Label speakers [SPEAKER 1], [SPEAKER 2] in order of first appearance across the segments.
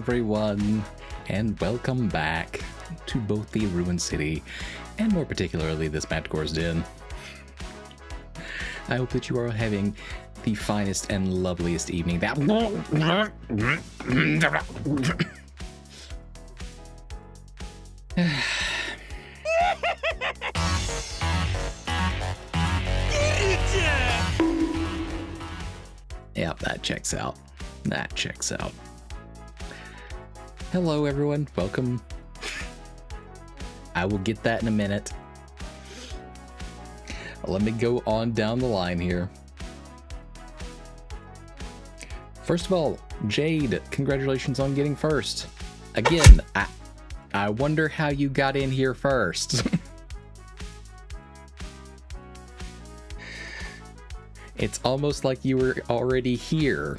[SPEAKER 1] everyone, and welcome back to both the Ruined City and more particularly this Madcore's Den. I hope that you are having the finest and loveliest evening that Yep, that checks out. That checks out. Hello, everyone. Welcome. I will get that in a minute. Let me go on down the line here. First of all, Jade, congratulations on getting first. Again, I wonder how you got in here first. It's almost like you were already here.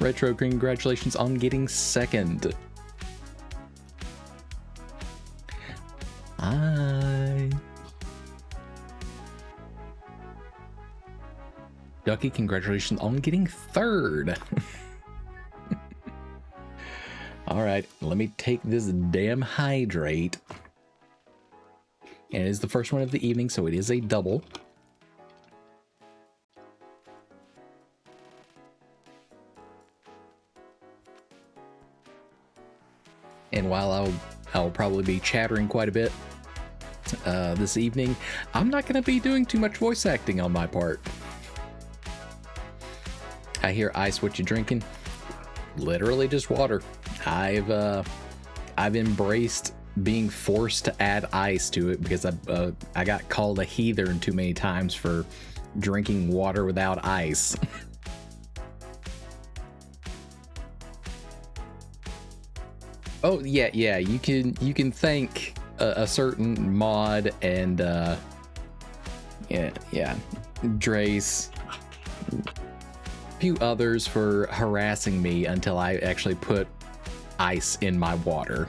[SPEAKER 1] Retro, congratulations on getting second. Hi. Ducky, congratulations on getting third. All right, let me take this damn hydrate. And it is the first one of the evening, so it is a double. And while I'll probably be chattering quite a bit this evening, I'm not going to be doing too much voice acting on my part. I hear ice, what you drinking? Literally just water. I've embraced being forced to add ice to it because I got called a heathen too many times for drinking water without ice. Oh yeah, you can thank a certain mod and yeah, Drace, a few others for harassing me until I actually put ice in my water.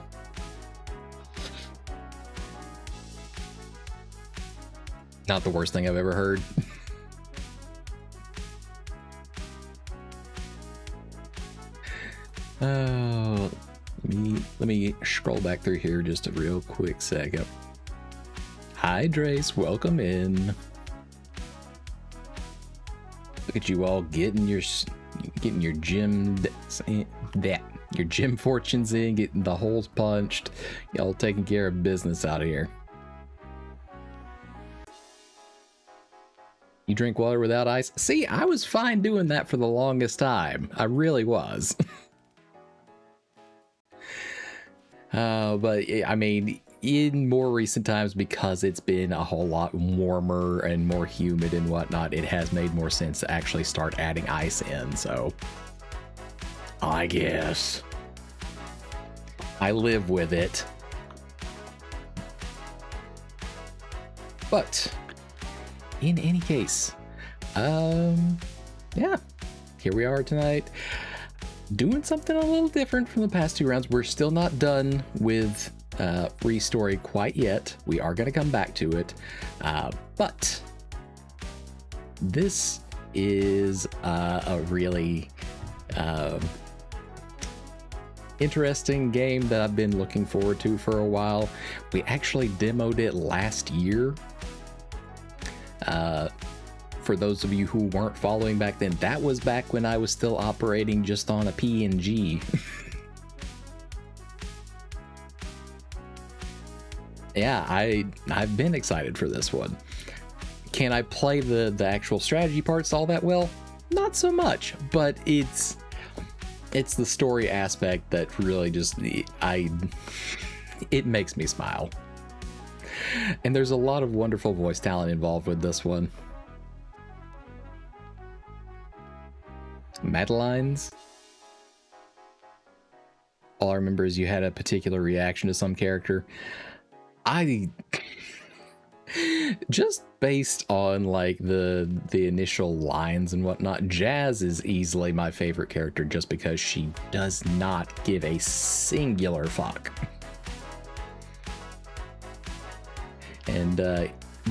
[SPEAKER 1] Not the worst thing I've ever heard. Oh. Let me scroll back through here just a real quick second. Hi, Drace. Welcome in. Look at you all getting your gym your gym fortunes in, getting the holes punched. Y'all taking care of business out here. You drink water without ice? See, I was fine doing that for the longest time. I really was. But I mean, in more recent times, because it's been a whole lot warmer and more humid and whatnot, it has made more sense to actually start adding ice in. So I guess I live with it. But in any case, yeah, here we are tonight. Doing something a little different from the past two rounds. We're still not done with Restory quite yet. We are going to come back to it. But this is a really interesting game that I've been looking forward to for a while. We actually demoed it last year. For those of you who weren't following back then, that was back when I was still operating just on a PNG. Yeah, I've been excited for this one. Can I play the actual strategy parts all that well? Not so much, but it's the story aspect that really just it makes me smile. And there's a lot of wonderful voice talent involved with this one. Madeline's. All I remember is you had a particular reaction to some character. Just based on like the initial lines and whatnot, Jazz is easily my favorite character just because she does not give a singular fuck. And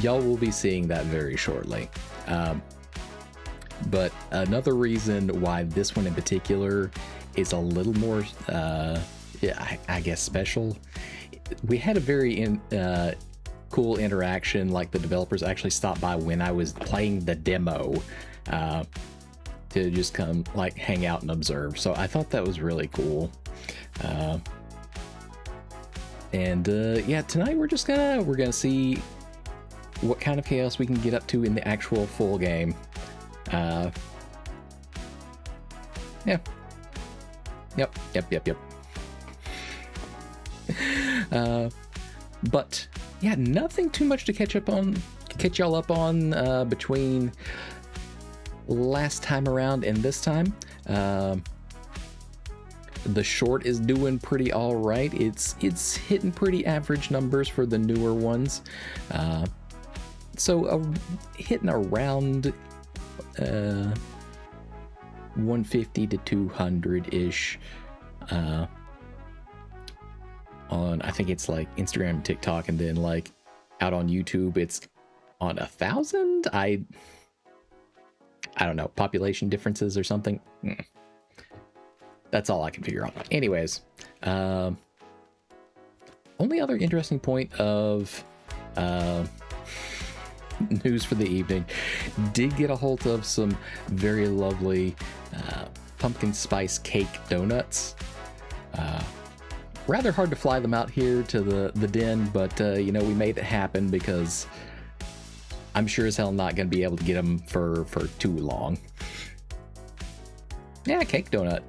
[SPEAKER 1] y'all will be seeing that very shortly. But another reason why this one in particular is a little more, yeah, I guess special. We had a very cool interaction. Like the developers actually stopped by when I was playing the demo to just come like hang out and observe. So I thought that was really cool. Yeah, tonight we're gonna see what kind of chaos we can get up to in the actual full game. Yeah. Yep. But yeah, nothing too much to catch y'all up on between last time around and this time. The short is doing pretty all right. It's hitting pretty average numbers for the newer ones. So hitting around 150 to 200-ish on, I think it's like Instagram and TikTok, and then like out on YouTube it's on 1,000. I don't know, population differences or something. That's all I can figure out. Anyways, only other interesting point of news for the evening, did get a hold of some very lovely pumpkin spice cake donuts. Rather hard to fly them out here to the den, but you know, we made it happen because I'm sure as hell not going to be able to get them for too long. Yeah, cake donut.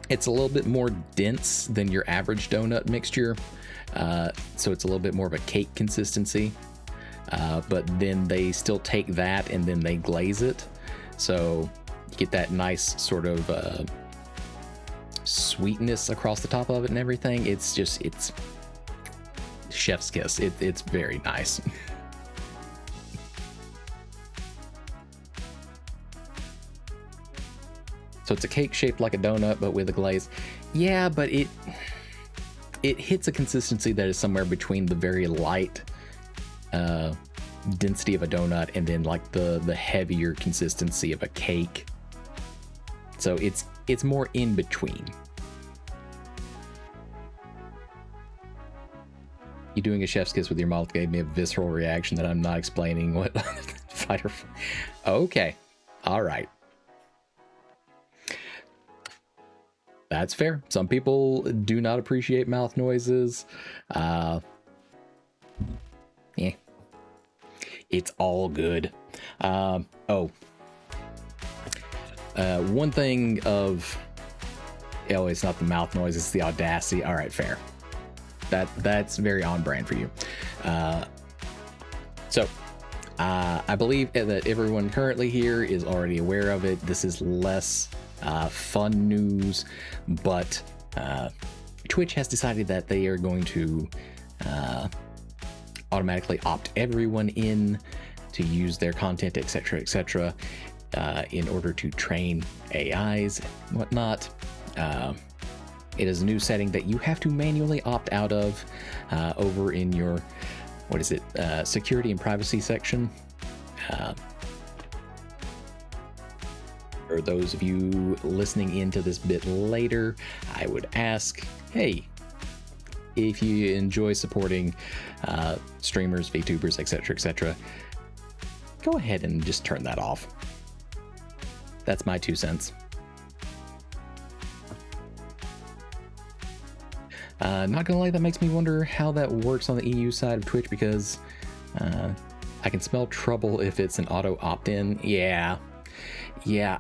[SPEAKER 1] It's a little bit more dense than your average donut mixture, so it's a little bit more of a cake consistency. But then they still take that and then they glaze it, so you get that nice sort of sweetness across the top of it and everything. It's chef's kiss. It's very nice. So it's a cake shaped like a donut, but with a glaze. Yeah, but it hits a consistency that is somewhere between the very light density of a donut and then like the heavier consistency of a cake. So it's more in between. You doing a chef's kiss with your mouth gave me a visceral reaction that I'm not explaining. What fight or flight? Okay, all right. That's fair. Some people do not appreciate mouth noises. Yeah. It's all good. One thing of... Oh, it's not the mouth noise, it's the audacity. All right, fair. That's very on brand for you. I believe that everyone currently here is already aware of it. This is less fun news, but Twitch has decided that they are going to automatically opt everyone in to use their content, etc., in order to train AIs and whatnot. It is a new setting that you have to manually opt out of over in your, security and privacy section. For those of you listening into this bit later, I would ask, hey, if you enjoy supporting streamers, VTubers, etc., go ahead and just turn that off. That's my 2 cents. Not gonna lie, that makes me wonder how that works on the EU side of Twitch, because I can smell trouble if it's an auto opt-in. Yeah,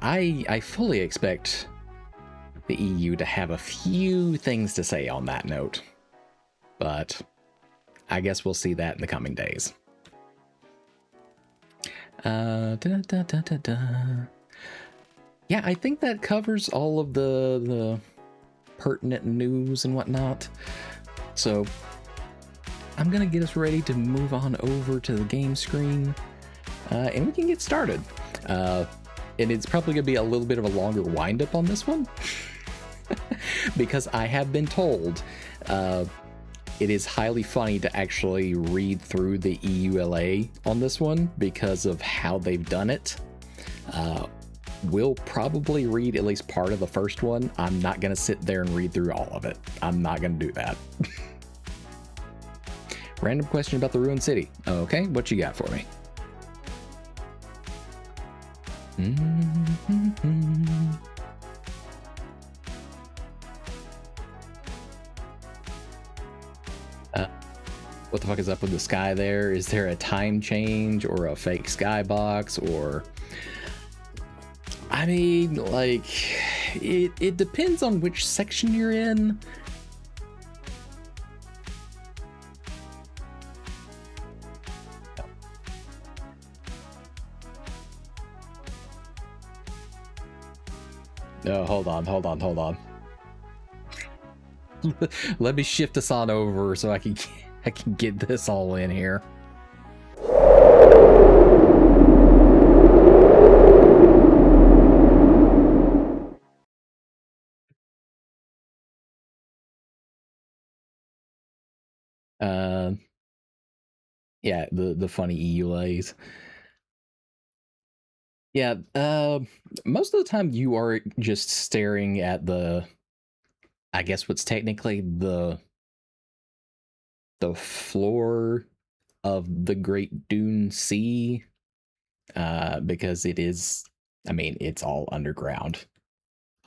[SPEAKER 1] I fully expect the EU to have a few things to say on that note, but I guess we'll see that in the coming days. Yeah, I think that covers all of the pertinent news and whatnot. So I'm gonna get us ready to move on over to the game screen, and we can get started. And it's probably gonna be a little bit of a longer wind-up on this one, because I have been told it is highly funny to actually read through the EULA on this one because of how they've done it. will probably read at least part of the first one. I'm not going to sit there and read through all of it. I'm not going to do that. Random question about the ruined city. Okay, what you got for me? What the fuck is up with the sky there? Is there a time change or a fake skybox? Or I mean, like, it depends on which section you're in. No, hold on. Let me shift us on over so I can get this all in here. Yeah, the funny EULAs. Yeah, most of the time you are just staring at I guess what's technically the floor of the Great Dune Sea, because it is, I mean, it's all underground.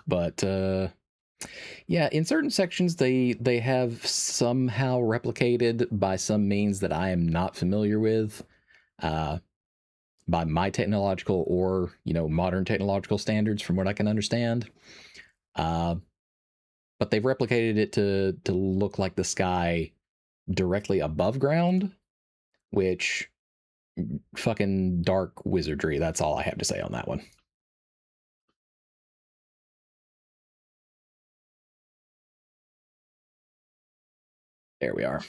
[SPEAKER 1] But yeah, in certain sections they have somehow replicated by some means that I am not familiar with, by my technological or, modern technological standards, from what I can understand. But they've replicated it to look like the sky directly above ground, which fucking dark wizardry. That's all I have to say on that one. There we are.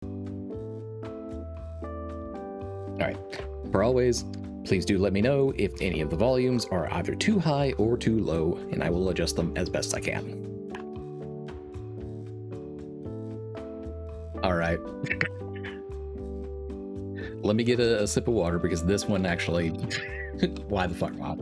[SPEAKER 1] All right. For always, please do let me know if any of the volumes are either too high or too low, and I will adjust them as best I can. All right. Let me get a sip of water, because this one actually, why the fuck not?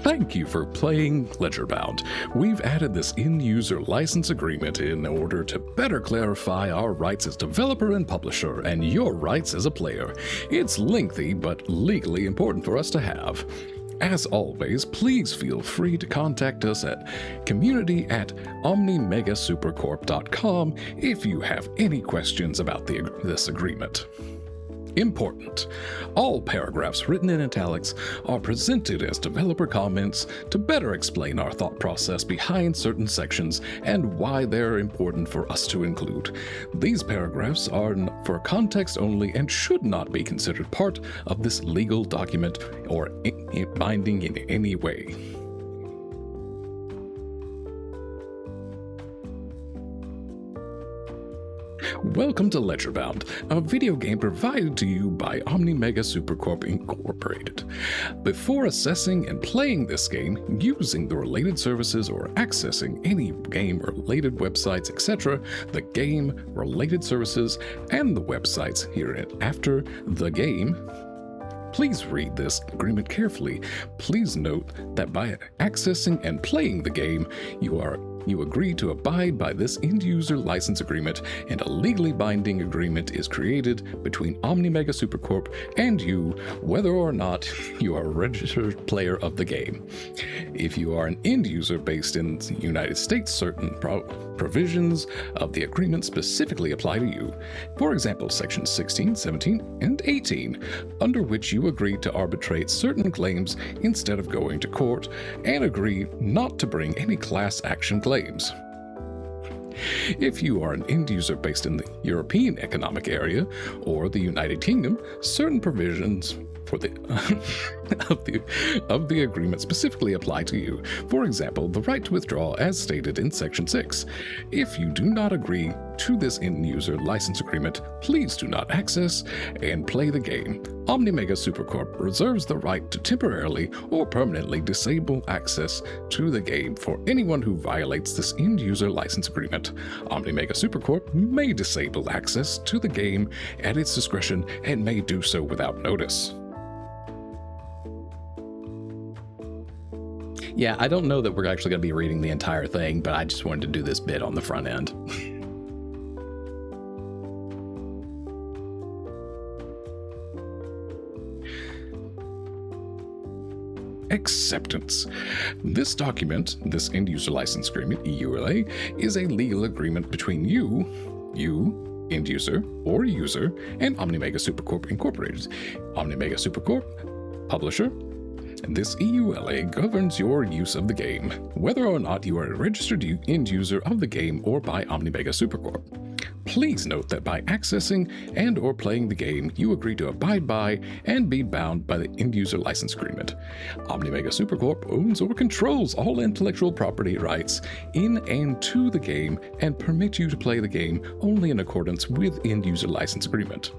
[SPEAKER 2] Thank you for playing Ledgerbound. We've added this in-user license agreement in order to better clarify our rights as developer and publisher, and your rights as a player. It's lengthy, but legally important for us to have. As always, please feel free to contact us at community@omnimegasupercorp.com if you have any questions about this agreement. Important. All paragraphs written in italics are presented as developer comments to better explain our thought process behind certain sections and why they're important for us to include. These paragraphs are for context only and should not be considered part of this legal document or binding in any way. Welcome to Ledgerbound, a video game provided to you by Omnimega Supercorp Incorporated. Before assessing and playing this game, using the related services, or accessing any game-related websites, etc., the game, related services, and the websites hereinafter the game, please read this agreement carefully. Please note that by accessing and playing the game, you agree to abide by this end-user license agreement, and a legally binding agreement is created between Omnimega Supercorp and you, whether or not you are a registered player of the game. If you are an end user based in the United States, certain provisions of the agreement specifically apply to you. For example, sections 16, 17, and 18, under which you agree to arbitrate certain claims instead of going to court, and agree not to bring any class action claims. If you are an end user based in the European Economic Area or the United Kingdom, certain provisions for the of the agreement specifically apply to you. For example, the right to withdraw as stated in Section 6. If you do not agree to this end-user license agreement, please do not access and play the game. OmniMega Supercorp reserves the right to temporarily or permanently disable access to the game for anyone who violates this end-user license agreement. OmniMega Supercorp may disable access to the game at its discretion and may do so without notice.
[SPEAKER 1] Yeah, I don't know that we're actually going to be reading the entire thing, but I just wanted to do this bit on the front end.
[SPEAKER 2] Acceptance. This document, this end-user license agreement, EULA, is a legal agreement between you, end user, or user, and OmniMega Supercorp Incorporated. OmniMega Supercorp, publisher. This EULA governs your use of the game, whether or not you are a registered end user of the game or by OmniMega Supercorp. Please note that by accessing and or playing the game, you agree to abide by and be bound by the end-user license agreement. OmniMega Supercorp owns or controls all intellectual property rights in and to the game and permit you to play the game only in accordance with end-user license agreement.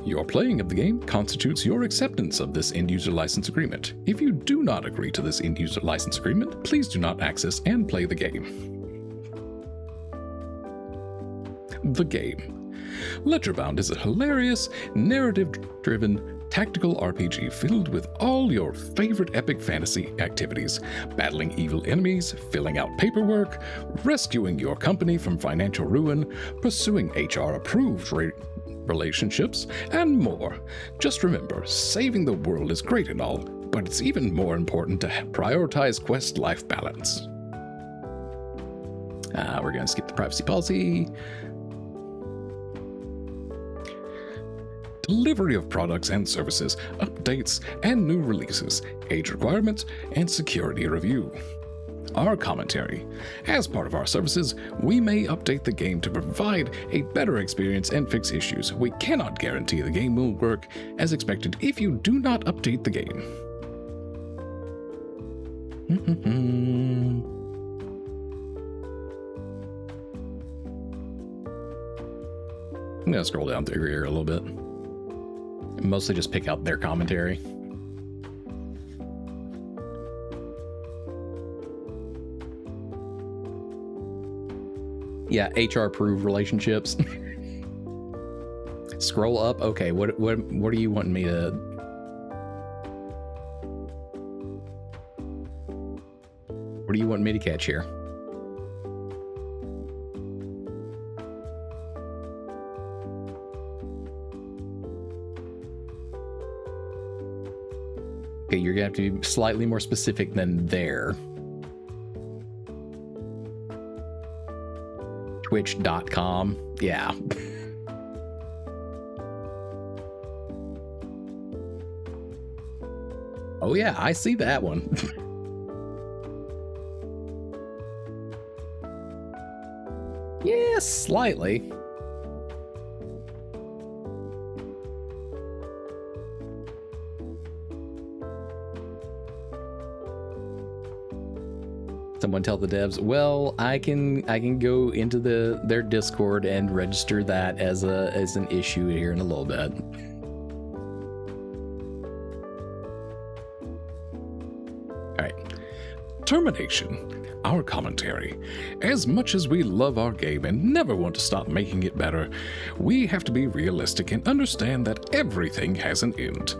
[SPEAKER 2] Your playing of the game constitutes your acceptance of this end-user license agreement. If you do not agree to this end-user license agreement, please do not access and play the game. The game. Ledgerbound is a hilarious, narrative-driven, tactical RPG filled with all your favorite epic fantasy activities: battling evil enemies, filling out paperwork, rescuing your company from financial ruin, pursuing HR-approved relationships, and more. Just remember, saving the world is great and all, but it's even more important to prioritize quest-life balance.
[SPEAKER 1] We're going to skip the privacy policy.
[SPEAKER 2] Delivery of products and services, updates and new releases, age requirements, and security review. Our commentary. As part of our services, we may update the game to provide a better experience and fix issues. We cannot guarantee the game will work as expected if you do not update the game.
[SPEAKER 1] I'm going to scroll down through here a little bit. Mostly just pick out their commentary. Yeah, HR approved relationships. Scroll up. Okay, what are you wanting me to? What do you want me to catch here? Okay, you're gonna have to be slightly more specific than there. Twitch.com. Yeah. Oh yeah, I see that one. Yeah, slightly. Someone tell the devs, well, I can go into their Discord and register that as an issue here in a little bit.
[SPEAKER 2] All right. Termination. Our commentary. As much as we love our game and never want to stop making it better, we have to be realistic and understand that everything has an end.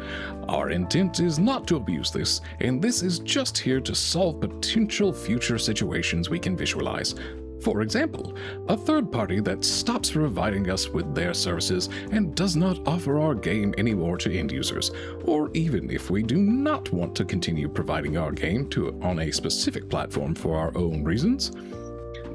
[SPEAKER 2] Our intent is not to abuse this, and this is just here to solve potential future situations we can visualize. For example, a third party that stops providing us with their services and does not offer our game anymore to end users, or even if we do not want to continue providing our game on a specific platform for our own reasons.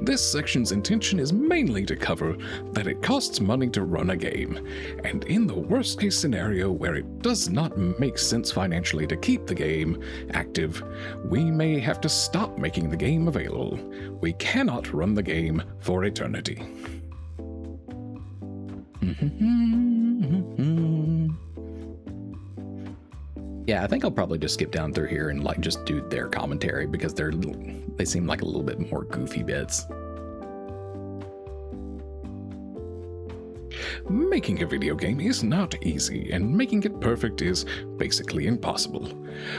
[SPEAKER 2] This section's intention is mainly to cover that it costs money to run a game, and in the worst case scenario where it does not make sense financially to keep the game active, we may have to stop making the game available. We cannot run the game for eternity.
[SPEAKER 1] Yeah, I think I'll probably just skip down through here and like just do their commentary because they seem like a little bit more goofy bits.
[SPEAKER 2] Making a video game is not easy, and making it perfect is basically impossible.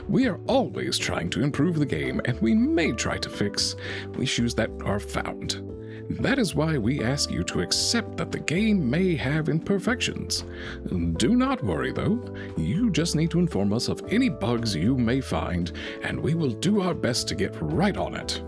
[SPEAKER 2] We are always trying to improve the game, and we may try to fix issues that are found. That is why we ask you to accept that the game may have imperfections. Do not worry though, you just need to inform us of any bugs you may find, and we will do our best to get right on it.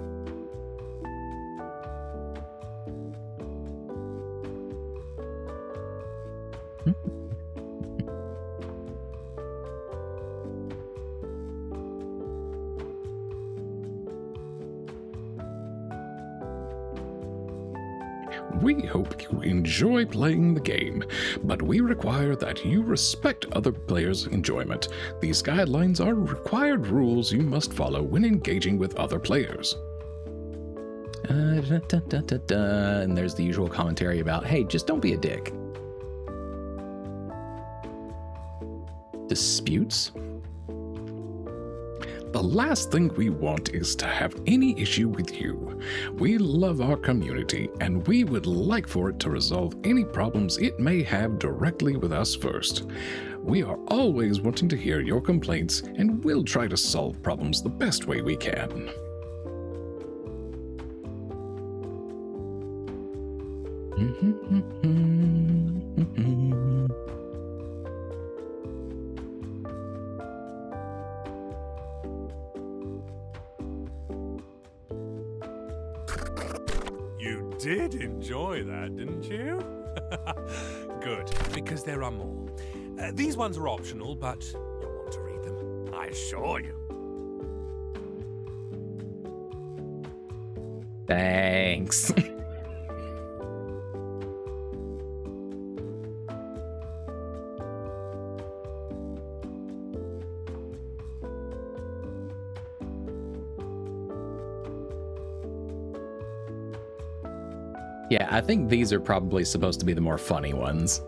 [SPEAKER 2] We hope you enjoy playing the game, but we require that you respect other players' enjoyment. These guidelines are required rules you must follow when engaging with other players.
[SPEAKER 1] And there's the usual commentary about, hey, just don't be a dick. Disputes?
[SPEAKER 2] The last thing we want is to have any issue with you. We love our community, and we would like for it to resolve any problems it may have directly with us first. We are always wanting to hear your complaints, and we'll try to solve problems the best way we can.
[SPEAKER 3] You did enjoy that, didn't you? Good, because there are more. These ones are optional, but you'll want to read them, I assure you.
[SPEAKER 1] Thanks. Yeah, I think these are probably supposed to be the more funny ones.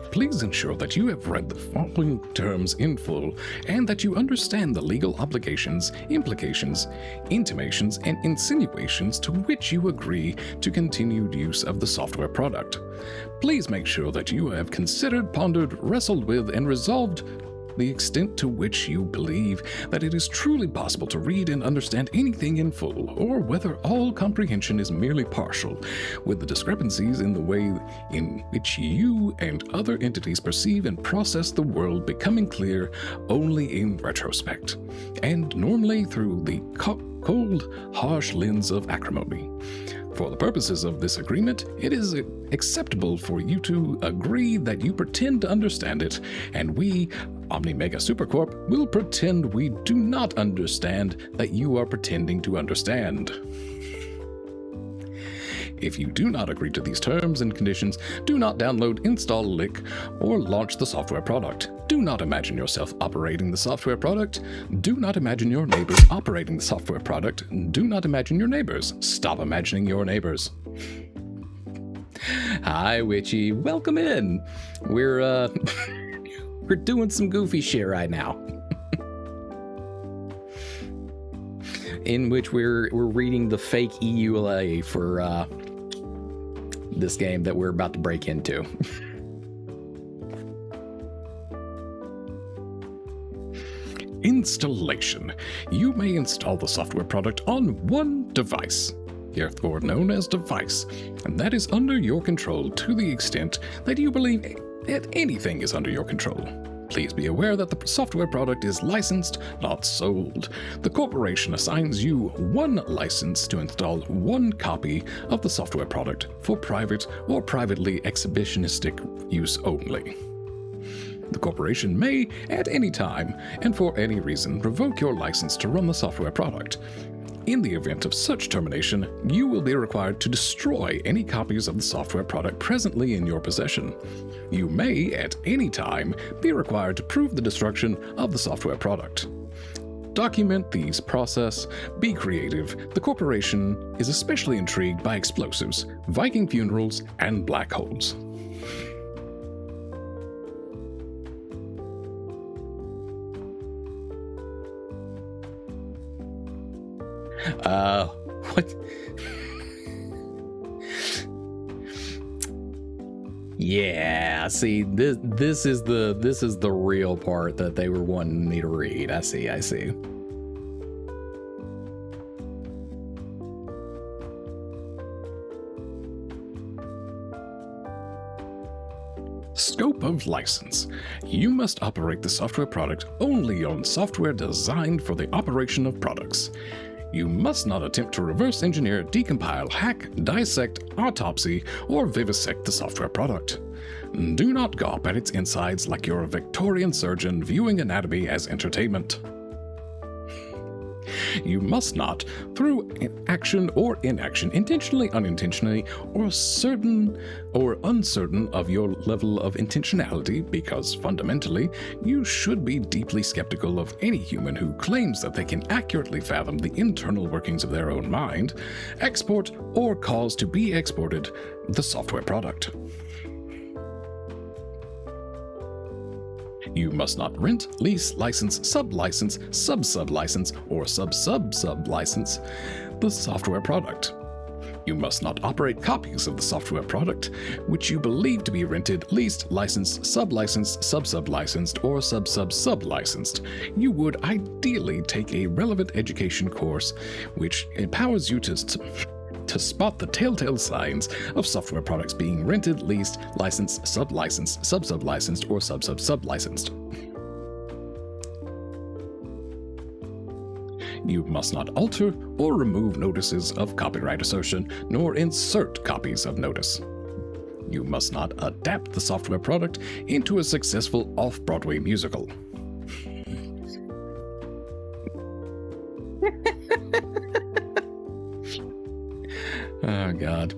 [SPEAKER 2] Please ensure that you have read the following terms in full and that you understand the legal obligations, implications, intimations, and insinuations to which you agree to continued use of the software product. Please make sure that you have considered, pondered, wrestled with, and resolved the extent to which you believe that it is truly possible to read and understand anything in full, or whether all comprehension is merely partial, with the discrepancies in the way in which you and other entities perceive and process the world becoming clear only in retrospect, and normally through the cold, harsh lens of acrimony. For the purposes of this agreement, it is acceptable for you to agree that you pretend to understand it, and we, Omni Mega Supercorp, will pretend we do not understand that you are pretending to understand. If you do not agree to these terms and conditions, do not download, install, lick, or launch the software product. Do not imagine yourself operating the software product. Do not imagine your neighbors operating the software product. Do not imagine your neighbors. Stop imagining your neighbors.
[SPEAKER 1] Hi, Witchy. Welcome in. We're we're doing some goofy shit right now. In which we're reading the fake EULA for this game that we're about to break into.
[SPEAKER 2] Installation. You may install the software product on one device, therefore known as device, and that is under your control to the extent that you believe that anything is under your control. Please be aware that the software product is licensed, not sold. The corporation assigns you one license to install one copy of the software product for private or privately exhibitionistic use only. The corporation may, at any time and for any reason, revoke your license to run the software product. In the event of such termination, you will be required to destroy any copies of the software product presently in your possession. You may, at any time, be required to prove the destruction of the software product. Document these process, be creative. The corporation is especially intrigued by explosives, Viking funerals, and black holes.
[SPEAKER 1] What? Yeah, see, this is the real part that they were wanting me to read. I see.
[SPEAKER 2] Scope of license. You must operate the software product only on software designed for the operation of products. You must not attempt to reverse engineer, decompile, hack, dissect, autopsy, or vivisect the software product. Do not gawp at its insides like you're a Victorian surgeon viewing anatomy as entertainment. You must not, through action or inaction, intentionally, unintentionally, or certain or uncertain of your level of intentionality, because fundamentally, you should be deeply skeptical of any human who claims that they can accurately fathom the internal workings of their own mind, export or cause to be exported the software product. You must not rent, lease, license, sub-license, sub-sub-license, or sub-sub-sub-license the software product. You must not operate copies of the software product, which you believe to be rented, leased, licensed, sub-licensed, sub-sub-licensed, or sub-sub-sub-licensed. You would ideally take a relevant education course which empowers you to spot the telltale signs of software products being rented, leased, licensed, sub-licensed, sub-sub-licensed, or sub-sub-sub-licensed. You must not alter or remove notices of copyright assertion, nor insert copies of notice. You must not adapt the software product into a successful off-Broadway musical. Oh, God.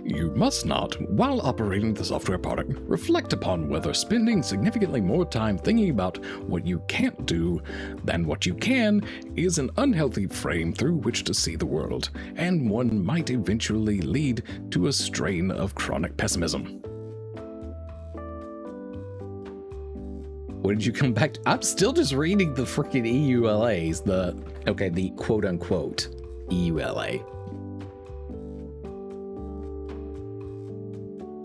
[SPEAKER 2] You must not, while operating the software product, reflect upon whether spending significantly more time thinking about what you can't do than what you can is an unhealthy frame through which to see the world, and one might eventually lead to a strain of chronic pessimism.
[SPEAKER 1] What did you come back to? I'm still just reading the freaking EULAs, the quote-unquote EULA.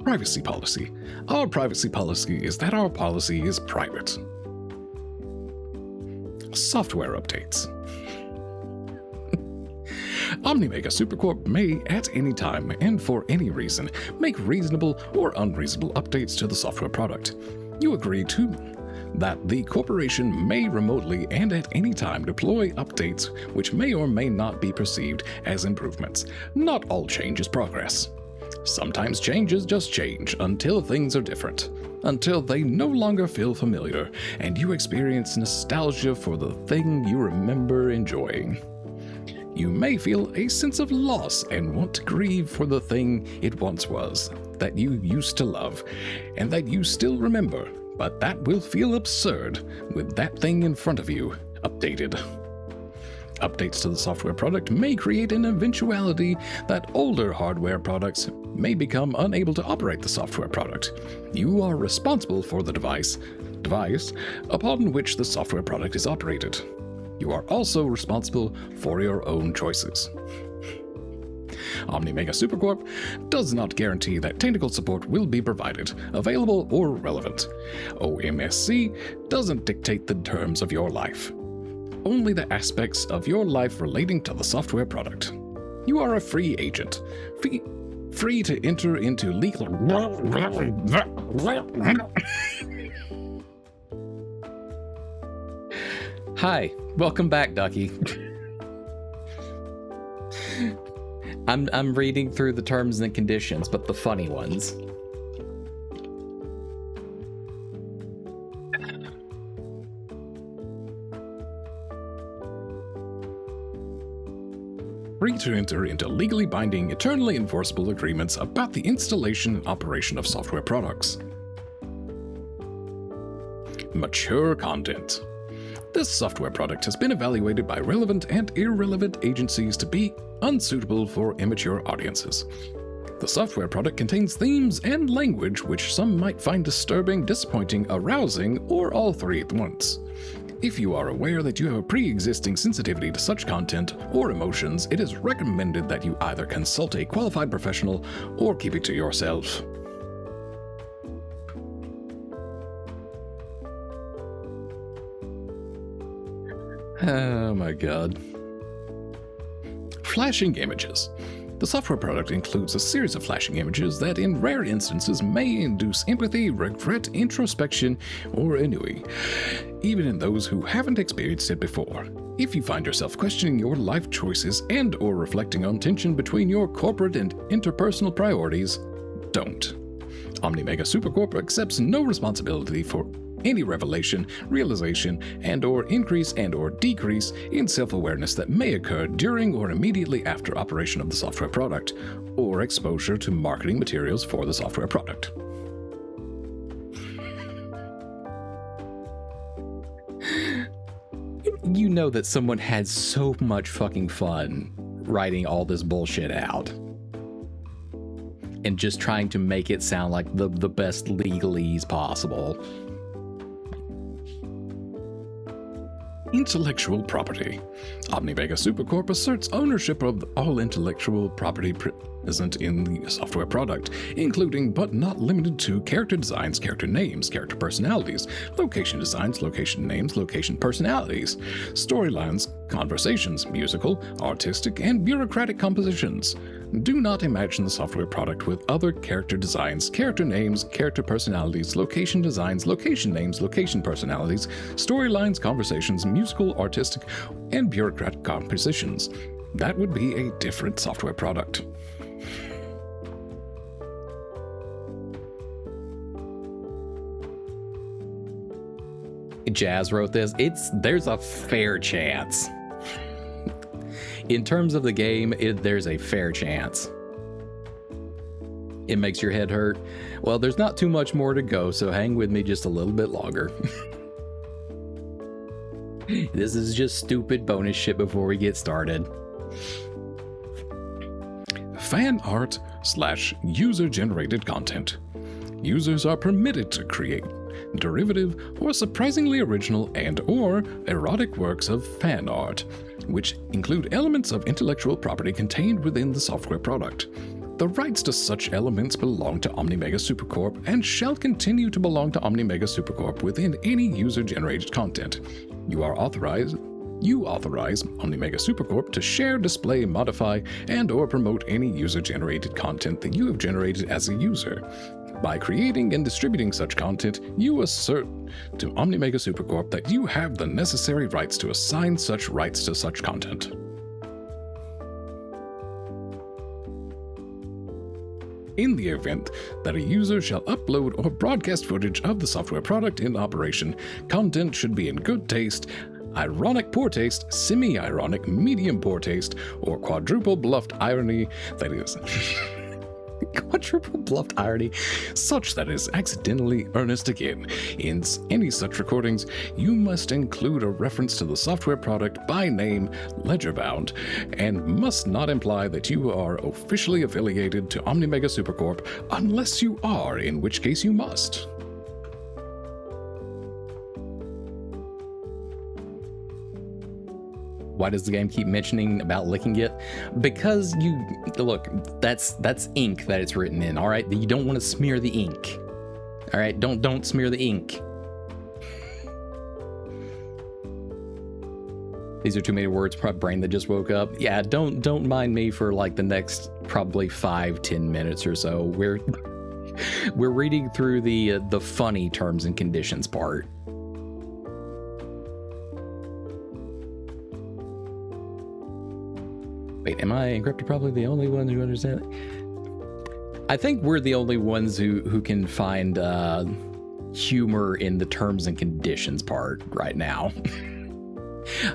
[SPEAKER 2] Privacy policy. Our privacy policy is that our policy is private. Software updates. Omnimega Supercorp may, at any time and for any reason, make reasonable or unreasonable updates to the software product. You agree to that the corporation may remotely and at any time deploy updates which may or may not be perceived as improvements. Not all change is progress. Sometimes changes just change until things are different, until they no longer feel familiar, and you experience nostalgia for the thing you remember enjoying. You may feel a sense of loss and want to grieve for the thing it once was, that you used to love, and that you still remember, but that will feel absurd with that thing in front of you, updated. Updates to the software product may create an eventuality that older hardware products may become unable to operate the software product. You are responsible for the device upon which the software product is operated. You are also responsible for your own choices. Omnimega Supercorp does not guarantee that technical support will be provided, available, or relevant. OMSC doesn't dictate the terms of your life. Only the aspects of your life relating to the software product. You are a free agent, free to enter into legal...
[SPEAKER 1] Hi, welcome back, Ducky. I'm reading through the terms and conditions, but the funny ones.
[SPEAKER 2] Free to enter into legally binding, eternally enforceable agreements about the installation and operation of software products. Mature content. This software product has been evaluated by relevant and irrelevant agencies to be unsuitable for immature audiences. The software product contains themes and language which some might find disturbing, disappointing, arousing, or all three at once. If you are aware that you have a pre-existing sensitivity to such content or emotions, it is recommended that you either consult a qualified professional or keep it to yourself. Oh my god. Flashing images. The software product includes a series of flashing images that in rare instances may induce empathy, regret, introspection, or ennui, even in those who haven't experienced it before. If you find yourself questioning your life choices and or reflecting on tension between your corporate and interpersonal priorities, don't. Omni Mega Supercorp accepts no responsibility for any revelation, realization, and or increase and or decrease in self-awareness that may occur during or immediately after operation of the software product, or exposure to marketing materials for the software product.
[SPEAKER 1] You know that someone had so much fucking fun writing all this bullshit out. And just trying to make it sound like the best legalese possible.
[SPEAKER 2] Intellectual property. Omni Mega Supercorp asserts ownership of all intellectual property present in the software product, including but not limited to character designs, character names, character personalities, location designs, location names, location personalities, storylines, conversations, musical, artistic, and bureaucratic compositions. Do not imagine the software product with other character designs, character names, character personalities, location designs, location names, location personalities, storylines, conversations, musical, artistic, and bureaucratic compositions. That would be a different software product.
[SPEAKER 1] Jazz wrote this. There's a fair chance. In terms of the game, there's a fair chance. It makes your head hurt. Well, there's not too much more to go, so hang with me just a little bit longer. This is just stupid bonus shit before we get started.
[SPEAKER 2] Fan art / user-generated content. Users are permitted to create derivative or surprisingly original and or erotic works of fan art, which include elements of intellectual property contained within the software product. The rights to such elements belong to Omni Mega Supercorp and shall continue to belong to Omni Mega Supercorp within any user-generated content. You authorize Omni Mega Supercorp to share, display, modify, and or promote any user-generated content that you have generated as a user. By creating and distributing such content, you assert to Omni Mega Supercorp that you have the necessary rights to assign such rights to such content. In the event that a user shall upload or broadcast footage of the software product in operation, content should be in good taste, ironic poor taste, semi-ironic medium poor taste, or quadruple bluffed irony, that is...
[SPEAKER 1] Quadruple bluffed irony.
[SPEAKER 2] Such that is accidentally earnest again. In any such recordings, you must include a reference to the software product by name, Ledgerbound, and must not imply that you are officially affiliated to Omni Mega Supercorp unless you are, in which case you must.
[SPEAKER 1] Why does the game keep mentioning about licking it? Because you look, that's ink that it's written in, all right? You don't want to smear the ink. All right, don't smear the ink. These are too many words, brain that just woke up. Yeah, don't mind me for like the next probably 5-10 minutes or so. We're reading through the funny terms and conditions part. Wait, am I encrypted? Probably the only ones who understand it. I think we're the only ones who can find humor in the terms and conditions part right now.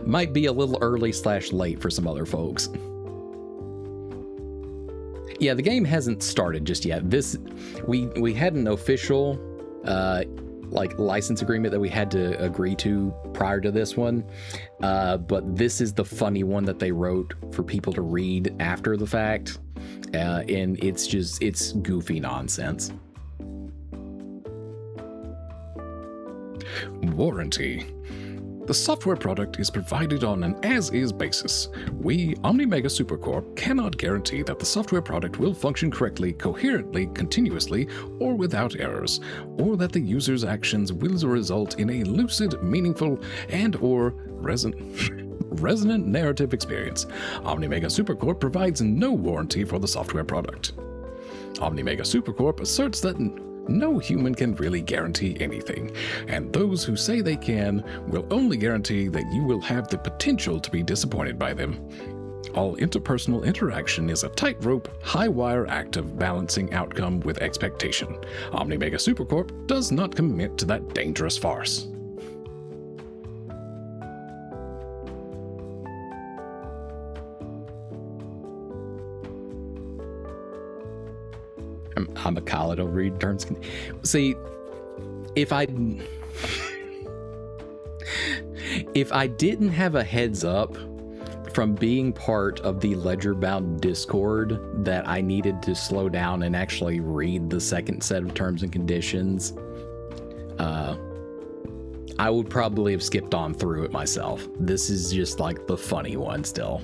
[SPEAKER 1] Might be a little early / late for some other folks. Yeah, the game hasn't started just yet. We had an official like license agreement that we had to agree to prior to this one. But this is the funny one that they wrote for people to read after the fact. And it's goofy nonsense.
[SPEAKER 2] Warranty. The software product is provided on an as-is basis. We, OmniMega Supercorp, cannot guarantee that the software product will function correctly, coherently, continuously, or without errors, or that the user's actions will result in a lucid, meaningful, and/or resonant narrative experience. OmniMega Supercorp provides no warranty for the software product. OmniMega Supercorp asserts that no human can really guarantee anything, and those who say they can will only guarantee that you will have the potential to be disappointed by them. All interpersonal interaction is a tightrope, high-wire act of balancing outcome with expectation. OmniMega Supercorp does not commit to that dangerous farce.
[SPEAKER 1] I'm a college, I'll read terms. See, if I didn't have a heads up from being part of the Ledgerbound Discord that I needed to slow down and actually read the second set of terms and conditions, I would probably have skipped on through it myself. This is just like the funny one still.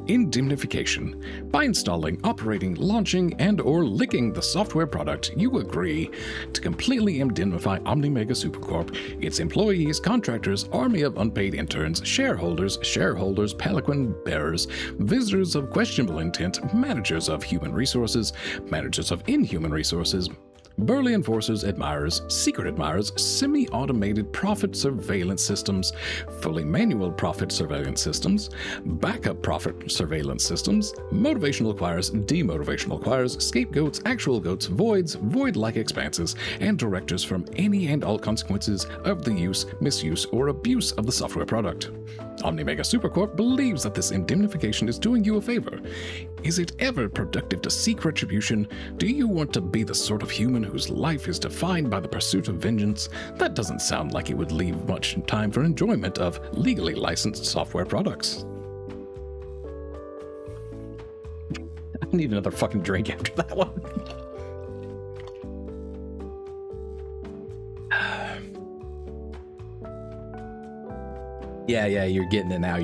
[SPEAKER 2] Indemnification. By installing, operating, launching, and/or licking the software product, you agree to completely indemnify OmniMega Supercorp, its employees, contractors, army of unpaid interns, shareholders, palanquin bearers, visitors of questionable intent, managers of human resources, managers of inhuman resources, burly enforcers, admirers, secret admirers, semi-automated profit surveillance systems, fully manual profit surveillance systems, backup profit surveillance systems, motivational acquirers, demotivational acquirers, scapegoats, actual goats, voids, void-like expanses, and directors from any and all consequences of the use, misuse, or abuse of the software product. OmniMega Supercorp believes that this indemnification is doing you a favor. Is it ever productive to seek retribution? Do you want to be the sort of human whose life is defined by the pursuit of vengeance? That doesn't sound like it would leave much time for enjoyment of legally licensed software products.
[SPEAKER 1] I need another fucking drink after that one. Yeah, you're getting it now.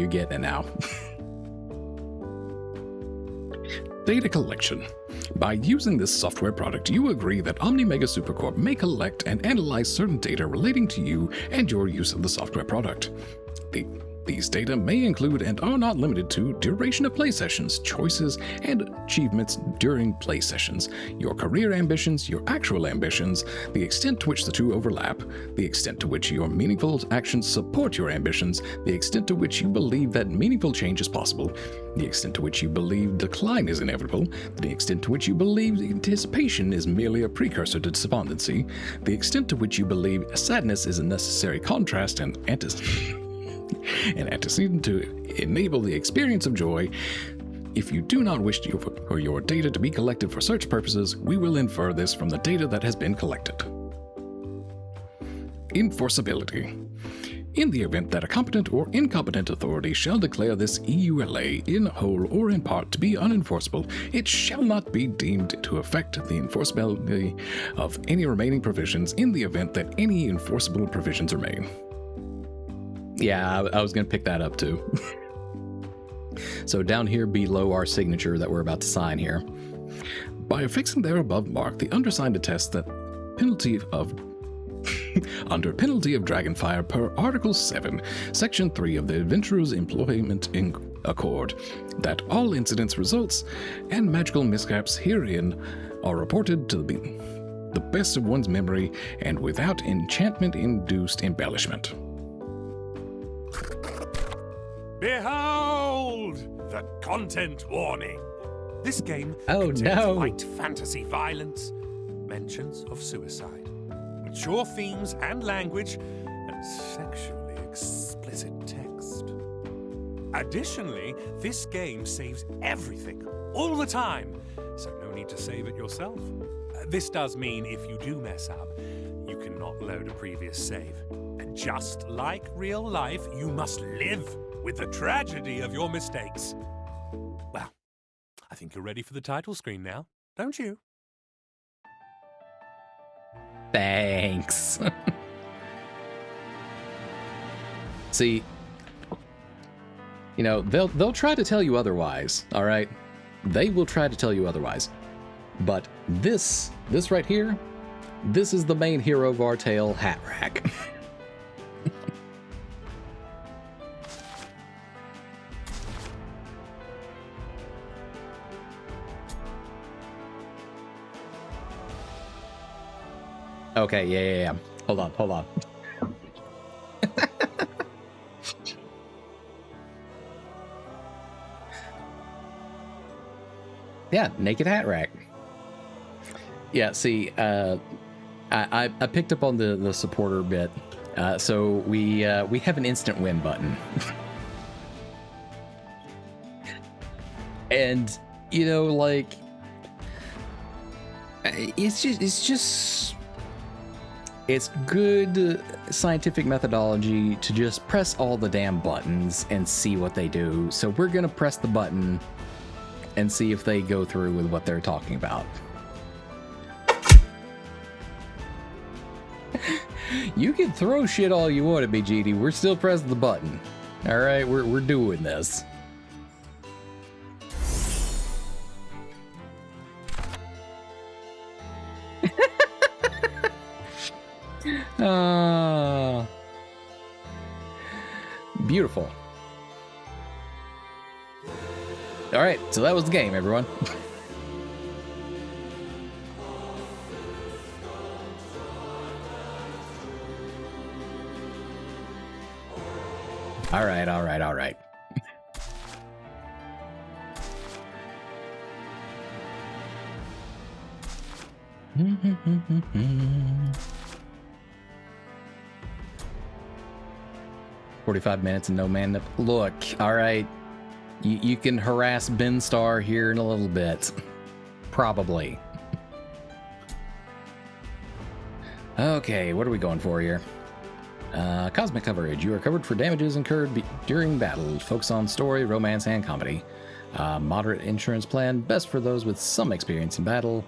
[SPEAKER 2] Data collection. By using this software product, you agree that OmniMega Supercorp may collect and analyze certain data relating to you and your use of the software product. These data may include and are not limited to duration of play sessions, choices, and achievements during play sessions, your career ambitions, your actual ambitions, the extent to which the two overlap, the extent to which your meaningful actions support your ambitions, the extent to which you believe that meaningful change is possible, the extent to which you believe decline is inevitable, the extent to which you believe anticipation is merely a precursor to despondency, the extent to which you believe sadness is a necessary contrast and antecedent to enable the experience of joy. If you do not wish for your data to be collected for search purposes, we will infer this from the data that has been collected. Enforceability. In the event that a competent or incompetent authority shall declare this EULA in whole or in part to be unenforceable, it shall not be deemed to affect the enforceability of any remaining provisions in the event that any enforceable provisions remain.
[SPEAKER 1] Yeah, I was going to pick that up too. So down here below our signature that we're about to sign here.
[SPEAKER 2] By affixing their above mark, the undersigned attests that under penalty of Dragonfire per Article 7, Section 3 of the Adventurer's Employment Accord, that all incidents, results, and magical mishaps herein are reported to the best of one's memory and without enchantment-induced embellishment.
[SPEAKER 3] Behold the content warning. This game
[SPEAKER 1] contains
[SPEAKER 3] light fantasy violence, mentions of suicide, mature themes and language, and sexually explicit text. Additionally, this game saves everything, all the time, so no you need to save it yourself. This does mean if you do mess up, you cannot load a previous save. Just like real life, you must live with the tragedy of your mistakes. Well, I think you're ready for the title screen now, don't you?
[SPEAKER 1] Thanks. See, you know, they'll try to tell you otherwise, all right? They will try to tell you otherwise. But this right here, this is the main hero of our tale, Hat Rack. Okay, yeah. Hold on. Yeah, naked hat rack. Yeah, see, I picked up on the supporter bit. So we have an instant win button. And, you know, like, it's good scientific methodology to just press all the damn buttons and see what they do. So we're gonna press the button and see if they go through with what they're talking about. You can throw shit all you want at me, GD. We're still pressing the button. All right, we're doing this. Beautiful. All right, so that was the game, everyone. All right. 45 minutes and no man. Look, all right. You can harass Ben Star here in a little bit. Probably. Okay, what are we going for here? Cosmic coverage. You are covered for damages incurred during battle. Focus on story, romance, and comedy. Moderate insurance plan. Best for those with some experience in battle.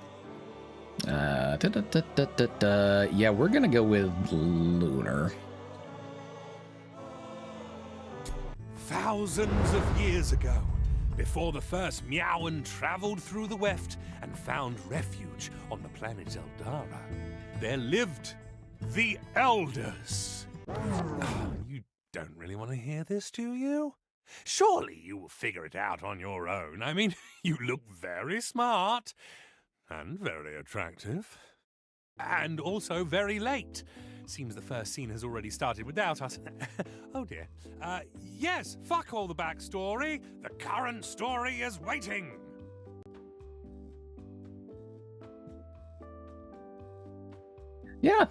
[SPEAKER 1] Yeah, we're gonna go with Lunar.
[SPEAKER 3] Thousands of years ago, before the first Meowan traveled through the Weft and found refuge on the planet Eldara, there lived the Elders. You don't really want to hear this, do you? Surely you will figure it out on your own. I mean, you look very smart and very attractive. And also very late. Seems the first scene has already started without us. Oh dear. Yes, fuck all the backstory. The current story is waiting.
[SPEAKER 1] Yeah.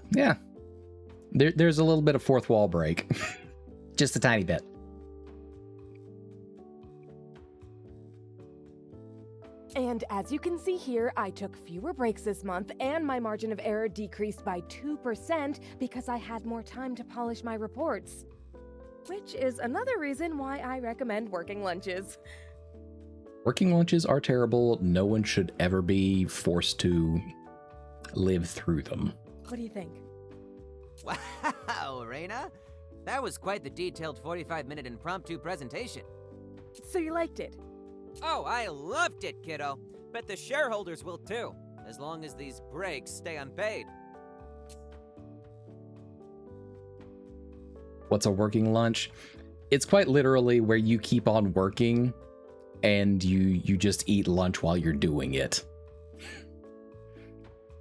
[SPEAKER 1] There's a little bit of fourth wall break. Just a tiny bit.
[SPEAKER 4] And as you can see here, I took fewer breaks this month, and my margin of error decreased by 2% because I had more time to polish my reports. Which is another reason why I recommend working lunches.
[SPEAKER 1] Working lunches are terrible. No one should ever be forced to live through them.
[SPEAKER 4] What do you think?
[SPEAKER 5] Wow, Reina. That was quite the detailed 45-minute impromptu presentation.
[SPEAKER 4] So you liked it?
[SPEAKER 5] Oh, I loved it, kiddo. Bet the shareholders will too, as long as these breaks stay unpaid.
[SPEAKER 1] What's a working lunch? It's quite literally where you keep on working and you just eat lunch while you're doing it.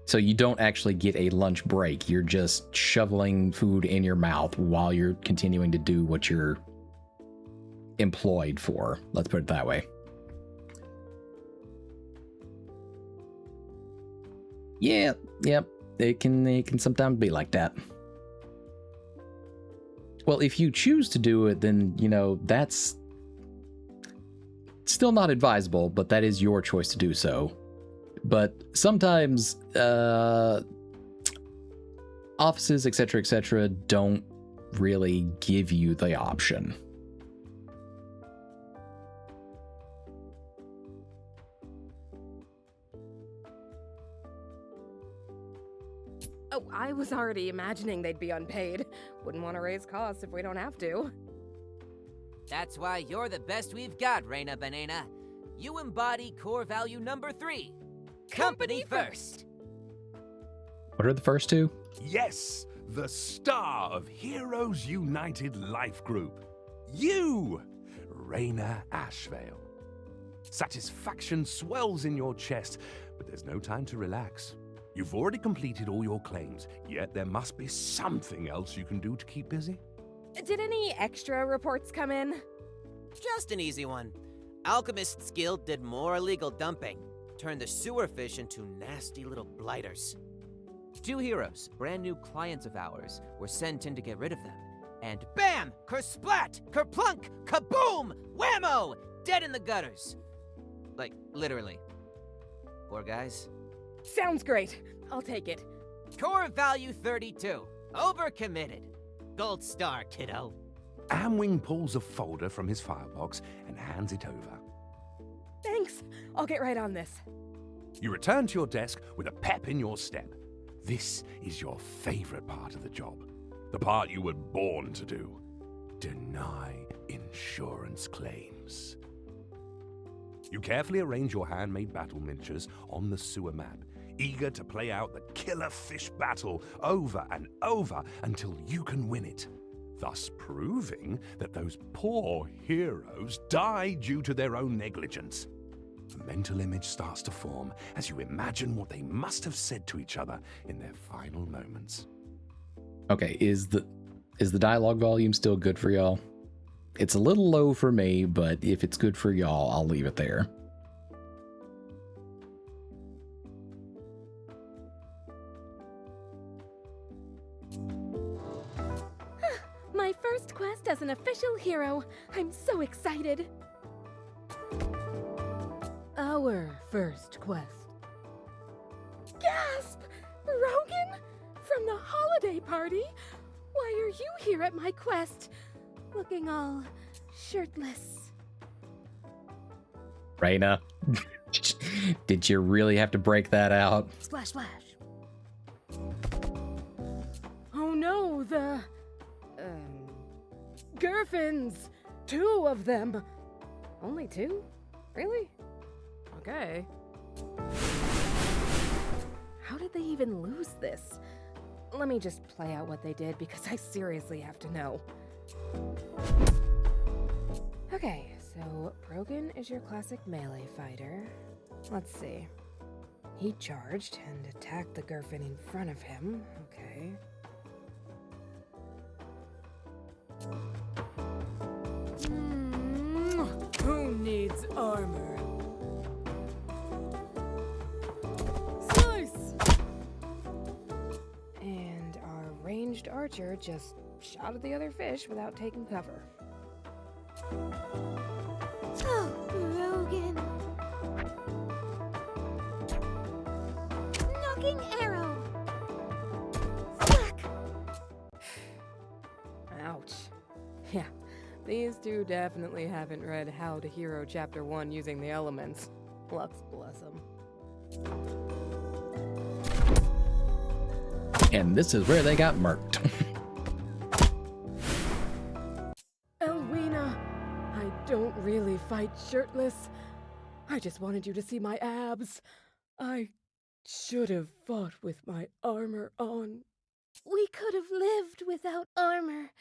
[SPEAKER 1] So you don't actually get a lunch break. You're just shoveling food in your mouth while you're continuing to do what you're employed for. Let's put it that way. Yeah, yep. It can sometimes be like that. Well, if you choose to do it, then, you know, that's still not advisable, but that is your choice to do so. But sometimes offices, etc., don't really give you the option.
[SPEAKER 4] Oh, I was already imagining they'd be unpaid. Wouldn't want to raise costs if we don't have to.
[SPEAKER 5] That's why you're the best we've got, Reina Banana. You embody core value number 3. Company first.
[SPEAKER 1] What are the first two?
[SPEAKER 3] Yes, the star of Heroes United Life Group. You, Raina Ashvale. Satisfaction swells in your chest, but there's no time to relax. You've already completed all your claims, yet there must be something else you can do to keep busy.
[SPEAKER 4] Did any extra reports come in?
[SPEAKER 5] Just an easy one. Alchemist's Guild did more illegal dumping. Turned the sewer fish into nasty little blighters. 2 heroes, brand new clients of ours, were sent in to get rid of them. And bam! Kersplat! Kerplunk! Kaboom! Whammo! Dead in the gutters. Like, literally. Poor guys.
[SPEAKER 4] Sounds great. I'll take it.
[SPEAKER 5] Core value 32. Overcommitted. Gold star, kiddo.
[SPEAKER 3] Amwing pulls a folder from his firebox and hands it over.
[SPEAKER 4] Thanks. I'll get right on this.
[SPEAKER 3] You return to your desk with a pep in your step. This is your favorite part of the job. The part you were born to do. Deny insurance claims. You carefully arrange your handmade battle miniatures on the sewer map, eager to play out the killer fish battle over and over until you can win it, thus proving that those poor heroes die due to their own negligence. A mental image starts to form as you imagine what they must have said to each other in their final moments.
[SPEAKER 1] Okay, is the dialogue volume still good for y'all? It's a little low for me, but if it's good for y'all, I'll leave it there.
[SPEAKER 4] My first quest as an official hero. I'm so excited. Our first quest. Gasp! Rogan? From the holiday party? Why are you here at my quest? Looking all shirtless.
[SPEAKER 1] Raina, did you really have to break that out?
[SPEAKER 4] Splash, splash. Oh no, the... Gurfins! 2 of them! Only 2? Really? Okay. How did they even lose this? Let me just play out what they did because I seriously have to know. Okay, so Brogan is your classic melee fighter. Let's see. He charged and attacked the Gurfin in front of him. Okay. Who needs armor? Slice! And our ranged archer just shot at the other fish without taking cover.
[SPEAKER 6] Oh, Rogan. Knocking arrow. Whack!
[SPEAKER 4] Ouch. Yeah, these 2 definitely haven't read How to Hero Chapter 1 using the elements. Lux bless them.
[SPEAKER 1] And this is where they got murked.
[SPEAKER 4] Elwina, I don't really fight shirtless. I just wanted you to see my abs. I should have fought with my armor on.
[SPEAKER 6] We could have lived without armor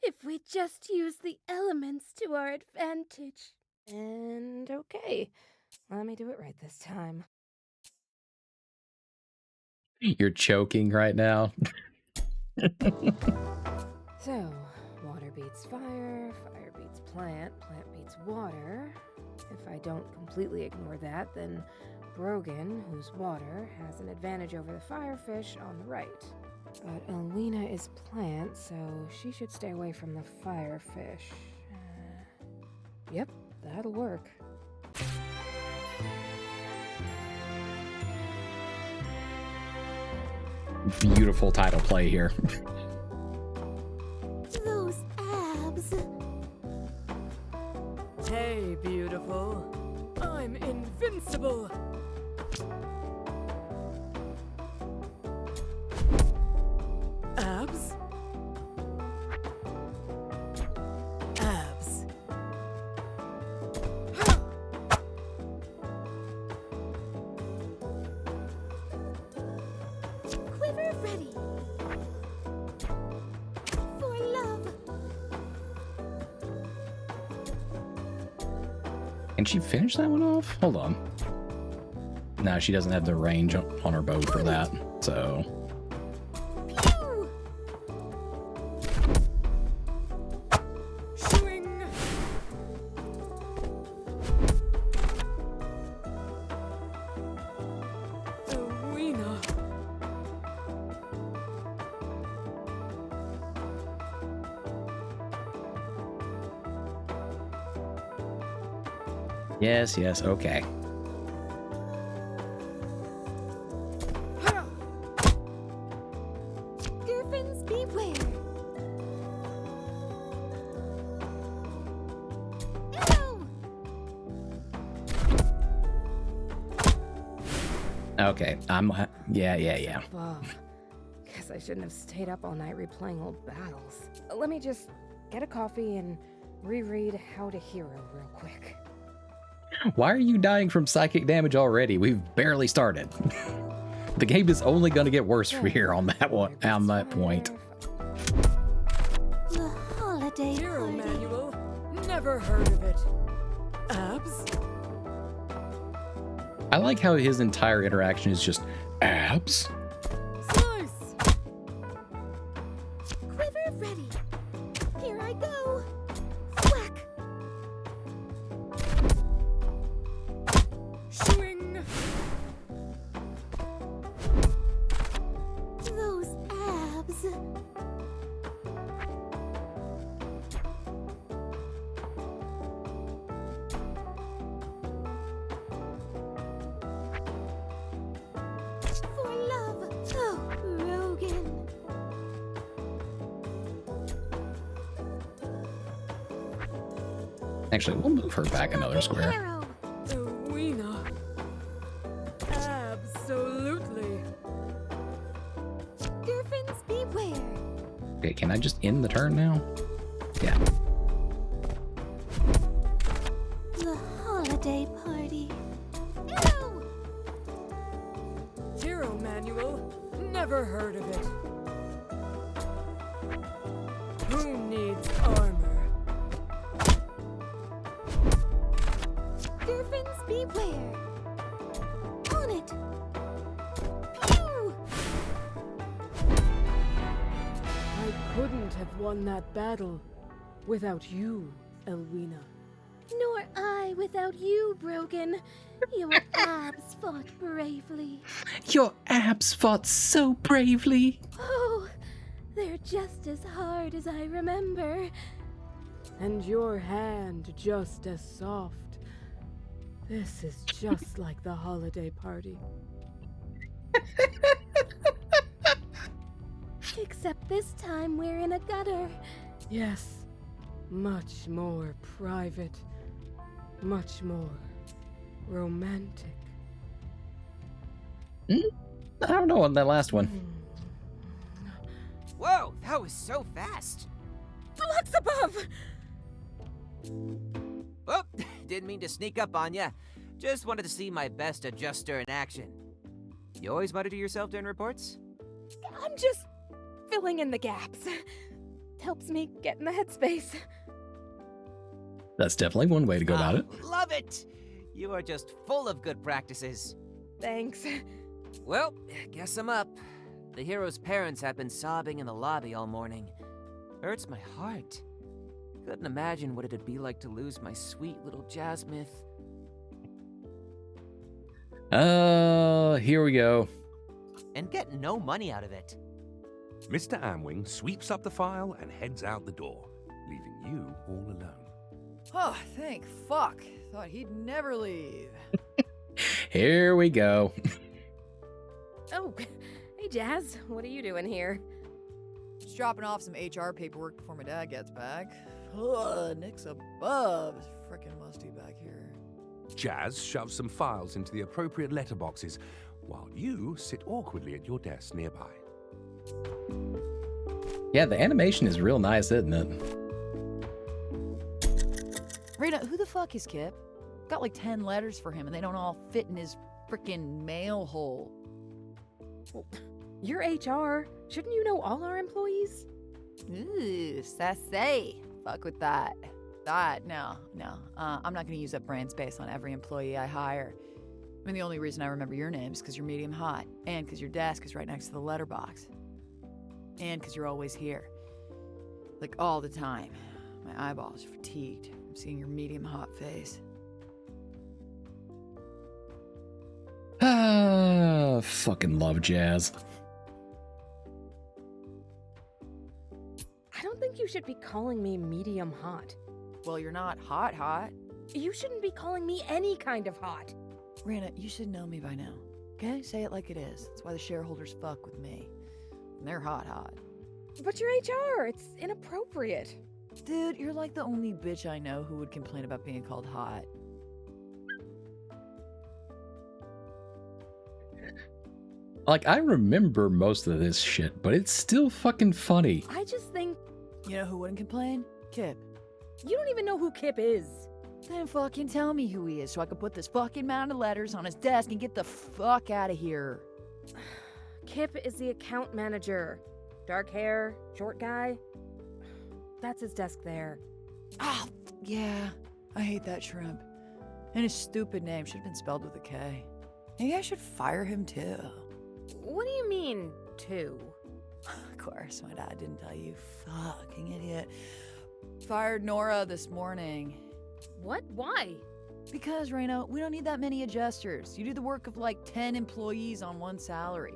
[SPEAKER 6] if we just used the elements to our advantage.
[SPEAKER 4] And okay, let me do it right this time.
[SPEAKER 1] You're choking right now.
[SPEAKER 4] So, water beats fire, fire beats plant, plant beats water. If I don't completely ignore that, then Brogan, who's water, has an advantage over the firefish on the right. But Elwina is plant, so she should stay away from the firefish. Yep, that'll work.
[SPEAKER 1] beautiful title play here.
[SPEAKER 6] Those abs.
[SPEAKER 4] Hey, beautiful. I'm invincible. Abs? Abs.
[SPEAKER 6] Quiver ready. For love.
[SPEAKER 1] Can she finish that one off? Hold on. No, she doesn't have the range on her bow for that, so...
[SPEAKER 6] Pew!
[SPEAKER 4] Swing. Arena.
[SPEAKER 1] Yes, yes, okay.
[SPEAKER 6] Griffins beware. Arrow.
[SPEAKER 1] Okay, yeah.
[SPEAKER 4] Well, guess I shouldn't have stayed up all night replaying old battles. Let me just get a coffee and reread How to Hero real quick.
[SPEAKER 1] Why are you dying from psychic damage already? We've barely started. The game is only going to get worse from here on that one, on that point.
[SPEAKER 6] The holiday
[SPEAKER 4] Hero
[SPEAKER 6] party.
[SPEAKER 4] manual. Never heard of it. Abs?
[SPEAKER 1] I like how his entire interaction is just abs.
[SPEAKER 4] Slice!
[SPEAKER 6] Quiver ready. Here I go. Whack.
[SPEAKER 4] Swing!
[SPEAKER 6] Those abs. For love. Oh, Rogan.
[SPEAKER 1] Actually, we'll move her back another square.
[SPEAKER 6] Arrow.
[SPEAKER 4] Arena. Absolutely.
[SPEAKER 6] Griffins beware.
[SPEAKER 1] Okay, can I just end the turn now? Yeah.
[SPEAKER 6] The holiday party. Arrow.
[SPEAKER 4] Hero manual. Never heard of it. Who needs armor?
[SPEAKER 6] Griffins beware. On it. Pew!
[SPEAKER 4] I couldn't have won that battle without you, Elwina.
[SPEAKER 6] Nor I without you, Brogan. Your abs fought bravely.
[SPEAKER 1] Your abs fought so bravely.
[SPEAKER 6] Oh, they're just as hard as I remember.
[SPEAKER 4] And your hand just as soft. This is just like the holiday party.
[SPEAKER 6] Except this time we're in a gutter.
[SPEAKER 4] Yes, much more private, much more romantic.
[SPEAKER 1] I don't know on that last one.
[SPEAKER 5] Whoa, that was so fast.
[SPEAKER 4] Flux above!
[SPEAKER 5] Oh, didn't mean to sneak up on ya. Just wanted to see my best adjuster in action. You always mutter to yourself during reports?
[SPEAKER 4] I'm just filling in the gaps. Helps me get in the headspace.
[SPEAKER 1] That's definitely one way to go about it.
[SPEAKER 5] Love it! You are just full of good practices.
[SPEAKER 4] Thanks.
[SPEAKER 5] Well, guess I'm up. The hero's parents have been sobbing in the lobby all morning. Hurts my heart. Couldn't imagine what it'd be like to lose my sweet little Jasmith.
[SPEAKER 1] Here we go.
[SPEAKER 5] And get no money out of it.
[SPEAKER 3] Mr. Amwing sweeps up the file and heads out the door, leaving you all alone.
[SPEAKER 7] Oh, thank fuck. Thought he'd never leave.
[SPEAKER 1] Here we go.
[SPEAKER 4] Oh, Hey, Jazz. What are you doing here?
[SPEAKER 7] Just dropping off some HR paperwork before my dad gets back. Ugh, Nick's above. It's frickin' musty back here.
[SPEAKER 3] Jazz shoves some files into the appropriate letterboxes, while you sit awkwardly at your desk nearby.
[SPEAKER 1] Yeah, the animation is real nice, isn't it?
[SPEAKER 7] Rena, who the fuck is Kip? Got like 10 letters for him and they don't all fit in his frickin' mail hole.
[SPEAKER 4] Well, you're HR. Shouldn't you know all our employees?
[SPEAKER 7] Ooh, sassy. Fuck with that. No. I'm not gonna use up brain space on every employee I hire. I mean, the only reason I remember your name is because you're medium hot, and because your desk is right next to the letterbox, and because you're always here. Like, all the time. My eyeballs are fatigued from seeing your medium hot face.
[SPEAKER 1] Ah, fucking love Jazz.
[SPEAKER 4] I don't think you should be calling me medium hot.
[SPEAKER 7] Well, you're not hot.
[SPEAKER 4] You shouldn't be calling me any kind of hot.
[SPEAKER 7] Rena, you should know me by now. Okay? Say it like it is. That's why the shareholders fuck with me. And they're hot.
[SPEAKER 4] But you're HR. It's inappropriate.
[SPEAKER 7] Dude, you're like the only bitch I know who would complain about being called hot.
[SPEAKER 1] Like, I remember most of this shit, but it's still fucking funny.
[SPEAKER 4] I just think
[SPEAKER 7] You know who wouldn't complain? Kip.
[SPEAKER 4] you don't even know who Kip is.
[SPEAKER 7] Then fucking tell me who he is so I can put this fucking mound of letters on his desk and get the fuck out of here.
[SPEAKER 4] Kip is the account manager. Dark hair, short guy. That's his desk there.
[SPEAKER 7] Oh, yeah. I hate that shrimp. And his stupid name should have been spelled with a K. Maybe I should fire him too.
[SPEAKER 4] What do you mean, two?
[SPEAKER 7] Of course, my dad didn't tell you. Fucking idiot. Fired Nora this morning.
[SPEAKER 4] What? Why?
[SPEAKER 7] Because, Reno, we don't need that many adjusters. You do the work of like 10 employees on one salary.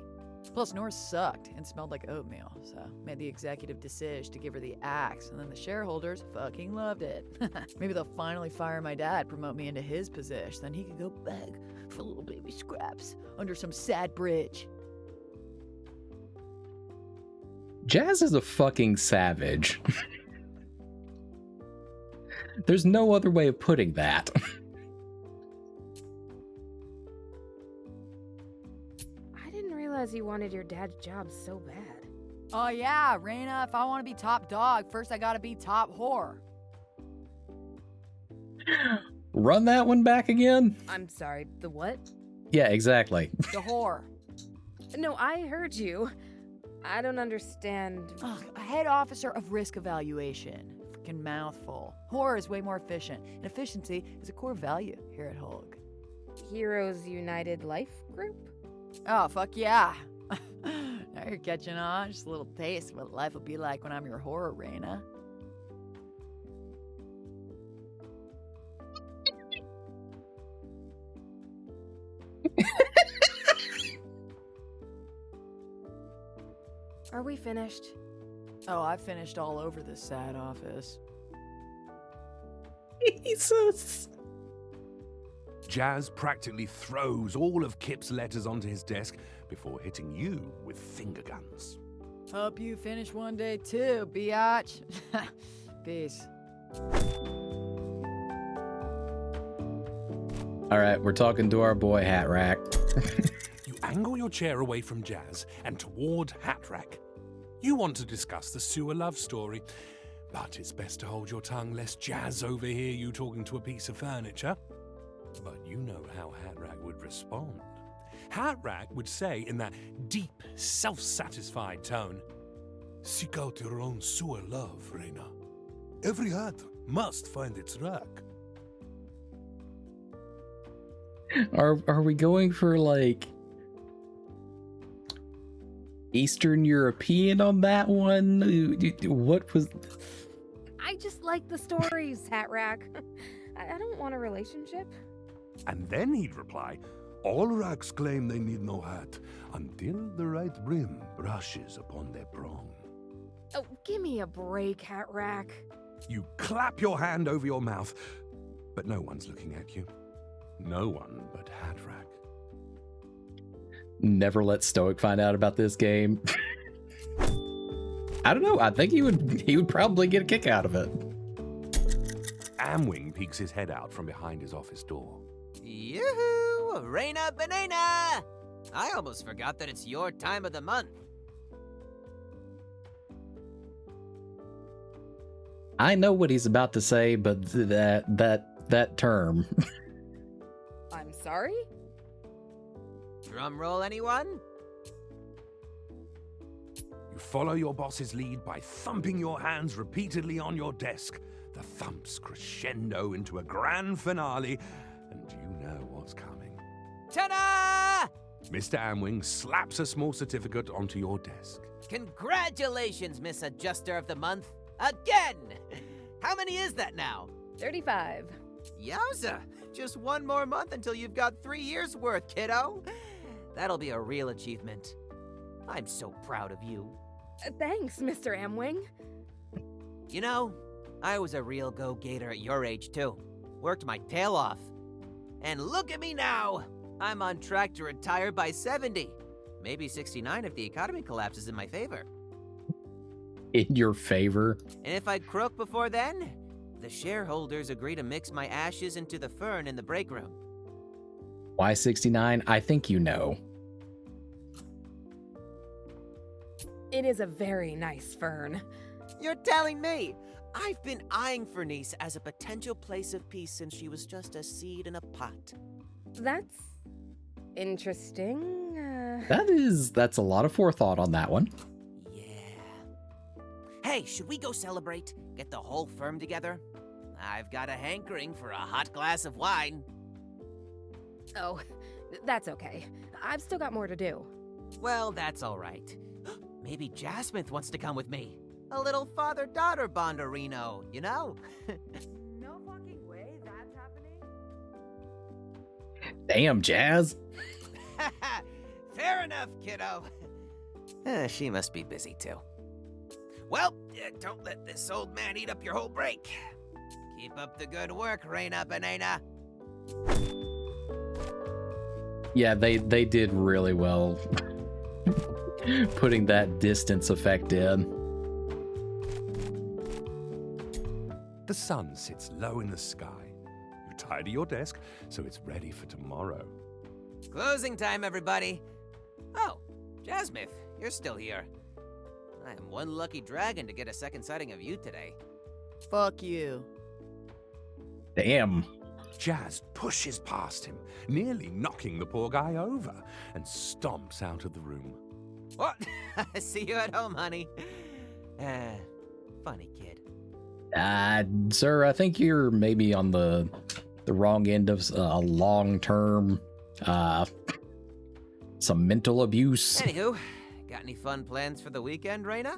[SPEAKER 7] Plus, Nora sucked and smelled like oatmeal, so made the executive decision to give her the axe, and then the shareholders fucking loved it. Maybe they'll finally fire my dad, promote me into his position, then he could go beg for little baby scraps under some sad bridge.
[SPEAKER 1] Jazz is a fucking savage. There's no other way of putting that.
[SPEAKER 4] I didn't realize you wanted your dad's job so bad.
[SPEAKER 7] Oh yeah, Raina, if I want to be top dog, first I gotta be top whore.
[SPEAKER 1] Run that one back again?
[SPEAKER 4] I'm sorry, the what?
[SPEAKER 1] Yeah, exactly.
[SPEAKER 7] The whore.
[SPEAKER 4] No, I heard you. I don't understand.
[SPEAKER 7] Ugh, a head officer of risk evaluation. Freaking mouthful. Whore is way more efficient, and efficiency is a core value here at Hulk.
[SPEAKER 4] Heroes United Life Group?
[SPEAKER 7] Oh, fuck yeah. Now you're catching on. Just a little taste of what life will be like when I'm your whore, Raina.
[SPEAKER 4] Are we finished?
[SPEAKER 7] Oh, I finished all over this sad office.
[SPEAKER 1] Jesus.
[SPEAKER 3] Jazz practically throws all of Kip's letters onto his desk before hitting you with finger guns.
[SPEAKER 7] Hope you finish one day too, biatch. Peace.
[SPEAKER 1] All right, we're talking to our boy Hat Rack.
[SPEAKER 3] You angle your chair away from Jazz and toward Hatrack. You want to discuss the sewer love story, but it's best to hold your tongue lest Jazz overhear you talking to a piece of furniture. But you know how Hatrack would respond. Hatrack would say in that deep, self-satisfied tone, "Seek out your own sewer love, Raina. Every hat must find its rack."
[SPEAKER 1] Are we going for like Eastern European on that one? What was?
[SPEAKER 4] I just like the stories, Hat Rack. I don't want a relationship.
[SPEAKER 3] And then he'd reply, "All racks claim they need no hat until the right brim brushes upon their prong."
[SPEAKER 4] Oh, give me a break, Hat Rack.
[SPEAKER 3] You clap your hand over your mouth, but no one's looking at you. No one but Hatrack.
[SPEAKER 1] Never let Stoic find out about this game. I don't know. I think he would probably get a kick out of it.
[SPEAKER 3] Amwing peeks his head out from behind his office door.
[SPEAKER 5] Yoo-hoo! Reina Banana! I almost forgot that it's your time of the month.
[SPEAKER 1] I know what he's about to say, but that term.
[SPEAKER 4] I'm sorry?
[SPEAKER 5] Drum roll, anyone?
[SPEAKER 3] You follow your boss's lead by thumping your hands repeatedly on your desk. The thumps crescendo into a grand finale, and you know what's coming.
[SPEAKER 5] Ta-da!
[SPEAKER 3] Mr. Amwing slaps a small certificate onto your desk.
[SPEAKER 5] Congratulations, Miss Adjuster of the Month. Again! How many is that now?
[SPEAKER 4] 35.
[SPEAKER 5] Yowza! Just one more month until you've got 3 years' worth, kiddo. That'll be a real achievement. I'm so proud of you.
[SPEAKER 4] Thanks, Mr. Amwing.
[SPEAKER 5] You know, I was a real go-getter at your age, too. Worked my tail off. And look at me now! I'm on track to retire by 70. Maybe 69 if the economy collapses in my favor.
[SPEAKER 1] In your favor?
[SPEAKER 5] And if I croak before then, the shareholders agree to mix my ashes into the fern in the break room.
[SPEAKER 1] Why 69? I think you know.
[SPEAKER 4] It is a very nice fern.
[SPEAKER 5] You're telling me! I've been eyeing Fernice as a potential place of peace since she was just a seed in a pot.
[SPEAKER 4] That's interesting.
[SPEAKER 1] That's a lot of forethought on that one.
[SPEAKER 5] Yeah. Hey, should we go celebrate? Get the whole firm together? I've got a hankering for a hot glass of wine.
[SPEAKER 4] Oh, that's okay. I've still got more to do.
[SPEAKER 5] Well, that's all right. Maybe Jasmith wants to come with me. A little father-daughter bonderino, you know?
[SPEAKER 7] No fucking way that's happening.
[SPEAKER 1] Damn, Jazz.
[SPEAKER 5] Fair enough, kiddo. She must be busy, too. Well, don't let this old man eat up your whole break. Keep up the good work, Reina Banana.
[SPEAKER 1] Yeah, they did really well putting that distance effect in.
[SPEAKER 3] The sun sits low in the sky. You tidy your desk so it's ready for tomorrow.
[SPEAKER 5] Closing time, everybody. Oh, Jasmith, you're still here. I am one lucky dragon to get a second sighting of you today.
[SPEAKER 7] Fuck you.
[SPEAKER 1] Damn.
[SPEAKER 3] Jazz pushes past him, nearly knocking the poor guy over, and stomps out of the room.
[SPEAKER 5] What? See you at home, honey. Funny kid.
[SPEAKER 1] Sir, I think you're maybe on the wrong end of a long-term, some mental abuse.
[SPEAKER 5] Anywho, got any fun plans for the weekend, Reina?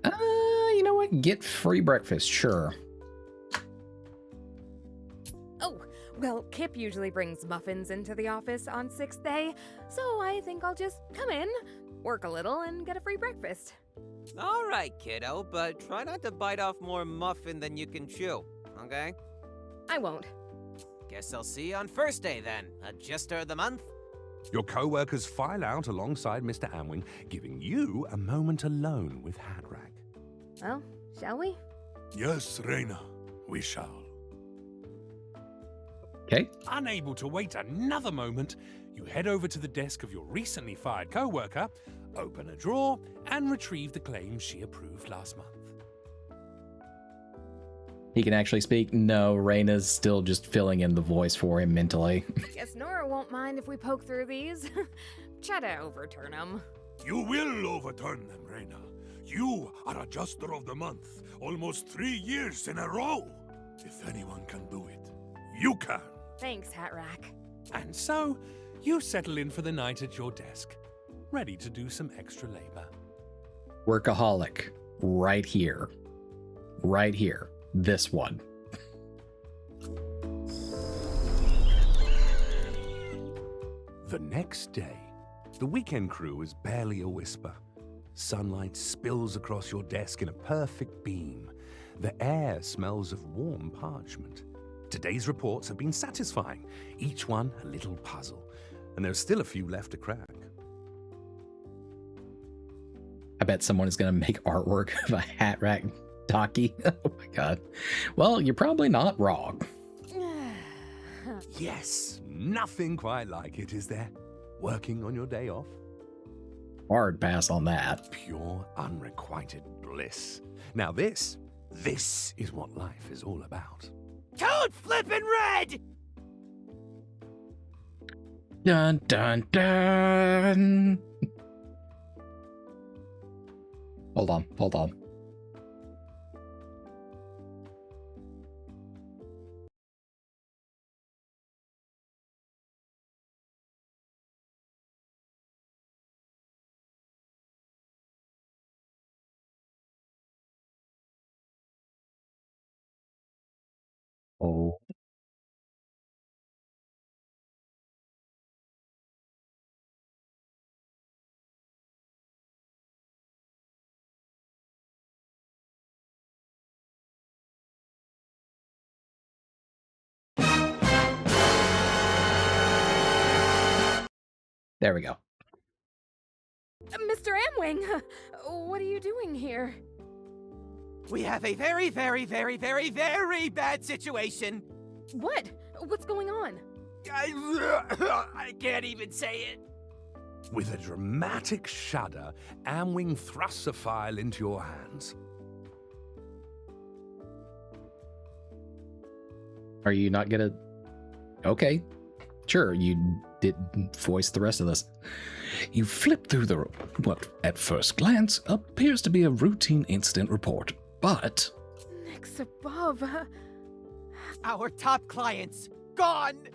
[SPEAKER 1] You know what? Get free breakfast, sure.
[SPEAKER 4] Oh, well, Kip usually brings muffins into the office on 6th day, so I think I'll just come in, work a little, and get a free breakfast.
[SPEAKER 5] All right, kiddo, but try not to bite off more muffin than you can chew, okay?
[SPEAKER 4] I won't.
[SPEAKER 5] Guess I'll see you on first day then, Adjuster of the Month.
[SPEAKER 3] Your co-workers file out alongside Mr. Amwing, giving you a moment alone with Hadrack.
[SPEAKER 4] Well, shall we?
[SPEAKER 3] Yes, Reina, we shall.
[SPEAKER 1] Okay.
[SPEAKER 3] Unable to wait another moment, you head over to the desk of your recently fired co-worker, open a drawer, and retrieve the claims she approved last month.
[SPEAKER 1] He can actually speak? No, Reina's still just filling in the voice for him mentally.
[SPEAKER 4] Guess Nora won't mind if we poke through these. Try to overturn them.
[SPEAKER 3] You will overturn them, Reina. You are Adjuster of the Month, almost 3 years in a row. If anyone can do it, you can.
[SPEAKER 4] Thanks, Hatrack.
[SPEAKER 3] And so, you settle in for the night at your desk, ready to do some extra labor.
[SPEAKER 1] Workaholic. Right here. Right here. This one.
[SPEAKER 3] The next day, the weekend crew is barely a whisper. Sunlight spills across your desk in a perfect beam. The air smells of warm parchment. Today's reports have been satisfying, each one a little puzzle, and there's still a few left to crack.
[SPEAKER 1] I bet someone is going to make artwork of a hat rack Taki. Oh my god. Well, you're probably not wrong.
[SPEAKER 3] Yes, nothing quite like it, is there? Working on your day off?
[SPEAKER 1] Hard pass on that.
[SPEAKER 3] Pure, unrequited bliss. Now this is what life is all about.
[SPEAKER 5] Code flippin' red!
[SPEAKER 1] Dun dun dun. Hold on. Oh. There we go.
[SPEAKER 4] Mr. Amwing, what are you doing here?
[SPEAKER 5] We have a very, very, very, very, very bad situation.
[SPEAKER 4] What? What's going on?
[SPEAKER 5] I can't even say it.
[SPEAKER 3] With a dramatic shudder, Amwing thrusts a file into your hands.
[SPEAKER 1] Are you not gonna... Okay. Sure, you didn't voice the rest of this.
[SPEAKER 2] You flip through what at first glance appears to be a routine incident report, but
[SPEAKER 4] Next above.
[SPEAKER 5] Our top clients, gone!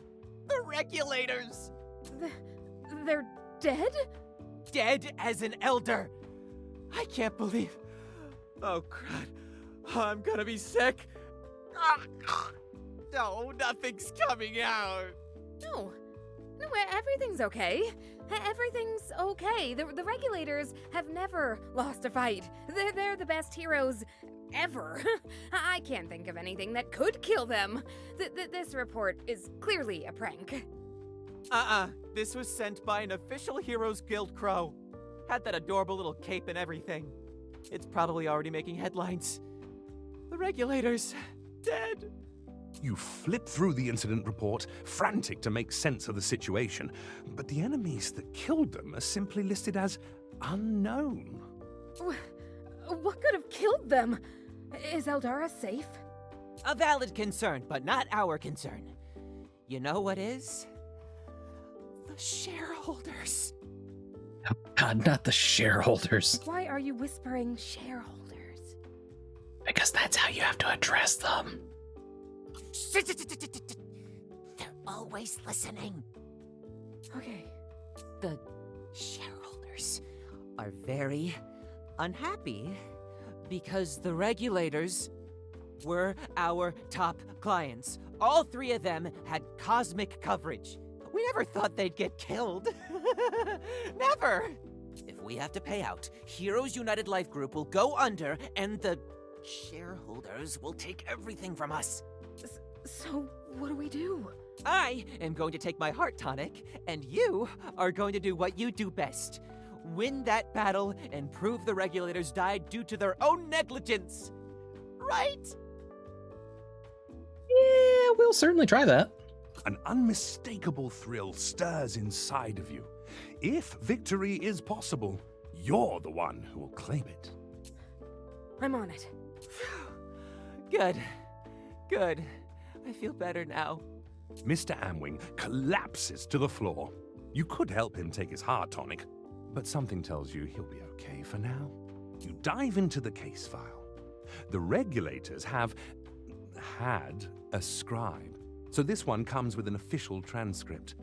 [SPEAKER 5] The regulators!
[SPEAKER 4] They're dead?
[SPEAKER 5] Dead as an elder! I can't believe... Oh, crud. I'm gonna be sick. No, nothing's coming out.
[SPEAKER 4] No, everything's okay. Everything's okay. The regulators have never lost a fight. They're the best heroes ever. I can't think of anything that could kill them. This report is clearly a prank.
[SPEAKER 5] This was sent by an official Heroes Guild crow. Had that adorable little cape and everything. It's probably already making headlines. The regulators, dead.
[SPEAKER 3] You flip through the incident report, frantic to make sense of the situation, but the enemies that killed them are simply listed as unknown.
[SPEAKER 4] What could have killed them? Is Eldara safe?
[SPEAKER 5] A valid concern, but not our concern. You know what is? The shareholders.
[SPEAKER 1] Oh god, not the shareholders.
[SPEAKER 4] Why are you whispering shareholders?
[SPEAKER 1] Because that's how you have to address them.
[SPEAKER 5] They're always listening.
[SPEAKER 4] Okay.
[SPEAKER 5] The shareholders are very unhappy because the regulators were our top clients. All three of them had cosmic coverage. We never thought they'd get killed. Never! If we have to pay out, Heroes United Life Group will go under and the shareholders will take everything from us.
[SPEAKER 4] So, what do we do?
[SPEAKER 5] I am going to take my heart tonic, and you are going to do what you do best. Win that battle and prove the regulators died due to their own negligence. Right?
[SPEAKER 1] Yeah, we'll certainly try that.
[SPEAKER 3] An unmistakable thrill stirs inside of you. If victory is possible, you're the one who will claim it.
[SPEAKER 4] I'm on it.
[SPEAKER 5] Good. Good. I feel better now.
[SPEAKER 3] Mr. Amwing collapses to the floor. You could help him take his heart tonic, but something tells you he'll be okay for now. You dive into the case file. The regulators have had a scribe, so this one comes with an official transcript.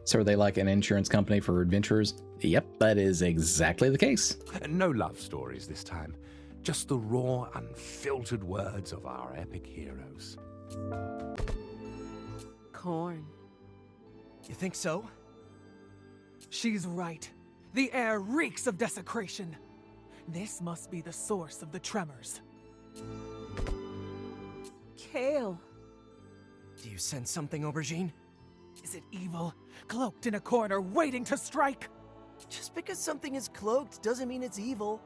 [SPEAKER 1] So are they like an insurance company for adventurers? Yep, that is exactly the case.
[SPEAKER 3] No love stories this time. Just the raw, unfiltered words of our epic heroes.
[SPEAKER 5] Corn.
[SPEAKER 8] You think so? She's right. The air reeks of desecration. This must be the source of the tremors.
[SPEAKER 6] Kale.
[SPEAKER 9] Do you sense something, Aubergine?
[SPEAKER 8] Is it evil, cloaked in a corner, waiting to strike?
[SPEAKER 9] Just because something is cloaked doesn't mean it's evil.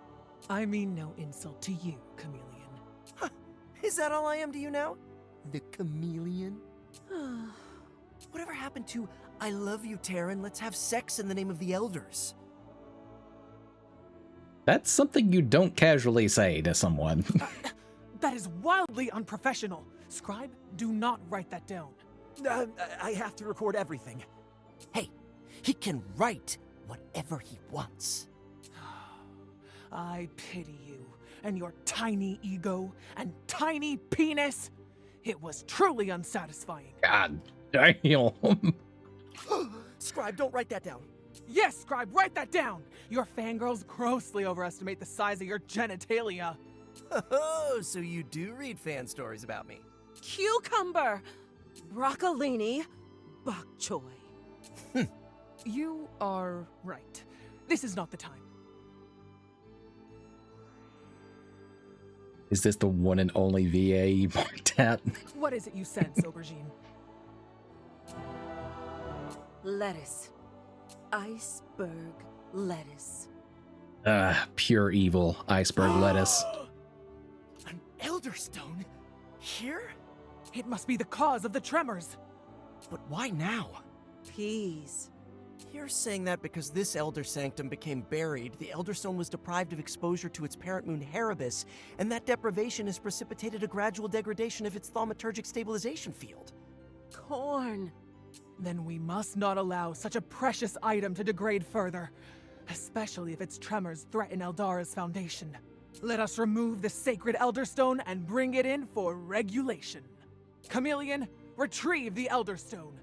[SPEAKER 8] I mean no insult to you, Chameleon.
[SPEAKER 9] Huh. Is that all I am to you now? The chameleon? Whatever happened to, I love you, Terran, let's have sex in the name of the elders?
[SPEAKER 1] That's something you don't casually say to someone.
[SPEAKER 8] That is wildly unprofessional. Scribe, do not write that down.
[SPEAKER 9] I have to record everything. Hey, he can write whatever he wants.
[SPEAKER 8] I pity you and your tiny ego and tiny penis. It was truly unsatisfying.
[SPEAKER 1] God damn.
[SPEAKER 9] Scribe, don't write that down.
[SPEAKER 8] Yes, Scribe, write that down. Your fangirls grossly overestimate the size of your genitalia.
[SPEAKER 9] Oh, so you do read fan stories about me.
[SPEAKER 6] Cucumber. Broccolini. Bok choy.
[SPEAKER 8] You are right. This is not the time.
[SPEAKER 1] Is this the one and only VA you marked at?
[SPEAKER 8] What is it you sense, Aubergine?
[SPEAKER 6] Lettuce. Iceberg lettuce.
[SPEAKER 1] Pure evil iceberg lettuce.
[SPEAKER 9] An Elderstone? Here?
[SPEAKER 8] It must be the cause of the tremors.
[SPEAKER 9] But why now?
[SPEAKER 6] Peas.
[SPEAKER 9] You're saying that because this Elder Sanctum became buried, the Elderstone was deprived of exposure to its parent moon Erebus, and that deprivation has precipitated a gradual degradation of its thaumaturgic stabilization field.
[SPEAKER 6] Corn.
[SPEAKER 8] Then we must not allow such a precious item to degrade further, especially if its tremors threaten Eldara's foundation. Let us remove the sacred Elderstone and bring it in for regulation. Chameleon, retrieve the Elderstone.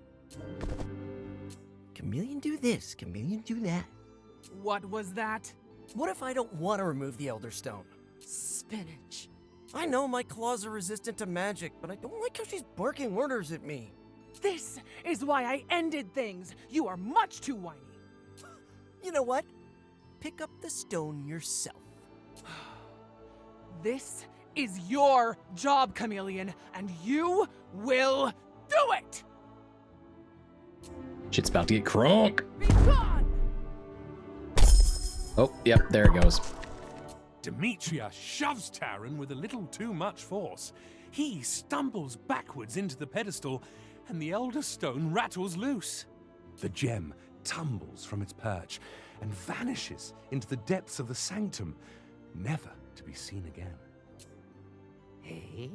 [SPEAKER 9] Chameleon do this, Chameleon do that.
[SPEAKER 8] What was that?
[SPEAKER 9] What if I don't want to remove the Elderstone?
[SPEAKER 6] Spinach.
[SPEAKER 9] I know my claws are resistant to magic, but I don't like how she's barking orders at me.
[SPEAKER 8] This is why I ended things. You are much too whiny.
[SPEAKER 9] You know what? Pick up the stone yourself.
[SPEAKER 8] This is your job, Chameleon, and you will do it!
[SPEAKER 1] Shit's about to get crunk.
[SPEAKER 8] Be gone!
[SPEAKER 1] Oh, yep, there it goes.
[SPEAKER 3] Demetria shoves Terran with a little too much force. He stumbles backwards into the pedestal, and the Elder Stone rattles loose. The gem tumbles from its perch and vanishes into the depths of the sanctum, never to be seen again.
[SPEAKER 5] Eh?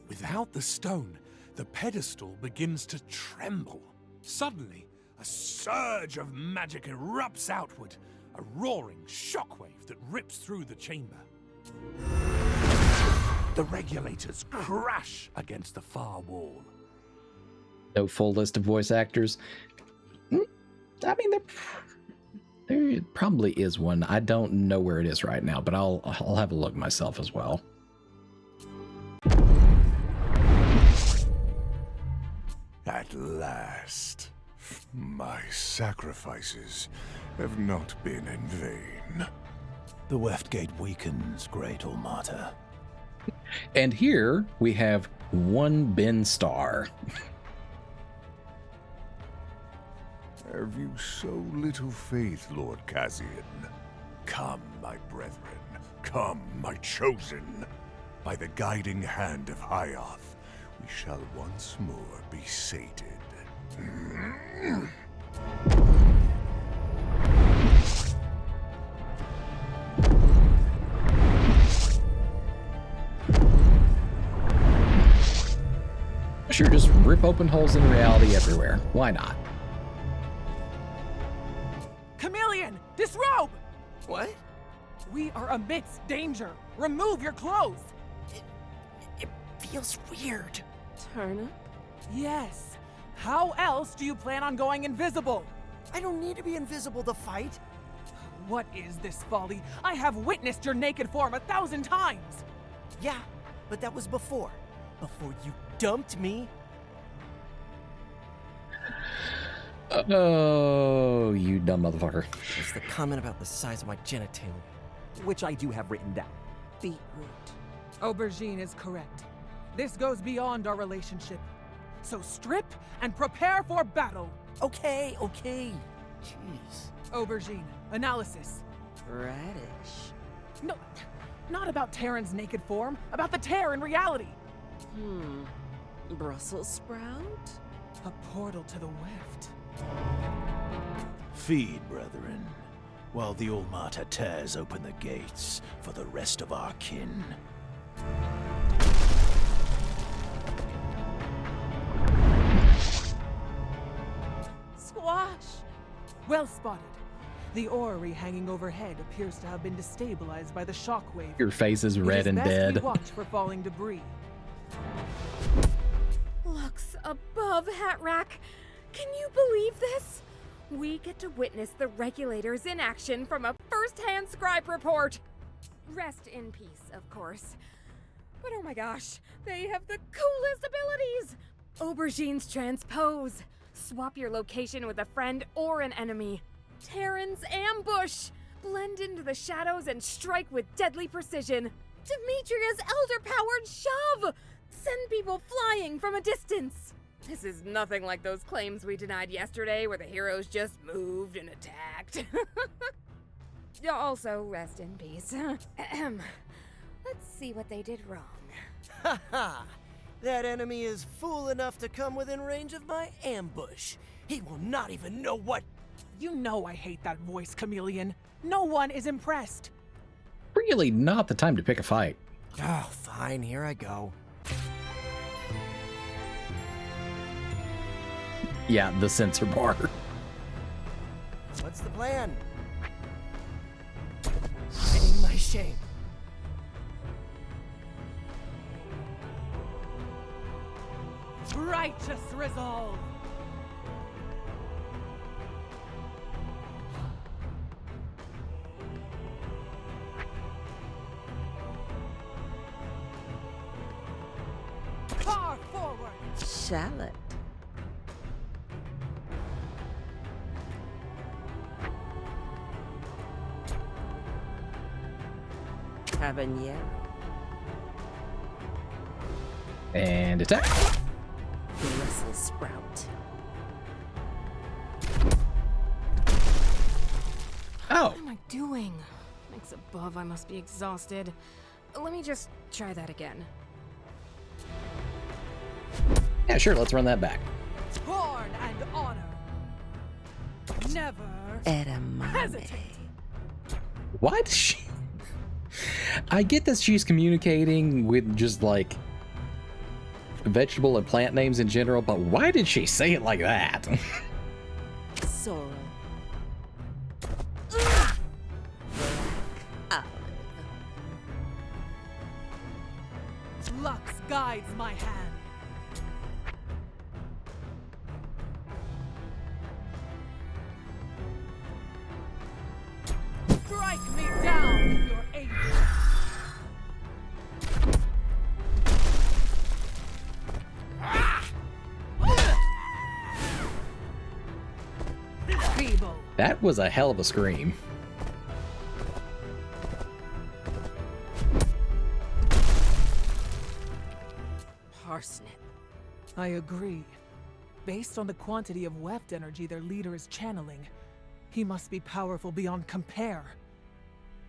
[SPEAKER 3] Without the stone, the pedestal begins to tremble. Suddenly, a surge of magic erupts outward, a roaring shockwave that rips through the chamber. The regulators crash against the far wall.
[SPEAKER 1] No full list of voice actors. I mean, there probably is one. I don't know where it is right now, but I'll have a look myself as well.
[SPEAKER 10] At last, my sacrifices have not been in vain.
[SPEAKER 11] The Weft Gate weakens, Great Almata.
[SPEAKER 1] And here we have one Ben Star.
[SPEAKER 10] Have you so little faith, Lord Kazian? Come, my brethren. Come, my chosen. By the guiding hand of Hyoth, we shall once more be sated.
[SPEAKER 1] Sure, just rip open holes in reality everywhere. Why not?
[SPEAKER 8] Chameleon, disrobe!
[SPEAKER 9] What?
[SPEAKER 8] We are amidst danger. Remove your clothes.
[SPEAKER 9] It feels weird.
[SPEAKER 6] Turnip.
[SPEAKER 8] Yes. How else do you plan on going invisible?
[SPEAKER 9] I don't need to be invisible to fight.
[SPEAKER 8] What is this folly? I have witnessed your naked form 1,000 times.
[SPEAKER 9] Yeah, but that was before. Before you dumped me.
[SPEAKER 1] Oh, you dumb motherfucker.
[SPEAKER 9] It's the comment about the size of my genitalia.
[SPEAKER 12] Which I do have written down.
[SPEAKER 6] Beetroot.
[SPEAKER 8] Aubergine is correct. This goes beyond our relationship. So strip and prepare for battle.
[SPEAKER 9] Okay. Jeez.
[SPEAKER 8] Aubergine, analysis.
[SPEAKER 12] Radish.
[SPEAKER 8] No, not about Terran's naked form, about the tear in reality.
[SPEAKER 12] Brussels sprout?
[SPEAKER 8] A portal to the Weft.
[SPEAKER 11] Feed, brethren, while the Ulmata tears open the gates for the rest of our kin.
[SPEAKER 8] Squash! Well spotted. The orrery hanging overhead appears to have been destabilized by the shockwave.
[SPEAKER 1] Your face is red and
[SPEAKER 8] It is best
[SPEAKER 1] dead.
[SPEAKER 8] we watch for falling debris.
[SPEAKER 4] Looks above, Hatrack. Can you believe this? We get to witness the regulators in action from a first-hand scribe report. Rest in peace, of course. But oh my gosh, they have the coolest abilities! Aubergine's transpose. Swap your location with a friend or an enemy. Terran's ambush. Blend into the shadows and strike with deadly precision. Demetria's elder-powered shove. Send people flying from a distance. This is nothing like those claims we denied yesterday where the heroes just moved and attacked. Also, rest in peace. Let's see what they did wrong.
[SPEAKER 9] Ha ha! That enemy is fool enough to come within range of my ambush. He will not even know what...
[SPEAKER 8] You know I hate that voice, Chameleon. No one is impressed.
[SPEAKER 1] Really not the time to pick a fight.
[SPEAKER 9] Oh, fine, here I go.
[SPEAKER 1] Yeah, the sensor bar.
[SPEAKER 9] What's the plan? Hiding my shame.
[SPEAKER 8] Righteous resolve. Far forward.
[SPEAKER 12] Shallot. Habanero.
[SPEAKER 1] And attack.
[SPEAKER 12] Brussels sprout.
[SPEAKER 1] Oh,
[SPEAKER 4] What am I doing? Thanks above, I must be exhausted. Let me just try that again.
[SPEAKER 1] yeah, sure, let's run that back.
[SPEAKER 8] Horn and honor. Never
[SPEAKER 12] Edamame.
[SPEAKER 8] hesitate.
[SPEAKER 1] What? I get that she's communicating with just like vegetable and plant names in general, but why did she say it like that?
[SPEAKER 12] Sorrel. Olive.
[SPEAKER 8] Lux guides my hand. Strike me down with your aid. Feeble.
[SPEAKER 1] That was a hell of a scream.
[SPEAKER 12] Parsnip.
[SPEAKER 8] I agree. Based on the quantity of Weft energy their leader is channeling, he must be powerful beyond compare.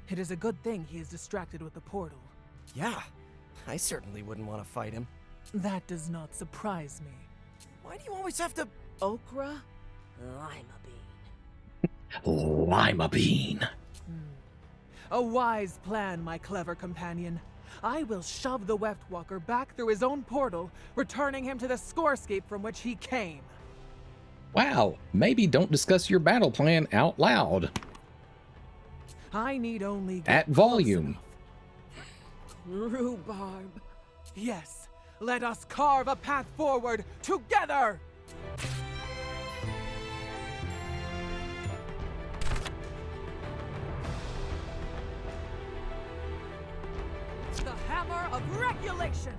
[SPEAKER 8] It is a good thing he is distracted with the portal.
[SPEAKER 9] Yeah, I certainly wouldn't want to fight him.
[SPEAKER 8] That does not surprise me.
[SPEAKER 9] Why do you always have to...
[SPEAKER 12] Okra. Lima bean.
[SPEAKER 1] Lima bean.
[SPEAKER 8] A wise plan, my clever companion. I will shove the Weft Walker back through his own portal, returning him to the scorescape from which he came.
[SPEAKER 1] Wow, maybe don't discuss your battle plan out loud.
[SPEAKER 8] I need only get
[SPEAKER 1] At
[SPEAKER 8] close
[SPEAKER 1] volume.
[SPEAKER 8] enough.
[SPEAKER 12] Rhubarb.
[SPEAKER 8] Yes, let us carve a path forward together! The hammer of regulation!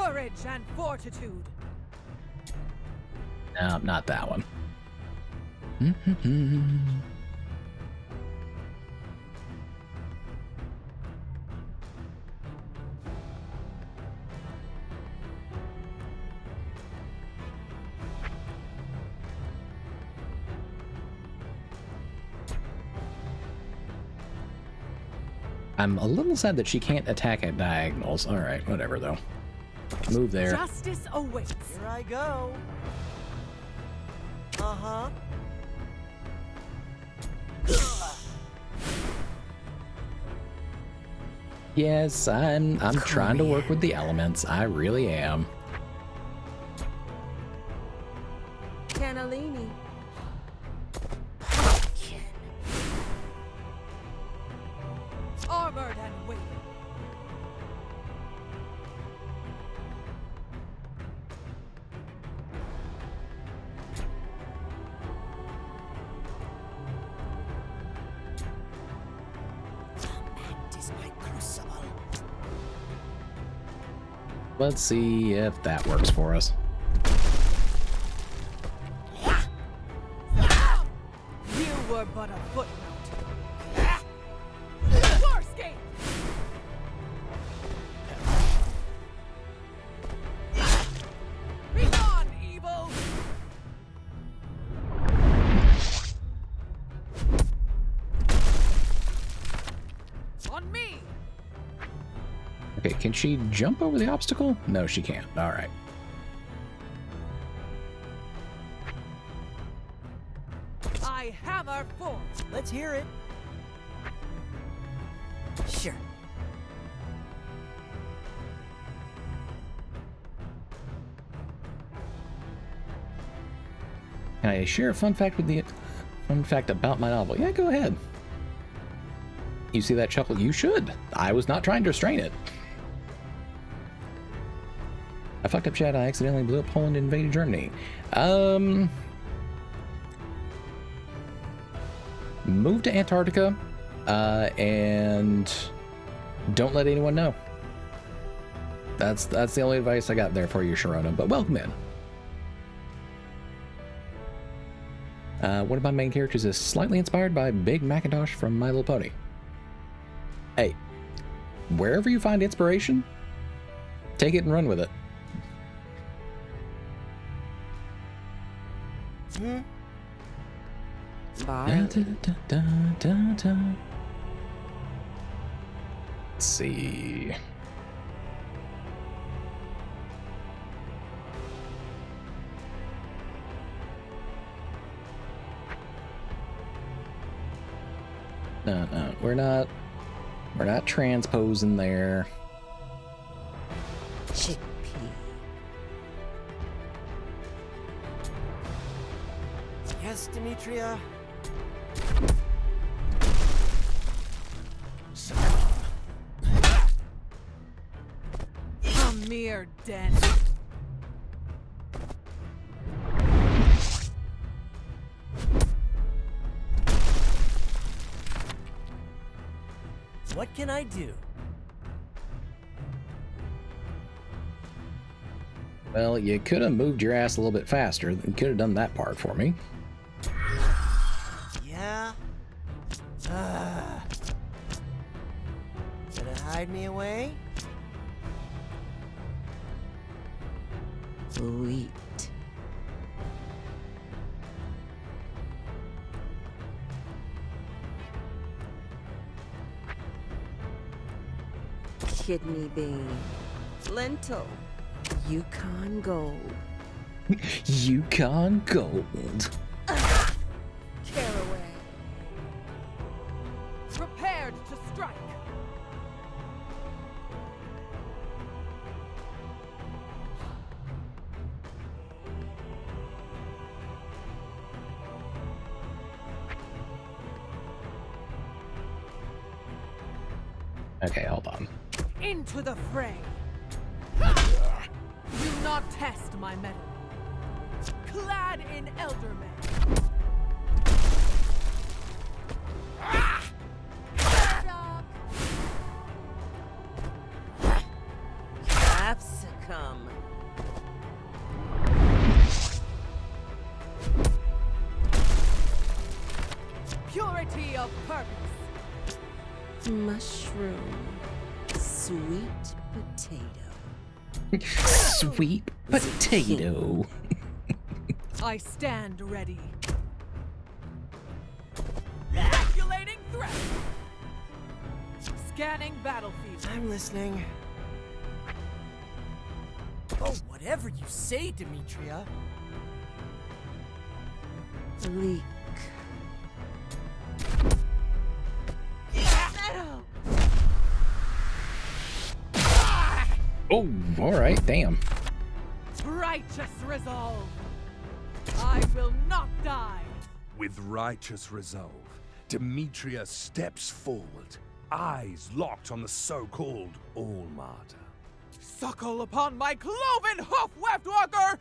[SPEAKER 8] Courage and fortitude.
[SPEAKER 1] No, not that one. I'm a little sad that she can't attack at diagonals. All right, whatever though. Move there.
[SPEAKER 8] Justice awaits.
[SPEAKER 9] Here I go. Uh-huh.
[SPEAKER 1] Yes, I'm trying to work with the elements. I really am.
[SPEAKER 12] Cannellini.
[SPEAKER 8] Armored and waiting.
[SPEAKER 1] Let's see if that works for us.
[SPEAKER 8] You were but a footnote. Starscape! Be gone, evil! On me!
[SPEAKER 1] Okay, can she jump over the obstacle? No, she can't. All right.
[SPEAKER 8] I hammer forth.
[SPEAKER 9] Let's hear it. Sure.
[SPEAKER 1] Can I share a fun fact about my novel? Yeah, go ahead. You see that chuckle? You should. I was not trying to restrain it. I fucked up chat. I accidentally blew up Poland and invaded Germany. Move to Antarctica, and don't let anyone know. That's the only advice I got there for you, Sharona, but welcome in. One of my main characters is slightly inspired by Big Macintosh from My Little Pony. Hey, wherever you find inspiration, take it and run with it.
[SPEAKER 12] Bye.
[SPEAKER 1] Let's see. No, we're not transposing there.
[SPEAKER 12] Chickpea.
[SPEAKER 9] Yes, Demetria.
[SPEAKER 8] A mere den.
[SPEAKER 9] What can I do?
[SPEAKER 1] Well, you could have moved your ass a little bit faster. You could have done that part for me.
[SPEAKER 9] Yeah? Gonna hide me away?
[SPEAKER 12] Sweet. Kidney bean. Lentil. Yukon gold.
[SPEAKER 1] Yukon gold.
[SPEAKER 8] Caraway. Prepared to strike.
[SPEAKER 1] Okay, hold on.
[SPEAKER 8] Into the fray. Do not test my mettle. Clad in elderman.
[SPEAKER 12] Capsicum. come.
[SPEAKER 8] Purity of purpose.
[SPEAKER 12] Mushroom. Sweet potato.
[SPEAKER 1] Sweet potato.
[SPEAKER 8] I stand ready. Calculating threat. Scanning battlefield.
[SPEAKER 9] I'm listening. Oh, whatever you say, Demetria.
[SPEAKER 12] Leak.
[SPEAKER 1] Oh, all right, damn.
[SPEAKER 8] Righteous resolve. I will not die.
[SPEAKER 3] With righteous resolve, Demetria steps forward, eyes locked on the so-called All-Martyr.
[SPEAKER 8] Suckle upon my cloven hoof, Weftwalker!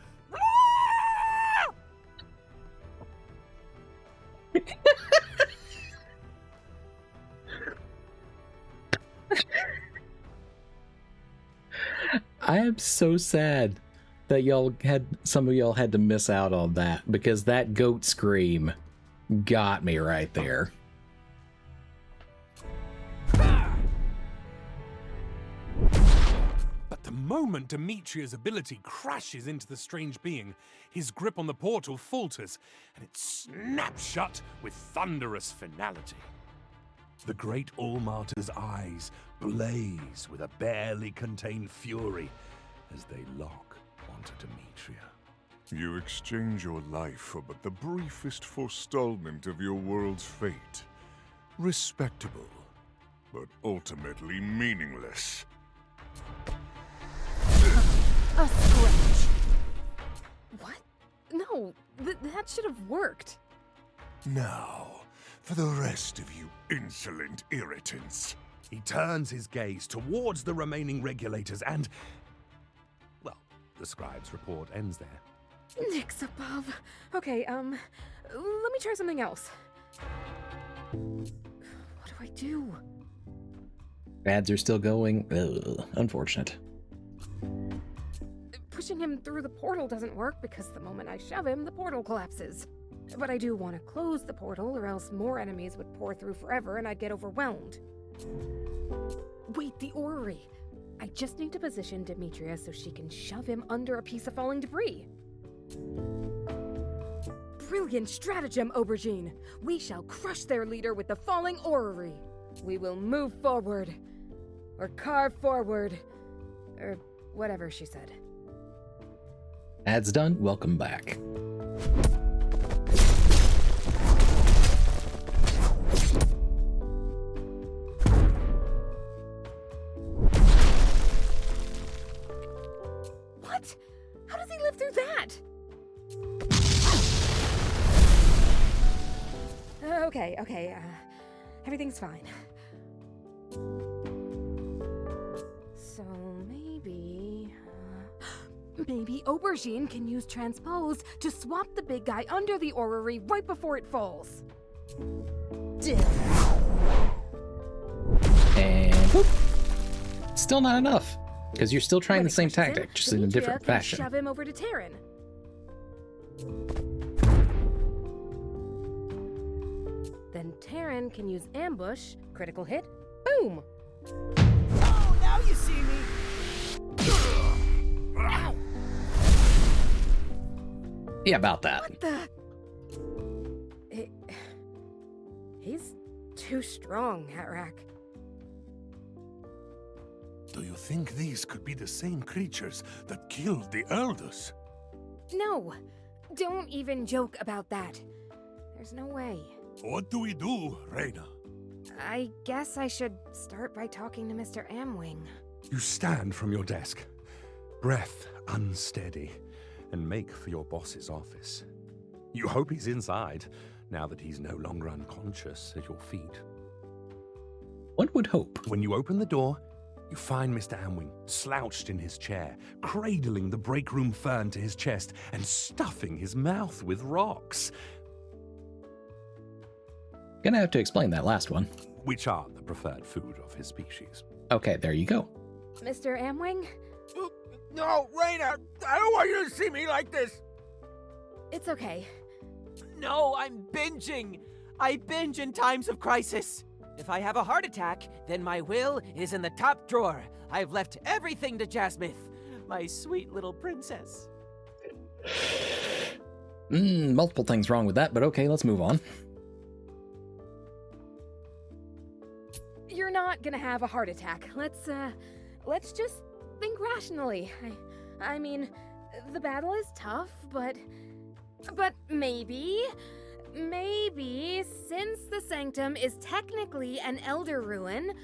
[SPEAKER 1] I am so sad that some of y'all had to miss out on that, because that goat scream got me right there.
[SPEAKER 3] But the moment Demetria's ability crashes into the strange being, his grip on the portal falters, and it snaps shut with thunderous finality. The great All-Martyr's eyes blaze with a barely contained fury as they lock onto Demetria.
[SPEAKER 10] You exchange your life for but the briefest forestallment of your world's fate. Respectable, but ultimately meaningless.
[SPEAKER 4] A scratch. What? No, that should have worked.
[SPEAKER 10] Now, for the rest of you insolent irritants.
[SPEAKER 3] He turns his gaze towards the remaining regulators and, well, the scribe's report ends there.
[SPEAKER 4] Nix above. Okay, let me try something else. What do I do?
[SPEAKER 1] Ads are still going. Ugh, unfortunate.
[SPEAKER 4] Pushing him through the portal doesn't work because the moment I shove him, the portal collapses. But I do want to close the portal, or else more enemies would pour through forever and I'd get overwhelmed. Wait, the orrery. I just need to position Demetria so she can shove him under a piece of falling debris. Brilliant stratagem, Aubergine. We shall crush their leader with the falling orrery. We will move forward. Or carve forward. Or whatever she said.
[SPEAKER 1] Ads done. Welcome back.
[SPEAKER 4] What? How does he live through that? Okay, everything's fine. So maybe Aubergine can use transpose to swap the big guy under the orrery right before it falls.
[SPEAKER 1] And whoop. Still not enough, because you're still trying the same tactic, just in a different fashion.
[SPEAKER 4] Shove him over to Terran. Then Terran can use ambush, critical hit, boom!
[SPEAKER 9] Oh, now you see me!
[SPEAKER 4] Ow!
[SPEAKER 1] Yeah, about that.
[SPEAKER 4] What the? He's too strong, Hatrack.
[SPEAKER 3] Do you think these could be the same creatures that killed the elders?
[SPEAKER 4] No, don't even joke about that. There's no way.
[SPEAKER 3] What do we do, Reyna?
[SPEAKER 4] I guess I should start by talking to Mr. Amwing.
[SPEAKER 3] You stand from your desk, breath unsteady, and make for your boss's office. You hope he's inside, now that he's no longer unconscious at your feet.
[SPEAKER 1] One would hope.
[SPEAKER 3] When you open the door, you find Mr. Amwing slouched in his chair, cradling the break room fern to his chest and stuffing his mouth with rocks.
[SPEAKER 1] Gonna have to explain that last one.
[SPEAKER 3] Which are the preferred food of his species.
[SPEAKER 1] Okay, there you go.
[SPEAKER 4] Mr. Amwing?
[SPEAKER 3] No, Raina! I don't want you to see me like this!
[SPEAKER 4] It's okay.
[SPEAKER 5] No, I'm binging! I binge in times of crisis. If I have a heart attack, then my will is in the top drawer. I've left everything to Jasmith, my sweet little princess.
[SPEAKER 1] Multiple things wrong with that, but okay, let's move on.
[SPEAKER 4] You're not gonna have a heart attack. Let's just think rationally. I mean, the battle is tough, but maybe, since the Sanctum is technically an Elder Ruin,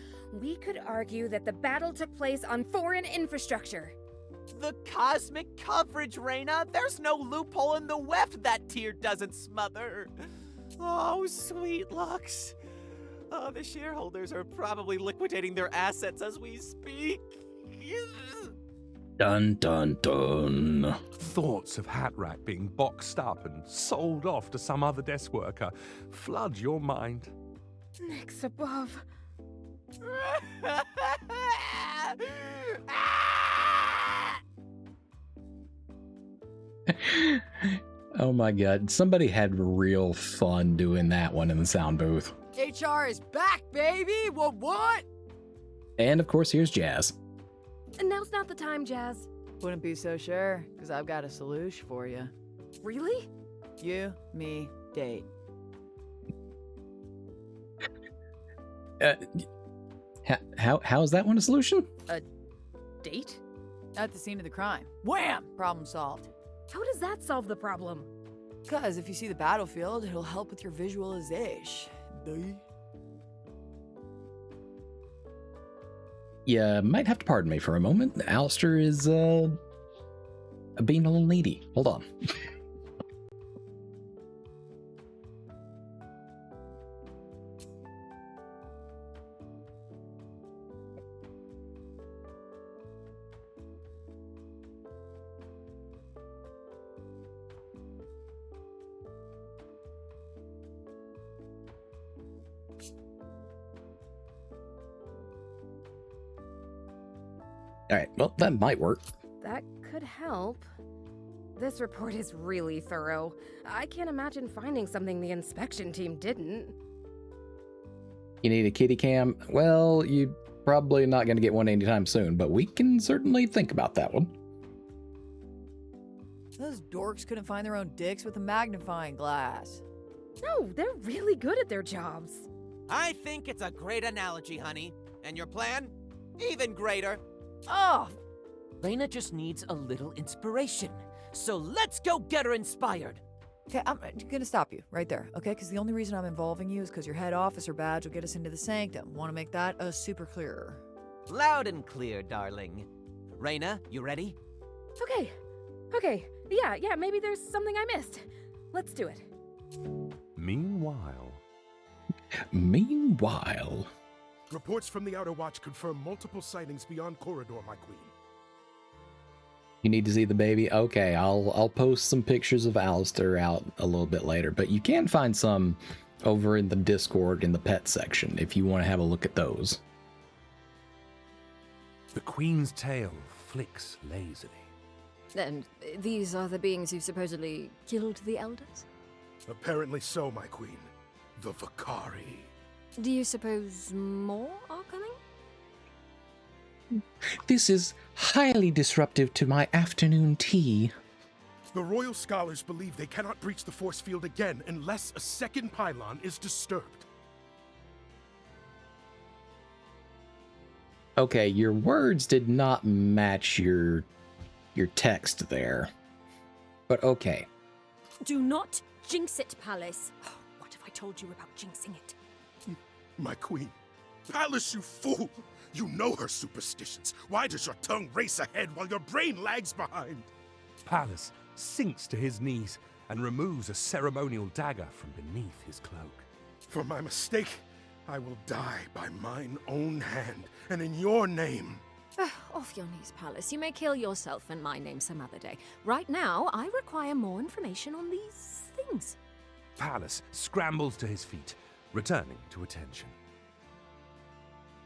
[SPEAKER 4] we could argue that the battle took place on foreign infrastructure.
[SPEAKER 5] The cosmic coverage, Raina! There's no loophole in the weft that tear doesn't smother! Oh, sweet Lux. Oh, the shareholders are probably liquidating their assets as we speak.
[SPEAKER 2] Dun dun dun.
[SPEAKER 3] Thoughts of Hatrack being boxed up and sold off to some other desk worker flood your mind.
[SPEAKER 4] Next above.
[SPEAKER 1] Oh my god, somebody had real fun doing that one in the sound booth.
[SPEAKER 7] HR is back, baby! What?
[SPEAKER 1] And of course, here's Jazz.
[SPEAKER 4] And now's not the time, Jazz.
[SPEAKER 7] Wouldn't be so sure, because I've got a solution for you.
[SPEAKER 4] Really?
[SPEAKER 7] You, me, date.
[SPEAKER 1] How is that one a solution?
[SPEAKER 4] A date?
[SPEAKER 7] At the scene of the crime. Wham! Problem solved.
[SPEAKER 4] How does that solve the problem?
[SPEAKER 7] Because if you see the battlefield, it'll help with your visualization.
[SPEAKER 1] You might have to pardon me for a moment. Alistair is, being a little needy. Hold on. All right, well, that might work.
[SPEAKER 4] That could help. This report is really thorough. I can't imagine finding something the inspection team didn't.
[SPEAKER 1] You need a kitty cam? Well, you're probably not going to get one anytime soon, but we can certainly think about that one.
[SPEAKER 7] Those dorks couldn't find their own dicks with a magnifying glass.
[SPEAKER 4] No, they're really good at their jobs.
[SPEAKER 5] I think it's a great analogy, honey. And your plan? Even greater.
[SPEAKER 7] Oh!
[SPEAKER 5] Raina just needs a little inspiration. So let's go get her inspired.
[SPEAKER 7] Okay, I'm gonna stop you right there, okay? Because the only reason I'm involving you is because your head officer badge will get us into the Sanctum. Want to make that super clear?
[SPEAKER 5] Loud and clear, darling. Raina, you ready?
[SPEAKER 4] Okay. Yeah, maybe there's something I missed. Let's do it.
[SPEAKER 3] Meanwhile...
[SPEAKER 13] Reports from the Outer Watch confirm multiple sightings beyond Corridor, my queen.
[SPEAKER 1] You need to see the baby? Okay, I'll post some pictures of Alistair out a little bit later, but you can find some over in the Discord in the pet section if you want to have a look at those.
[SPEAKER 3] The Queen's tail flicks lazily.
[SPEAKER 14] And these are the beings who supposedly killed the elders?
[SPEAKER 13] Apparently so, my queen. The Vakari.
[SPEAKER 14] Do you suppose more are coming?
[SPEAKER 1] This is highly disruptive to my afternoon tea.
[SPEAKER 13] The royal scholars believe they cannot breach the force field again unless a second pylon is disturbed.
[SPEAKER 1] Okay, your words did not match your text there. But okay.
[SPEAKER 14] Do not jinx it, Palace. Oh, what have I told you about jinxing it?
[SPEAKER 13] My queen. Palace, you fool! You know her superstitions. Why does your tongue race ahead while your brain lags behind?
[SPEAKER 3] Pallas sinks to his knees and removes a ceremonial dagger from beneath his cloak.
[SPEAKER 13] For my mistake, I will die by mine own hand, and in your name.
[SPEAKER 14] Off your knees, Palace. You may kill yourself and my name some other day. Right now, I require more information on these things.
[SPEAKER 3] Pallas scrambles to his feet, returning to attention.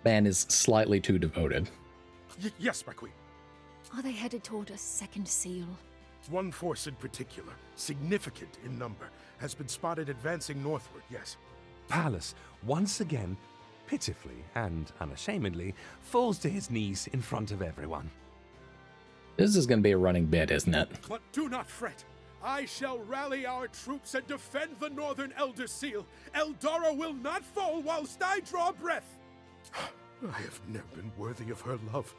[SPEAKER 1] Man is slightly too devoted.
[SPEAKER 13] Yes, my queen.
[SPEAKER 14] Are they headed toward a second seal?
[SPEAKER 13] One force in particular, significant in number, has been spotted advancing northward, yes.
[SPEAKER 3] Pallas, once again, pitifully and unashamedly, falls to his knees in front of everyone.
[SPEAKER 1] This is going to be a running bit, isn't it?
[SPEAKER 13] But do not fret. I shall rally our troops and defend the northern Elder Seal. Eldora will not fall whilst I draw breath. I have never been worthy of her love.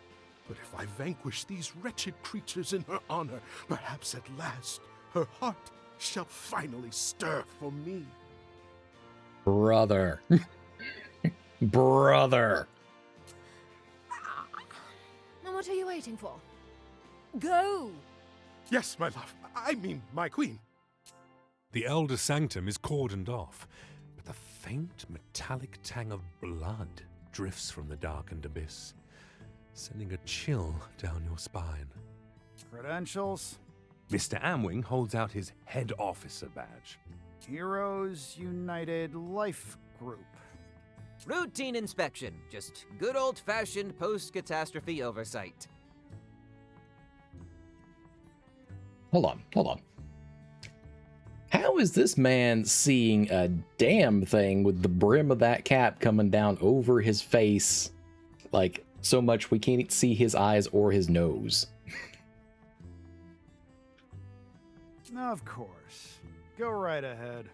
[SPEAKER 13] But if I vanquish these wretched creatures in her honor, perhaps at last her heart shall finally stir for me.
[SPEAKER 1] Brother. Brother.
[SPEAKER 14] Now what are you waiting for? Go!
[SPEAKER 13] Yes, my love. I mean, my queen.
[SPEAKER 3] The Elder Sanctum is cordoned off, but the faint metallic tang of blood drifts from the darkened abyss, sending a chill down your spine.
[SPEAKER 15] Credentials?
[SPEAKER 3] Mr. Amwing holds out his head officer badge.
[SPEAKER 15] Heroes United Life Group.
[SPEAKER 5] Routine inspection. Just good old-fashioned post-catastrophe oversight.
[SPEAKER 1] Hold on. How is this man seeing a damn thing with the brim of that cap coming down over his face, like so much we can't see his eyes or his nose?
[SPEAKER 15] Of course. Go right ahead.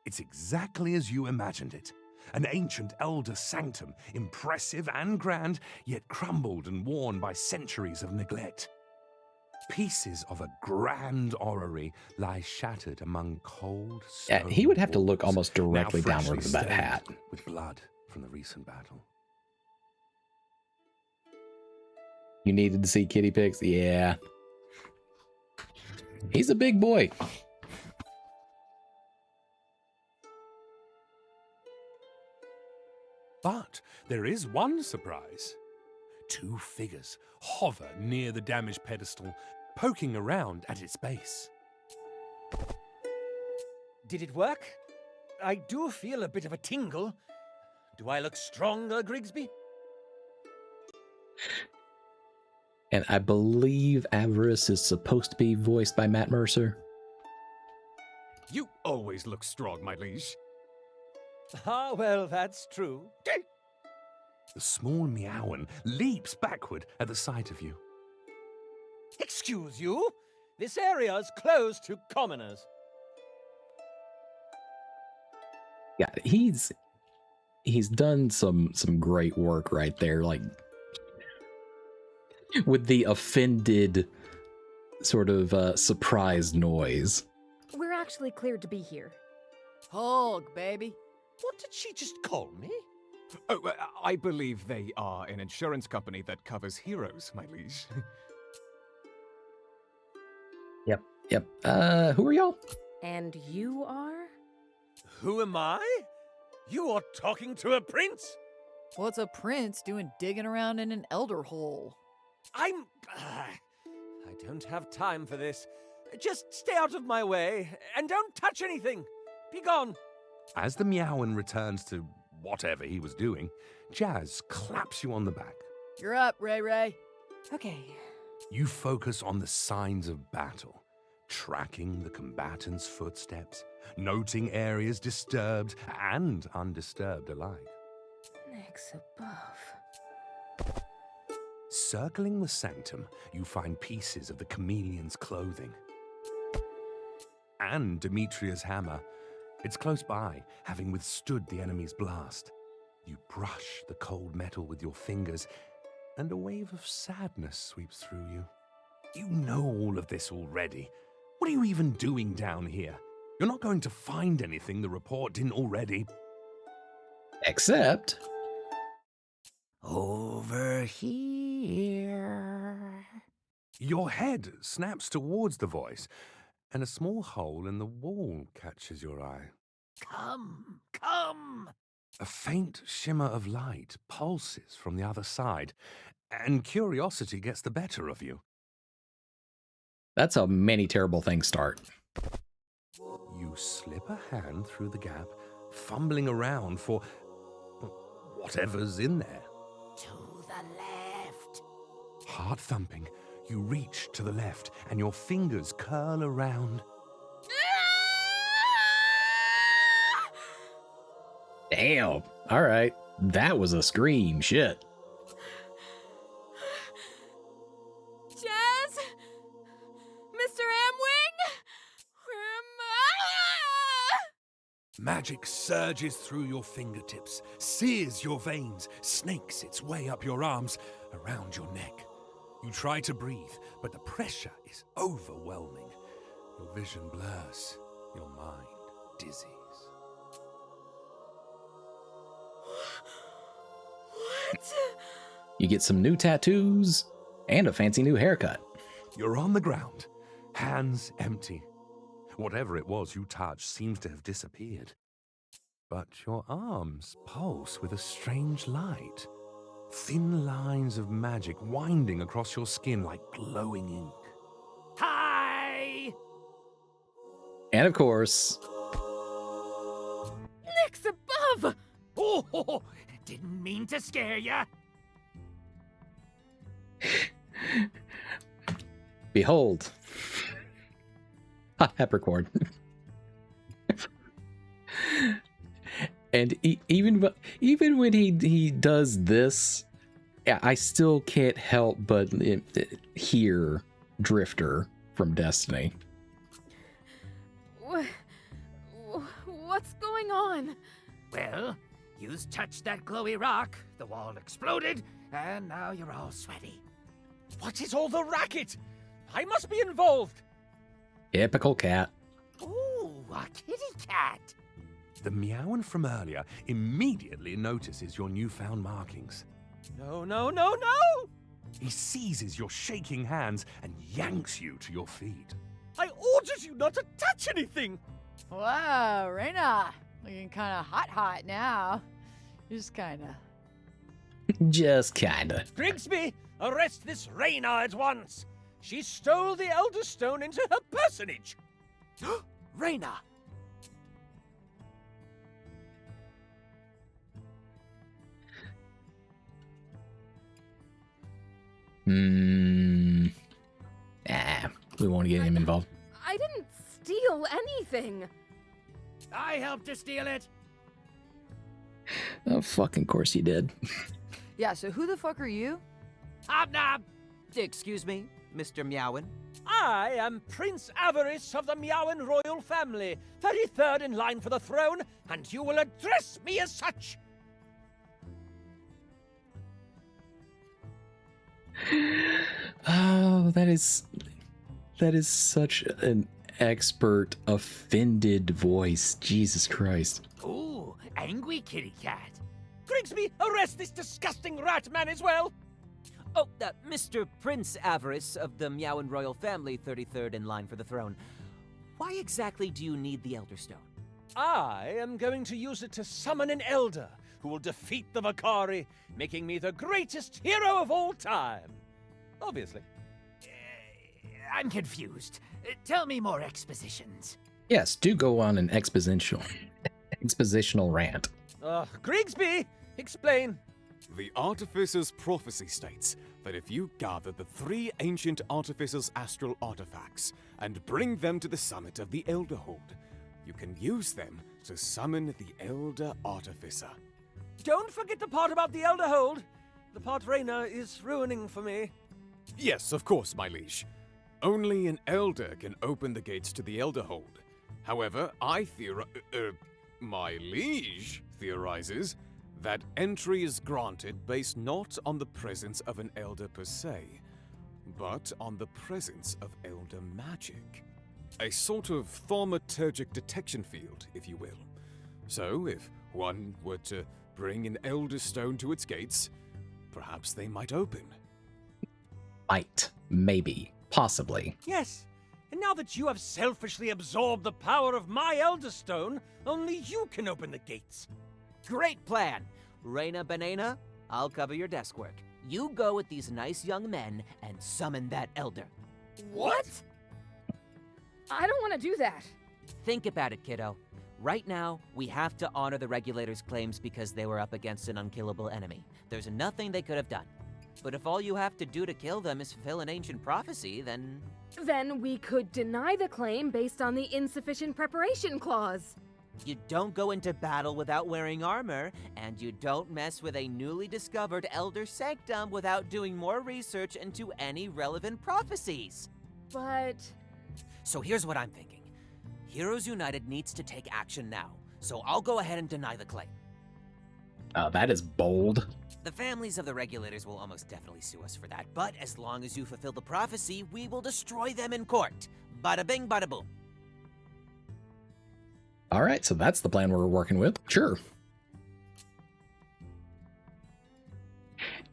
[SPEAKER 3] It's exactly as you imagined it. An ancient Elder Sanctum, impressive and grand, yet crumbled and worn by centuries of neglect. Pieces of a grand orrery lie shattered among cold stone.
[SPEAKER 1] Yeah, he would have to look
[SPEAKER 3] walls,
[SPEAKER 1] almost directly
[SPEAKER 3] now
[SPEAKER 1] downward
[SPEAKER 3] freshly
[SPEAKER 1] with that
[SPEAKER 3] stained
[SPEAKER 1] hat.
[SPEAKER 3] with blood from the recent battle.
[SPEAKER 1] You needed to see kitty pics? Yeah. He's a big boy.
[SPEAKER 3] But there is one surprise. Two figures hover near the damaged pedestal, poking around at its base.
[SPEAKER 16] Did it work? I do feel a bit of a tingle. Do I look stronger, Grigsby?
[SPEAKER 1] And I believe Avarice is supposed to be voiced by Matt Mercer.
[SPEAKER 16] You always look strong, my liege. Ah, well, that's true.
[SPEAKER 3] The small Meowan leaps backward at the sight of you.
[SPEAKER 16] Excuse you? This area is closed to commoners.
[SPEAKER 1] Yeah, he's done some great work right there, like with the offended sort of surprised noise.
[SPEAKER 4] We're actually cleared to be here.
[SPEAKER 7] Hulk, baby.
[SPEAKER 16] What did she just call me?
[SPEAKER 17] Oh, I believe they are an insurance company that covers heroes, my liege.
[SPEAKER 1] Yep. Who are y'all?
[SPEAKER 4] And you are?
[SPEAKER 16] Who am I? You are talking to a prince?
[SPEAKER 7] What's a prince doing digging around in an elder hole?
[SPEAKER 16] I don't have time for this. Just stay out of my way, and don't touch anything. Be gone.
[SPEAKER 3] As the Meowan returns to whatever he was doing, Jazz claps you on the back.
[SPEAKER 7] You're up, Ray Ray.
[SPEAKER 4] Okay.
[SPEAKER 3] You focus on the signs of battle, tracking the combatants' footsteps, noting areas disturbed and undisturbed alike.
[SPEAKER 4] Next above.
[SPEAKER 3] Circling the sanctum, you find pieces of the chameleon's clothing. And Demetria's hammer. It's close by, having withstood the enemy's blast. You brush the cold metal with your fingers, and a wave of sadness sweeps through you. You know all of this already. What are you even doing down here? You're not going to find anything the report didn't already.
[SPEAKER 1] Except...
[SPEAKER 11] over here.
[SPEAKER 3] Your head snaps towards the voice, and a small hole in the wall catches your eye.
[SPEAKER 11] Come.
[SPEAKER 3] A faint shimmer of light pulses from the other side, and curiosity gets the better of you.
[SPEAKER 1] That's how many terrible things start.
[SPEAKER 3] You slip a hand through the gap, fumbling around for whatever's in there.
[SPEAKER 11] To the left.
[SPEAKER 3] heart thumping, you reach to the left and your fingers curl around.
[SPEAKER 1] Damn. All right. That was a scream. Shit.
[SPEAKER 6] Jazz? Mr. Amwing?
[SPEAKER 3] Magic surges through your fingertips, sears your veins, snakes its way up your arms, around your neck. You try to breathe, but the pressure is overwhelming. Your vision blurs, your mind dizzies.
[SPEAKER 6] What?
[SPEAKER 1] You get some new tattoos and a fancy new haircut.
[SPEAKER 3] You're on the ground, hands empty. Whatever it was you touched seems to have disappeared. But your arms pulse with a strange light. Thin lines of magic winding across your skin like glowing ink.
[SPEAKER 6] Hi!
[SPEAKER 1] And of course...
[SPEAKER 6] Nick's above!
[SPEAKER 18] Oh, didn't mean to scare ya.
[SPEAKER 1] Behold. Peppercorn. And even when he does this, I still can't help but hear Drifter from Destiny.
[SPEAKER 6] What's going on?
[SPEAKER 18] Well, yous touched that glowy rock, the wall exploded, and now you're all sweaty.
[SPEAKER 16] What is all the racket? I must be involved.
[SPEAKER 1] Typical cat.
[SPEAKER 18] Ooh, a kitty cat.
[SPEAKER 3] The meowing from earlier immediately notices your newfound markings.
[SPEAKER 16] No, no, no, no!
[SPEAKER 3] He seizes your shaking hands and yanks you to your feet.
[SPEAKER 16] I ordered you not to touch anything!
[SPEAKER 7] Whoa, Reyna. Looking kind of hot now. Just kind of.
[SPEAKER 1] Just kinda.
[SPEAKER 16] Grigsby, arrest this Reyna at once! She stole the Elder Stone into her personage!
[SPEAKER 18] Reyna!
[SPEAKER 1] We won't get him involved.
[SPEAKER 4] I didn't steal anything.
[SPEAKER 18] I helped to steal it.
[SPEAKER 1] Oh, fucking course you did.
[SPEAKER 7] Yeah, so who the fuck are you?
[SPEAKER 18] Hobnob!
[SPEAKER 5] Excuse me, Mr. Meowin.
[SPEAKER 16] I am Prince Avarice of the Meowin royal family, 33rd in line for the throne, and you will address me as such.
[SPEAKER 1] Oh, that is such an expert, offended voice. Jesus Christ.
[SPEAKER 18] Ooh, angry kitty cat.
[SPEAKER 16] Grigsby, arrest this disgusting rat man as well.
[SPEAKER 5] Oh, Mr. Prince Avarice of the Meowin royal family, 33rd in line for the throne. Why exactly do you need the Elder Stone?
[SPEAKER 16] I am going to use it to summon an elder who will defeat the Vakari, making me the greatest hero of all time. Obviously.
[SPEAKER 18] I'm confused. Tell me more expositions.
[SPEAKER 1] Yes, do go on an expositional rant.
[SPEAKER 16] Grigsby, explain.
[SPEAKER 17] The Artificer's prophecy states that if you gather the 3 ancient Artificer's astral artifacts and bring them to the summit of the Elderhold, you can use them to summon the Elder Artificer.
[SPEAKER 16] Don't forget the part about the Elderhold. The part Reyna is ruining for me.
[SPEAKER 17] Yes, of course, my liege. Only an Elder can open the gates to the Elderhold. However, my liege theorizes that entry is granted based not on the presence of an Elder per se, but on the presence of Elder magic. A sort of thaumaturgic detection field, if you will. So, if one were to bring an Elder Stone to its gates, perhaps they might open.
[SPEAKER 1] Might. Maybe. Possibly.
[SPEAKER 16] Yes, and now that you have selfishly absorbed the power of my Elder Stone, only you can open the gates.
[SPEAKER 5] Great plan. Reyna Banana, I'll cover your desk work. You go with these nice young men and summon that elder.
[SPEAKER 4] What? I don't want to do that.
[SPEAKER 5] Think about it, kiddo. Right now, we have to honor the regulators' claims because they were up against an unkillable enemy. There's nothing they could have done. But if all you have to do to kill them is fulfill an ancient prophecy, then...
[SPEAKER 4] Then we could deny the claim based on the insufficient preparation clause.
[SPEAKER 5] You don't go into battle without wearing armor, and you don't mess with a newly discovered Elder Sanctum without doing more research into any relevant prophecies.
[SPEAKER 4] But...
[SPEAKER 5] So here's what I'm thinking. Heroes United needs to take action now, so I'll go ahead and deny the claim.
[SPEAKER 1] That is bold.
[SPEAKER 5] The families of the regulators will almost definitely sue us for that, but as long as you fulfill the prophecy, we will destroy them in court. Bada bing, bada boom.
[SPEAKER 1] All right, so that's the plan we're working with. Sure.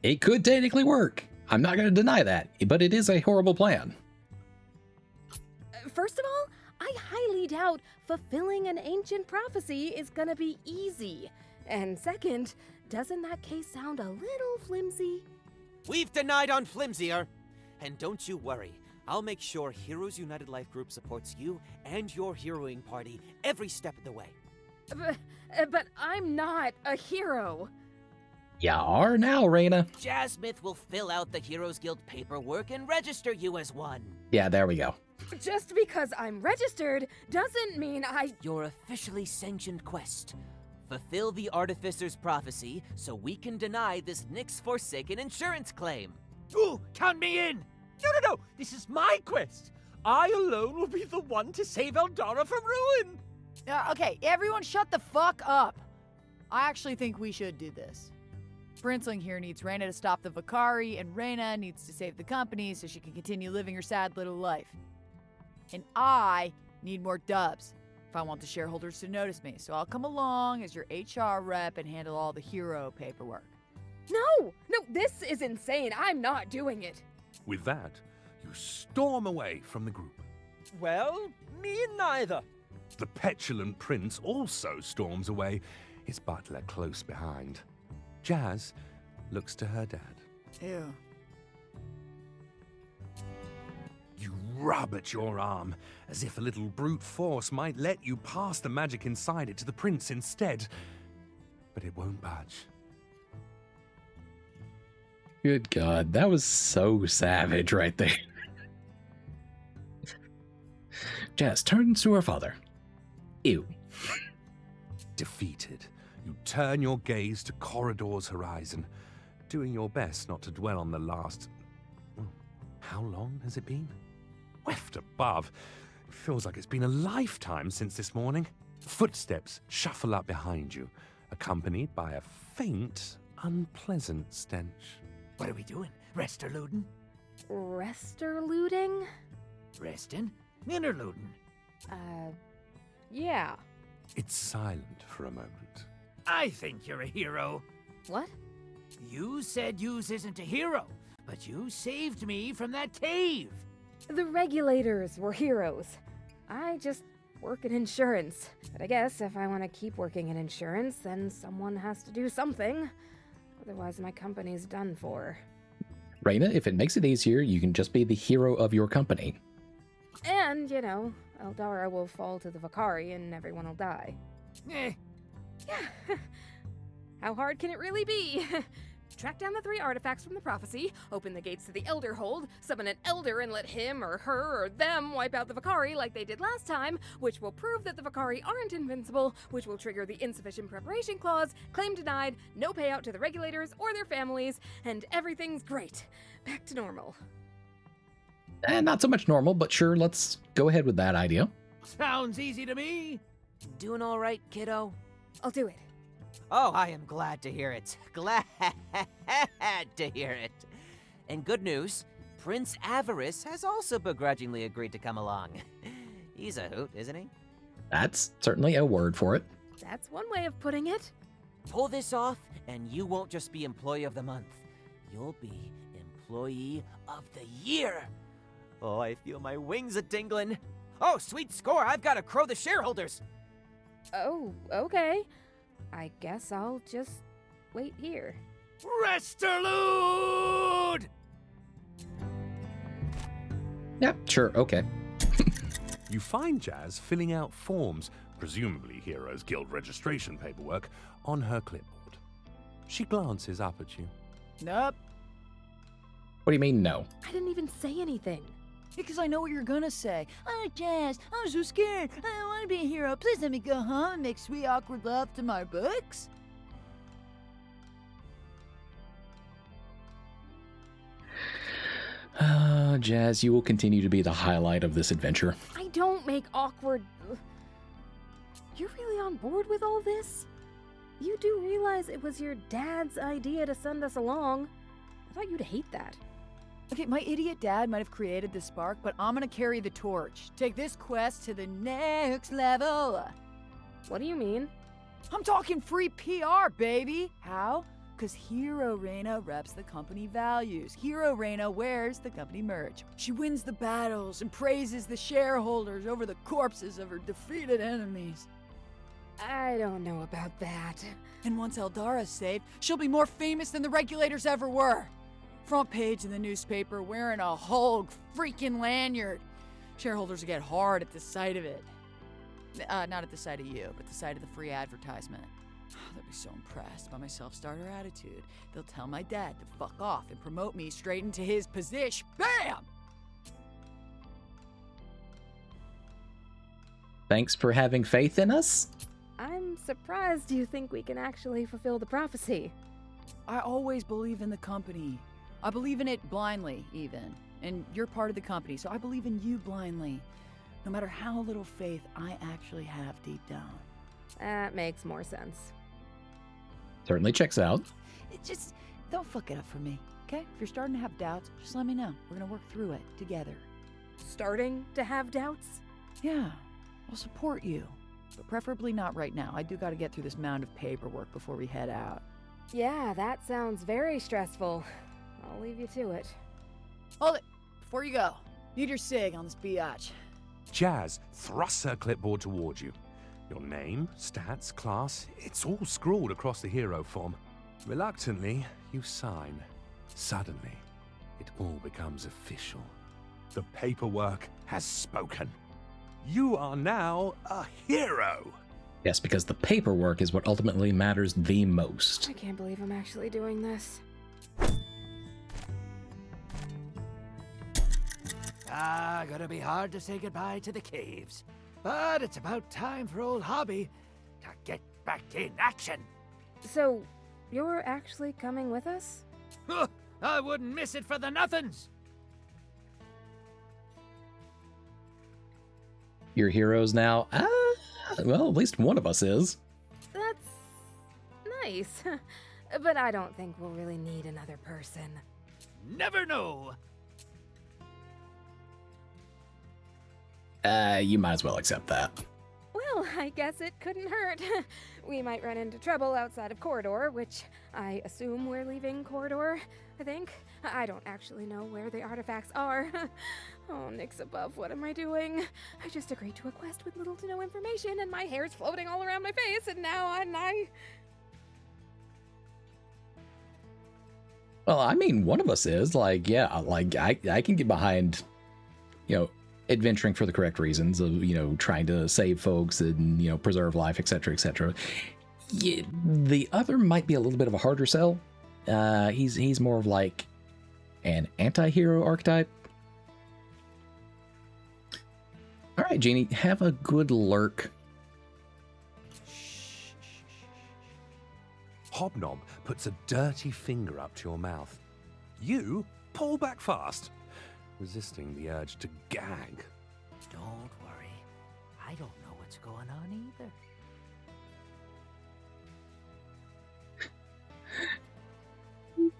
[SPEAKER 1] It could technically work. I'm not going to deny that, but it is a horrible plan.
[SPEAKER 4] First of all, I highly doubt fulfilling an ancient prophecy is gonna be easy. And second, doesn't that case sound a little flimsy?
[SPEAKER 5] We've denied on flimsier. And don't you worry, I'll make sure Heroes United Life Group supports you and your heroing party every step of the way.
[SPEAKER 4] But I'm not a hero.
[SPEAKER 1] You are now, Raina.
[SPEAKER 5] Jasmith will fill out the Heroes Guild paperwork and register you as one.
[SPEAKER 1] Yeah, there we go.
[SPEAKER 4] Just because I'm registered doesn't mean
[SPEAKER 5] Your officially sanctioned quest. Fulfill the Artificer's prophecy so we can deny this Nyx Forsaken insurance claim.
[SPEAKER 18] Ooh, count me in!
[SPEAKER 16] No, this is my quest. I alone will be the one to save Eldara from ruin.
[SPEAKER 7] Okay, everyone shut the fuck up. I actually think we should do this. Princeling here needs Reyna to stop the Vakari, and Reyna needs to save the company so she can continue living her sad little life. And I need more dubs if I want the shareholders to notice me, so I'll come along as your HR rep and handle all the hero paperwork.
[SPEAKER 4] No, this is insane. I'm not doing it.
[SPEAKER 3] With that, you storm away from the group.
[SPEAKER 16] Well, me neither.
[SPEAKER 3] The petulant prince also storms away, his butler close behind. Jazz looks to her dad.
[SPEAKER 7] Ew.
[SPEAKER 3] You rub at your arm, as if a little brute force might let you pass the magic inside it to the prince instead. But it won't budge.
[SPEAKER 1] Good God, that was so savage right there. Jazz turns to her father. Ew.
[SPEAKER 3] Defeated, you turn your gaze to Corridor's horizon, doing your best not to dwell on the last... How long has it been? Weft above. It feels like it's been a lifetime since this morning. Footsteps shuffle up behind you, accompanied by a faint, unpleasant stench.
[SPEAKER 18] What are we doing? Resterluden?
[SPEAKER 4] Resterluding?
[SPEAKER 18] Restin? Interluden?
[SPEAKER 4] Yeah.
[SPEAKER 3] It's silent for a moment.
[SPEAKER 18] I think you're a hero.
[SPEAKER 4] What?
[SPEAKER 18] You said yous isn't a hero, but you saved me from that cave.
[SPEAKER 4] The regulators were heroes. I just work in insurance. But I guess if I want to keep working in insurance, then someone has to do something. Otherwise, my company's done for.
[SPEAKER 1] Raina, if it makes it easier, you can just be the hero of your company.
[SPEAKER 4] And, Eldara will fall to the Vakari and everyone will die.
[SPEAKER 18] Eh.
[SPEAKER 4] Yeah. How hard can it really be? Track down the 3 artifacts from the prophecy, open the gates to the Elder Hold, summon an Elder and let him or her or them wipe out the Vakari like they did last time, which will prove that the Vakari aren't invincible, which will trigger the insufficient preparation clause, claim denied, no payout to the regulators or their families, and everything's great. Back to normal.
[SPEAKER 1] Not so much normal, but sure, let's go ahead with that idea.
[SPEAKER 18] Sounds easy to me.
[SPEAKER 5] Doing all right, kiddo?
[SPEAKER 4] I'll do it.
[SPEAKER 5] Oh, I am glad to hear it. Glad to hear it. And good news, Prince Avarice has also begrudgingly agreed to come along. He's a hoot, isn't he?
[SPEAKER 1] That's certainly a word for it.
[SPEAKER 4] That's one way of putting it.
[SPEAKER 5] Pull this off, and you won't just be Employee of the Month. You'll be Employee of the Year. Oh, I feel my wings a-tingling. Oh, sweet score, I've got to crow the shareholders.
[SPEAKER 4] Oh, okay. I guess I'll just wait here.
[SPEAKER 18] Resterlude!
[SPEAKER 1] Yeah, sure, okay.
[SPEAKER 3] You find Jazz filling out forms, presumably Heroes Guild registration paperwork, on her clipboard. She glances up at you.
[SPEAKER 7] Nope.
[SPEAKER 1] What do you mean, no?
[SPEAKER 4] I didn't even say anything.
[SPEAKER 7] Because I know what you're gonna say. Oh, Jazz, I'm so scared. I don't want to be a hero. Please let me go home and make sweet, awkward love to my books.
[SPEAKER 1] Jazz, you will continue to be the highlight of this adventure.
[SPEAKER 4] I don't make awkward... You're really on board with all this? You do realize it was your dad's idea to send us along. I thought you'd hate that.
[SPEAKER 7] Okay, my idiot dad might have created the spark, but I'm gonna carry the torch. Take this quest to the next level.
[SPEAKER 4] What do you mean?
[SPEAKER 7] I'm talking free PR, baby. How? Because Hero Reina reps the company values. Hero Reina wears the company merch. She wins the battles and praises the shareholders over the corpses of her defeated enemies.
[SPEAKER 4] I don't know about that.
[SPEAKER 7] And once Eldara's saved, she'll be more famous than the regulators ever were. Front page in the newspaper wearing a whole freaking lanyard. Shareholders will get hard at the sight of it. Not at the sight of you, but the sight of the free advertisement. They'll be so impressed by my self-starter attitude. They'll tell my dad to fuck off and promote me straight into his position. Bam!
[SPEAKER 1] Thanks for having faith in us.
[SPEAKER 4] I'm surprised you think we can actually fulfill the prophecy.
[SPEAKER 7] I always believe in the company. I believe in it blindly, even. And you're part of the company, so I believe in you blindly. No matter how little faith I actually have deep down.
[SPEAKER 4] That makes more sense.
[SPEAKER 1] Certainly checks out.
[SPEAKER 7] Just don't fuck it up for me, okay? If you're starting to have doubts, just let me know. We're gonna work through it together.
[SPEAKER 4] Starting to have doubts?
[SPEAKER 7] Yeah, I'll support you. But preferably not right now. I do gotta get through this mound of paperwork before we head out.
[SPEAKER 4] Yeah, that sounds very stressful. I'll leave you to it.
[SPEAKER 7] Hold it! Before you go, need your sig on this biatch.
[SPEAKER 3] Jazz thrusts her clipboard towards you. Your name, stats, class, it's all scrawled across the hero form. Reluctantly, you sign. Suddenly, it all becomes official. The paperwork has spoken. You are now a hero!
[SPEAKER 1] Yes, because the paperwork is what ultimately matters the most.
[SPEAKER 4] I can't believe I'm actually doing this.
[SPEAKER 18] Gonna be hard to say goodbye to the caves. But it's about time for old Hobby to get back in action.
[SPEAKER 4] So, you're actually coming with us?
[SPEAKER 18] I wouldn't miss it for the nothings.
[SPEAKER 1] You're heroes now? Well, at least one of us is.
[SPEAKER 4] That's nice. But I don't think we'll really need another person.
[SPEAKER 18] Never know.
[SPEAKER 1] You might as well accept that.
[SPEAKER 4] Well, I guess it couldn't hurt. We might run into trouble outside of Corridor, which I assume we're leaving Corridor, I think. I don't actually know where the artifacts are. Oh, Nick's above, what am I doing? I just agreed to a quest with little to no information, and my hair's floating all around my face, and now I...
[SPEAKER 1] Well, I mean, one of us is. Like, yeah, like, I can get behind, adventuring for the correct reasons of, trying to save folks and, preserve life, etc., etc. Yeah, the other might be a little bit of a harder sell. He's more of like an anti-hero archetype. All right, Jeannie, have a good lurk.
[SPEAKER 3] Hobnob puts a dirty finger up to your mouth. You pull back fast, resisting the urge to gag.
[SPEAKER 18] Don't worry. I don't know what's going on either.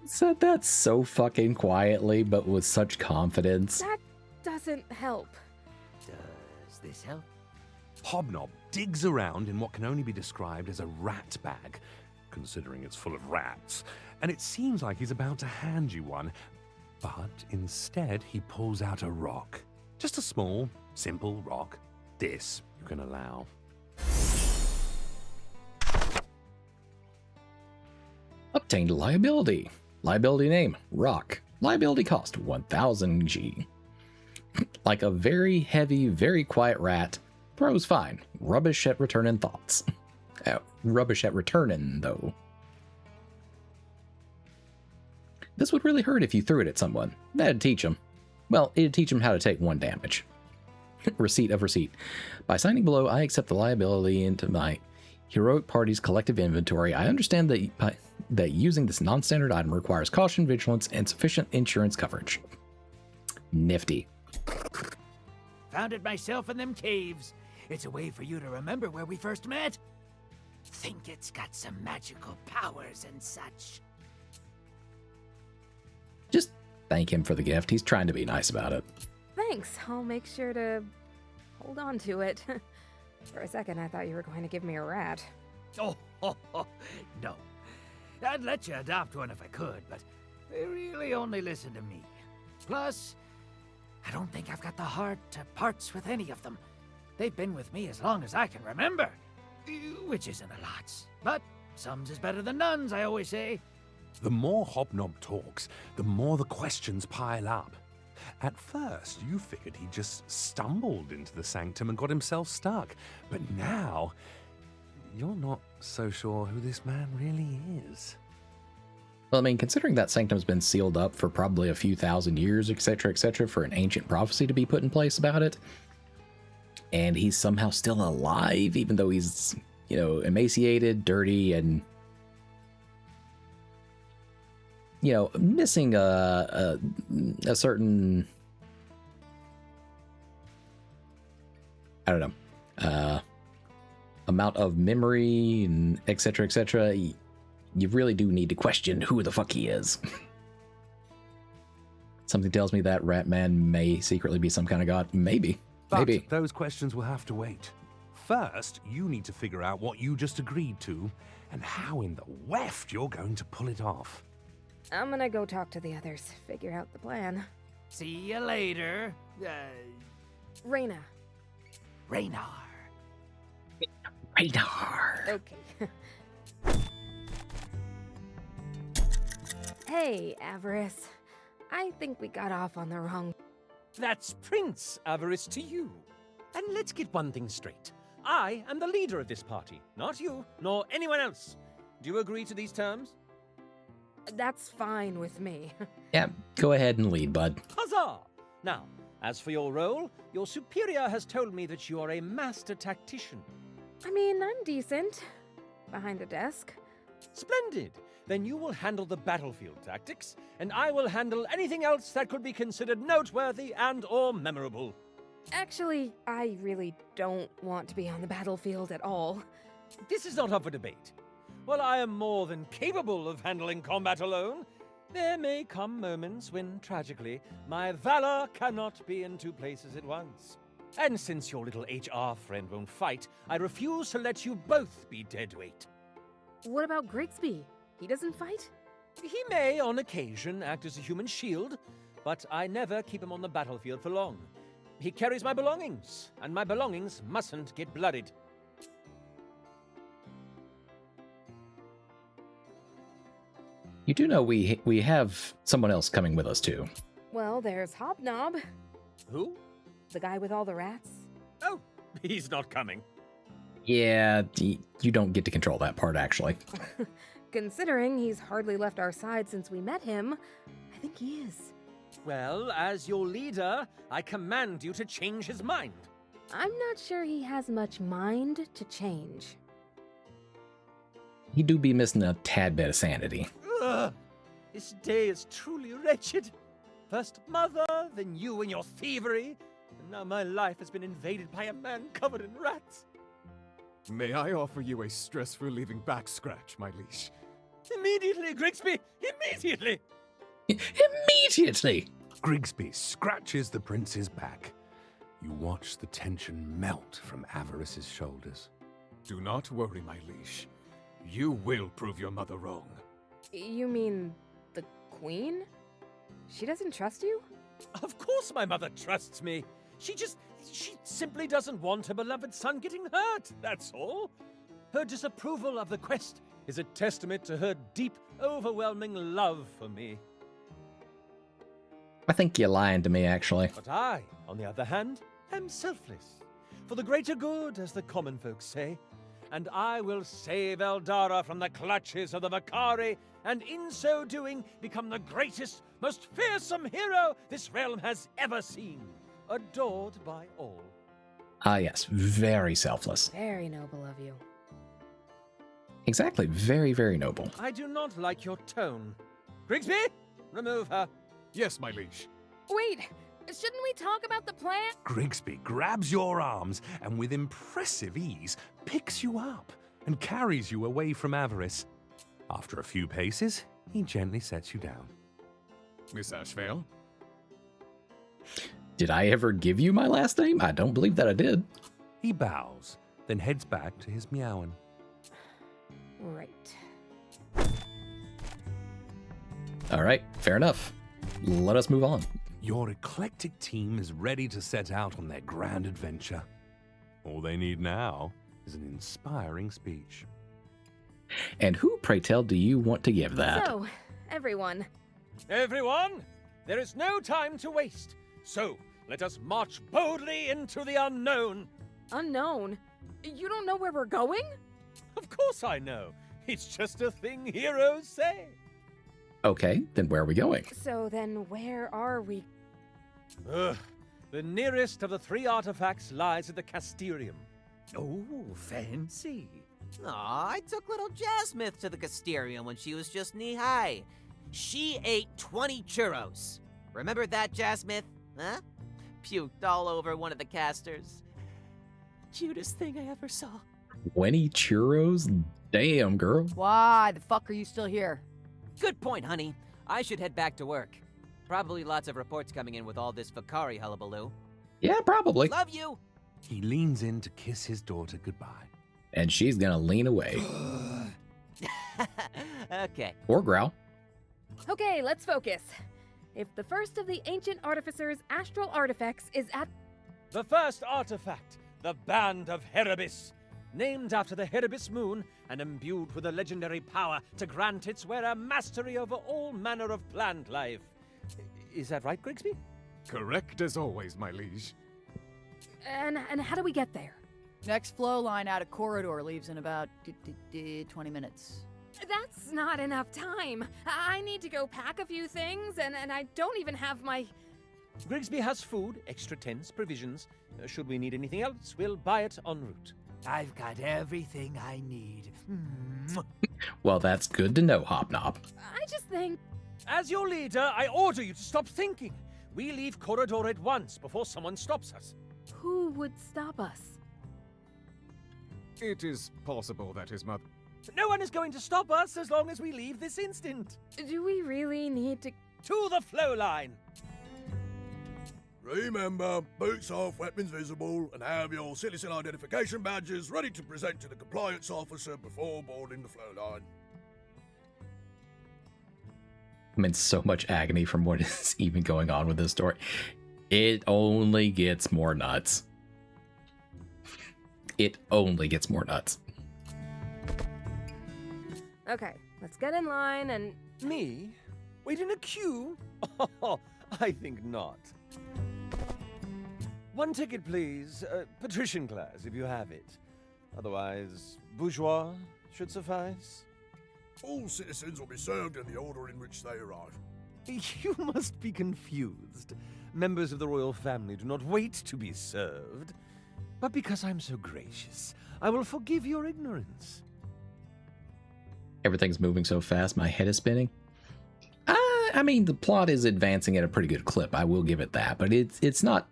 [SPEAKER 1] Said that so fucking quietly, but with such confidence.
[SPEAKER 4] That doesn't help.
[SPEAKER 18] Does this help?
[SPEAKER 3] Hobnob digs around in what can only be described as a rat bag, considering it's full of rats, and it seems like he's about to hand you one, but instead he pulls out a rock. Just a small, simple rock. This you can allow.
[SPEAKER 1] Obtained liability. Liability name, Rock. Liability cost 1000 G. Like a very heavy, very quiet rat. Throws fine. Rubbish at returning thoughts. Rubbish at returning, though. This would really hurt if you threw it at someone. That'd teach them. Well, it'd teach them how to take 1 damage. Receipt of receipt. By signing below, I accept the liability into my heroic party's collective inventory. I understand that using this non-standard item requires caution, vigilance, and sufficient insurance coverage. Nifty.
[SPEAKER 18] Found it myself in them caves. It's a way for you to remember where we first met. Think it's got some magical powers and such.
[SPEAKER 1] Just thank him for the gift. He's trying to be nice about it.
[SPEAKER 4] Thanks. I'll make sure to hold on to it. For a second, I thought you were going to give me a rat.
[SPEAKER 18] Oh, no. I'd let you adopt one if I could, but they really only listen to me. Plus, I don't think I've got the heart to parts with any of them. They've been with me as long as I can remember, which isn't a lot. But some's is better than none's, I always say.
[SPEAKER 3] The more Hobnob talks, the more the questions pile up. At first, you figured he just stumbled into the sanctum and got himself stuck. But now, you're not so sure who this man really is.
[SPEAKER 1] Well, I mean, considering that sanctum's been sealed up for probably a few thousand years, etc., for an ancient prophecy to be put in place about it, and he's somehow still alive, even though he's, you know, emaciated, dirty, and, you know, missing a certain, I don't know, amount of memory and etc. You really do need to question who the fuck he is. Something tells me that Ratman may secretly be some kind of god. Maybe.
[SPEAKER 3] But those questions will have to wait. First, you need to figure out what you just agreed to and how in the weft you're going to pull it off.
[SPEAKER 4] I'm gonna go talk to the others, figure out the plan.
[SPEAKER 18] See you later.
[SPEAKER 4] Reyna.
[SPEAKER 18] Raynar.
[SPEAKER 4] Okay. Hey, Avarice. I think we got off on the wrong...
[SPEAKER 16] That's Prince Avarice to you. And let's get one thing straight. I am the leader of this party, not you, nor anyone else. Do you agree to these terms?
[SPEAKER 4] That's fine with me.
[SPEAKER 1] Yeah, go ahead and lead, bud.
[SPEAKER 16] Huzzah! Now, as for your role, your superior has told me that you are a master tactician.
[SPEAKER 4] I mean, I'm decent. Behind the desk.
[SPEAKER 16] Splendid! Then you will handle the battlefield tactics, and I will handle anything else that could be considered noteworthy and or memorable.
[SPEAKER 4] Actually, I really don't want to be on the battlefield at all.
[SPEAKER 16] This is not up for debate. While I am more than capable of handling combat alone, there may come moments when, tragically, my valor cannot be in 2 places at once. And since your little HR friend won't fight, I refuse to let you both be dead weight.
[SPEAKER 4] What about Grigsby? He doesn't fight?
[SPEAKER 16] He may, on occasion, act as a human shield, but I never keep him on the battlefield for long. He carries my belongings, and my belongings mustn't get blooded.
[SPEAKER 1] You do know we have someone else coming with us, too.
[SPEAKER 4] Well, there's Hobnob.
[SPEAKER 16] Who?
[SPEAKER 4] The guy with all the rats.
[SPEAKER 16] Oh, he's not coming.
[SPEAKER 1] Yeah, you don't get to control that part, actually.
[SPEAKER 4] Considering he's hardly left our side since we met him, I think he is.
[SPEAKER 16] Well, as your leader, I command you to change his mind.
[SPEAKER 4] I'm not sure he has much mind to change.
[SPEAKER 1] He do be missing a tad bit of sanity.
[SPEAKER 16] Ugh, this day is truly wretched. First mother, then you and your thievery, and now my life has been invaded by a man covered in rats.
[SPEAKER 17] May I offer you a stress-relieving back scratch, my liege?
[SPEAKER 16] Immediately, Grigsby! Immediately!
[SPEAKER 1] Immediately!
[SPEAKER 3] Grigsby scratches the prince's back. You watch the tension melt from Avarice's shoulders.
[SPEAKER 17] Do not worry, my liege. You will prove your mother wrong.
[SPEAKER 4] You mean the Queen? She doesn't trust you?
[SPEAKER 16] Of course my mother trusts me. She simply doesn't want her beloved son getting hurt, that's all. Her disapproval of the quest is a testament to her deep, overwhelming love for me.
[SPEAKER 1] I think you're lying to me, actually.
[SPEAKER 16] But I, on the other hand, am selfless. For the greater good, as the common folks say. And I will save Eldara from the clutches of the Vakari and in so doing become the greatest, most fearsome hero this realm has ever seen, adored by all.
[SPEAKER 1] Ah, yes, very selfless.
[SPEAKER 4] Very noble of you.
[SPEAKER 1] Exactly, very, very noble.
[SPEAKER 16] I do not like your tone. Grigsby, remove her.
[SPEAKER 17] Yes, my liege.
[SPEAKER 4] Wait, shouldn't we talk about the plan?
[SPEAKER 3] Grigsby grabs your arms and with impressive ease picks you up and carries you away from Avarice. After a few paces, he gently sets you down.
[SPEAKER 17] Miss Ashvale?
[SPEAKER 1] Did I ever give you my last name? I don't believe that I did.
[SPEAKER 3] He bows, then heads back to his meowing.
[SPEAKER 4] Right.
[SPEAKER 1] All right, fair enough. Let us move on.
[SPEAKER 3] Your eclectic team is ready to set out on their grand adventure. All they need now is an inspiring speech.
[SPEAKER 1] And who, pray tell, do you want to give that?
[SPEAKER 4] So, everyone.
[SPEAKER 16] Everyone, there is no time to waste. So, let us march boldly into the unknown.
[SPEAKER 4] Unknown? You don't know where we're going?
[SPEAKER 16] Of course I know. It's just a thing heroes say.
[SPEAKER 1] Okay, then where are we going?
[SPEAKER 4] So then where are we?
[SPEAKER 16] Ugh. The nearest of the 3 artifacts lies at the Casterium.
[SPEAKER 18] Oh, fancy.
[SPEAKER 5] Aw, I took little Jasmith to the Casterium when she was just knee-high. She ate 20 churros. Remember that, Jasmith? Huh? Puked all over one of the casters. Cutest thing I ever saw.
[SPEAKER 1] 20 churros? Damn, girl.
[SPEAKER 7] Why the fuck are you still here?
[SPEAKER 5] Good point, honey. I should head back to work. Probably lots of reports coming in with all this Vakari hullabaloo.
[SPEAKER 1] Yeah, probably.
[SPEAKER 5] Love you!
[SPEAKER 3] He leans in to kiss his daughter goodbye.
[SPEAKER 1] And she's gonna lean away.
[SPEAKER 5] Okay.
[SPEAKER 1] Or growl.
[SPEAKER 4] Okay, let's focus. If the first of the ancient artificers' astral artifacts is at...
[SPEAKER 16] The first artifact, the Band of Erebus. Named after the Erebus moon and imbued with a legendary power to grant its wearer mastery over all manner of plant life. Is that right, Grigsby?
[SPEAKER 17] Correct as always, my liege.
[SPEAKER 4] And how do we get there?
[SPEAKER 7] Next flow line out of corridor leaves in about 20 minutes.
[SPEAKER 4] That's not enough time. I need to go pack a few things, and I don't even have my...
[SPEAKER 16] Grigsby has food, extra tents, provisions. Should we need anything else, we'll buy it en route.
[SPEAKER 18] I've got everything I need.
[SPEAKER 1] Well, that's good to know, Hobnob.
[SPEAKER 4] I just think...
[SPEAKER 16] As your leader, I order you to stop thinking. We leave corridor at once before someone stops us.
[SPEAKER 4] Who would stop us?
[SPEAKER 17] It is possible that his mother...
[SPEAKER 16] No one is going to stop us as long as we leave this instant.
[SPEAKER 4] Do we really need to...
[SPEAKER 16] To the flow line!
[SPEAKER 13] Remember, boots off, weapons visible, and have your citizen identification badges ready to present to the compliance officer before boarding the flow line.
[SPEAKER 1] I'm in so much agony from what is even going on with this story. It only gets more nuts. It only gets more nuts.
[SPEAKER 4] Okay, let's get in line and...
[SPEAKER 16] Me? Wait in a queue? Oh, I think not. One ticket, please. Patrician class, if you have it. Otherwise, bourgeois should suffice.
[SPEAKER 13] All citizens will be served in the order in which they arrive.
[SPEAKER 16] You must be confused. Members of the royal family do not wait to be served. But because I'm so gracious, I will forgive your ignorance.
[SPEAKER 1] Everything's moving so fast, my head is spinning. I mean, the plot is advancing at a pretty good clip. I will give it that, but it's not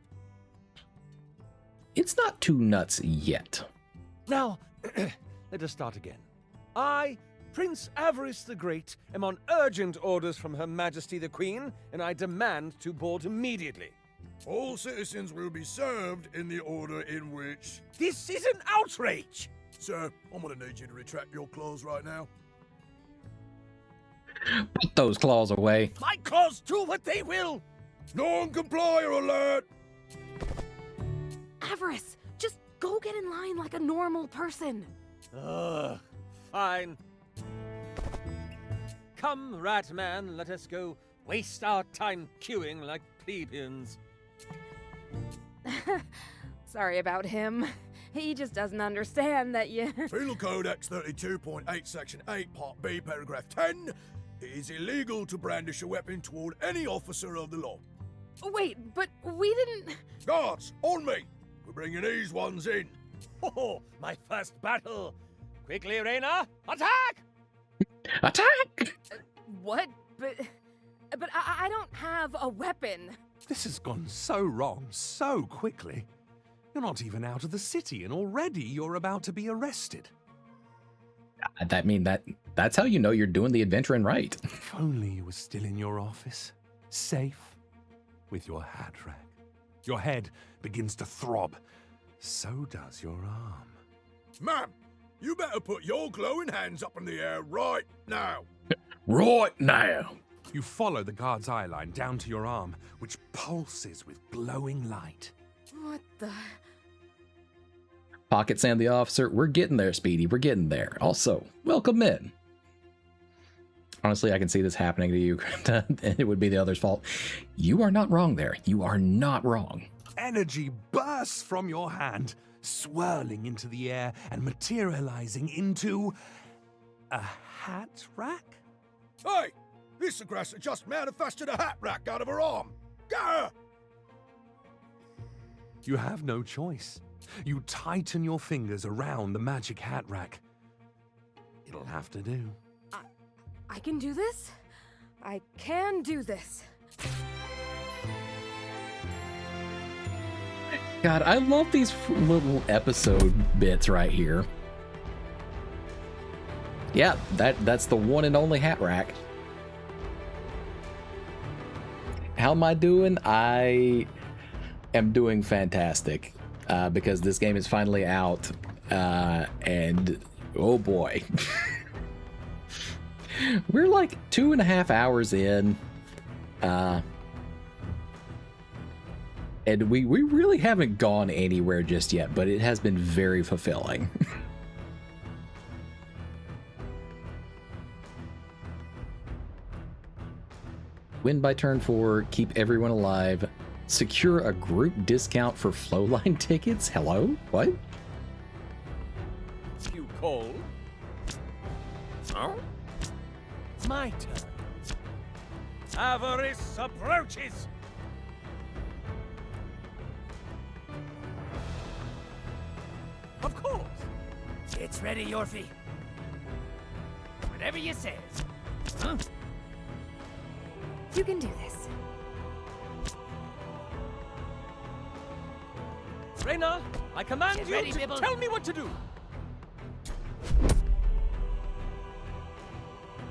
[SPEAKER 1] too nuts yet.
[SPEAKER 16] Now, let us start again. I, Prince Avarice the Great, am on urgent orders from Her Majesty the Queen, and I demand to board immediately.
[SPEAKER 13] All citizens will be served in the order in which...
[SPEAKER 16] This is an outrage!
[SPEAKER 13] Sir, I'm gonna need you to retract your claws right now.
[SPEAKER 1] Put those claws away.
[SPEAKER 16] My claws do what they will!
[SPEAKER 13] Non-complier alert!
[SPEAKER 4] Avarice, just go get in line like a normal person.
[SPEAKER 16] Ugh, fine. Come, Ratman, let us go waste our time queuing like plebeians.
[SPEAKER 4] Sorry about him. He just doesn't understand that you...
[SPEAKER 13] Penal Code X 32.8 Section 8 Part B Paragraph 10. It is illegal to brandish a weapon toward any officer of the law.
[SPEAKER 4] Wait, but we didn't...
[SPEAKER 13] Guards, on me! We're bringing these ones in.
[SPEAKER 16] Oh, my first battle! Quickly, Reyna, attack!
[SPEAKER 2] Attack!
[SPEAKER 4] What? But I don't have a weapon.
[SPEAKER 3] This has gone so wrong so quickly. You're not even out of the city, and already you're about to be arrested.
[SPEAKER 1] That's how you know you're doing the adventuring right.
[SPEAKER 3] If only you were still in your office, safe, with your hat rack. Your head begins to throb. So does your arm.
[SPEAKER 13] Ma'am, you better put your glowing hands up in the air right now.
[SPEAKER 2] Right now.
[SPEAKER 3] You follow the guard's eye line down to your arm, which pulses with glowing light.
[SPEAKER 4] What the...
[SPEAKER 1] Pocket Sand the officer, we're getting there, Speedy. We're getting there. Also, welcome in. Honestly, I can see this happening to you, and it would be the other's fault. You are not wrong there. You are not wrong.
[SPEAKER 3] Energy bursts from your hand, swirling into the air and materializing into a hat rack?
[SPEAKER 13] Hey, this aggressor just manifested a hat rack out of her arm. Gah!
[SPEAKER 3] You have no choice. You tighten your fingers around the magic hat rack. It'll have to do.
[SPEAKER 4] I can do this? I can do this.
[SPEAKER 1] God, I love these little episode bits right here. Yeah, that's the one and only hat rack. How am I doing? I am doing fantastic because this game is finally out, and oh boy. We're like 2.5 hours in, and we really haven't gone anywhere just yet, but it has been very fulfilling. Win by turn 4, keep everyone alive, secure a group discount for Flowline tickets. Hello? What?
[SPEAKER 16] You call? Huh? My turn. Avarice approaches. Of course.
[SPEAKER 18] It's ready, Yorfie. Whatever you say. Huh?
[SPEAKER 4] You can do this.
[SPEAKER 16] Reyna, I command
[SPEAKER 18] Get
[SPEAKER 16] you
[SPEAKER 18] ready,
[SPEAKER 16] to
[SPEAKER 18] Bibble.
[SPEAKER 16] tell me what to do.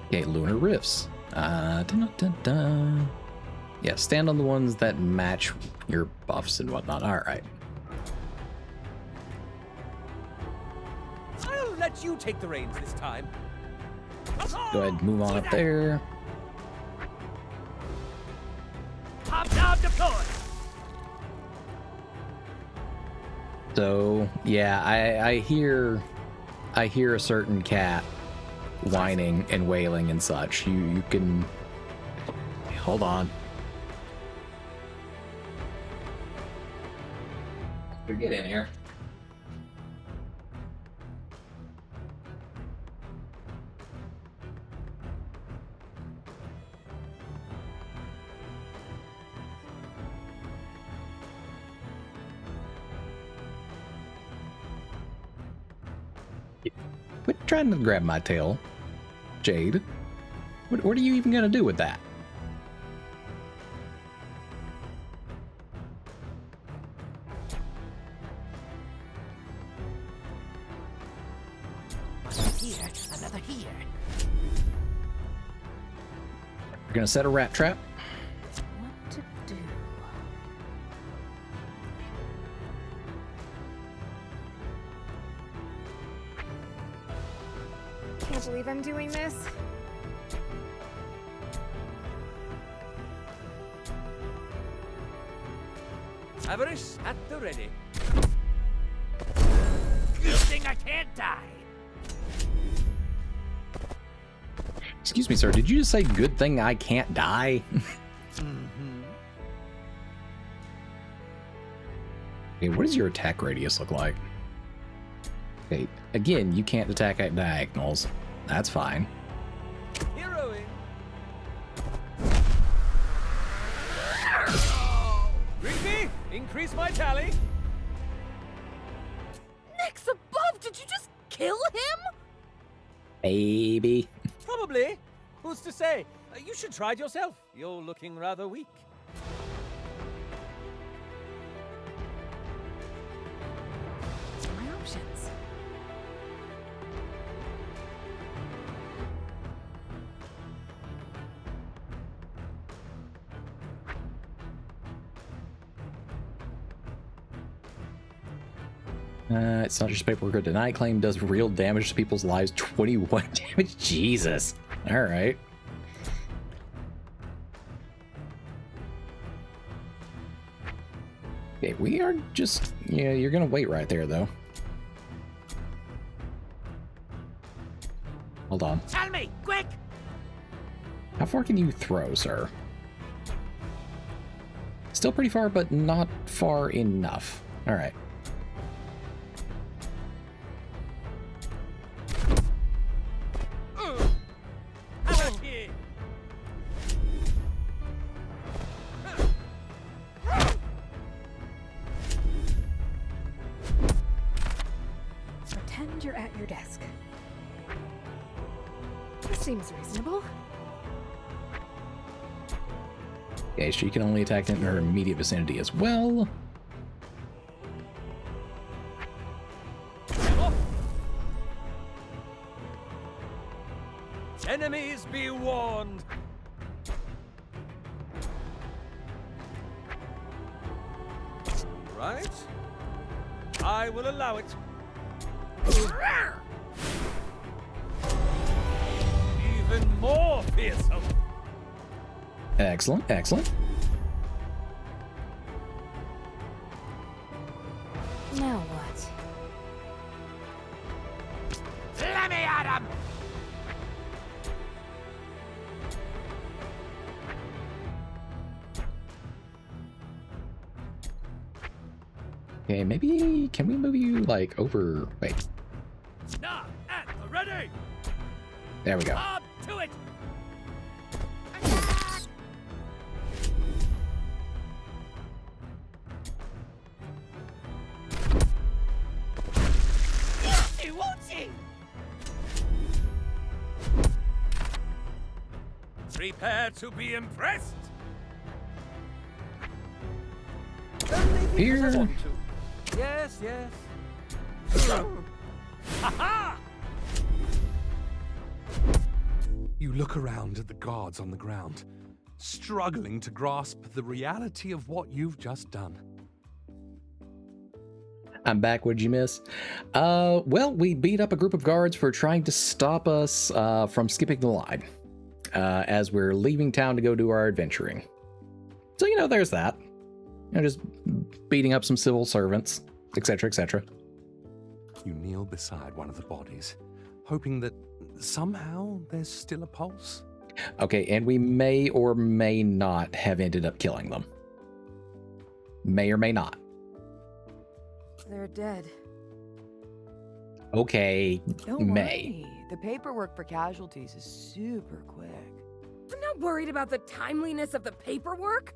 [SPEAKER 1] Okay, Lunar Rifts. Dun, dun, dun. Yeah, stand on the ones that match your buffs and whatnot. All right.
[SPEAKER 16] I'll let you take the reins this time.
[SPEAKER 1] Go ahead and move on up there.
[SPEAKER 18] Top down deploy.
[SPEAKER 1] So, yeah, I hear a certain cat whining and wailing and such. You can hold on. Get in here. Quit trying to grab my tail, Jade. What are you even gonna do with that?
[SPEAKER 18] Here, another here.
[SPEAKER 1] We're gonna set a rat trap.
[SPEAKER 4] What to do? Can't believe I'm doing this.
[SPEAKER 16] Avarice at the ready.
[SPEAKER 18] Good thing I can't die.
[SPEAKER 1] Excuse me, sir. Did you just say good thing I can't die? Okay, what does your attack radius look like? Okay, again, you can't attack at diagonals. That's fine.
[SPEAKER 16] Heroing. increase my tally.
[SPEAKER 6] Next above, did you just kill him?
[SPEAKER 1] Baby.
[SPEAKER 16] Probably. Who's to say? You should try it yourself. You're looking rather weak.
[SPEAKER 14] My options.
[SPEAKER 1] It's not just paperwork. A denied claim does real damage to people's lives. 21 damage. Jesus. All right. Okay, we are just... Yeah, you're gonna wait right there, though. Hold on.
[SPEAKER 18] Tell me, quick!
[SPEAKER 1] How far can you throw, sir? Still pretty far, but not far enough. All right.
[SPEAKER 14] Pretend you're at your desk. This seems reasonable.
[SPEAKER 1] Okay, she can only attack in her immediate vicinity as well.
[SPEAKER 16] Enemies be warned. Right? I will allow it. Even more fearsome.
[SPEAKER 1] Excellent, excellent.
[SPEAKER 6] Now what?
[SPEAKER 18] Let me at him!
[SPEAKER 1] Okay, maybe... Can we move you, like, over... Wait.
[SPEAKER 18] Now, at the ready!
[SPEAKER 1] There we go.
[SPEAKER 18] Up to it!
[SPEAKER 3] Prepare to be impressed.
[SPEAKER 1] Here.
[SPEAKER 16] Yes, yes.
[SPEAKER 3] Ha-ha! You look around at the guards on the ground, struggling to grasp the reality of what you've just done.
[SPEAKER 1] I'm back. What'd you miss? Well, we beat up a group of guards for trying to stop us from skipping the line as we're leaving town to go do our adventuring. So, you know, there's that. You know, just beating up some civil servants, etc., etc.
[SPEAKER 3] You kneel beside one of the bodies, hoping that somehow there's still a pulse.
[SPEAKER 1] Okay, and we may or may not have ended up killing them. May or may not.
[SPEAKER 4] They're dead.
[SPEAKER 1] Okay,
[SPEAKER 7] Don't
[SPEAKER 1] may.
[SPEAKER 7] worry. The paperwork for casualties is super quick.
[SPEAKER 4] I'm not worried about the timeliness of the paperwork.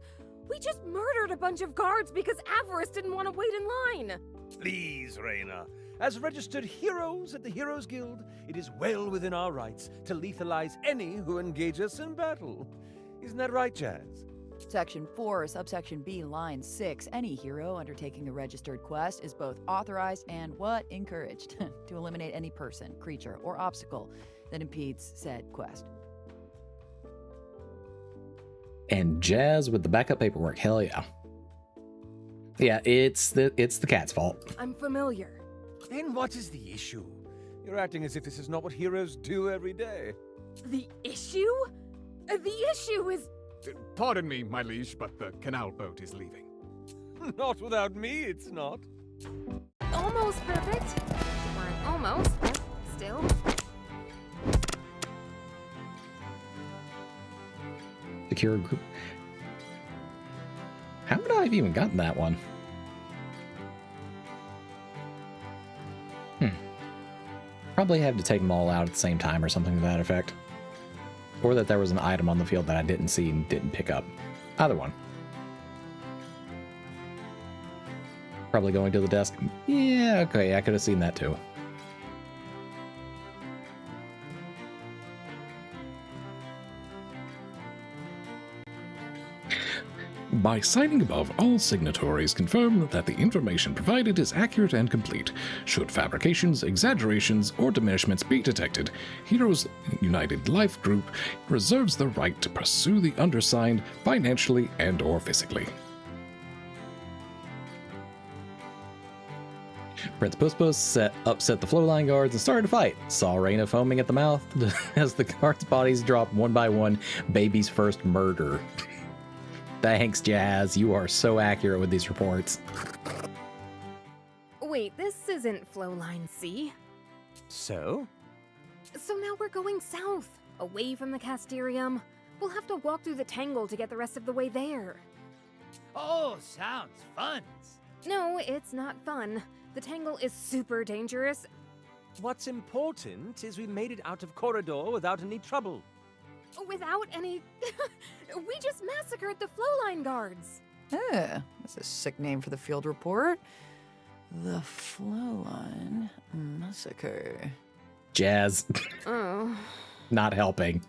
[SPEAKER 4] We just murdered a bunch of guards because Avarice didn't want to wait in line.
[SPEAKER 16] Please, Raina. As registered heroes at the Heroes Guild, it is well within our rights to lethalize any who engage us in battle. Isn't that right, Jazz?
[SPEAKER 7] Section 4, subsection B, line 6. Any hero undertaking a registered quest is both authorized and what? Encouraged to eliminate any person, creature, or obstacle that impedes said quest.
[SPEAKER 1] And Jazz with the backup paperwork. Hell yeah. Yeah, it's the cat's fault.
[SPEAKER 4] I'm familiar.
[SPEAKER 16] Then what is the issue? You're acting as if this is not what heroes do every day.
[SPEAKER 4] The issue? The issue is...
[SPEAKER 17] Pardon me, my liege, but the canal boat is leaving.
[SPEAKER 16] Not without me, it's not.
[SPEAKER 14] Almost perfect. Well, almost, but still.
[SPEAKER 1] Secure group. How would I have even gotten that one? Probably had to take them all out at the same time or something to that effect. Or that there was an item on the field that I didn't see and didn't pick up. Either one. Probably going to the desk. Yeah, okay, I could have seen that too.
[SPEAKER 2] By signing above, all signatories confirm that the information provided is accurate and complete. Should fabrications, exaggerations, or diminishments be detected, Heroes United Life Group reserves the right to pursue the undersigned financially and/or physically.
[SPEAKER 1] Prince Puspus upset the flowline guards and started a fight. Saw Reyna foaming at the mouth as the guards' bodies dropped one by one. Baby's first murder. Thanks, Jazz. You are so accurate with these reports.
[SPEAKER 4] Wait, this isn't Flowline C.
[SPEAKER 16] So?
[SPEAKER 4] So now we're going south, away from the Casterium. We'll have to walk through the Tangle to get the rest of the way there.
[SPEAKER 18] Oh, sounds fun.
[SPEAKER 4] No, it's not fun. The Tangle is super dangerous.
[SPEAKER 16] What's important is we made it out of Corridor without any trouble.
[SPEAKER 4] Without any... We just massacred the Flowline guards.
[SPEAKER 7] That's a sick name for the field report. The Flowline Massacre.
[SPEAKER 1] Jazz.
[SPEAKER 4] Oh.
[SPEAKER 1] Not helping.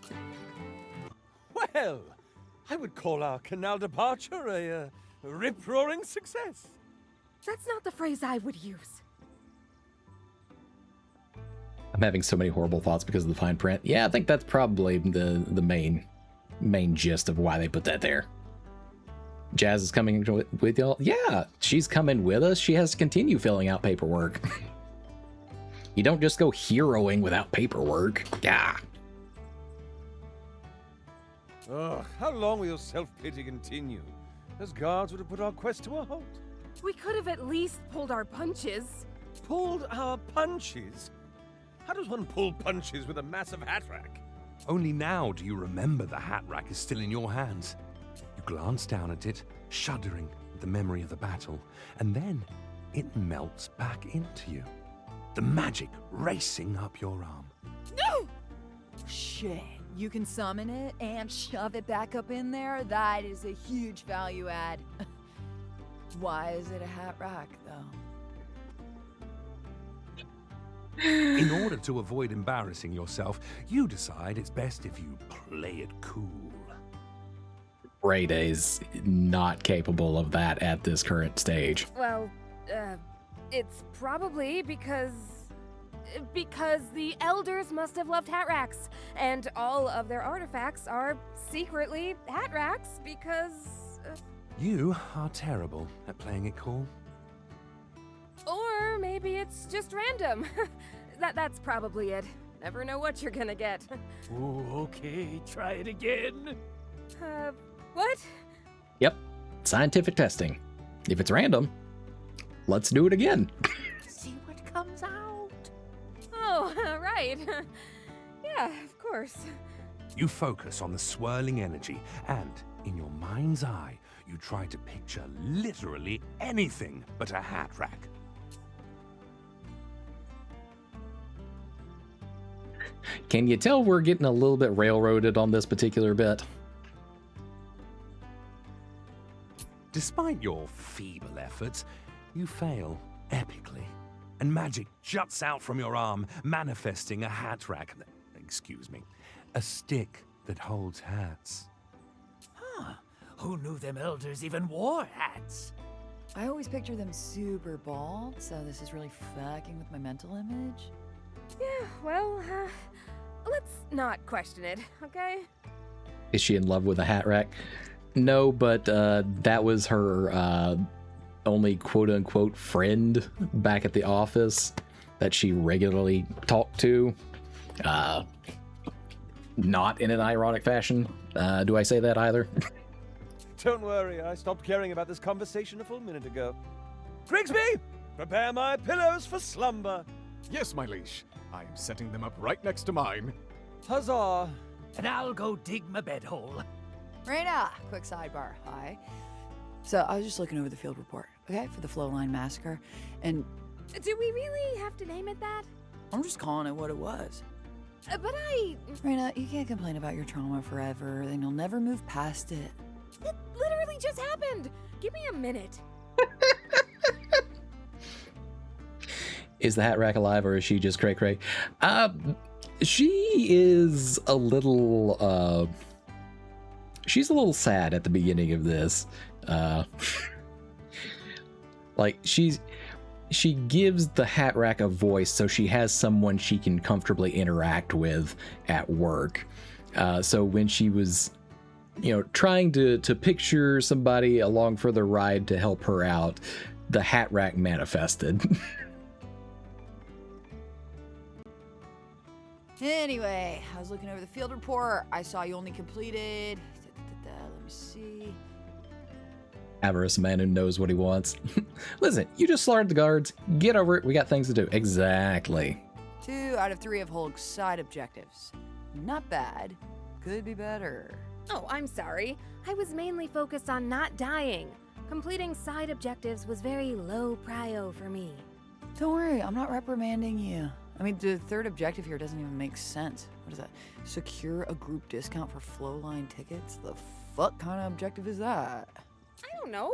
[SPEAKER 16] Well, I would call our canal departure a rip-roaring success.
[SPEAKER 4] That's not the phrase I would use.
[SPEAKER 1] I'm having so many horrible thoughts because of the fine print. Yeah, I think that's probably the main gist of why they put that there. Jazz is coming with y'all. Yeah, she's coming with us. She has to continue filling out paperwork. You don't just go heroing without paperwork. Yeah.
[SPEAKER 16] Ugh, how long will your self-pity continue? Those guards would have put our quest to a halt.
[SPEAKER 4] We could have at least pulled our punches.
[SPEAKER 16] Pulled our punches? How does one pull punches with a massive hat rack?
[SPEAKER 3] Only now do you remember the hat rack is still in your hands. You glance down at it, shuddering at the memory of the battle, and then it melts back into you. The magic racing up your arm.
[SPEAKER 7] No! Shit, you can summon it and shove it back up in there? That is a huge value add. Why is it a hat rack, though?
[SPEAKER 3] In order to avoid embarrassing yourself, you decide it's best if you play it cool.
[SPEAKER 1] Reyna is not capable of that at this current stage.
[SPEAKER 4] Well, it's probably because the elders must have loved hat racks, and all of their artifacts are secretly hat racks because...
[SPEAKER 3] You are terrible at playing it cool.
[SPEAKER 4] Or maybe it's just random. That's probably it. Never know what you're gonna get.
[SPEAKER 18] Ooh, okay, try it again.
[SPEAKER 4] What?
[SPEAKER 1] Yep, scientific testing. If it's random, let's do it again.
[SPEAKER 6] See what comes out.
[SPEAKER 4] Oh, right. Yeah, of course.
[SPEAKER 3] You focus on the swirling energy, and in your mind's eye, you try to picture literally anything but a hat rack.
[SPEAKER 1] Can you tell we're getting a little bit railroaded on this particular bit?
[SPEAKER 3] Despite your feeble efforts, you fail epically, and magic juts out from your arm, manifesting a hat rack. Excuse me, a stick that holds hats.
[SPEAKER 18] Huh. Who knew them elders even wore hats?
[SPEAKER 7] I always picture them super bald, so this is really fucking with my mental image.
[SPEAKER 4] Yeah, well, let's not question it, okay?
[SPEAKER 1] Is she in love with a hat rack? No, but that was her only quote-unquote friend back at the office that she regularly talked to. Not in an ironic fashion. Do I say that either?
[SPEAKER 16] Don't worry, I stopped caring about this conversation a full minute ago. Grigsby, prepare my pillows for slumber.
[SPEAKER 17] Yes, my liege. I am setting them up right next to mine.
[SPEAKER 16] Huzzah!
[SPEAKER 18] And I'll go dig my bedhole.
[SPEAKER 7] Reyna, quick sidebar. Hi. So I was just looking over the field report, okay, for the Flowline Massacre, and...
[SPEAKER 4] Do we really have to name it that?
[SPEAKER 7] I'm just calling it what it was.
[SPEAKER 4] But I...
[SPEAKER 7] Reyna, you can't complain about your trauma forever, and you'll never move past it.
[SPEAKER 4] It literally just happened! Give me a minute.
[SPEAKER 1] Is the hat rack alive, or is she just cray cray? She is a little she's a little sad at the beginning of this. Like she gives the hat rack a voice, so she has someone she can comfortably interact with at work. So when she was, trying to picture somebody along for the ride to help her out, the hat rack manifested.
[SPEAKER 7] Anyway, I was looking over the field report. I saw you only completed. Let me see.
[SPEAKER 1] Avarice, a man who knows what he wants. Listen, you just slaughtered the guards. Get over it. We got things to do. Exactly.
[SPEAKER 7] 2 out of 3 of Hulk's side objectives. Not bad. Could be better.
[SPEAKER 4] Oh, I'm sorry. I was mainly focused on not dying. Completing side objectives was very low prio for me.
[SPEAKER 7] Don't worry, I'm not reprimanding you. I mean, the third objective here doesn't even make sense. What is that? Secure a group discount for Flowline tickets? The fuck kind of objective is that?
[SPEAKER 4] I don't know.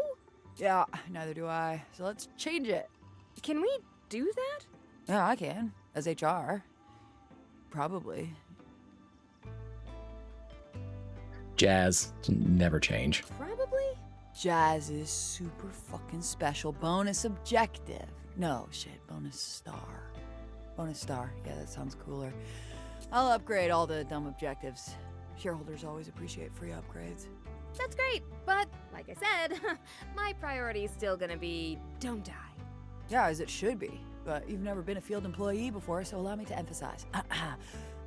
[SPEAKER 7] Yeah, neither do I. So let's change it.
[SPEAKER 4] Can we do that?
[SPEAKER 7] Yeah, I can. As HR. Probably.
[SPEAKER 1] Jazz, never change.
[SPEAKER 4] Probably?
[SPEAKER 7] Jazz is super fucking special. Bonus objective. No, shit, bonus star. Bonus star. Yeah, that sounds cooler. I'll upgrade all the dumb objectives. Shareholders always appreciate free upgrades.
[SPEAKER 4] That's great, but like I said, my priority is still gonna be don't die.
[SPEAKER 7] Yeah, as it should be. But you've never been a field employee before, so allow me to emphasize.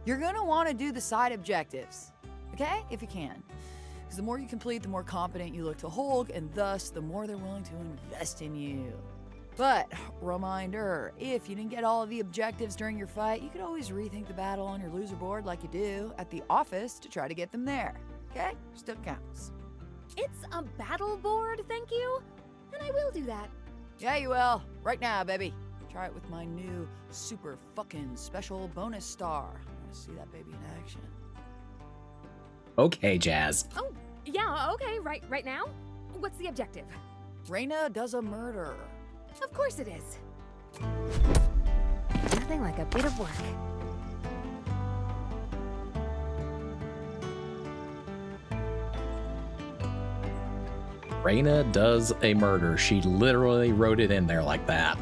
[SPEAKER 7] You're gonna want to do the side objectives, okay? If you can. Because the more you complete, the more competent you look to Hulk, and thus, the more they're willing to invest in you. But, reminder, if you didn't get all of the objectives during your fight, you could always rethink the battle on your loser board like you do at the office to try to get them there, okay? Still counts.
[SPEAKER 4] It's a battle board, thank you? And I will do that.
[SPEAKER 7] Yeah, you will. Right now, baby. Try it with my new super fucking special bonus star. I want to see that baby in action.
[SPEAKER 1] Okay, Jazz.
[SPEAKER 4] Oh, yeah, okay, right now? What's the objective?
[SPEAKER 7] Raina does a murder.
[SPEAKER 4] Of course it is. Nothing like a bit of work.
[SPEAKER 1] Raina does a murder. She literally wrote it in there like that.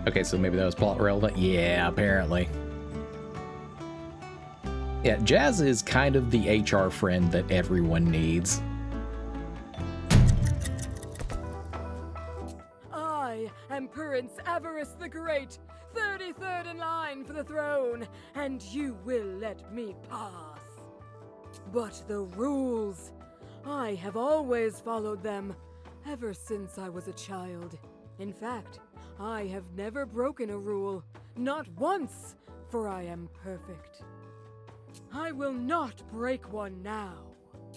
[SPEAKER 1] Okay, so maybe that was plot relevant? Yeah, apparently. Yeah, Jazz is kind of the HR friend that everyone needs.
[SPEAKER 4] I am Prince Avarice the Great, 33rd in line for the throne, and you will let me pass. But the rules, I have always followed them, ever since I was a child. In fact, I have never broken a rule, not once, for I am perfect. I will not break one now.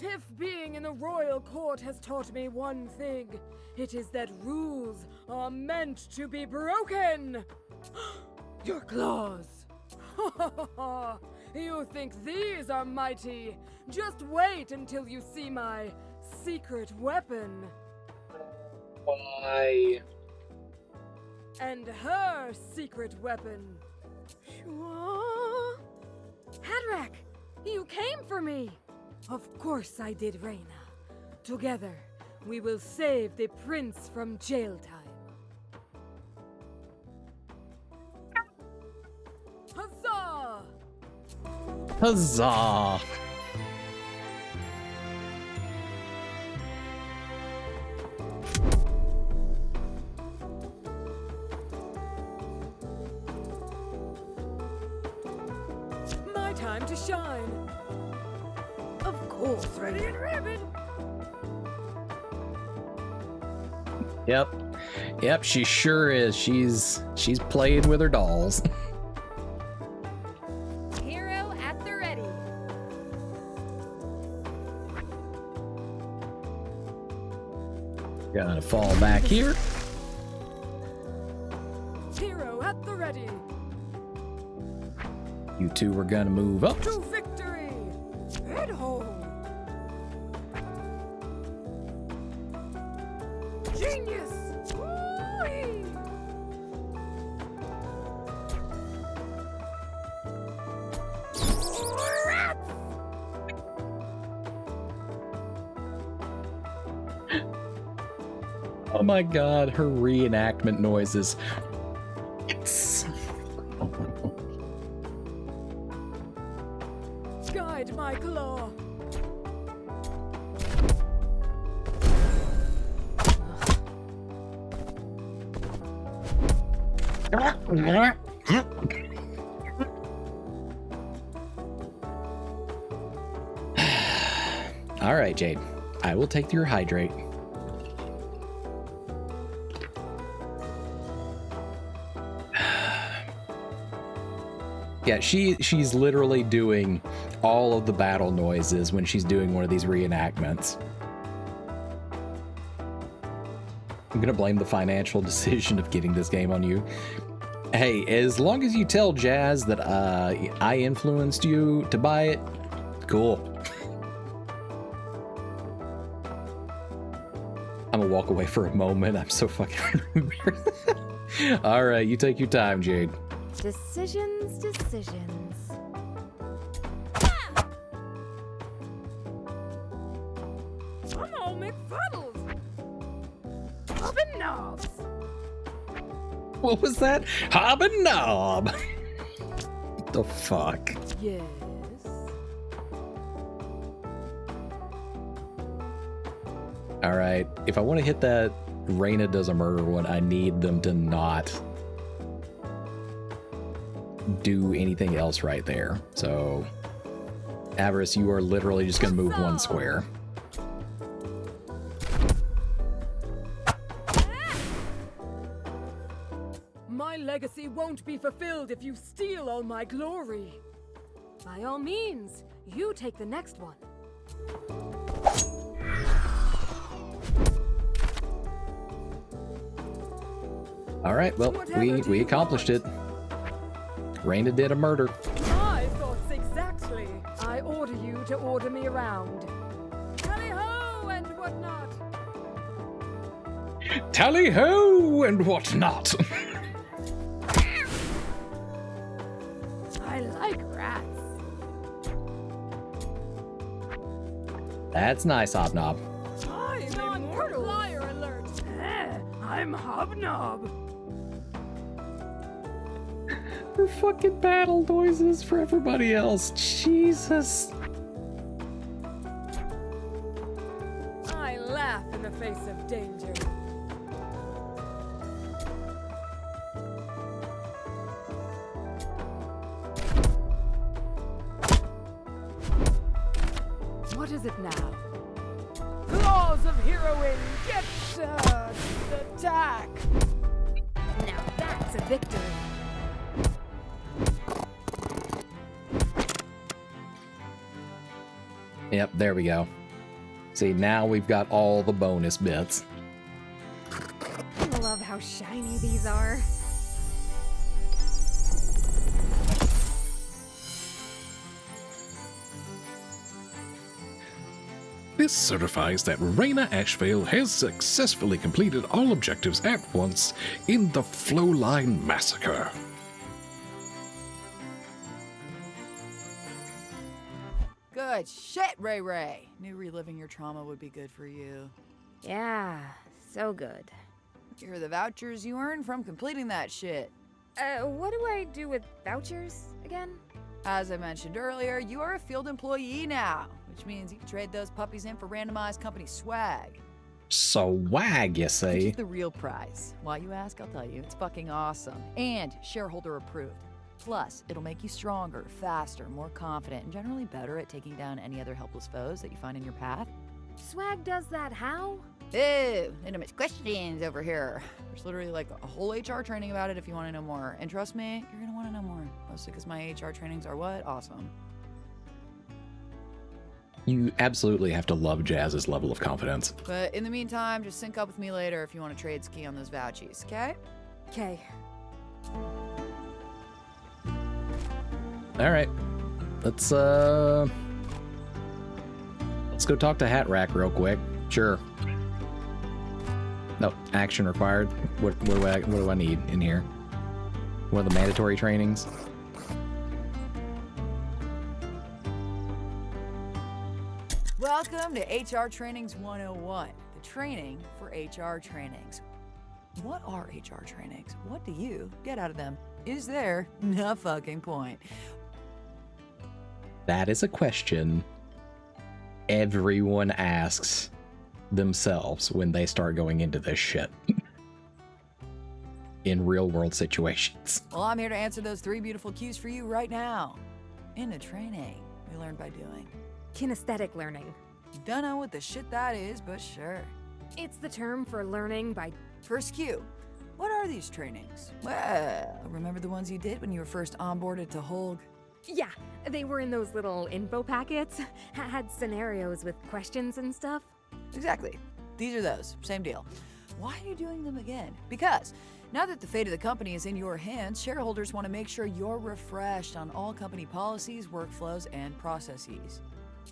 [SPEAKER 4] If being in the royal court has taught me one thing, it is that rules are meant to be broken. Your claws. You think these are mighty? Just wait until you see my secret weapon.
[SPEAKER 1] Why?
[SPEAKER 4] And her secret weapon. Hadrack, you came for me! Of course I did, Raina. Together, we will save the prince from jail time. Huzzah!
[SPEAKER 1] Huzzah!
[SPEAKER 4] Time to shine. Of course, ready and rabid.
[SPEAKER 1] Yep, she sure is. She's playing with her dolls.
[SPEAKER 4] Hero at the ready.
[SPEAKER 1] Gonna fall back here.
[SPEAKER 4] Hero at the ready.
[SPEAKER 1] You two are gonna move up.
[SPEAKER 4] To victory! Hit
[SPEAKER 12] hold.
[SPEAKER 6] Genius! Woo-wee!
[SPEAKER 1] Oh my god, her reenactment noises.
[SPEAKER 6] Guide my claw.
[SPEAKER 1] All right, Jade. I will take your hydrate. Yeah, she's literally doing all of the battle noises when she's doing one of these reenactments. I'm gonna blame the financial decision of getting this game on you. Hey, as long as you tell Jazz that I influenced you to buy it, cool. I'm gonna walk away for a moment. I'm so fucking All right, you take your time, Jade.
[SPEAKER 4] Decisions, decisions.
[SPEAKER 6] I'm all McFuddled. Up and knobs.
[SPEAKER 1] What was that? Hob and knob. What the fuck?
[SPEAKER 6] Yes.
[SPEAKER 1] All right, if I want to hit that Raina does a murder one, I need them to not do anything else right there. So, Avarice, you are literally just going to move one square.
[SPEAKER 6] My legacy won't be fulfilled if you steal all my glory.
[SPEAKER 4] By all means, you take the next one.
[SPEAKER 1] All right, well, we accomplished it. Raina did a murder.
[SPEAKER 6] My thoughts exactly. I order you to order me around. Tally-ho and whatnot.
[SPEAKER 2] Tally-ho and whatnot.
[SPEAKER 6] I like rats.
[SPEAKER 1] That's nice, Hobnob.
[SPEAKER 6] I'm immortal. Liar alert. I'm Hobnob.
[SPEAKER 1] Her fucking battle noises for everybody else. Jesus.
[SPEAKER 6] I laugh in the face of danger. What is it now? Claws of heroine, get attack!
[SPEAKER 4] Now that's a victory.
[SPEAKER 1] Yep, there we go. See, now we've got all the bonus bits.
[SPEAKER 4] I love how shiny these are.
[SPEAKER 2] This certifies that Raina Ashvale has successfully completed all objectives at once in the Flowline Massacre.
[SPEAKER 7] Good shit, Ray Ray. Knew reliving your trauma would be good for you.
[SPEAKER 4] Yeah, so good.
[SPEAKER 7] Here are the vouchers you earned from completing that shit.
[SPEAKER 4] What do I do with vouchers again?
[SPEAKER 7] As I mentioned earlier, you are a field employee now, which means you can trade those puppies in for randomized company swag.
[SPEAKER 1] Swag, you
[SPEAKER 7] Which
[SPEAKER 1] say?
[SPEAKER 7] is the real prize. Why you ask, I'll tell you. It's fucking awesome. And shareholder approved. Plus, it'll make you stronger, faster, more confident, and generally better at taking down any other helpless foes that you find in your path.
[SPEAKER 4] Swag does that how?
[SPEAKER 7] Ew, no much questions over here. There's literally like a whole HR training about it if you want to know more. And trust me, you're gonna want to know more. Mostly because my HR trainings are what? Awesome.
[SPEAKER 1] You absolutely have to love Jazz's level of confidence.
[SPEAKER 7] But in the meantime, just sync up with me later if you want to trade ski on those vouchies, okay?
[SPEAKER 4] Okay.
[SPEAKER 1] All right, let's Let's go talk to Hat Rack real quick. Sure. No, action required. What do I need in here? One of the mandatory trainings?
[SPEAKER 7] Welcome to HR Trainings 101, the training for HR trainings. What are HR trainings? What do you get out of them? Is there no fucking point?
[SPEAKER 1] That is a question everyone asks themselves when they start going into this shit in real world situations.
[SPEAKER 7] Well, I'm here to answer those 3 beautiful cues for you right now. In a training, we learn by doing.
[SPEAKER 4] Kinesthetic learning.
[SPEAKER 7] Don't know what the shit that is, but sure.
[SPEAKER 4] It's the term for learning by...
[SPEAKER 7] First cue. What are these trainings? Well, remember the ones you did when you were first onboarded to Holg?
[SPEAKER 4] Yeah, they were in those little info packets. Had scenarios with questions and stuff.
[SPEAKER 7] Exactly. These are those. Same deal. Why are you doing them again? Because now that the fate of the company is in your hands, shareholders want to make sure you're refreshed on all company policies, workflows, and processes.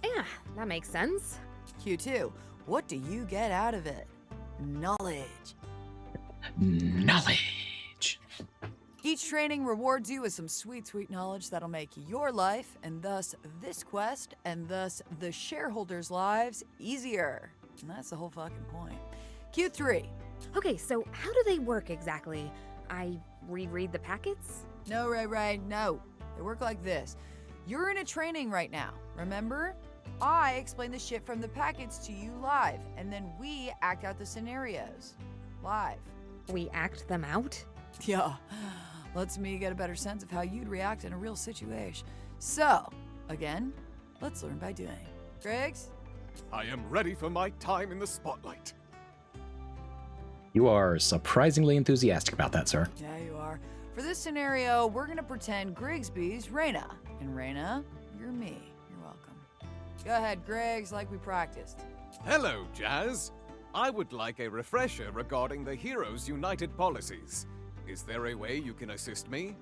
[SPEAKER 4] Yeah, that makes sense.
[SPEAKER 7] Q2, what do you get out of it? Knowledge.
[SPEAKER 1] Knowledge.
[SPEAKER 7] Each training rewards you with some sweet, sweet knowledge that'll make your life, and thus this quest, and thus the shareholders' lives, easier. And that's the whole fucking point. Q3.
[SPEAKER 4] Okay, so how do they work exactly? I reread the packets?
[SPEAKER 7] No, Ray, no. They work like this. You're in a training right now, remember? I explain the shit from the packets to you live, and then we act out the scenarios. Live.
[SPEAKER 4] We act them out?
[SPEAKER 7] Yeah. Lets me get a better sense of how you'd react in a real situation. So, again, let's learn by doing. Griggs?
[SPEAKER 17] I am ready for my time in the spotlight.
[SPEAKER 1] You are surprisingly enthusiastic about that, sir.
[SPEAKER 7] Yeah, you are. For this scenario, we're gonna pretend Grigsby's Reyna. And Reyna, you're me. You're welcome. Go ahead, Griggs, like we practiced.
[SPEAKER 17] Hello, Jazz. I would like a refresher regarding the Heroes United policies. Is there a way you can assist me?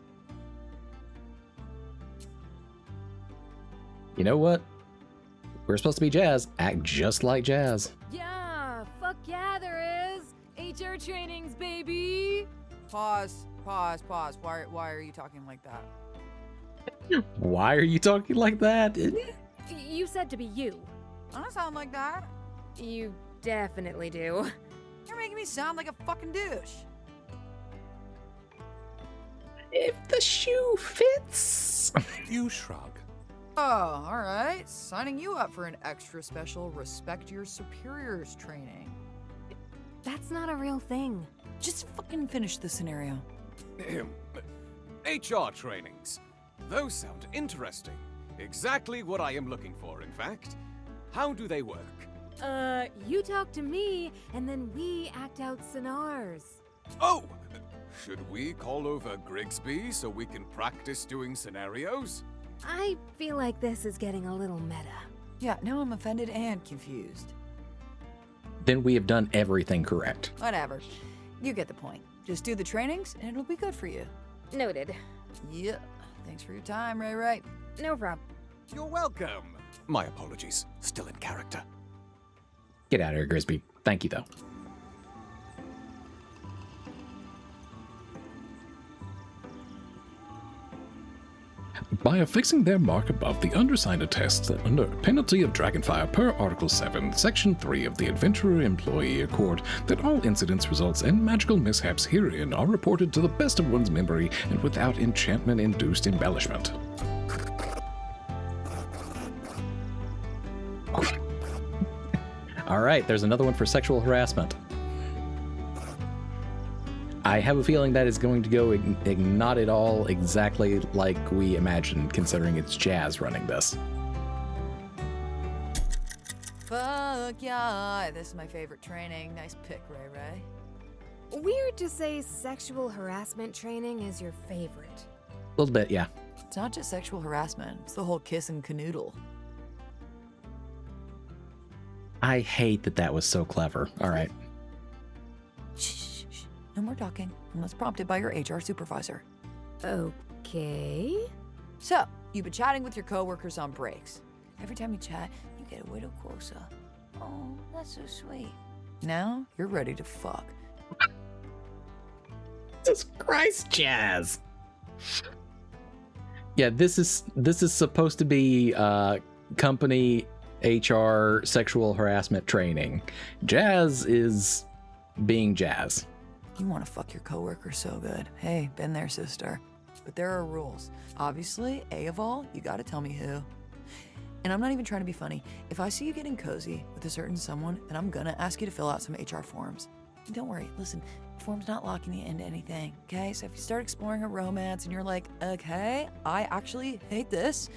[SPEAKER 1] You know what? We're supposed to be Jazz. Act just like Jazz.
[SPEAKER 4] Yeah, fuck yeah, there is. HR trainings, baby.
[SPEAKER 7] Pause. Why are you talking like that?
[SPEAKER 1] Why are you talking like that?
[SPEAKER 4] You said to be you.
[SPEAKER 7] I don't sound like that.
[SPEAKER 4] You definitely do.
[SPEAKER 7] You're making me sound like a fucking douche.
[SPEAKER 1] If the shoe fits.
[SPEAKER 3] You shrug.
[SPEAKER 7] Oh, all right. Signing you up for an extra special Respect Your Superiors training.
[SPEAKER 4] That's not a real thing.
[SPEAKER 7] Just fucking finish the scenario.
[SPEAKER 17] HR trainings. Those sound interesting. Exactly what I am looking for, in fact. How do they work?
[SPEAKER 4] You talk to me, and then we act out scenarios.
[SPEAKER 17] Oh! Should we call over Grigsby so we can practice doing scenarios?
[SPEAKER 4] I feel like this is getting a little meta.
[SPEAKER 7] Yeah, now I'm offended and confused.
[SPEAKER 1] Then we have done everything correct.
[SPEAKER 7] Whatever. You get the point. Just do the trainings, and it'll be good for you.
[SPEAKER 4] Noted.
[SPEAKER 7] Yeah. Thanks for your time, Ray.
[SPEAKER 4] No problem.
[SPEAKER 17] You're welcome. My apologies. Still in character.
[SPEAKER 1] Get out of here, Grisby. Thank you, though.
[SPEAKER 2] By affixing their mark above, the undersigned attests that under penalty of Dragonfire per Article 7, Section 3 of the Adventurer Employee Accord, that all incidents, results, and magical mishaps herein are reported to the best of one's memory and without enchantment-induced embellishment.
[SPEAKER 1] All right, there's another one for sexual harassment. I have a feeling that is going to go not at all exactly like we imagined, considering it's Jazz running this.
[SPEAKER 7] Fuck yeah. This is my favorite training. Nice pick, Ray.
[SPEAKER 4] Weird to say sexual harassment training is your favorite.
[SPEAKER 1] A little bit, yeah.
[SPEAKER 7] It's not just sexual harassment. It's the whole kiss and canoodle.
[SPEAKER 1] I hate that was so clever. All right.
[SPEAKER 7] Shh. No more talking, unless prompted by your HR supervisor.
[SPEAKER 4] Okay.
[SPEAKER 7] So, you've been chatting with your coworkers on breaks. Every time you chat, you get a little closer. Oh, that's so sweet. Now you're ready to fuck.
[SPEAKER 1] Jesus Christ, Jazz. Yeah, this is supposed to be company HR sexual harassment training. Jazz is being Jazz.
[SPEAKER 7] You want to fuck your coworker so good. Hey, been there, sister. But there are rules. Obviously, A of all, you gotta tell me who. And I'm not even trying to be funny. If I see you getting cozy with a certain someone, then I'm gonna ask you to fill out some HR forms. And don't worry, listen, form's not locking you into anything, okay? So if you start exploring a romance and you're like, okay, I actually hate this,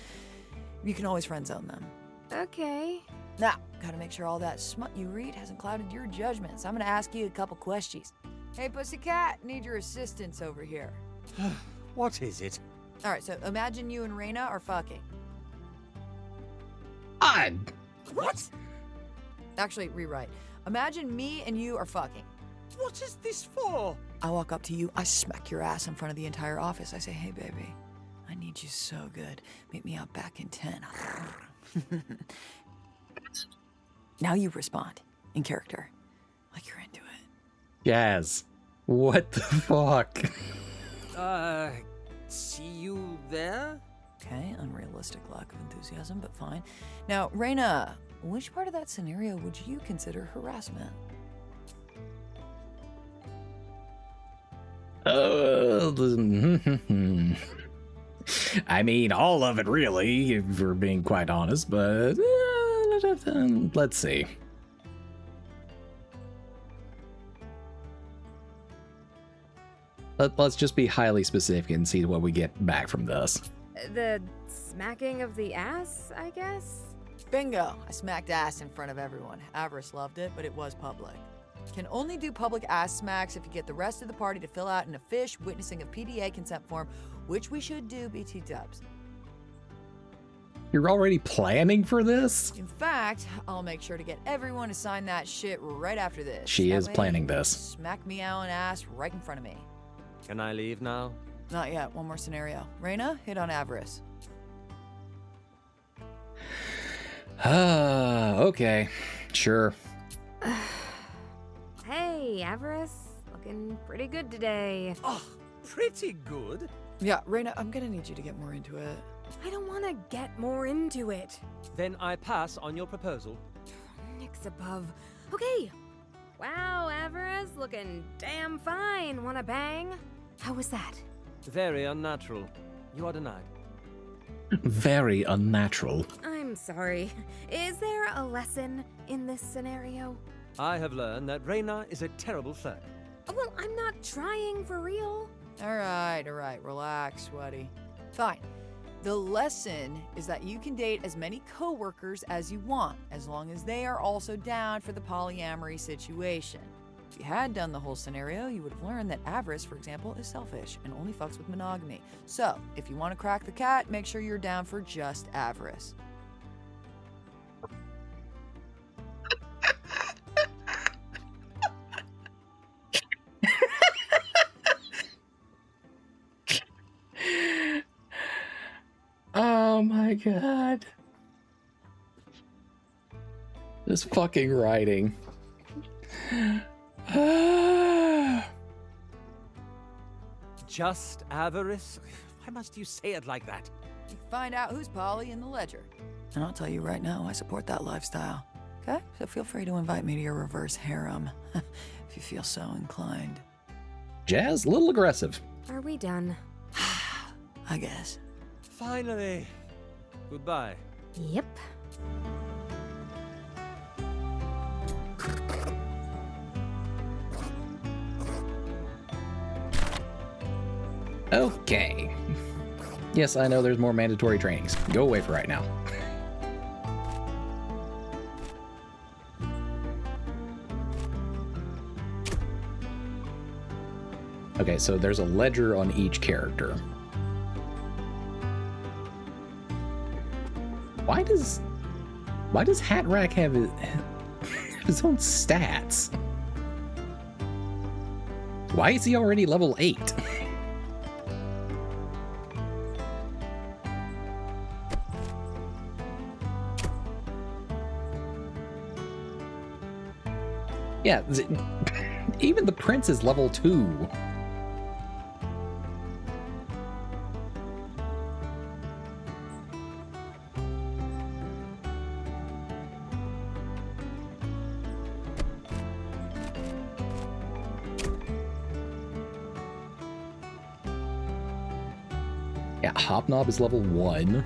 [SPEAKER 7] you can always friend zone them.
[SPEAKER 6] Okay.
[SPEAKER 7] Now, gotta make sure all that smut you read hasn't clouded your judgment, so I'm gonna ask you a couple questions. Hey, pussycat, need your assistance over here.
[SPEAKER 16] What is it?
[SPEAKER 7] All right, so imagine you and Reyna are fucking.
[SPEAKER 1] Odd.
[SPEAKER 16] What?
[SPEAKER 7] Actually, rewrite. Imagine me and you are fucking.
[SPEAKER 16] What is this for?
[SPEAKER 7] I walk up to you, I smack your ass in front of the entire office. I say, hey, baby, I need you so good. Meet me out back in 10. Now you respond in character, like you're into it.
[SPEAKER 1] Jazz. What the fuck?
[SPEAKER 5] See you there?
[SPEAKER 7] Okay, unrealistic lack of enthusiasm, but fine. Now, Reyna, which part of that scenario would you consider harassment?
[SPEAKER 1] I mean, all of it really, if we're being quite honest, but let's see. Let's just be highly specific and see what we get back from this.
[SPEAKER 4] The smacking of the ass, I guess?
[SPEAKER 7] Bingo! I smacked ass in front of everyone. Avarice loved it, but it was public. Can only do public ass smacks if you get the rest of the party to fill out an official witnessing a PDA consent form, which we should do, BT dubs.
[SPEAKER 1] You're already planning for this?
[SPEAKER 7] In fact, I'll make sure to get everyone to sign that shit right after this.
[SPEAKER 1] She
[SPEAKER 7] That
[SPEAKER 1] is
[SPEAKER 7] way,
[SPEAKER 1] planning this.
[SPEAKER 7] Smack me out an ass right in front of me.
[SPEAKER 5] Can I leave now?
[SPEAKER 7] Not yet. One more scenario. Reyna, hit on Avarice.
[SPEAKER 1] Okay. Sure.
[SPEAKER 4] Hey, Avarice. Looking pretty good today.
[SPEAKER 16] Oh, pretty good.
[SPEAKER 7] Yeah, Reyna, I'm gonna need you to get more into it.
[SPEAKER 4] I don't want to get more into it.
[SPEAKER 16] Then I pass on your proposal.
[SPEAKER 4] Nix above. Okay. Wow, Avarice, looking damn fine. Wanna bang? How was that?
[SPEAKER 16] Very unnatural. You are denied.
[SPEAKER 1] Very unnatural.
[SPEAKER 4] I'm sorry. Is there a lesson in this scenario?
[SPEAKER 16] I have learned that Reyna is a terrible flirt.
[SPEAKER 4] Well, I'm not trying for real.
[SPEAKER 7] All right, relax, sweaty. Fine. The lesson is that you can date as many coworkers as you want, as long as they are also down for the polyamory situation. If you had done the whole scenario, you would have learned that Avarice, for example, is selfish and only fucks with monogamy. So, if you want to crack the cat, make sure you're down for just Avarice.
[SPEAKER 1] Oh my god. This fucking writing.
[SPEAKER 16] Just Avarice? Why must you say it like that?
[SPEAKER 7] You find out who's poly in the ledger. And I'll tell you right now, I support that lifestyle. Okay? So feel free to invite me to your reverse harem, if you feel so inclined.
[SPEAKER 1] Jazz, a little aggressive.
[SPEAKER 4] Are we done?
[SPEAKER 7] I guess.
[SPEAKER 16] Finally. Goodbye.
[SPEAKER 4] Yep.
[SPEAKER 1] Okay. Yes, I know there's more mandatory trainings. Go away for right now. Okay, so there's a ledger on each character. Why does Hatrack have his own stats? Why is he already level 8? Yeah, even the prince is level 2. Yeah, Hobnob is level 1.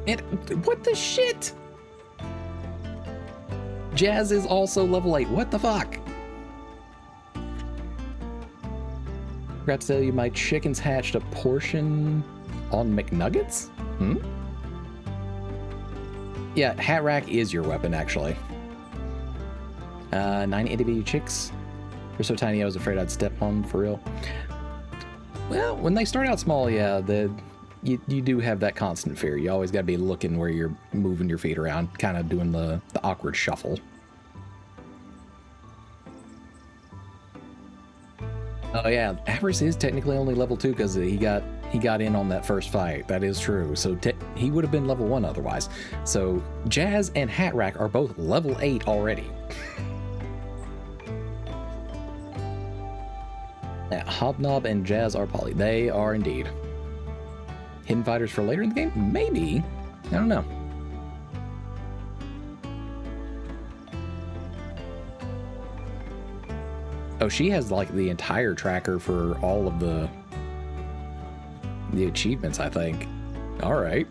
[SPEAKER 1] And what the shit? Jazz is also level 8. What the fuck? Forgot to tell you my chickens hatched a portion on McNuggets? Hmm? Yeah, Hat Rack is your weapon, actually. 9 itty-bitty chicks. They're so tiny I was afraid I'd step on them, for real. Well, when they start out small, yeah, you do have that constant fear. You always got to be looking where you're moving your feet around, kind of doing the awkward shuffle. Oh yeah, Avarice is technically only level 2 because he got in on that first fight. That is true. So he would have been level 1 otherwise. So Jazz and Hat Rack are both level 8 already. Yeah, Hobnob and Jazz are poly. They are indeed. Hidden fighters for later in the game? Maybe. I don't know. Oh, she has like the entire tracker for all of the achievements, I think. All right.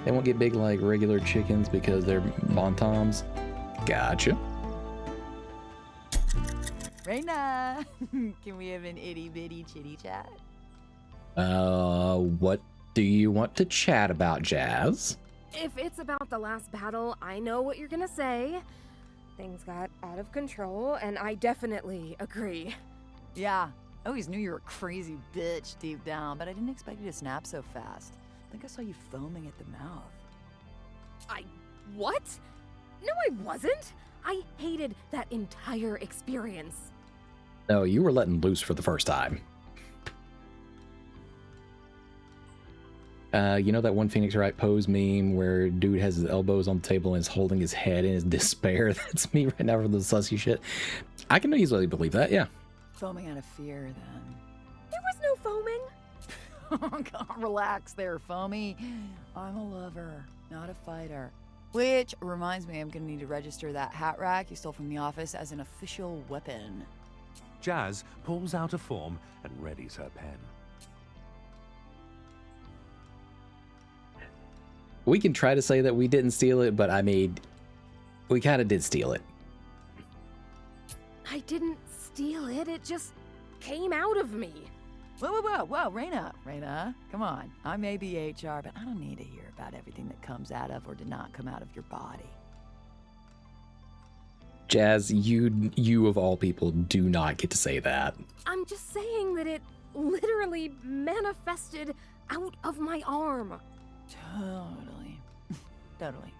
[SPEAKER 1] They won't get big like regular chickens because they're Bontoms. Gotcha.
[SPEAKER 7] Reina, can we have an itty bitty chitty chat?
[SPEAKER 1] What do you want to chat about, Jazz?
[SPEAKER 4] If it's about the last battle, I know what you're gonna say. Things got out of control, and I definitely agree.
[SPEAKER 7] Yeah, I always knew you were a crazy bitch deep down, but I didn't expect you to snap so fast. I think I saw you foaming at the mouth.
[SPEAKER 4] What? No, I wasn't. I hated that entire experience.
[SPEAKER 1] No, you were letting loose for the first time. You know that one Phoenix Wright pose meme where dude has his elbows on the table and is holding his head in his despair? That's me right now for the sussy shit. I can easily believe that, yeah.
[SPEAKER 7] Foaming out of fear, then.
[SPEAKER 4] There was no foaming.
[SPEAKER 7] Oh, God, relax there, Foamy. I'm a lover, not a fighter. Which reminds me, I'm gonna need to register that hat rack you stole from the office as an official weapon.
[SPEAKER 3] Jazz pulls out a form and readies her pen.
[SPEAKER 1] We can try to say that we didn't steal it, but I mean, we kind of did steal it.
[SPEAKER 4] I didn't steal it. It just came out of me.
[SPEAKER 7] Whoa, Reina, come on. I may be HR, but I don't need to hear about everything that comes out of or did not come out of your body.
[SPEAKER 1] Jazz, you of all people do not get to say that.
[SPEAKER 4] I'm just saying that it literally manifested out of my arm.
[SPEAKER 7] Totally.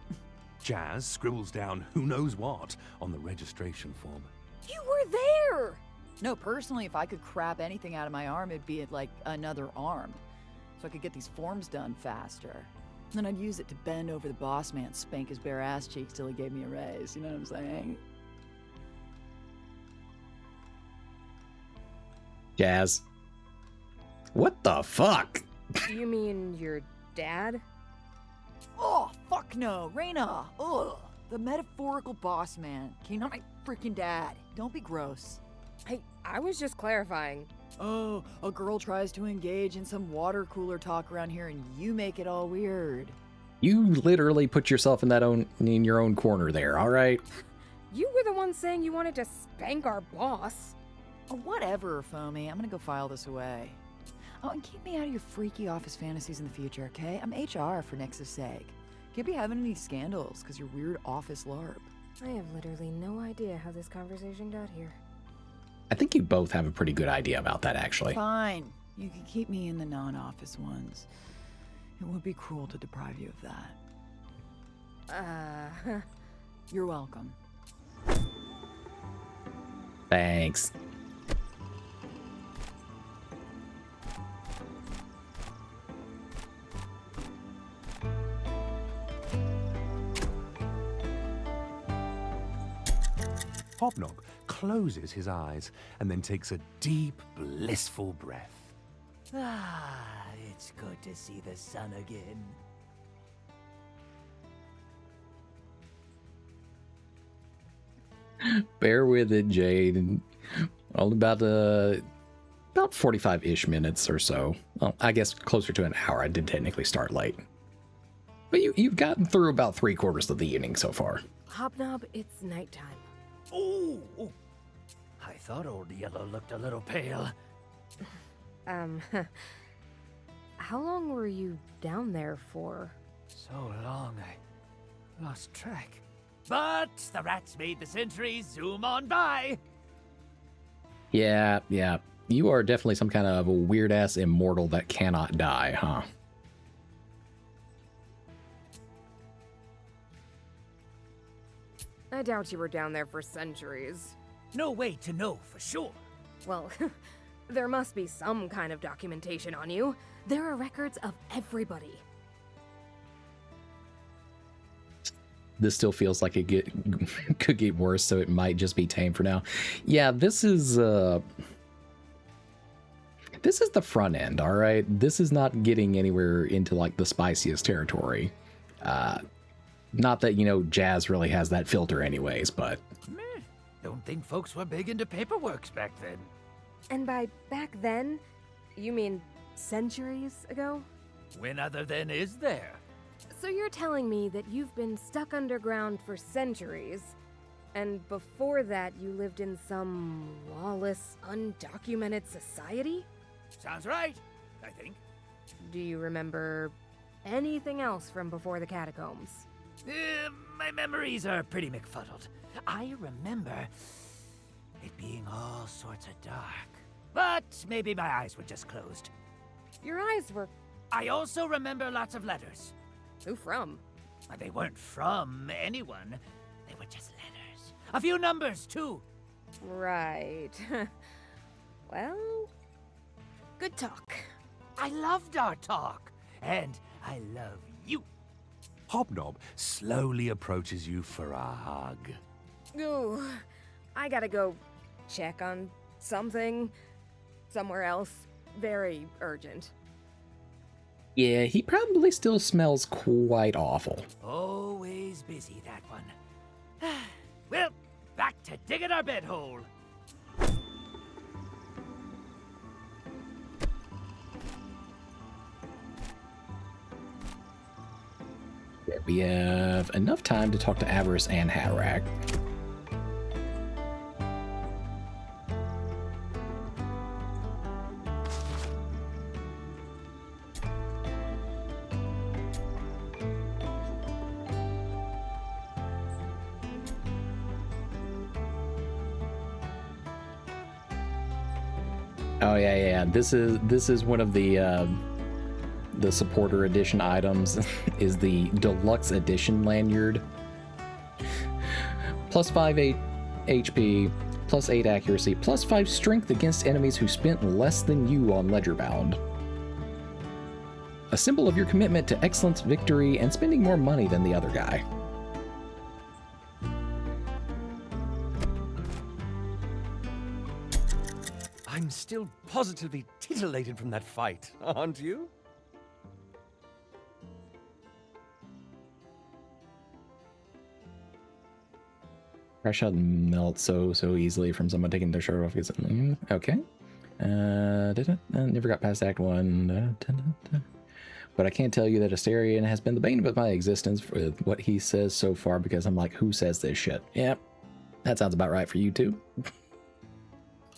[SPEAKER 3] Jazz scribbles down who knows what on the registration form.
[SPEAKER 4] You were there!
[SPEAKER 7] No, personally, if I could crap anything out of my arm, it'd be like another arm. So I could get these forms done faster. And then I'd use it to bend over the boss man, spank his bare ass cheeks till he gave me a raise. You know what I'm saying?
[SPEAKER 1] Jazz. What the fuck?
[SPEAKER 4] You mean your dad?
[SPEAKER 7] Oh, fuck no, Reina. Ugh. The metaphorical boss man. Okay, not my freaking dad. Don't be gross.
[SPEAKER 4] I was just clarifying.
[SPEAKER 7] Oh, a girl tries to engage in some water cooler talk around here and you make it all weird.
[SPEAKER 1] You literally put yourself in your own corner there, all right?
[SPEAKER 4] You were the one saying you wanted to spank our boss.
[SPEAKER 7] Oh, whatever, Foamy. I'm gonna go file this away. Oh, and keep me out of your freaky office fantasies in the future, okay? I'm HR for Nexus' sake. Can't be having any scandals because you're weird office LARP.
[SPEAKER 4] I have literally no idea how this conversation got here.
[SPEAKER 1] I think you both have a pretty good idea about that, actually.
[SPEAKER 7] Fine. You can keep me in the non-office ones. It would be cruel to deprive you of that. You're welcome.
[SPEAKER 1] Thanks.
[SPEAKER 3] Hobnob closes his eyes and then takes a deep, blissful breath.
[SPEAKER 18] Ah, it's good to see the sun again.
[SPEAKER 1] Bear with it, Jade. Only about 45-ish minutes or so. Well, I guess closer to an hour. I did technically start late. But you've gotten through about 3/4 of the evening so far.
[SPEAKER 4] Hobnob, it's nighttime.
[SPEAKER 18] Ooh, I thought old Yellow looked a little pale.
[SPEAKER 4] How long were you down there for?
[SPEAKER 18] So long, I lost track. But the rats made the centuries zoom on by.
[SPEAKER 1] Yeah. You are definitely some kind of a weird-ass immortal that cannot die, huh?
[SPEAKER 4] I doubt you were down there for centuries.
[SPEAKER 18] No way to know for sure.
[SPEAKER 4] Well, there must be some kind of documentation on you. There are records of everybody.
[SPEAKER 1] This still feels like it could get worse, so it might just be tame for now. Yeah, this is the front end, all right? This is not getting anywhere into like the spiciest territory. Not that, Jazz really has that filter anyways, but...
[SPEAKER 18] Don't think folks were big into paperworks back then.
[SPEAKER 4] And by back then, you mean centuries ago?
[SPEAKER 18] When other than is there?
[SPEAKER 4] So you're telling me that you've been stuck underground for centuries, and before that you lived in some lawless, undocumented society?
[SPEAKER 18] Sounds right, I think.
[SPEAKER 4] Do you remember anything else from before the catacombs?
[SPEAKER 18] My memories are pretty McFuddled. I remember it being all sorts of dark. But maybe my eyes were just closed.
[SPEAKER 4] Your eyes were...
[SPEAKER 18] I also remember lots of letters.
[SPEAKER 4] Who from?
[SPEAKER 18] They weren't from anyone. They were just letters. A few numbers, too.
[SPEAKER 4] Right. Well, good talk.
[SPEAKER 18] I loved our talk. And I love you.
[SPEAKER 3] Hobnob slowly approaches you for a hug.
[SPEAKER 4] Ooh, I gotta go check on something somewhere else. Very urgent.
[SPEAKER 1] Yeah, he probably still smells quite awful.
[SPEAKER 18] Always busy, that one. Well, back to digging our bed hole.
[SPEAKER 1] We have enough time to talk to Avarice and Hatterack. Oh yeah. This is one of the supporter edition items is the deluxe edition lanyard. +5 HP, +8 accuracy, +5 strength against enemies who spent less than you on Ledgerbound. A symbol of your commitment to excellence, victory, and spending more money than the other guy.
[SPEAKER 16] I'm still positively titillated from that fight, aren't you?
[SPEAKER 1] Crash out and melt so easily from someone taking their shirt off. Okay. Never got past Act 1. But I can't tell you that Asterion has been the bane of my existence for what he says so far, because I'm like, who says this shit? Yep. That sounds about right for you too.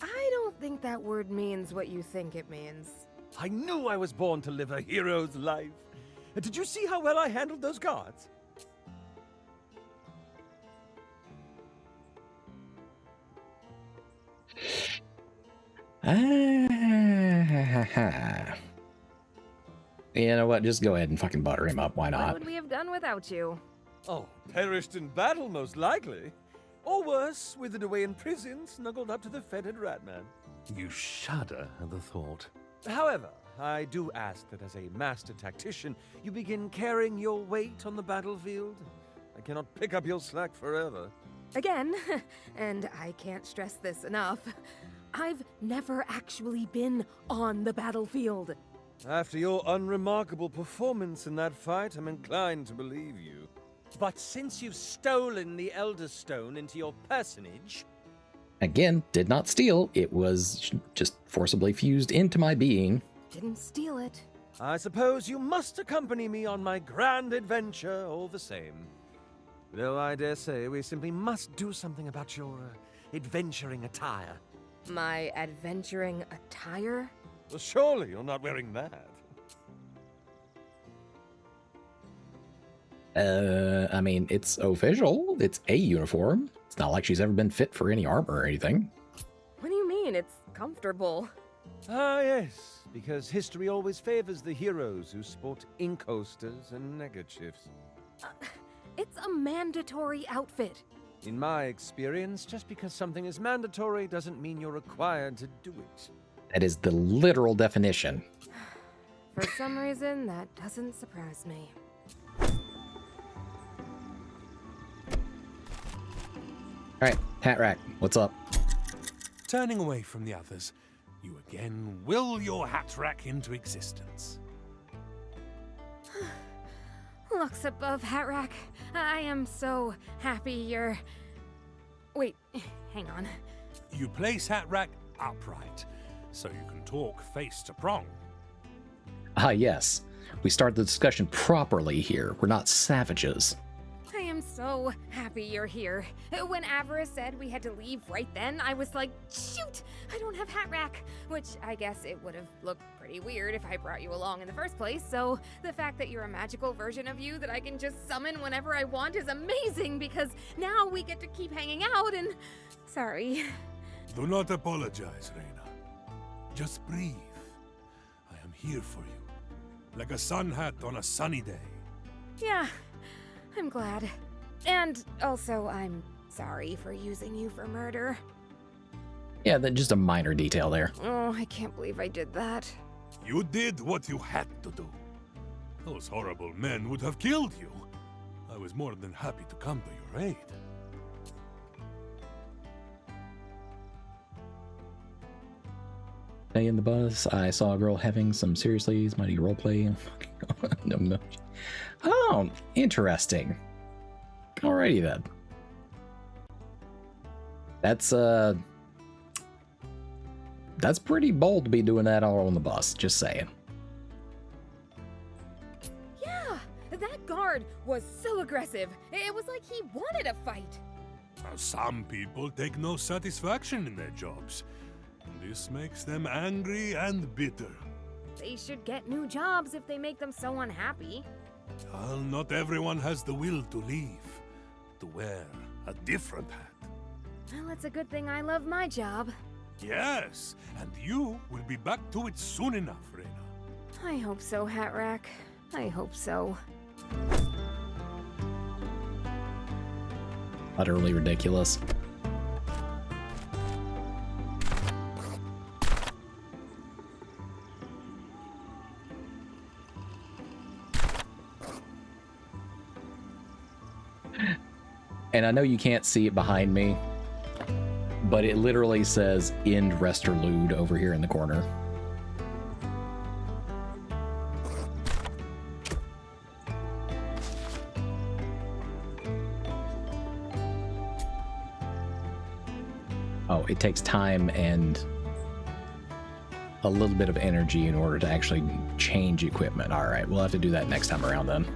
[SPEAKER 4] I don't think that word means what you think it means.
[SPEAKER 16] I knew I was born to live a hero's life. Did you see how well I handled those guards?
[SPEAKER 1] You know what? Just go ahead and fucking butter him up. Why not?
[SPEAKER 4] What would we have done without you?
[SPEAKER 16] Oh, perished in battle, most likely. Or worse, withered away in prison, snuggled up to the fetid Ratman.
[SPEAKER 3] You shudder at the thought.
[SPEAKER 16] However, I do ask that as a master tactician, you begin carrying your weight on the battlefield. I cannot pick up your slack forever.
[SPEAKER 4] Again, and I can't stress this enough, I've never actually been on the battlefield.
[SPEAKER 16] After your unremarkable performance in that fight, I'm inclined to believe you. But since you've stolen the Elder Stone into your personage...
[SPEAKER 1] Again, did not steal. It was just forcibly fused into my being.
[SPEAKER 4] Didn't steal it.
[SPEAKER 16] I suppose you must accompany me on my grand adventure all the same. Though I dare say we simply must do something about your adventuring attire.
[SPEAKER 4] My adventuring attire?
[SPEAKER 16] Well, surely you're not wearing that.
[SPEAKER 1] I mean, it's official. It's a uniform. It's not like she's ever been fit for any armor or anything.
[SPEAKER 4] What do you mean? It's comfortable.
[SPEAKER 16] Ah, yes, because history always favors the heroes who sport ink coasters and neckerchiefs.
[SPEAKER 4] It's a mandatory outfit.
[SPEAKER 16] In my experience, just because something is mandatory doesn't mean you're required to do it.
[SPEAKER 1] That is the literal definition.
[SPEAKER 4] For some reason, that doesn't surprise me.
[SPEAKER 1] Alright, Hat Rack, what's up?
[SPEAKER 3] Turning away from the others, you again will your hat rack into existence.
[SPEAKER 4] Looks above, Hat Rack. I am so happy you're... Wait, hang on.
[SPEAKER 3] You place hat rack upright, so you can talk face to prong.
[SPEAKER 1] Ah, yes. We start the discussion properly here. We're not savages.
[SPEAKER 4] I am so happy you're here. When Avarice said we had to leave right then, I was like, shoot, I don't have Hat Rack. Which I guess it would have looked pretty weird if I brought you along in the first place, so the fact that you're a magical version of you that I can just summon whenever I want is amazing, because now we get to keep hanging out and... Sorry.
[SPEAKER 3] Do not apologize, Reina. Just breathe. I am here for you, like a sun hat on a sunny day.
[SPEAKER 4] Yeah, I'm glad. And also, I'm sorry for using you for murder.
[SPEAKER 1] Yeah, that's just a minor detail there.
[SPEAKER 4] Oh, I can't believe I did that.
[SPEAKER 3] You did what you had to do. Those horrible men would have killed you. I was more than happy to come to your aid.
[SPEAKER 1] In the bus, I saw a girl having some seriously mighty roleplay. No. Oh, interesting. Alrighty then. That's pretty bold to be doing that all on the bus, just saying.
[SPEAKER 4] Yeah, that guard was so aggressive. It was like he wanted a fight.
[SPEAKER 3] Some people take no satisfaction in their jobs. This makes them angry and bitter.
[SPEAKER 4] They should get new jobs if they make them so unhappy.
[SPEAKER 3] Well, not everyone has the will to leave, to wear a different hat.
[SPEAKER 4] Well, it's a good thing I love my job.
[SPEAKER 3] Yes, and you will be back to it soon enough, Reina.
[SPEAKER 4] I hope so, Hat Rack. I hope so.
[SPEAKER 1] Utterly ridiculous. And I know you can't see it behind me, but it literally says "End Resterlude" over here in the corner. Oh, it takes time and a little bit of energy in order to actually change equipment. All right, we'll have to do that next time around then.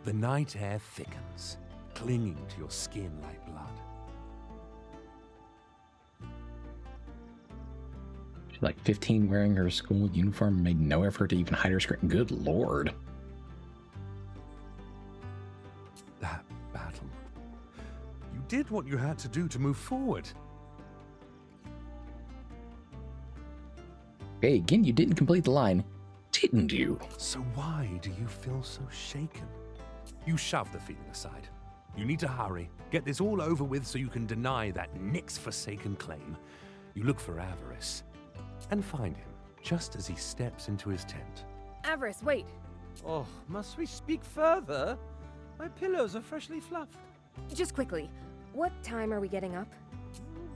[SPEAKER 3] The night air thickens, clinging to your skin like blood.
[SPEAKER 1] She's like 15 wearing her school uniform and made no effort to even hide her screen. Good lord.
[SPEAKER 3] That battle. You did what you had to do to move forward.
[SPEAKER 1] Hey, again, you didn't complete the line, didn't you?
[SPEAKER 3] So why do you feel so shaken? You shove the feeling aside. You need to hurry. Get this all over with so you can deny that Nyx forsaken claim. You look for Avarice and find him just as he steps into his tent.
[SPEAKER 4] Avarice, wait.
[SPEAKER 16] Oh, must we speak further? My pillows are freshly fluffed.
[SPEAKER 4] Just quickly, what time are we getting up?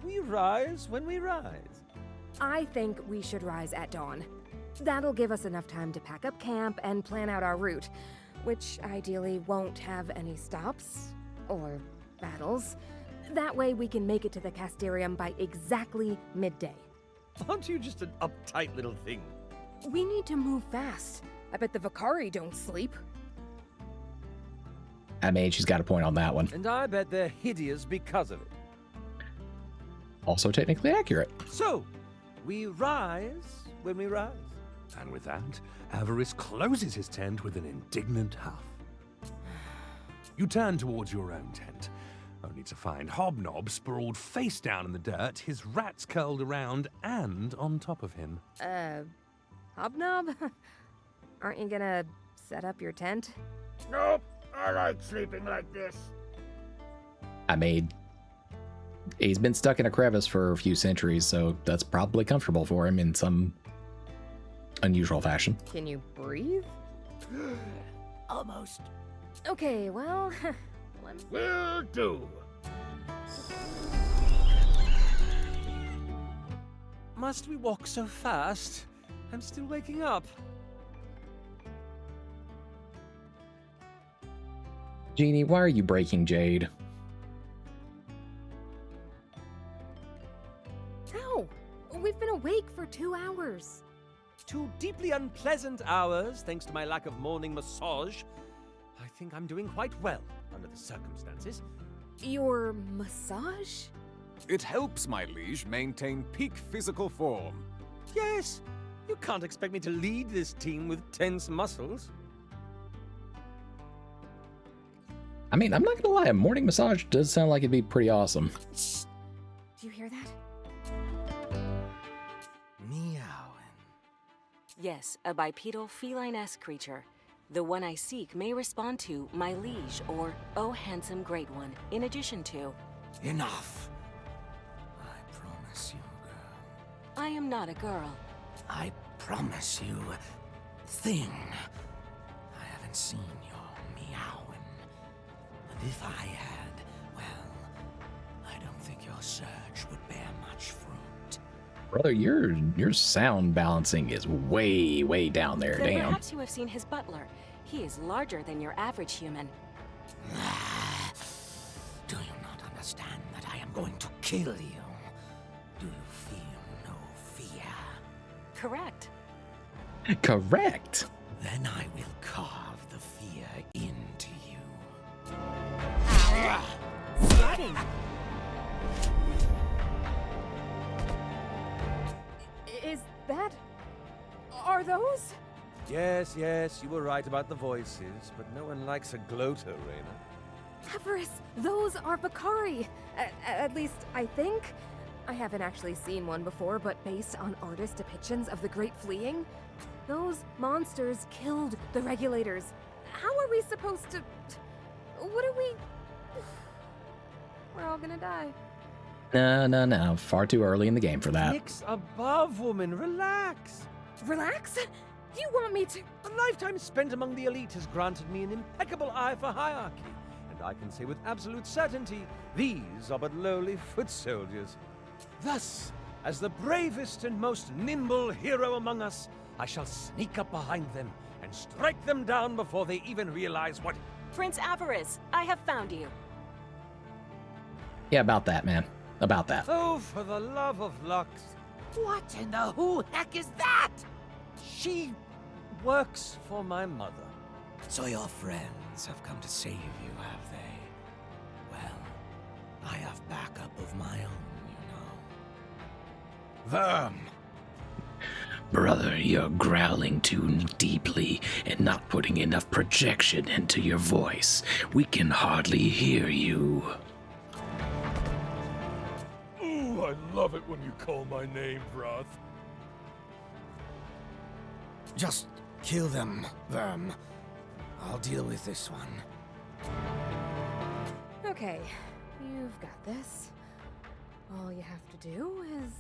[SPEAKER 16] We rise when we rise.
[SPEAKER 4] I think we should rise at dawn. That'll give us enough time to pack up camp and plan out our route, which ideally won't have any stops or battles. That way we can make it to the Casterium by exactly midday.
[SPEAKER 16] Aren't you just an uptight little thing?
[SPEAKER 4] We need to move fast. I bet the Vicari don't sleep.
[SPEAKER 1] I mean, she's got a point on that one.
[SPEAKER 16] And I bet they're hideous because of it.
[SPEAKER 1] Also technically accurate.
[SPEAKER 16] So, we rise when we rise.
[SPEAKER 3] And with that, Avarice closes his tent with an indignant huff. You turn towards your own tent, only to find Hobnob sprawled face down in the dirt, his rats curled around and on top of him.
[SPEAKER 4] Hobnob? Aren't you gonna set up your tent?
[SPEAKER 18] Nope, I like sleeping like this.
[SPEAKER 1] I mean, he's been stuck in a crevice for a few centuries, so that's probably comfortable for him in some unusual fashion.
[SPEAKER 4] Can you breathe?
[SPEAKER 18] Almost.
[SPEAKER 4] Okay, well,
[SPEAKER 18] Will do.
[SPEAKER 16] Must we walk so fast? I'm still waking up.
[SPEAKER 1] Jeannie, why are you breaking Jade?
[SPEAKER 4] Ow! We've been awake for 2 hours.
[SPEAKER 16] 2 deeply unpleasant hours, thanks to my lack of morning massage. I think I'm doing quite well under the circumstances.
[SPEAKER 4] Your massage?
[SPEAKER 17] It helps, my liege, maintain peak physical form.
[SPEAKER 16] Yes, you can't expect me to lead this team with tense muscles.
[SPEAKER 1] I mean, I'm not gonna lie, a morning massage does sound like it'd be pretty awesome.
[SPEAKER 4] Do you hear that?
[SPEAKER 19] Yes, a bipedal feline-esque creature. The one I seek may respond to my liege or oh handsome great one, in addition to...
[SPEAKER 18] Enough. I promise you, girl.
[SPEAKER 19] I am not a girl.
[SPEAKER 18] I promise you, thing. I haven't seen your meowing. And if I had, well, I don't think your search would bear much fruit.
[SPEAKER 1] Brother, your sound balancing is way down there.
[SPEAKER 19] Then
[SPEAKER 1] Damn.
[SPEAKER 19] perhaps you have seen his butler. He is larger than your average human.
[SPEAKER 18] Do you not understand that I am going to kill you? Do you feel no fear?
[SPEAKER 19] Correct.
[SPEAKER 1] Correct.
[SPEAKER 18] Then I will carve the fear into you.
[SPEAKER 19] Sweating.
[SPEAKER 4] Is that... Are those?
[SPEAKER 16] Yes, you were right about the voices, but no one likes a gloater, Reyna.
[SPEAKER 4] Avarice, those are Vicari. At least, I think. I haven't actually seen one before, but based on artist depictions of the Great Fleeing, those monsters killed the regulators. How are we supposed to... What are we... We're all gonna die.
[SPEAKER 1] No. Far too early in the game for that.
[SPEAKER 16] Nyx above, woman. Relax.
[SPEAKER 4] Relax? You want me to...
[SPEAKER 16] A lifetime spent among the elite has granted me an impeccable eye for hierarchy. And I can say with absolute certainty, these are but lowly foot soldiers. Thus, as the bravest and most nimble hero among us, I shall sneak up behind them and strike them down before they even realize what...
[SPEAKER 19] Prince Avarice, I have found you.
[SPEAKER 1] Yeah, about that, man. About that.
[SPEAKER 16] Oh, for the love of Lux.
[SPEAKER 18] What in the who heck is that?
[SPEAKER 16] She works for my mother.
[SPEAKER 18] So your friends have come to save you, have they? Well, I have backup of my own, you know. Verm!
[SPEAKER 11] Brother, you're growling too deeply and not putting enough projection into your voice. We can hardly hear you.
[SPEAKER 13] Ooh, I love it when you call my name, Broth.
[SPEAKER 18] Just kill them, Verm. I'll deal with this one.
[SPEAKER 4] Okay, you've got this. All you have to do is...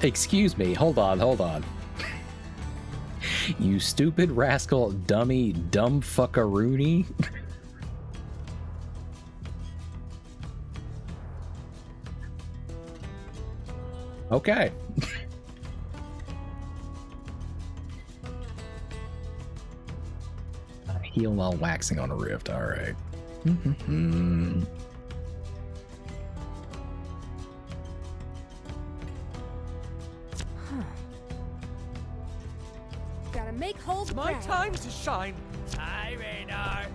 [SPEAKER 1] Excuse me, hold on. You stupid rascal, dummy, dumb fuckaroony. Okay. Heal while waxing on a rift, alright.
[SPEAKER 4] Gotta make holes
[SPEAKER 16] My
[SPEAKER 4] proud.
[SPEAKER 16] time to shine.
[SPEAKER 18] Hi, Raynar.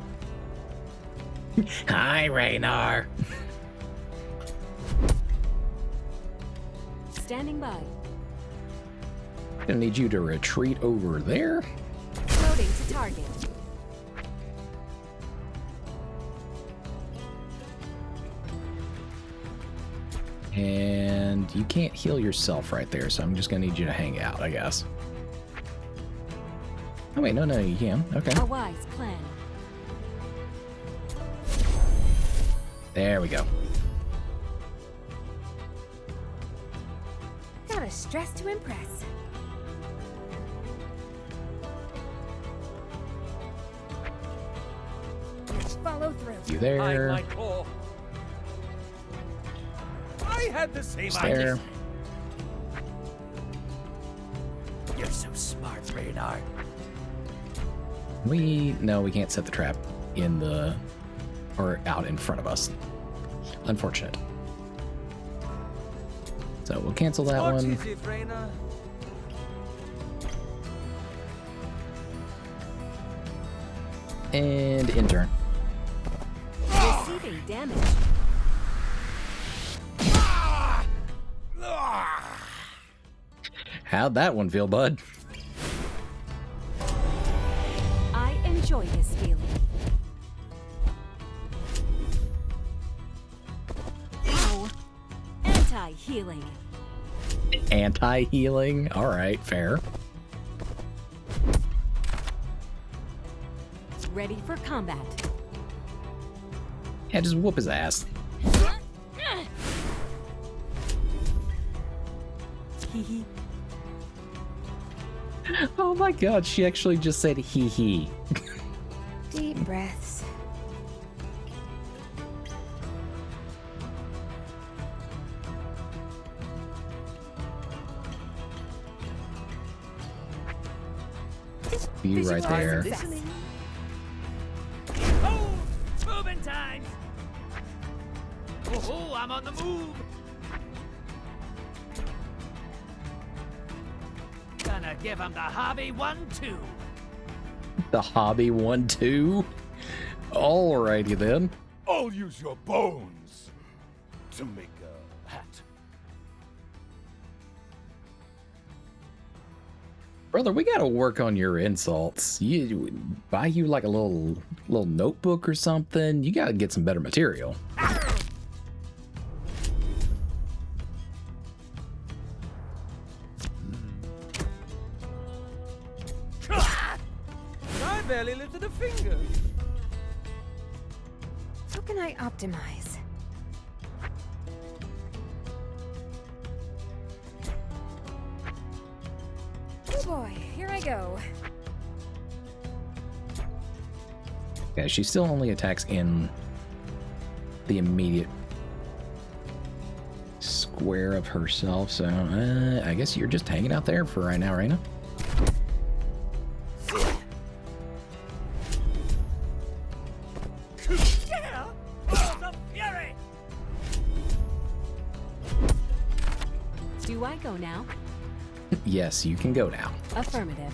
[SPEAKER 1] Hi, Raynar.
[SPEAKER 14] Standing by.
[SPEAKER 1] Gonna need you to retreat over there.
[SPEAKER 14] Loading to target.
[SPEAKER 1] And you can't heal yourself right there, so I'm just gonna need you to hang out, I guess. Oh wait, no, you can. Okay.
[SPEAKER 14] A wise plan.
[SPEAKER 1] There we go.
[SPEAKER 4] Gotta stress to impress. Let's follow through.
[SPEAKER 1] You there.
[SPEAKER 16] Hide my claw. I had the same
[SPEAKER 1] Just there.
[SPEAKER 16] idea.
[SPEAKER 18] You're so smart, Raynar.
[SPEAKER 1] No, we can't set the trap in the, or out in front of us. Unfortunate. So we'll cancel that
[SPEAKER 16] What
[SPEAKER 1] one.
[SPEAKER 16] is it, Raynar?
[SPEAKER 1] And intern.
[SPEAKER 14] Receiving damage.
[SPEAKER 1] How'd that one feel, bud?
[SPEAKER 14] I enjoy this feeling. Ow. Anti-healing.
[SPEAKER 1] Anti-healing? Alright, fair.
[SPEAKER 14] Ready for combat.
[SPEAKER 1] Yeah, just whoop his ass.
[SPEAKER 14] Hee
[SPEAKER 1] Oh my god, she actually just said hee hee.
[SPEAKER 4] Deep breaths.
[SPEAKER 1] You right there.
[SPEAKER 18] Oh, moving time. Oh, I'm on the move. Gonna give him the hobby 1-2.
[SPEAKER 1] The hobby 1-2? Alrighty then.
[SPEAKER 3] I'll use your bones to make a hat.
[SPEAKER 1] Brother, we gotta work on your insults. You buy you like a little notebook or something. You gotta get some better material.
[SPEAKER 16] I barely lifted a finger.
[SPEAKER 4] How can I optimize? Oh boy, here I go.
[SPEAKER 1] Yeah, she still only attacks in the immediate square of herself, so I guess you're just hanging out there for right now, Raina.
[SPEAKER 18] Yeah! Oh, the fury!
[SPEAKER 14] Do I go now?
[SPEAKER 1] Yes, you can go now.
[SPEAKER 14] Affirmative.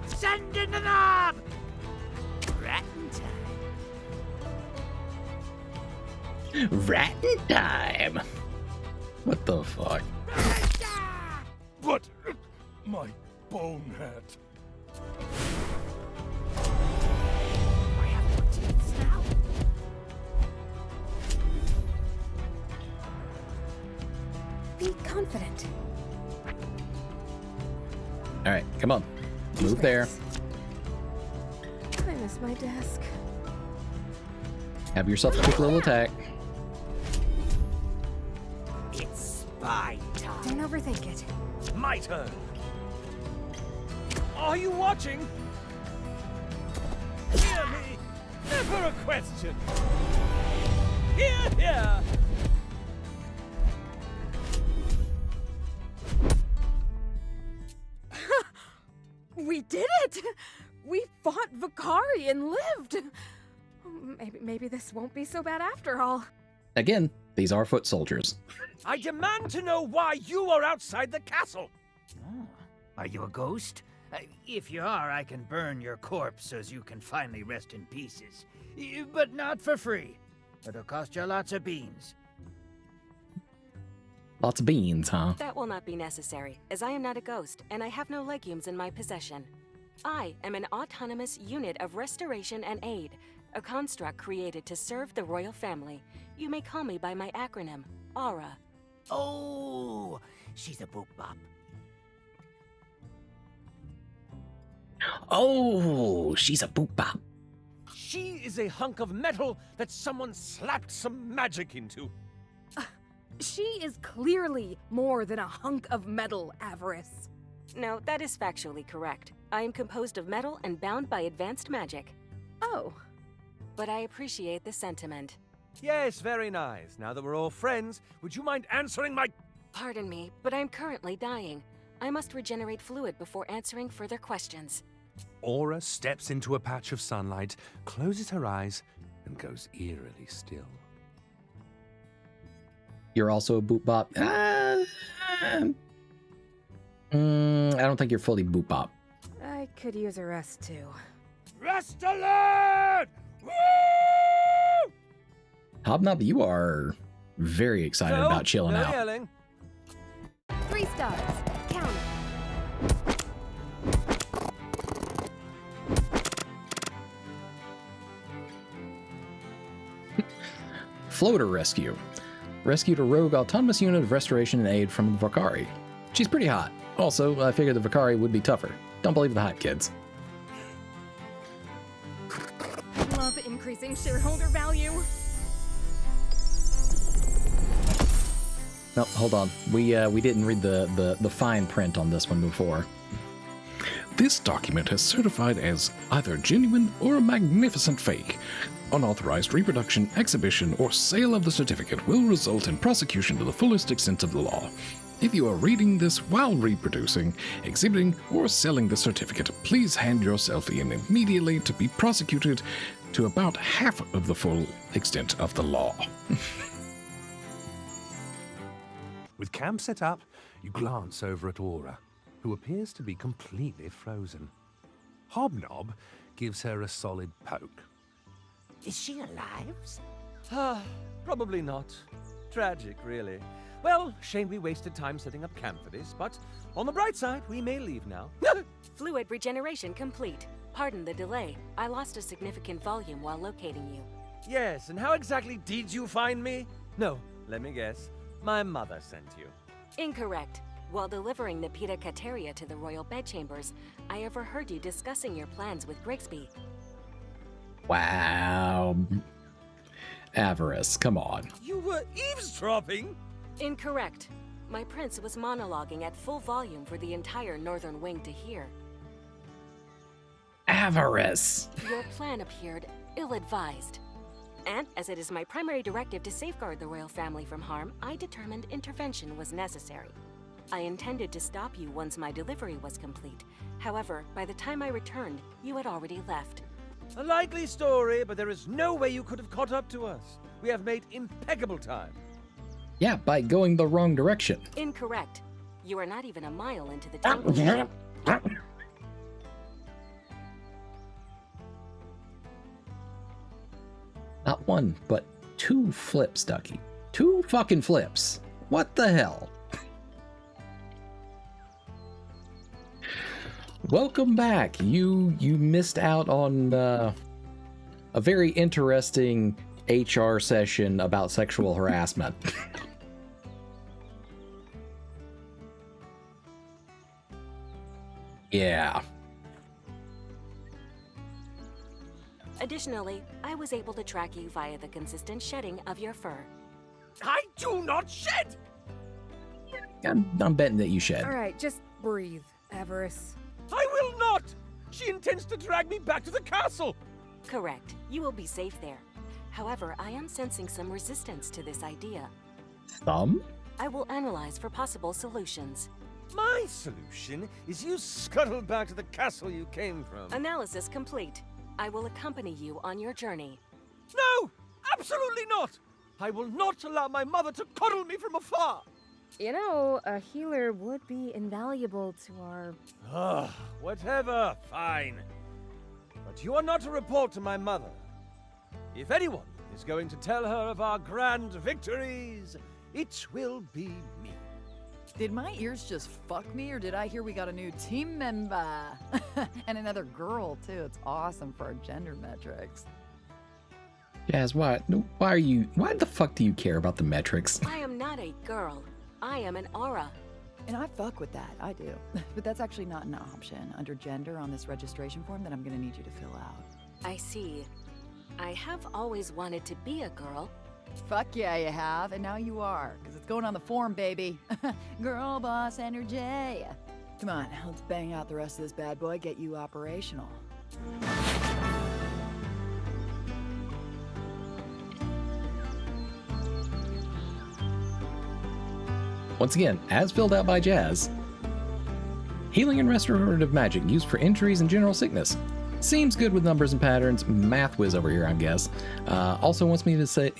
[SPEAKER 18] Send in the knob! Ratting time.
[SPEAKER 1] Ratting time! What the fuck?
[SPEAKER 3] But my bone hat.
[SPEAKER 18] I have 14 now.
[SPEAKER 4] confident.
[SPEAKER 1] All right, come on. Move there.
[SPEAKER 4] I miss my desk.
[SPEAKER 1] Have yourself a quick little attack.
[SPEAKER 18] It's spy time.
[SPEAKER 4] Don't overthink it.
[SPEAKER 16] My turn. Are you watching? Hear me. Never a question. Hear, hear.
[SPEAKER 4] We did it! We fought Vakari and lived! Maybe this won't be so bad after all.
[SPEAKER 1] Again, these are foot soldiers.
[SPEAKER 16] I demand to know why you are outside the castle.
[SPEAKER 18] Oh, are you a ghost? If you are, I can burn your corpse so you can finally rest in pieces. But not for free. It'll cost you lots of beans.
[SPEAKER 1] Lots of beans, huh?
[SPEAKER 19] That will not be necessary, as I am not a ghost, and I have no legumes in my possession. I am an autonomous unit of restoration and aid, a construct created to serve the royal family. You may call me by my acronym, AURA.
[SPEAKER 18] Oh, she's a boop bop.
[SPEAKER 1] Oh, she's a boop bop.
[SPEAKER 16] She is a hunk of metal that someone slapped some magic into.
[SPEAKER 4] She is clearly more than a hunk of metal, Avarice.
[SPEAKER 19] No, that is factually correct. I am composed of metal and bound by advanced magic.
[SPEAKER 4] Oh.
[SPEAKER 19] But I appreciate the sentiment.
[SPEAKER 16] Yes, very nice. Now that we're all friends, would you mind answering my...
[SPEAKER 19] Pardon me, but I'm currently dying. I must regenerate fluid before answering further questions.
[SPEAKER 3] Aura steps into a patch of sunlight, closes her eyes, and goes eerily still.
[SPEAKER 1] You're also a boop bop. I don't think you're fully boop bop.
[SPEAKER 4] I could use a rest too.
[SPEAKER 16] Rest alert! Woo!
[SPEAKER 1] Hobnob, you are very excited about chilling
[SPEAKER 16] no
[SPEAKER 1] out.
[SPEAKER 16] Yelling.
[SPEAKER 4] 3 stars. Count it.
[SPEAKER 1] Floater rescue. Rescued a rogue autonomous unit of restoration and aid from the Vakari. She's pretty hot. Also, I figured the Vakari would be tougher. Don't believe the hype, kids.
[SPEAKER 4] Love increasing shareholder value.
[SPEAKER 1] No, hold on. We didn't read the fine print on this one before.
[SPEAKER 2] This document is certified as either genuine or a magnificent fake. Unauthorized reproduction, exhibition, or sale of the certificate will result in prosecution to the fullest extent of the law. If you are reading this while reproducing, exhibiting, or selling the certificate, please hand yourself in immediately to be prosecuted to about half of the full extent of the law.
[SPEAKER 3] With camp set up, you glance over at Aura, who appears to be completely frozen. Hobnob gives her a solid poke.
[SPEAKER 18] Is she alive?
[SPEAKER 16] Probably not. Tragic, really. Well, shame we wasted time setting up camp for this, but on the bright side, we may leave now.
[SPEAKER 19] Fluid regeneration complete. Pardon the delay. I lost a significant volume while locating you.
[SPEAKER 16] Yes, and how exactly did you find me? No, let me guess. My mother sent you.
[SPEAKER 19] Incorrect. While delivering the Pita Cateria to the royal bedchambers, I overheard you discussing your plans with Grigsby.
[SPEAKER 1] Wow. Avarice, come on.
[SPEAKER 16] You were eavesdropping?
[SPEAKER 19] Incorrect. My prince was monologuing at full volume for the entire northern wing to hear.
[SPEAKER 1] Avarice.
[SPEAKER 19] Your plan appeared ill-advised. And as it is my primary directive to safeguard the royal family from harm, I determined intervention was necessary. I intended to stop you once my delivery was complete. However, by the time I returned, you had already left.
[SPEAKER 16] A likely story, but there is no way you could have caught up to us. We have made impeccable time.
[SPEAKER 1] Yeah, by going the wrong direction.
[SPEAKER 19] Incorrect. You are not even a mile into the jungle.
[SPEAKER 1] Not one, but 2 flips, Ducky. 2 fucking flips. What the hell? Welcome back. You missed out on a very interesting HR session about sexual harassment. Yeah.
[SPEAKER 19] Additionally, I was able to track you via the consistent shedding of your fur.
[SPEAKER 16] I do not shed!
[SPEAKER 1] I'm betting that you shed.
[SPEAKER 4] All right, just breathe, Avarice.
[SPEAKER 16] I will not! She intends to drag me back to the castle!
[SPEAKER 19] Correct. You will be safe there. However, I am sensing some resistance to this idea.
[SPEAKER 1] Thumb?
[SPEAKER 19] I will analyze for possible solutions.
[SPEAKER 16] My solution is you scuttle back to the castle you came from.
[SPEAKER 19] Analysis complete. I will accompany you on your journey.
[SPEAKER 16] No! Absolutely not! I will not allow my mother to coddle me from afar!
[SPEAKER 4] You know, a healer would be invaluable to our...
[SPEAKER 16] Whatever, fine. But you are not to report to my mother. If anyone is going to tell her of our grand victories, it will be me.
[SPEAKER 7] Did my ears just fuck me, or did I hear we got a new team member? And another girl, too. It's awesome for our gender metrics.
[SPEAKER 1] Jazz, why the fuck do you care about the metrics?
[SPEAKER 19] I am not a girl. I am an aura.
[SPEAKER 7] And I fuck with that, I do. But that's actually not an option under gender on this registration form that I'm gonna need you to fill out.
[SPEAKER 19] I see. I have always wanted to be a girl.
[SPEAKER 7] Fuck yeah, you have, and now you are, because it's going on the form, baby. Girl boss energy. Come on, let's bang out the rest of this bad boy, get you operational.
[SPEAKER 1] Once again, as filled out by Jazz. Healing and restorative magic used for injuries and general sickness. Seems good with numbers and patterns. Math whiz over here, I guess. Also wants me to say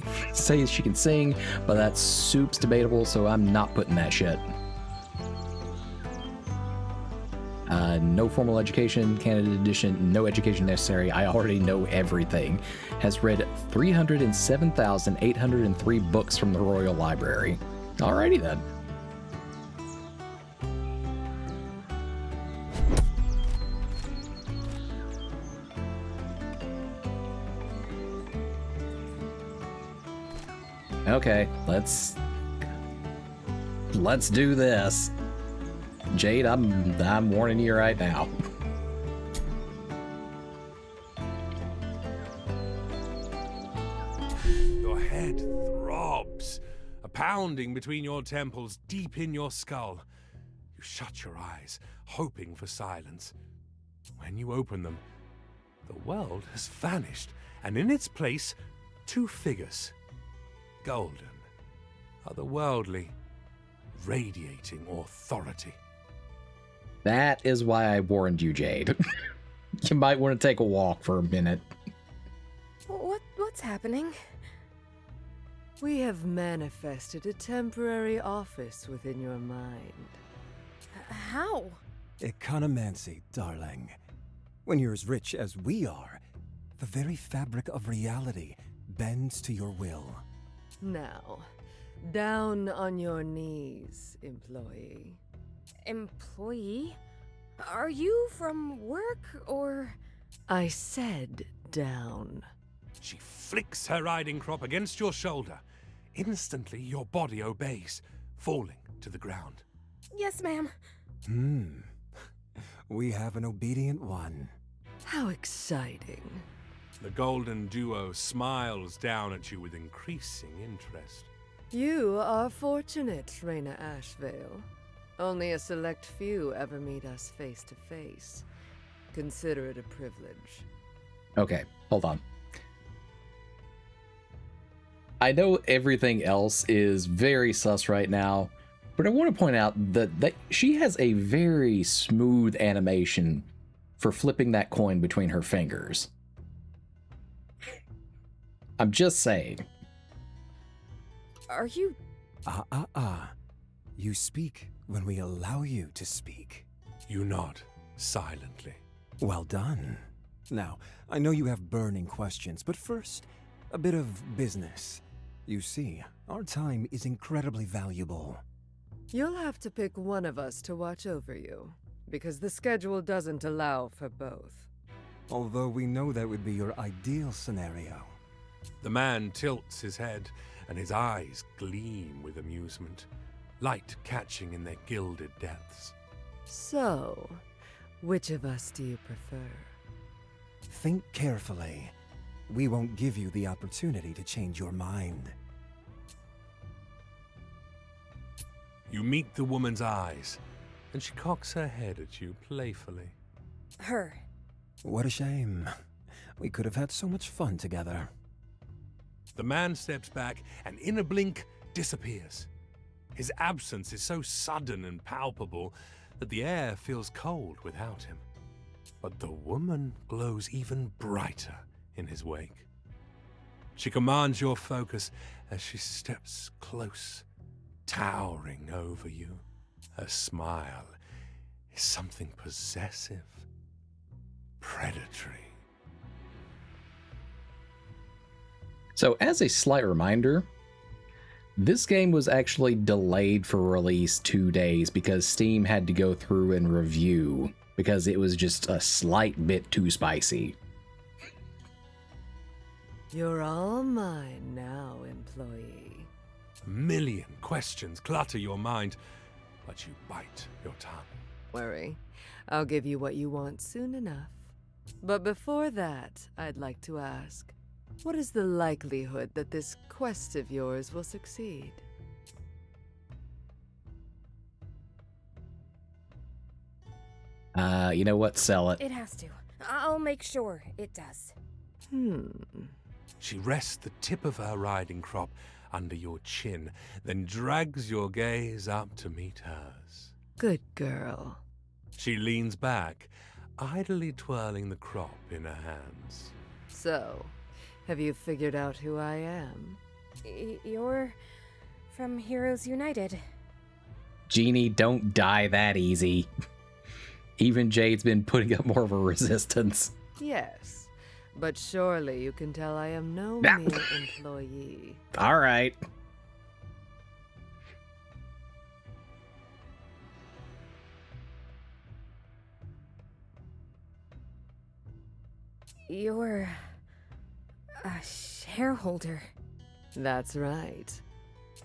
[SPEAKER 1] she can sing, but that soup's debatable, so I'm not putting that shit. No formal education, candidate edition, no education necessary. I already know everything. Has read 307,803 books from the Royal Library. Alrighty then. Okay, let's do this. Jade, I'm warning you right now.
[SPEAKER 3] Your head throbs, a pounding between your temples, deep in your skull. You shut your eyes, hoping for silence. When you open them, the world has vanished, and in its place, two figures. Golden, otherworldly, radiating authority.
[SPEAKER 1] That is why I warned you, Jade. You might want to take a walk for a minute.
[SPEAKER 12] What's happening? We have manifested a temporary office within your mind.
[SPEAKER 4] How?
[SPEAKER 20] Economancy, darling. When you're as rich as we are, the very fabric of reality bends to your will.
[SPEAKER 12] Now, down on your knees, employee.
[SPEAKER 4] Employee? Are you from work, or...?
[SPEAKER 12] I said down.
[SPEAKER 3] She flicks her riding crop against your shoulder. Instantly, your body obeys, falling to the ground.
[SPEAKER 4] Yes, ma'am.
[SPEAKER 20] We have an obedient one.
[SPEAKER 12] How exciting.
[SPEAKER 3] The golden duo smiles down at you with increasing interest.
[SPEAKER 12] You are fortunate, Reyna Ashvale. Only a select few ever meet us face to face. Consider it a privilege.
[SPEAKER 1] Okay, hold on. I know everything else is very sus right now, but I want to point out that she has a very smooth animation for flipping that coin between her fingers. I'm just saying.
[SPEAKER 4] Are you...
[SPEAKER 20] You speak when we allow you to speak.
[SPEAKER 3] You nod silently.
[SPEAKER 20] Well done. Now, I know you have burning questions, but first, a bit of business. You see, our time is incredibly valuable.
[SPEAKER 12] You'll have to pick one of us to watch over you, because the schedule doesn't allow for both.
[SPEAKER 20] Although we know that would be your ideal scenario.
[SPEAKER 3] The man tilts his head, and his eyes gleam with amusement, light catching in their gilded depths.
[SPEAKER 12] So, Which of us do you prefer?
[SPEAKER 20] Think carefully. We won't give you the opportunity to change your mind.
[SPEAKER 3] You meet the woman's eyes, and she cocks her head at you playfully.
[SPEAKER 4] Her.
[SPEAKER 20] What a shame. We could have had so much fun together.
[SPEAKER 3] The man steps back and in a blink disappears. His absence is so sudden and palpable that the air feels cold without him. But the woman glows even brighter in his wake. She commands your focus as she steps close, towering over you. Her smile is something possessive, predatory.
[SPEAKER 1] So as a slight reminder, this game was actually delayed for release 2 days because Steam had to go through and review because it was just a slight bit too spicy.
[SPEAKER 12] You're all mine now, employee.
[SPEAKER 3] A million questions clutter your mind, but you bite your tongue.
[SPEAKER 12] Worry. I'll give you what you want soon enough. But before that, I'd like to ask, what is the likelihood that this quest of yours will succeed?
[SPEAKER 1] You know what? Sell it.
[SPEAKER 4] It has to. I'll make sure it does.
[SPEAKER 3] She rests the tip of her riding crop under your chin, then drags your gaze up to meet hers.
[SPEAKER 12] Good girl.
[SPEAKER 3] She leans back, idly twirling the crop in her hands.
[SPEAKER 12] So, have you figured out who I am?
[SPEAKER 4] You're from Heroes United.
[SPEAKER 1] Genie, don't die that easy. Even Jade's been putting up more of a resistance.
[SPEAKER 12] Yes, but surely you can tell I am no mere employee.
[SPEAKER 1] All right.
[SPEAKER 4] You're a shareholder.
[SPEAKER 12] That's right.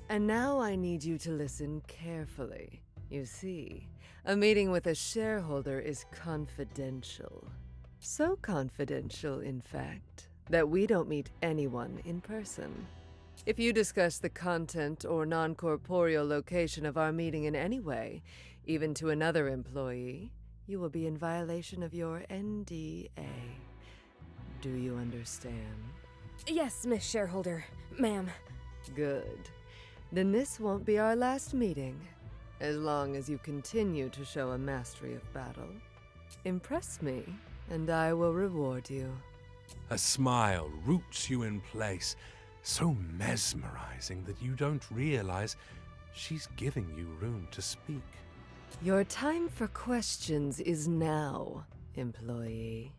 [SPEAKER 12] And now I need you to listen carefully. You see, a meeting with a shareholder is confidential. So confidential, in fact, that we don't meet anyone in person. If you discuss the content or non-corporeal location of our meeting in any way, even to another employee, you will be in violation of your NDA. Do you understand?
[SPEAKER 4] Yes, Miss Shareholder. Ma'am.
[SPEAKER 12] Good. Then this won't be our last meeting, as long as you continue to show a mastery of battle. Impress me, and I will reward you.
[SPEAKER 3] A smile roots you in place, so mesmerizing that you don't realize she's giving you room to speak.
[SPEAKER 12] Your time for questions is now, employee.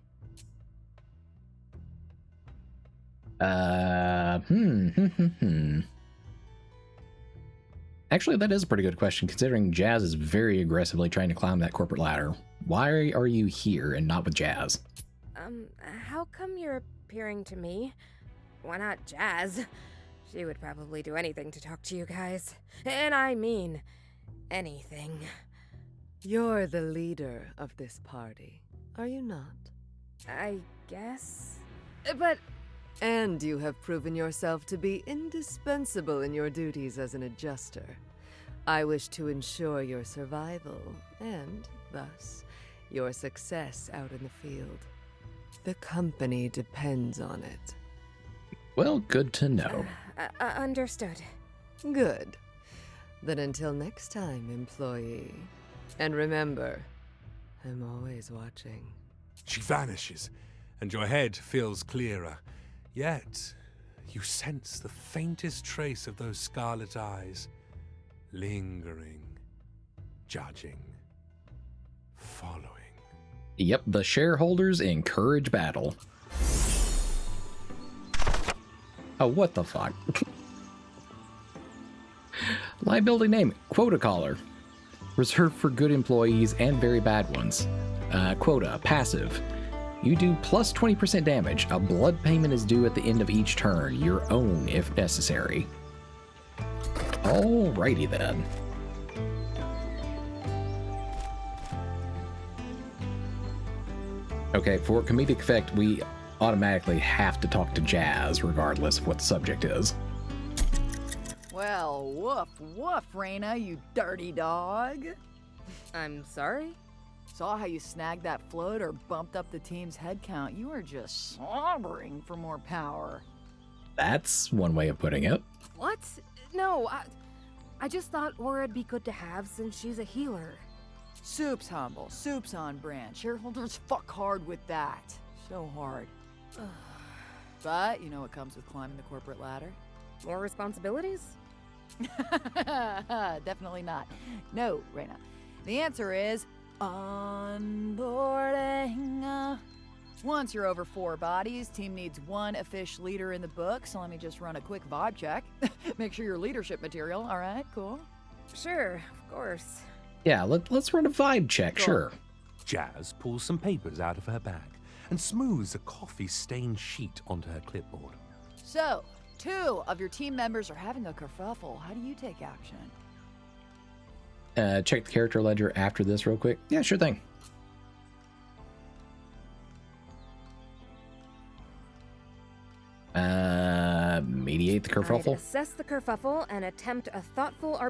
[SPEAKER 1] Actually, that is a pretty good question, considering Jazz is very aggressively trying to climb that corporate ladder. Why are you here and not with Jazz?
[SPEAKER 4] How come you're appearing to me? Why not Jazz? She would probably do anything to talk to you guys. And I mean, anything.
[SPEAKER 12] You're the leader of this party, are you not?
[SPEAKER 4] I guess. But...
[SPEAKER 12] And you have proven yourself to be indispensable in your duties as an adjuster. I wish to ensure your survival, and, thus, your success out in the field. The company depends on it.
[SPEAKER 1] Well, good to know.
[SPEAKER 4] Understood.
[SPEAKER 12] Good. Then until next time, employee. And remember, I'm always watching.
[SPEAKER 3] She vanishes, and your head feels clearer. Yet, you sense the faintest trace of those scarlet eyes, lingering, judging, following.
[SPEAKER 1] Yep, the shareholders encourage battle. Oh, what the fuck? Liability name, quota caller. Reserved for good employees and very bad ones. Quota, passive. You do plus 20% damage. A blood payment is due at the end of each turn, your own if necessary. Alrighty then. Okay, for comedic effect, we automatically have to talk to Jazz regardless of what the subject is.
[SPEAKER 7] Well, woof, woof, Raina, you dirty dog.
[SPEAKER 4] I'm sorry?
[SPEAKER 7] Saw how you snagged that float or bumped up the team's head count. You were just slobbering for more power.
[SPEAKER 1] That's one way of putting it.
[SPEAKER 4] What? No, I just thought Aura'd be good to have since she's a healer.
[SPEAKER 7] Soup's humble, soup's on brand. Shareholders fuck hard with that. So hard. But you know what comes with climbing the corporate ladder?
[SPEAKER 4] More responsibilities?
[SPEAKER 7] Definitely not. No, Raina. The answer is onboarding. Once you're over 4 bodies, team needs 1 official leader in the book, so let me just run a quick vibe check. Make sure you're leadership material, all right? Cool.
[SPEAKER 4] Sure, of course.
[SPEAKER 1] Yeah, let's run a vibe check, sure.
[SPEAKER 3] Jazz pulls some papers out of her bag and smooths a coffee-stained sheet onto her clipboard.
[SPEAKER 7] So, 2 of your team members are having a kerfuffle. How do you take action?
[SPEAKER 1] Check the character ledger after this real quick. Yeah, sure thing. Mediate the kerfuffle.
[SPEAKER 4] I'd assess the kerfuffle and attempt a thoughtful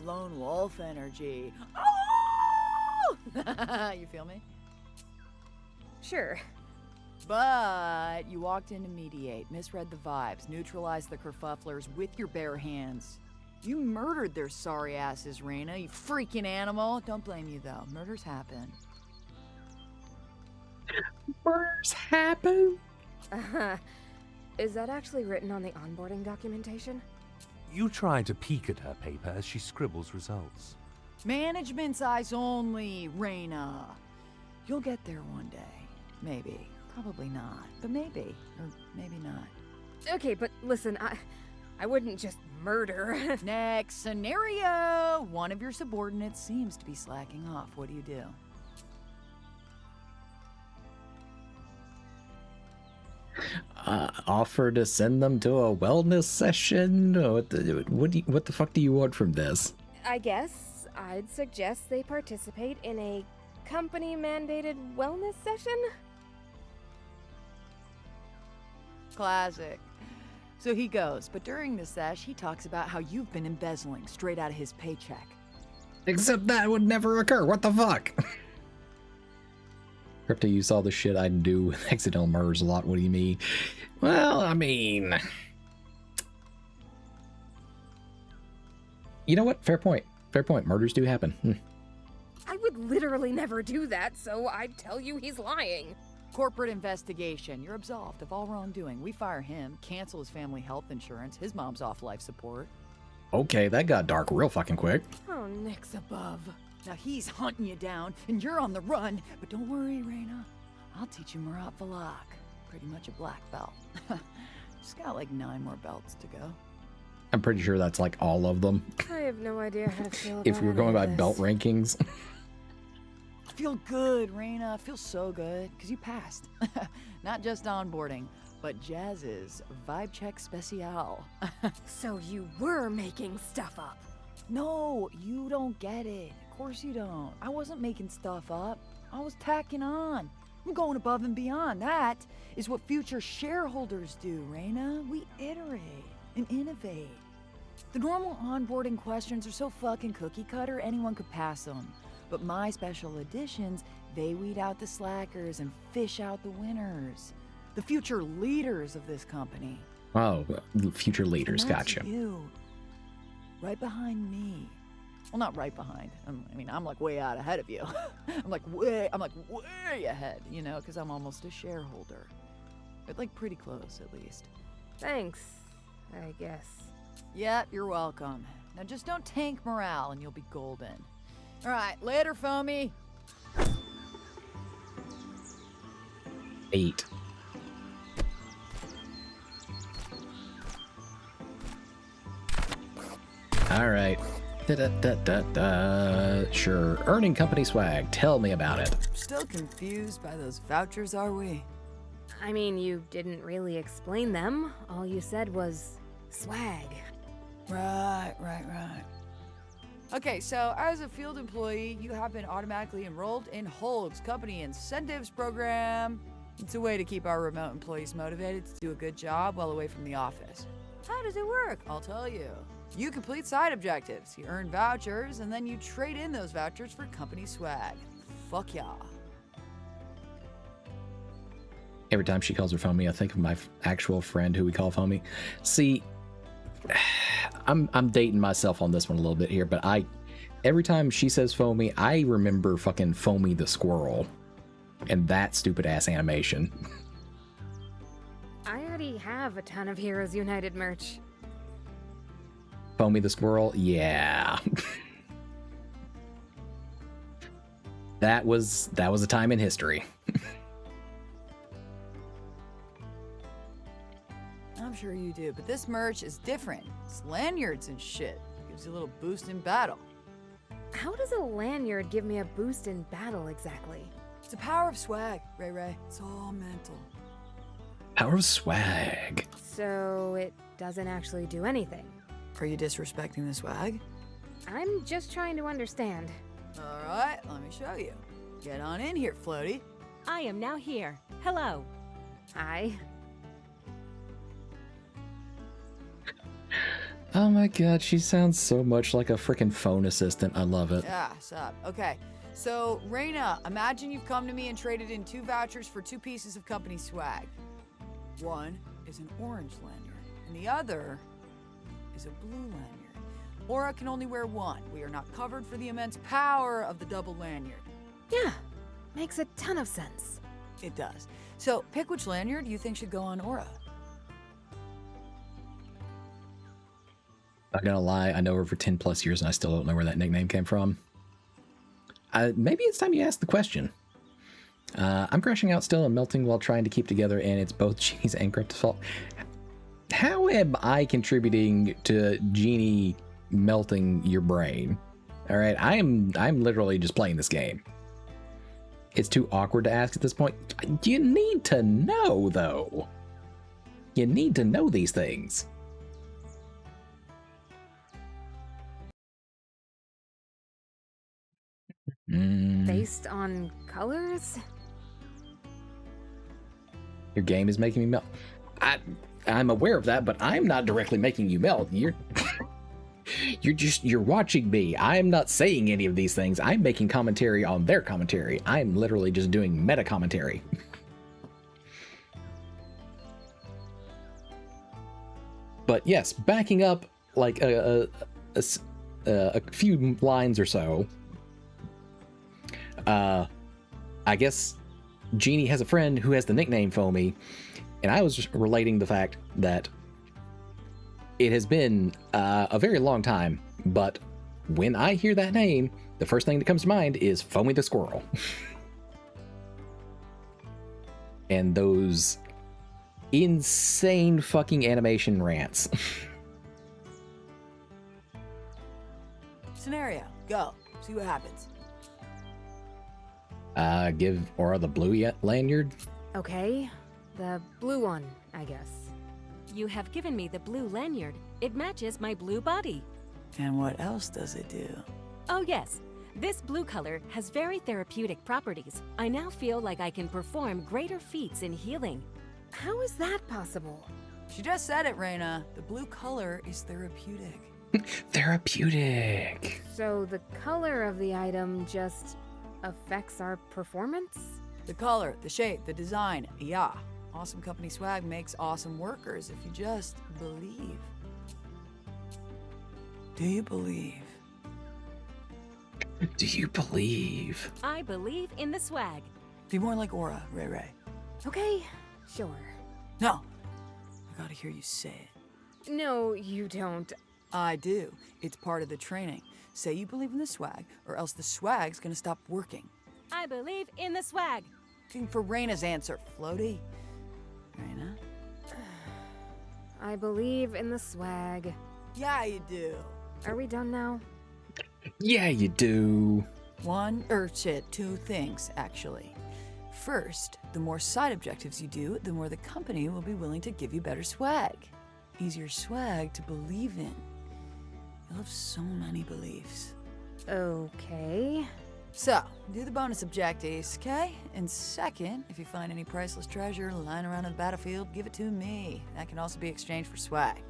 [SPEAKER 7] lone wolf energy. Oh! You feel me?
[SPEAKER 4] Sure.
[SPEAKER 7] But you walked in to mediate, misread the vibes, neutralized the kerfufflers with your bare hands. You murdered their sorry asses, Raina, you freaking animal. Don't blame you, though. Murders happen.
[SPEAKER 1] Murders happen?
[SPEAKER 4] Is that actually written on the onboarding documentation?
[SPEAKER 3] You try to peek at her paper as she scribbles results.
[SPEAKER 7] Management's eyes only, Raina. You'll get there one day. Maybe. Probably not. But maybe. Or maybe not.
[SPEAKER 4] Okay, but listen, I wouldn't just murder.
[SPEAKER 7] Next scenario. One of your subordinates seems to be slacking off. What do you do?
[SPEAKER 1] Offer to send them to a wellness session? What the fuck do you want from this?
[SPEAKER 4] I guess I'd suggest they participate in a company-mandated wellness session?
[SPEAKER 7] Classic. So he goes, but during the sesh, he talks about how you've been embezzling straight out of his paycheck.
[SPEAKER 1] Except that would never occur. What the fuck? Crypto, you saw the shit I do with accidental murders a lot. What do you mean? Well, I mean... You know what? Fair point. Fair point. Murders do happen.
[SPEAKER 4] I would literally never do that, so I'd tell you he's lying.
[SPEAKER 7] Corporate investigation. You're absolved of all wrongdoing. We fire him, cancel his family health insurance. His mom's off life support.
[SPEAKER 1] Okay, that got dark real fucking quick.
[SPEAKER 4] Oh, Nick's above.
[SPEAKER 7] Now he's hunting you down, and you're on the run. But don't worry, Raina. I'll teach you Marat Valak. Pretty much a black belt. Just got like 9 more belts to go.
[SPEAKER 1] I'm pretty sure that's like all of them.
[SPEAKER 4] I have no idea how to feel about
[SPEAKER 1] If we're going by belt rankings.
[SPEAKER 7] I feel good, Raina. I feel so good. Because you passed. Not just onboarding, but Jazz's vibe check special.
[SPEAKER 4] So you were making stuff up.
[SPEAKER 7] No, you don't get it. Of course you don't. I wasn't making stuff up. I was tacking on. I'm going above and beyond. That is what future shareholders do, Raina. We iterate and innovate. The normal onboarding questions are so fucking cookie cutter, anyone could pass them. But my special editions, they weed out the slackers and fish out the winners. The future leaders of this company.
[SPEAKER 1] Oh, future leaders,
[SPEAKER 7] And that's
[SPEAKER 1] gotcha.
[SPEAKER 7] You. Right behind me. Well, not right behind. I'm like way out ahead of you. I'm like way ahead, you know, because I'm almost a shareholder. But like pretty close, at least.
[SPEAKER 4] Thanks, I guess.
[SPEAKER 7] Yeah, you're welcome. Now just don't tank morale and you'll be golden. All right, later, Foamy.
[SPEAKER 1] 8. All right. Sure. Earning company swag. Tell me about it.
[SPEAKER 7] Still confused by those vouchers, are we?
[SPEAKER 4] I mean, you didn't really explain them. All you said was swag.
[SPEAKER 7] Right. Okay, so as a field employee, you have been automatically enrolled in Hold's company incentives program. It's a way to keep our remote employees motivated to do a good job while away from the office. How does it work? I'll tell you. You complete side objectives, you earn vouchers, and then you trade in those vouchers for company swag. Fuck yeah.
[SPEAKER 1] Every time she calls her Foamy, I think of my actual friend who we call Foamy. See, I'm dating myself on this one a little bit here, but every time she says Foamy, I remember fucking Foamy the squirrel and that stupid ass animation.
[SPEAKER 4] I already have a ton of Heroes United merch.
[SPEAKER 1] Foamy the squirrel, yeah. That was a time in history.
[SPEAKER 7] I'm sure you do, but this merch is different. It's lanyards and shit. Gives you a little boost in battle.
[SPEAKER 4] How does a lanyard give me a boost in battle exactly?
[SPEAKER 7] It's the power of swag, Ray Ray. It's all mental.
[SPEAKER 1] Power of swag.
[SPEAKER 4] So it doesn't actually do anything.
[SPEAKER 7] Are you disrespecting the swag?
[SPEAKER 4] I'm just trying to understand.
[SPEAKER 7] All right, let me show you. Get on in here, Floaty.
[SPEAKER 19] I am now here. Hello.
[SPEAKER 4] Hi.
[SPEAKER 1] Oh my god, she sounds so much like a freaking phone assistant. I love it.
[SPEAKER 7] Yeah, sup. Okay, so Raina, imagine you've come to me and traded in 2 vouchers for 2 pieces of company swag. One is an orange lanyard, and the other is a blue lanyard. Aura can only wear one. We are not covered for the immense power of the double lanyard.
[SPEAKER 4] Yeah, makes a ton of sense.
[SPEAKER 7] It does. So pick which lanyard you think should go on Aura.
[SPEAKER 1] Not gonna lie, I know her for 10 plus years and I still don't know where that nickname came from. Maybe it's time you ask the question. I'm crashing out still and melting while trying to keep together, and it's both Genie's and Crypto's fault. How am I contributing to Genie melting your brain? All right, I'm literally just playing this game. It's too awkward to ask at this point. You need to know, though. You need to know these things.
[SPEAKER 4] Based on colors?
[SPEAKER 1] Your game is making me melt. I'm aware of that, but I'm not directly making you melt. You're watching me. I'm not saying any of these things. I'm making commentary on their commentary. I'm literally just doing meta commentary. But yes, backing up like a few lines or so. I guess Genie has a friend who has the nickname Foamy, and I was just relating the fact that it has been a very long time, but when I hear that name, the first thing that comes to mind is Foamy the Squirrel. And those insane fucking animation rants.
[SPEAKER 7] Scenario, go. See what happens.
[SPEAKER 1] Give Aura the blue lanyard.
[SPEAKER 4] Okay, the blue one, I guess.
[SPEAKER 19] You have given me the blue lanyard. It matches my blue body.
[SPEAKER 7] And what else does it do?
[SPEAKER 19] Oh yes, this blue color has very therapeutic properties. I now feel like I can perform greater feats in healing.
[SPEAKER 4] How is that possible?
[SPEAKER 7] She just said it, Raina. The blue color is therapeutic.
[SPEAKER 1] Therapeutic.
[SPEAKER 4] So the color of the item just affects our performance?
[SPEAKER 7] The color, the shape, the design, yeah. Awesome company swag makes awesome workers if you just believe. Do you believe?
[SPEAKER 1] Do you believe?
[SPEAKER 19] I believe in the swag.
[SPEAKER 7] Be more like Aura, Ray Ray.
[SPEAKER 4] Okay, sure.
[SPEAKER 7] No, I gotta hear you say it.
[SPEAKER 4] No, you don't.
[SPEAKER 7] I do. It's part of the training. Say you believe in the swag, or else the swag's gonna stop working.
[SPEAKER 19] I believe in the swag.
[SPEAKER 7] Looking for Raina's answer, Floaty. Raina?
[SPEAKER 4] I believe in the swag.
[SPEAKER 7] Yeah, you do.
[SPEAKER 4] Are we done now?
[SPEAKER 1] Yeah, you do.
[SPEAKER 7] Two things, actually. First, the more side objectives you do, the more the company will be willing to give you better swag. Easier swag to believe in. You'll have so many beliefs.
[SPEAKER 6] Okay.
[SPEAKER 7] So, do the bonus objectives, okay? And second, if you find any priceless treasure lying around on the battlefield, give it to me. That can also be exchanged for swag.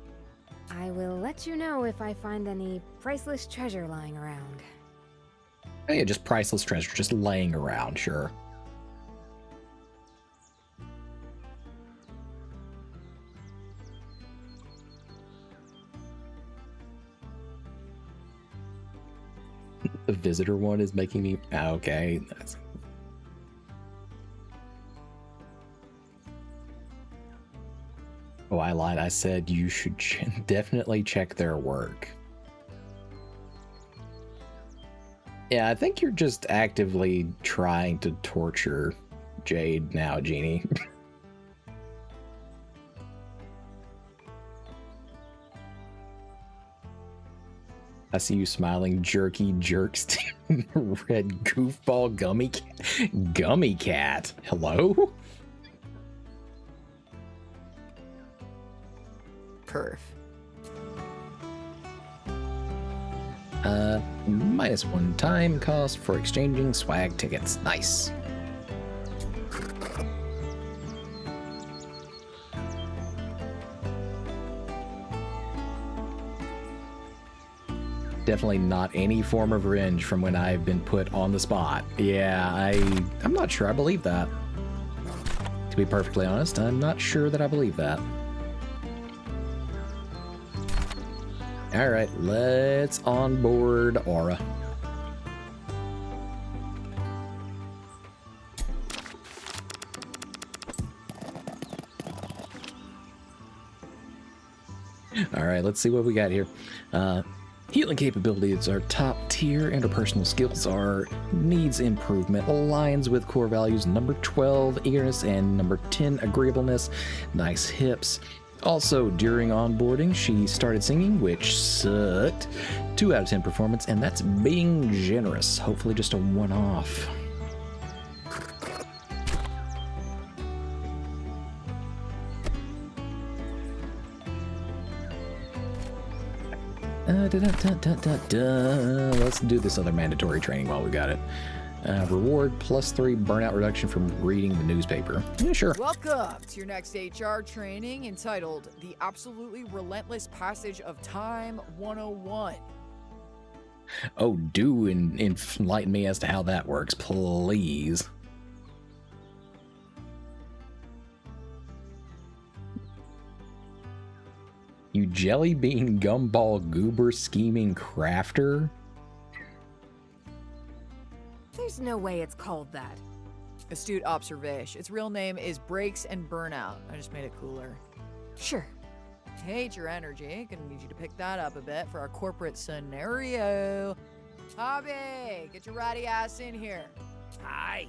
[SPEAKER 6] I will let you know if I find any priceless treasure lying around.
[SPEAKER 1] Oh, yeah, just priceless treasure, just laying around, sure. The visitor one is making me... Okay. Oh, I lied. I said you should definitely check their work. Yeah, I think you're just actively trying to torture Jade now, Jeannie. I see you smiling, jerky jerks. Red goofball gummy cat. Hello?
[SPEAKER 7] Perf.
[SPEAKER 1] -1 time cost for exchanging swag tickets. Nice. Definitely not any form of revenge from when I've been put on the spot. Yeah, I'm not sure I believe that. To be perfectly honest, I'm not sure that I believe that. All right, let's onboard Aura. All right, let's see what we got here. Healing capabilities are top tier. Interpersonal skills are needs improvement. Aligns with core values number 12, eagerness, and number 10, agreeableness. Nice hips. Also, during onboarding, she started singing, which sucked. 2 out of 10 performance, and that's being generous. Hopefully just a one-off. Let's do this other mandatory training while we got it. Reward +3 burnout reduction from reading the newspaper. Yeah, sure.
[SPEAKER 7] Welcome to your next HR training entitled The Absolutely Relentless Passage of Time 101.
[SPEAKER 1] Oh, do enlighten me as to how that works, please. You jelly bean gumball goober scheming crafter?
[SPEAKER 6] There's no way it's called that.
[SPEAKER 7] Astute observation. Its real name is Breaks and Burnout. I just made it cooler.
[SPEAKER 6] Sure.
[SPEAKER 7] Hate your energy. Gonna need you to pick that up a bit for our corporate scenario. Hobby, get your ratty ass in here.
[SPEAKER 18] Hi.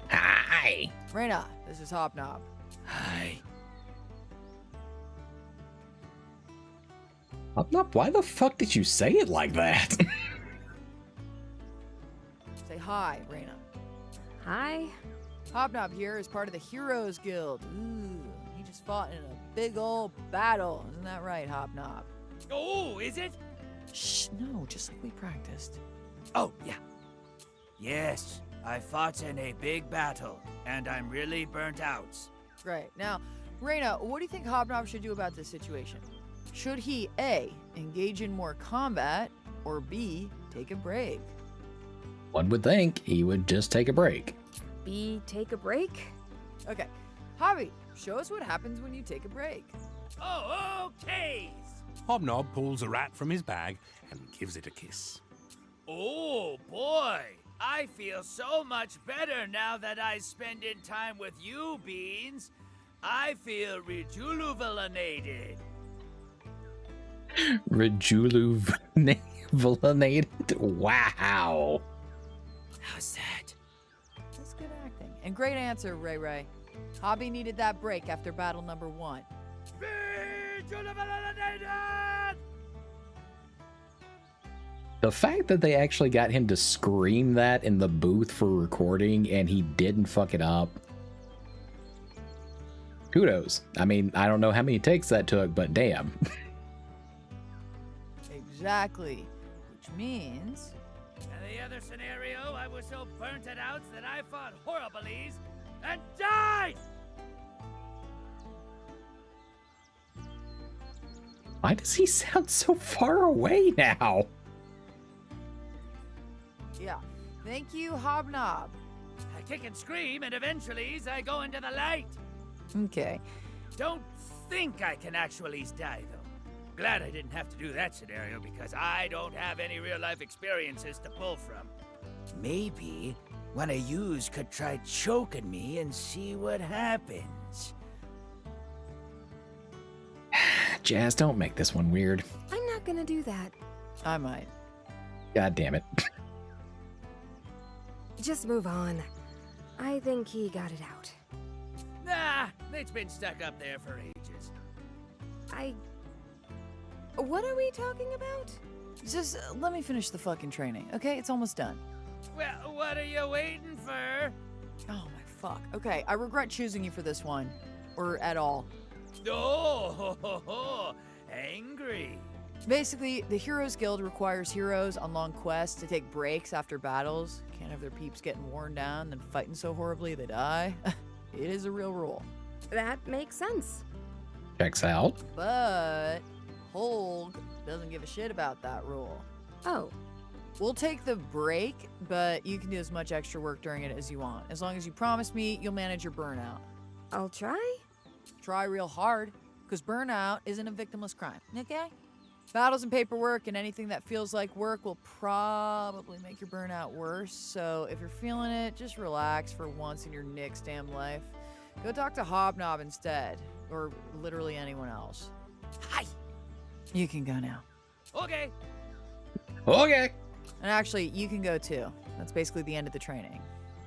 [SPEAKER 1] Hi.
[SPEAKER 7] Reyna, this is Hobnob.
[SPEAKER 18] Hi.
[SPEAKER 1] Why the fuck did you say it like that?
[SPEAKER 7] Say hi, Reyna.
[SPEAKER 6] Hi.
[SPEAKER 7] Hobnob here is part of the Heroes Guild. Ooh, he just fought in a big old battle. Isn't that right, Hobnob?
[SPEAKER 18] Oh, is it?
[SPEAKER 7] Shh, no, just like we practiced.
[SPEAKER 18] Oh, yeah. Yes, I fought in a big battle, and I'm really burnt out.
[SPEAKER 7] Great. Now, Reyna, what do you think Hobnob should do about this situation? Should he A, engage in more combat, or B, take a break?
[SPEAKER 1] One would think he would just take a break.
[SPEAKER 6] B, take a break?
[SPEAKER 7] Okay. Hobby, show us what happens when you take a break.
[SPEAKER 18] Oh, okay.
[SPEAKER 3] Hobnob pulls a rat from his bag and gives it a kiss.
[SPEAKER 18] Oh, boy. I feel so much better now that I spend in time with you, Beans. I feel rejuvenated.
[SPEAKER 1] Rejuvenated? Wow.
[SPEAKER 18] How's that?
[SPEAKER 7] That's good acting. And great answer, Ray Ray. Hobby needed that break after battle number 1.
[SPEAKER 18] Rejuvenated!
[SPEAKER 1] The fact that they actually got him to scream that in the booth for recording and he didn't fuck it up. Kudos. I mean, I don't know how many takes that took, but damn.
[SPEAKER 7] Exactly. Which means
[SPEAKER 18] And the other scenario, I was so burnt out that I fought horriblies and died!
[SPEAKER 1] Why does he sound so far away now?
[SPEAKER 7] Yeah. Thank you, Hobnob.
[SPEAKER 18] I kick and scream, and eventually I go into the light.
[SPEAKER 7] Okay.
[SPEAKER 18] Don't think I can actually die, though. Glad I didn't have to do that scenario because I don't have any real-life experiences to pull from. Maybe one of yous could try choking me and see what happens.
[SPEAKER 1] Jazz, don't make this one weird.
[SPEAKER 4] I'm not gonna do that.
[SPEAKER 7] I might.
[SPEAKER 1] God damn it.
[SPEAKER 4] Just move on. I think he got it out.
[SPEAKER 18] Nah, it's been stuck up there for ages.
[SPEAKER 4] What are we talking about?
[SPEAKER 7] Just let me finish the fucking training, okay? It's almost done.
[SPEAKER 18] Well, what are you waiting for?
[SPEAKER 7] Oh my fuck. Okay, I regret choosing you for this one. Or at all.
[SPEAKER 18] Oh, angry.
[SPEAKER 7] Basically, the Heroes Guild requires heroes on long quests to take breaks after battles. Can't have their peeps getting worn down, then fighting so horribly they die. It is a real rule.
[SPEAKER 4] That makes sense.
[SPEAKER 1] Checks out.
[SPEAKER 7] But Holg doesn't give a shit about that rule.
[SPEAKER 4] Oh.
[SPEAKER 7] We'll take the break, but you can do as much extra work during it as you want. As long as you promise me you'll manage your burnout.
[SPEAKER 4] I'll try.
[SPEAKER 7] Try real hard, because burnout isn't a victimless crime, okay? Battles and paperwork and anything that feels like work will probably make your burnout worse, so if you're feeling it, just relax for once in your Nick's damn life. Go talk to Hobnob instead, or literally anyone else.
[SPEAKER 18] Hi!
[SPEAKER 7] You can go now.
[SPEAKER 18] Okay.
[SPEAKER 1] Okay.
[SPEAKER 7] And actually, you can go too. That's basically the end of the training.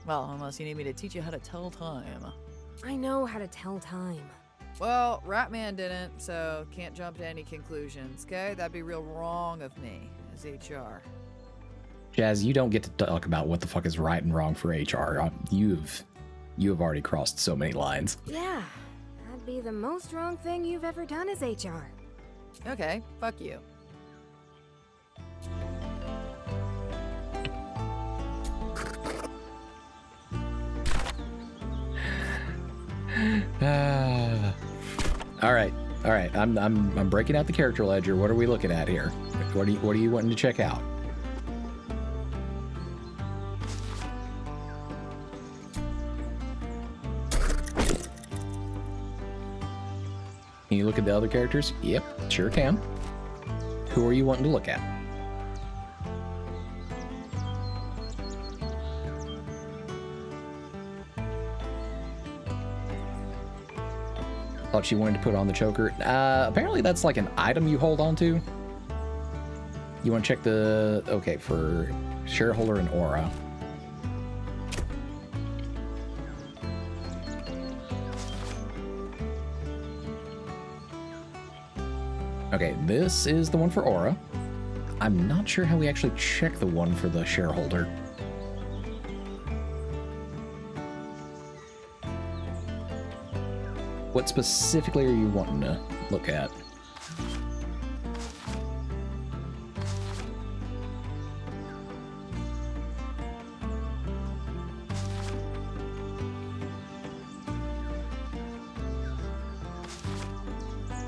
[SPEAKER 7] Well, unless you need me to teach you how to tell time.
[SPEAKER 4] I know how to tell time.
[SPEAKER 7] Well, Ratman didn't, so can't jump to any conclusions, okay? That'd be real wrong of me as HR.
[SPEAKER 1] Jazz, you don't get to talk about what the fuck is right and wrong for HR. You have already crossed so many lines.
[SPEAKER 4] Yeah, that'd be the most wrong thing you've ever done as HR.
[SPEAKER 7] Okay, fuck you.
[SPEAKER 1] All right. I'm breaking out the character ledger. What are we looking at here? What are you wanting to check out? Can you look at the other characters? Yep, sure can. Who are you wanting to look at? Thought she wanted to put on the choker. Apparently that's like an item you hold on to. You want to check the... Okay, for shareholder and aura. Okay, this is the one for aura. I'm not sure how we actually check the one for the shareholder. What specifically are you wanting to look at?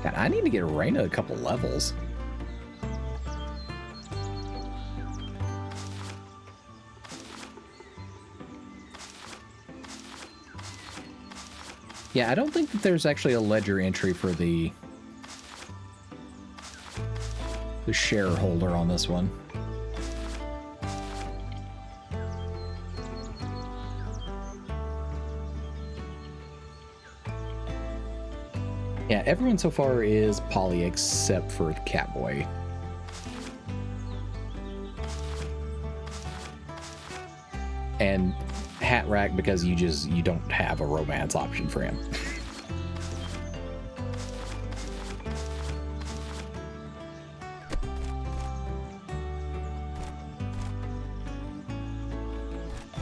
[SPEAKER 1] God, I need to get Raina a couple levels. Yeah, I don't think that there's actually a ledger entry for the shareholder on this one. Yeah, everyone so far is poly except for Catboy. And Hat Rack because you don't have a romance option for him.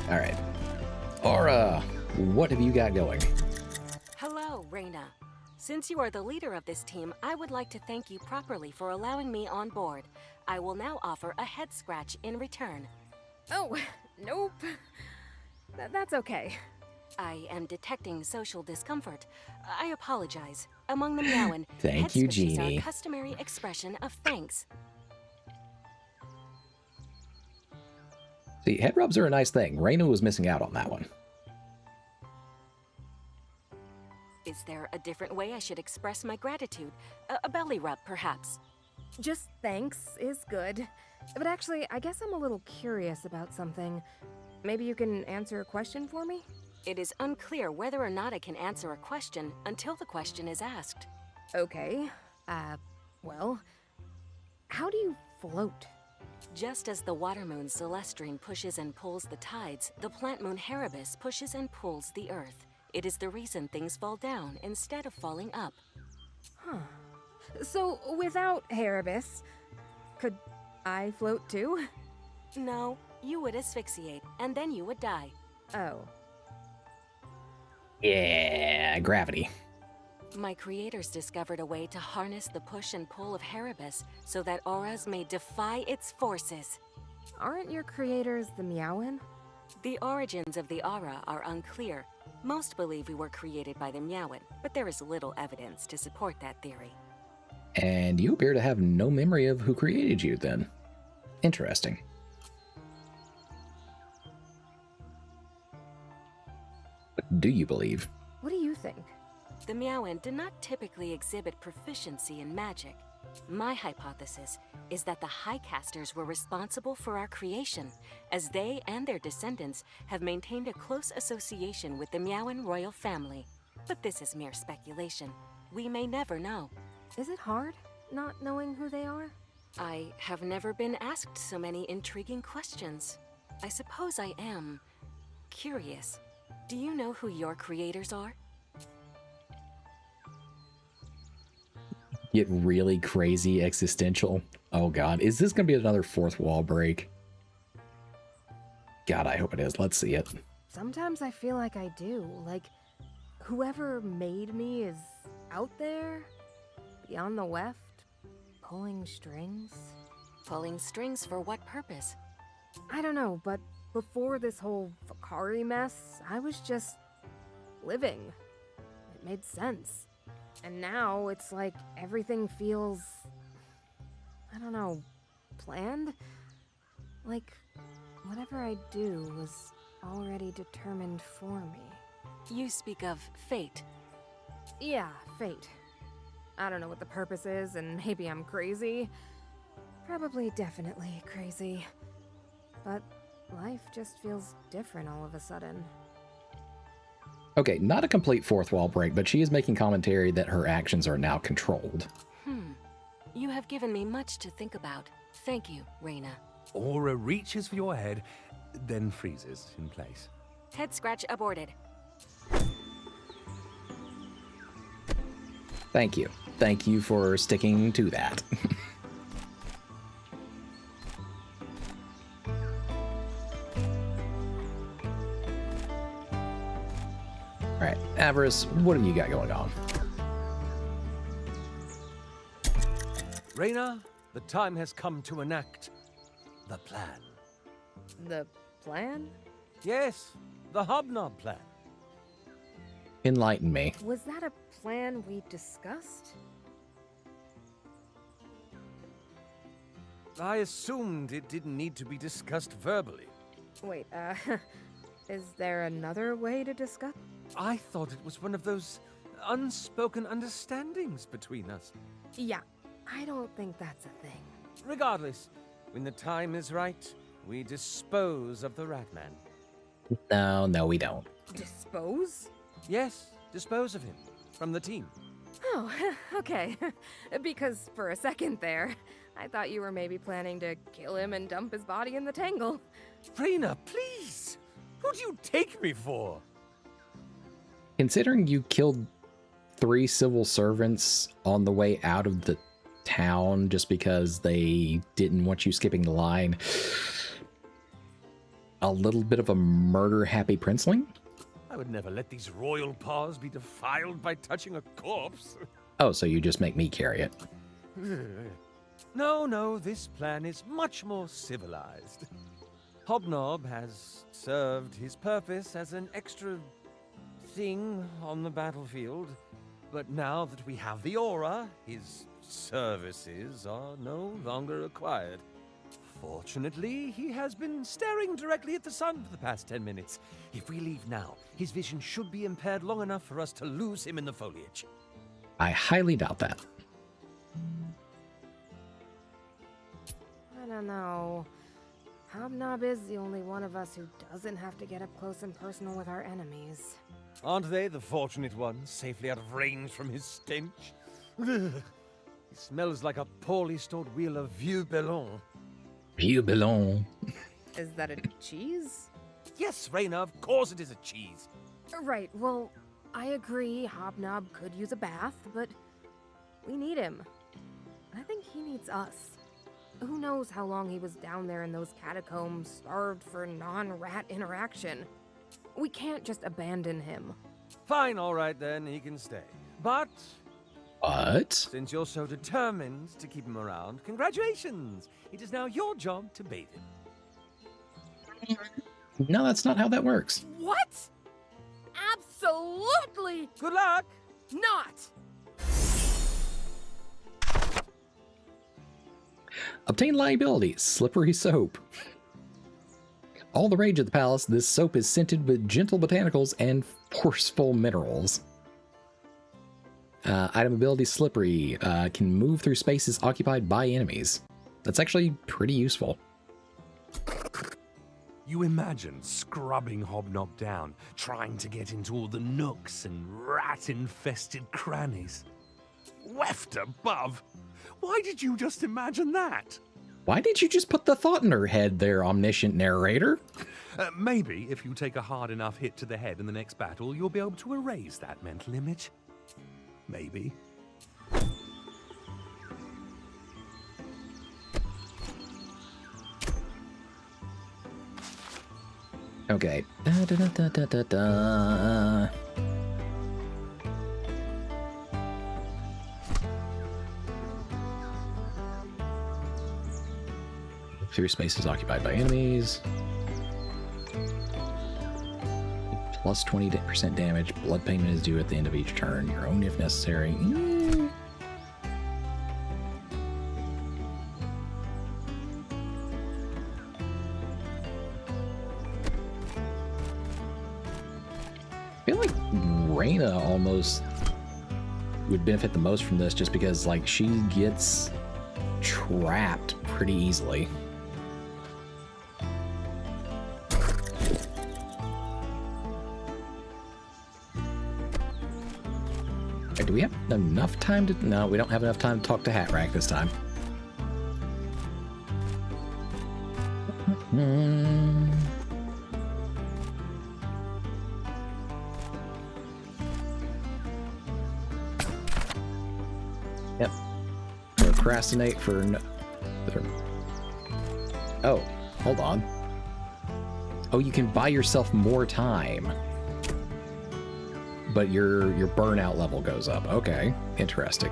[SPEAKER 1] All right. Aura, what have you got going?
[SPEAKER 19] Hello, Raina. Since you are the leader of this team, I would like to thank you properly for allowing me on board. I will now offer a head scratch in return.
[SPEAKER 4] Oh, nope. That's okay.
[SPEAKER 19] I am detecting social discomfort. I apologize. Among the Meowan,
[SPEAKER 1] Thank
[SPEAKER 19] head
[SPEAKER 1] you,
[SPEAKER 19] squishes
[SPEAKER 1] Jeannie.
[SPEAKER 19] are a customary expression of thanks.
[SPEAKER 1] See, head rubs are a nice thing. Raina was missing out on that one.
[SPEAKER 19] Is there a different way I should express my gratitude? A belly rub, perhaps?
[SPEAKER 4] Just thanks is good. But actually, I guess I'm a little curious about something. Maybe you can answer a question for me?
[SPEAKER 19] It is unclear whether or not I can answer a question until the question is asked.
[SPEAKER 4] Okay. Well, how do you float?
[SPEAKER 19] Just as the water moon Celestrine pushes and pulls the tides, the plant moon Erebus pushes and pulls the earth. It is the reason things fall down instead of falling up.
[SPEAKER 4] Huh. So, without Erebus, could I float too?
[SPEAKER 19] No, you would asphyxiate, and then you would die.
[SPEAKER 4] Oh.
[SPEAKER 1] Yeah, gravity.
[SPEAKER 19] My creators discovered a way to harness the push and pull of Erebus so that auras may defy its forces.
[SPEAKER 4] Aren't your creators the Meowan?
[SPEAKER 19] The origins of the aura are unclear. Most believe we were created by the Meowan, but there is little evidence to support that theory.
[SPEAKER 1] And you appear to have no memory of who created you then. Interesting. What do you believe?
[SPEAKER 4] What do you think?
[SPEAKER 19] The Meowan do not typically exhibit proficiency in magic. My hypothesis is that the Highcasters were responsible for our creation, as they and their descendants have maintained a close association with the Meowan royal family. But this is mere speculation. We may never know.
[SPEAKER 4] Is it hard, not knowing who they are?
[SPEAKER 19] I have never been asked so many intriguing questions. I suppose I am curious. Do you know who your creators are?
[SPEAKER 1] Get really crazy existential. Oh god, is this gonna be another fourth wall break? God, I hope it is. Let's see it.
[SPEAKER 4] Sometimes I feel like I do. Like, whoever made me is out there, beyond the weft, pulling strings.
[SPEAKER 19] Pulling strings for what purpose?
[SPEAKER 4] I don't know, but before this whole Vakari mess, I was just living. It made sense. And now it's like everything feels, I don't know, planned? Like whatever I do was already determined for me.
[SPEAKER 19] You speak of fate.
[SPEAKER 4] Yeah, fate. I don't know what the purpose is, and maybe I'm crazy. Probably definitely crazy. But life just feels different all of a sudden.
[SPEAKER 1] Okay, not a complete fourth wall break, but she is making commentary that her actions are now controlled.
[SPEAKER 19] You have given me much to think about. Thank you, Raina.
[SPEAKER 3] Aura reaches for your head, then freezes in place.
[SPEAKER 19] Head scratch aborted.
[SPEAKER 1] Thank you. Thank you for sticking to that. Alright, Avarice, what have you got going on?
[SPEAKER 16] Raina, the time has come to enact the plan.
[SPEAKER 4] The plan?
[SPEAKER 16] Yes, the Hobnob plan.
[SPEAKER 1] Enlighten me.
[SPEAKER 4] Was that a plan we discussed?
[SPEAKER 16] I assumed it didn't need to be discussed verbally.
[SPEAKER 4] Wait, is there another way to discuss?
[SPEAKER 16] I thought it was one of those unspoken understandings between us.
[SPEAKER 4] Yeah, I don't think that's a thing.
[SPEAKER 16] Regardless, when the time is right, we dispose of the Ratman.
[SPEAKER 1] No, we don't.
[SPEAKER 4] Dispose?
[SPEAKER 16] Yes, dispose of him. From the team.
[SPEAKER 4] Oh, okay. Because for a second there, I thought you were maybe planning to kill him and dump his body in the Tangle.
[SPEAKER 16] Raina, please! Who do you take me for?
[SPEAKER 1] Considering you killed 3 civil servants on the way out of the town just because they didn't want you skipping the line, a little bit of a murder-happy princeling?
[SPEAKER 16] I would never let these royal paws be defiled by touching a corpse.
[SPEAKER 1] Oh, so you just make me carry it.
[SPEAKER 16] No, this plan is much more civilized. Hobnob has served his purpose as an extra thing on the battlefield, but now that we have the aura, his services are no longer required. Fortunately, he has been staring directly at the sun for the past 10 minutes. If we leave now, his vision should be impaired long enough for us to lose him in the foliage.
[SPEAKER 1] I highly doubt that.
[SPEAKER 4] I don't know. Hobnob is the only one of us who doesn't have to get up close and personal with our enemies.
[SPEAKER 16] Aren't they the fortunate ones, safely out of range from his stench? Ugh. He smells like a poorly stored wheel of vieux bellon.
[SPEAKER 1] Vieux bellon.
[SPEAKER 4] Is that a cheese?
[SPEAKER 16] Yes, Raina, of course it is a cheese.
[SPEAKER 4] Right, well, I agree Hobnob could use a bath, but we need him. I think he needs us. Who knows how long he was down there in those catacombs, starved for non-rat interaction. We can't just abandon him.
[SPEAKER 16] Fine, all right then, he can stay. But since you're so determined to keep him around, congratulations! It is now your job to bathe him.
[SPEAKER 1] No, that's not how that works.
[SPEAKER 4] What? Absolutely
[SPEAKER 16] Good luck!
[SPEAKER 4] not!
[SPEAKER 1] Obtain liability, slippery soap. All the rage of the palace, this soap is scented with gentle botanicals and forceful minerals. Item ability slippery, can move through spaces occupied by enemies. That's actually pretty useful.
[SPEAKER 3] You imagine scrubbing Hobnob down, trying to get into all the nooks and rat-infested crannies. Weft above! Why did you just imagine that?
[SPEAKER 1] Why did you just put the thought in her head there, omniscient narrator?
[SPEAKER 3] Maybe if you take a hard enough hit to the head in the next battle, you'll be able to erase that mental image. Maybe.
[SPEAKER 1] Okay. Da, da, da, da, da, da. Through spaces occupied by enemies. Plus 20% damage. Blood payment is due at the end of each turn. Your own if necessary. I feel like Raina almost would benefit the most from this just because, like, she gets trapped pretty easily. Do we have enough time to... No, we don't have enough time to talk to Hatrack this time. Yep. Procrastinate for... No... Oh, hold on. Oh, you can buy yourself more time. But your burnout level goes up. Okay, interesting.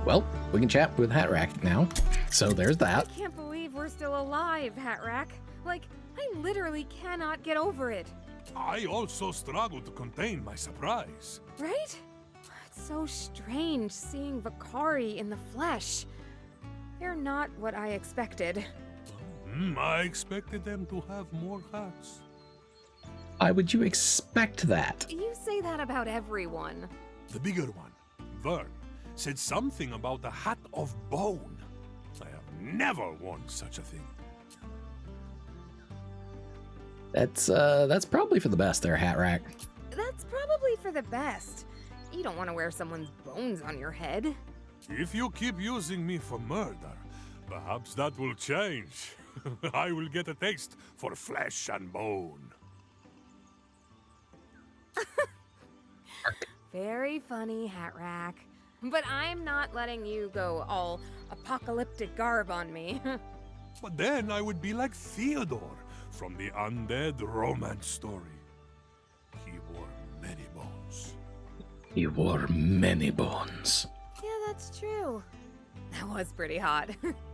[SPEAKER 1] Well, we can chat with Hatrack now. So there's that.
[SPEAKER 4] I can't believe we're still alive, Hatrack. Like, I literally cannot get over it.
[SPEAKER 3] I also struggle to contain my surprise.
[SPEAKER 4] Right? It's so strange seeing Vakari in the flesh. They're not what I expected.
[SPEAKER 3] I expected them to have more hats.
[SPEAKER 1] Why would you expect that?
[SPEAKER 4] You say that about everyone.
[SPEAKER 3] The bigger one, Vern, said something about the hat of bone. I have never worn such a thing.
[SPEAKER 1] That's probably for the best there, Hatrack.
[SPEAKER 4] That's probably for the best. You don't want to wear someone's bones on your head.
[SPEAKER 3] If you keep using me for murder, perhaps that will change. I will get a taste for flesh and bone.
[SPEAKER 4] Very funny, Hatrack. But I'm not letting you go all apocalyptic garb on me.
[SPEAKER 3] But then I would be like Theodore from the undead romance story. He wore many bones.
[SPEAKER 11] He wore many bones.
[SPEAKER 4] Yeah, that's true. That was pretty hot.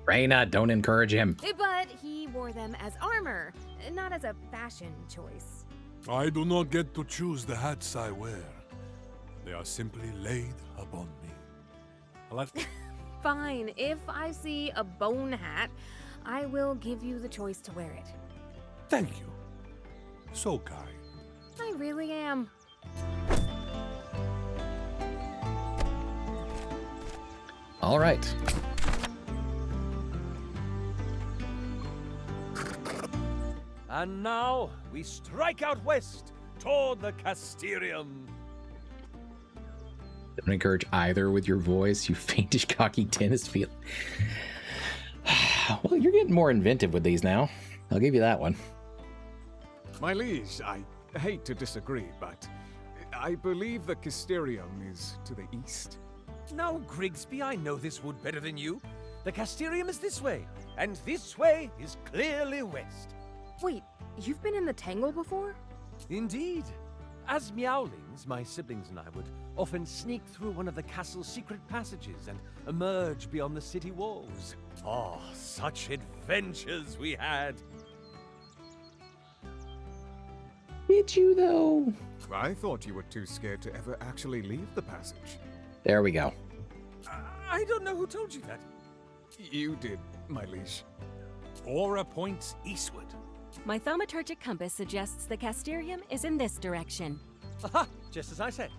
[SPEAKER 1] Reyna, don't encourage him.
[SPEAKER 4] But he wore them as armor, not as a fashion choice.
[SPEAKER 3] I do not get to choose the hats I wear. They are simply laid upon me.
[SPEAKER 4] Fine, if I see a bone hat, I will give you the choice to wear it.
[SPEAKER 3] Thank you. So kind.
[SPEAKER 4] I really am.
[SPEAKER 1] All right.
[SPEAKER 16] And now we strike out west toward the Casterium.
[SPEAKER 1] Don't encourage either with your voice, you fiendish, cocky tennis field. Well, you're getting more inventive with these now. I'll give you that one.
[SPEAKER 17] My liege, I hate to disagree, but I believe the Casterium is to the east.
[SPEAKER 16] Now, Grigsby, I know this wood better than you. The Casterium is this way, and this way is clearly west.
[SPEAKER 4] Wait, you've been in the Tangle before?
[SPEAKER 16] Indeed. As Meowlings, my siblings and I would often sneak through one of the castle's secret passages and emerge beyond the city walls. Oh, such adventures we had!
[SPEAKER 1] Did you, though?
[SPEAKER 17] I thought you were too scared to ever actually leave the passage.
[SPEAKER 1] There we go.
[SPEAKER 16] I don't know who told you that.
[SPEAKER 17] You did, my liege.
[SPEAKER 3] Aura points eastward.
[SPEAKER 19] My thaumaturgic compass suggests the Casterium is in this direction.
[SPEAKER 16] Aha! Just as I said.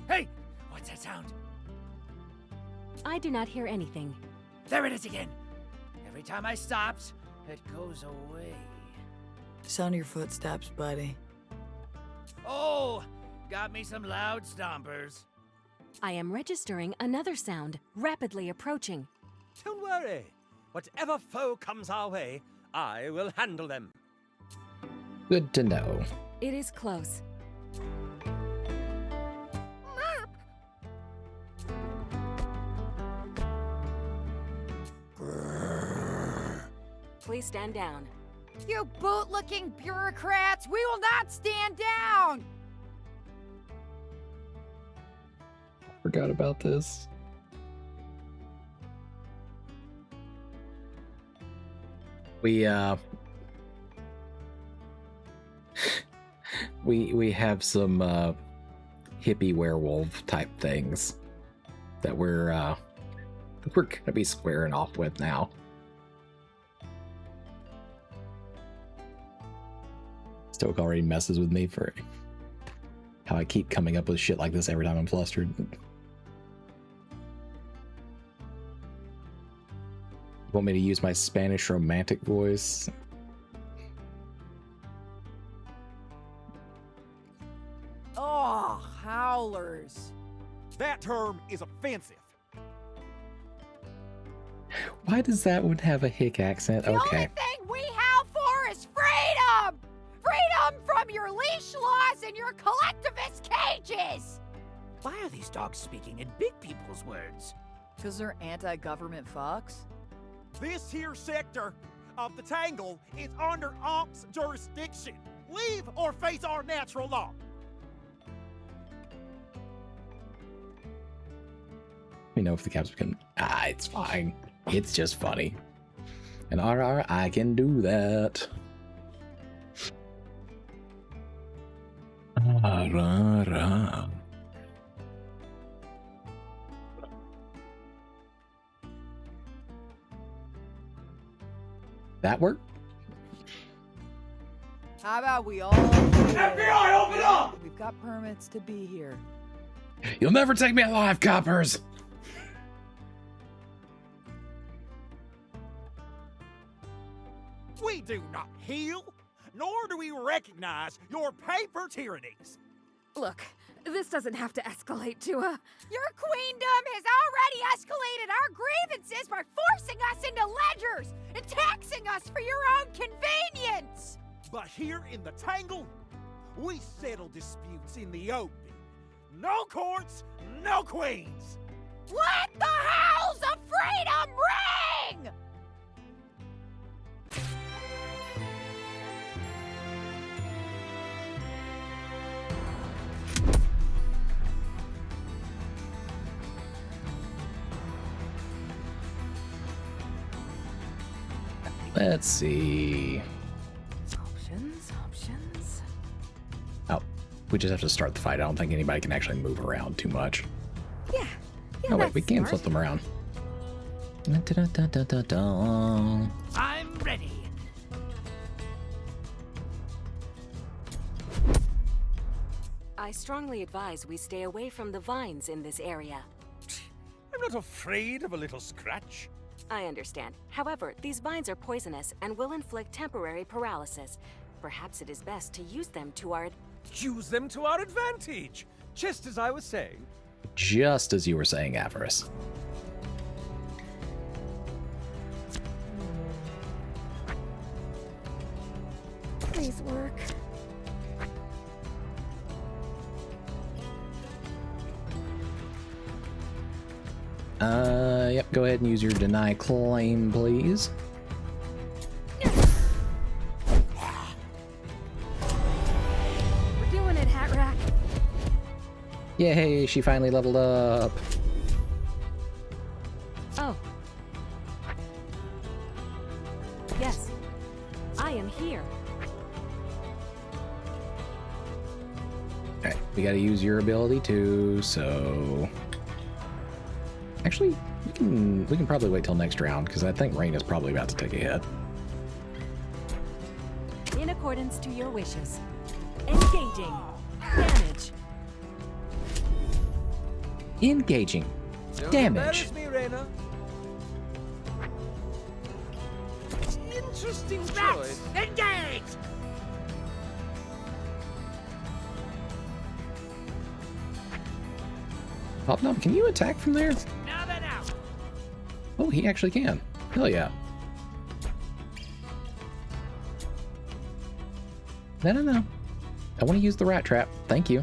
[SPEAKER 18] Hey! What's that sound?
[SPEAKER 19] I do not hear anything.
[SPEAKER 18] There it is again! Every time I stops, it goes away.
[SPEAKER 7] Sound of your footsteps, buddy.
[SPEAKER 18] Oh! Got me some loud stompers.
[SPEAKER 19] I am registering another sound, rapidly approaching.
[SPEAKER 16] Don't worry. Whatever foe comes our way, I will handle them.
[SPEAKER 1] Good to know.
[SPEAKER 19] It is close. Please stand down.
[SPEAKER 7] You boot-looking bureaucrats! We will not stand down!
[SPEAKER 1] Forgot about this. We have some hippie werewolf type things that we're gonna be squaring off with now. Stoke already messes with me for how I keep coming up with shit like this every time I'm flustered. Want me to use my Spanish romantic voice?
[SPEAKER 7] Oh, howlers.
[SPEAKER 21] That term is offensive.
[SPEAKER 1] Why does that one have a hick accent?
[SPEAKER 7] The only
[SPEAKER 1] Okay.
[SPEAKER 7] thing we howl for is freedom! Freedom from your leash laws and your collectivist cages!
[SPEAKER 18] Why are these dogs speaking in big people's words?
[SPEAKER 7] Because they're anti-government fucks?
[SPEAKER 21] This here sector of the Tangle is under Omp's jurisdiction. Leave or face our natural law.
[SPEAKER 1] Let me know if the caps can. It's fine. It's just funny. And RR, I can do that. RR. That work?
[SPEAKER 7] How about we all...
[SPEAKER 21] FBI, open up!
[SPEAKER 7] We've got permits to be here.
[SPEAKER 1] You'll never take me alive, coppers!
[SPEAKER 21] We do not heal, nor do we recognize your paper tyrannies.
[SPEAKER 4] Look, this doesn't have to escalate to a...
[SPEAKER 7] Your queendom has already escalated our grievances by forcing us into ledgers and taxing us for your own convenience!
[SPEAKER 21] But here in the Tangle, we settle disputes in the open. No courts, no queens.
[SPEAKER 7] Let the howls of freedom ring!
[SPEAKER 1] Let's see.
[SPEAKER 4] Options.
[SPEAKER 1] Oh, we just have to start the fight. I don't think anybody can actually move around too much.
[SPEAKER 4] Yeah.
[SPEAKER 1] Oh wait, we can flip them around. Da-da-da-da-da-da.
[SPEAKER 18] I'm ready.
[SPEAKER 19] I strongly advise we stay away from the vines in this area.
[SPEAKER 3] I'm not afraid of a little scratch.
[SPEAKER 19] I understand. However, these vines are poisonous and will inflict temporary paralysis. Perhaps it is best to use them to our...
[SPEAKER 16] Use them to our advantage, just as I was saying.
[SPEAKER 1] Just as you were saying, Avarice.
[SPEAKER 4] Please work.
[SPEAKER 1] Yep, go ahead and use your deny claim, please.
[SPEAKER 4] We're doing it, Hat Rack.
[SPEAKER 1] Yay, she finally leveled up.
[SPEAKER 19] Oh. Yes. I am here.
[SPEAKER 1] Alright, we gotta use your ability too, so... Actually, we can probably wait till next round, because I think Rain is probably about to take a hit.
[SPEAKER 19] In accordance to your wishes. Engaging. Damage.
[SPEAKER 1] Engaging.
[SPEAKER 16] Don't
[SPEAKER 1] Damage.
[SPEAKER 16] embarrass me, Reyna. Interesting choice.
[SPEAKER 18] Engage!
[SPEAKER 1] Hobnob, can you attack from there?
[SPEAKER 18] Now then out.
[SPEAKER 1] Oh, he actually can. Hell yeah. No. I want to use the rat trap. Thank you.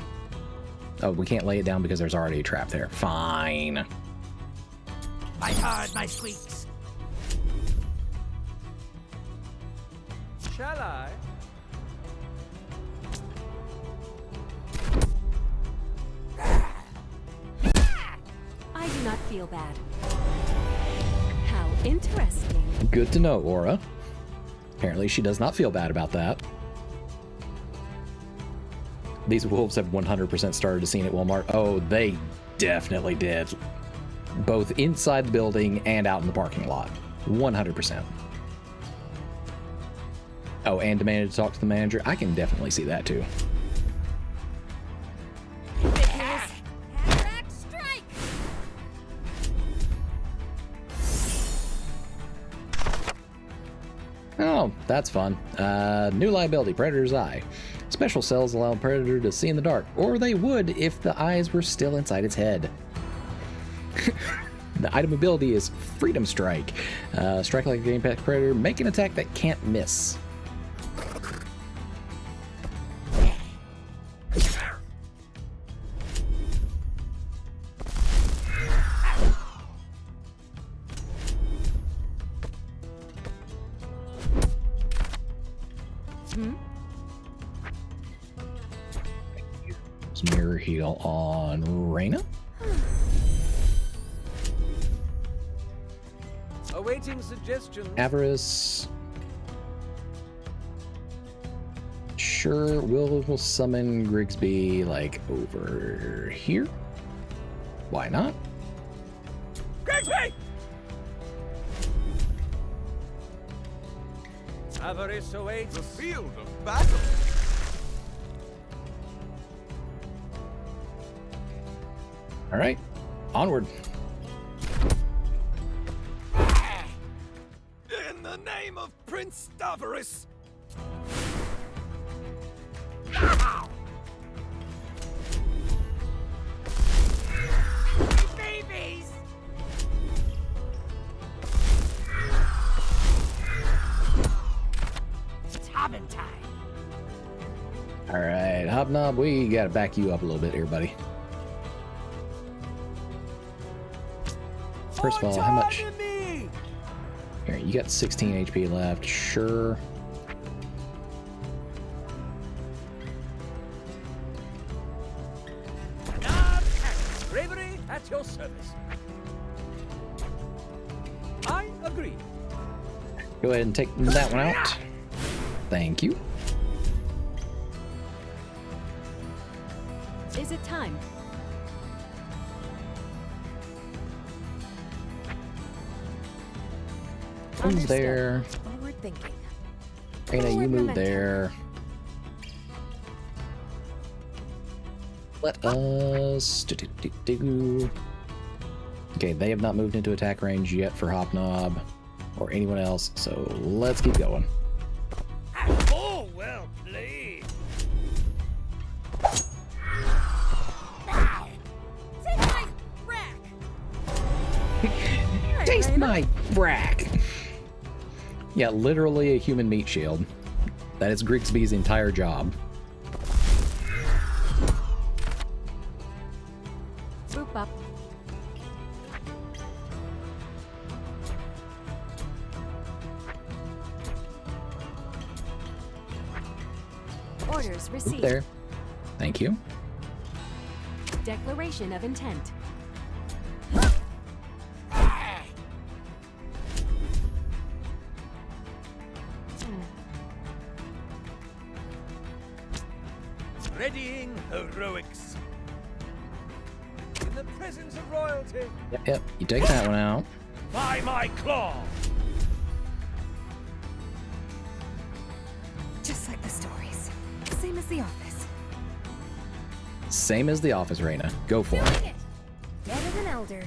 [SPEAKER 1] Oh, we can't lay it down because there's already a trap there. Fine.
[SPEAKER 18] Fight hard, my squeaks.
[SPEAKER 16] Shall I?
[SPEAKER 19] I do not feel bad. How interesting.
[SPEAKER 1] Good to know, Aura. Apparently she does not feel bad about that. These wolves have 100% started a scene at Walmart. Oh, they definitely did. Both inside the building and out in the parking lot. 100%. Oh, and demanded to talk to the manager. I can definitely see that too. Oh, that's fun. New liability, Predator's Eye. Special cells allow Predator to see in the dark, or they would if the eyes were still inside its head. The item ability is Freedom Strike. Strike like a game pack Predator, make an attack that can't miss. Mirror heal on Reyna.
[SPEAKER 16] Awaiting suggestions.
[SPEAKER 1] Avarice. Sure, we'll summon Grigsby like over here. Why not?
[SPEAKER 16] Grigsby! Avarice awaits.
[SPEAKER 21] The field of battle.
[SPEAKER 1] All right, onward.
[SPEAKER 21] In the name of Prince Avarice.
[SPEAKER 18] Babies! It's hobbin' time.
[SPEAKER 1] All right, Hobnob, we gotta back you up a little bit here, buddy. First of all, how much? Here, you got 16 HP left. Sure.
[SPEAKER 16] Bravery at your service. I agree.
[SPEAKER 1] Go ahead and take that one out. Thank you.
[SPEAKER 14] Is it time?
[SPEAKER 1] Move there.
[SPEAKER 4] Forward thinking.
[SPEAKER 1] Reyna, you move there. Let us... Okay, they have not moved into attack range yet for Hobnob or anyone else, so let's keep going.
[SPEAKER 18] Oh, well played.
[SPEAKER 6] Take my rack!
[SPEAKER 1] Taste my rack! Yeah, literally a human meat shield. That is Grigsby's entire job.
[SPEAKER 14] Boop up. Orders received.
[SPEAKER 1] There. Thank you.
[SPEAKER 14] Declaration of intent.
[SPEAKER 16] Readying heroics. In the presence of royalty.
[SPEAKER 1] Yep, you take that one out.
[SPEAKER 16] By my claw.
[SPEAKER 4] Just like the stories. Same as The Office.
[SPEAKER 1] Same as the office, Reyna. Go for it.
[SPEAKER 4] Dead as an elder.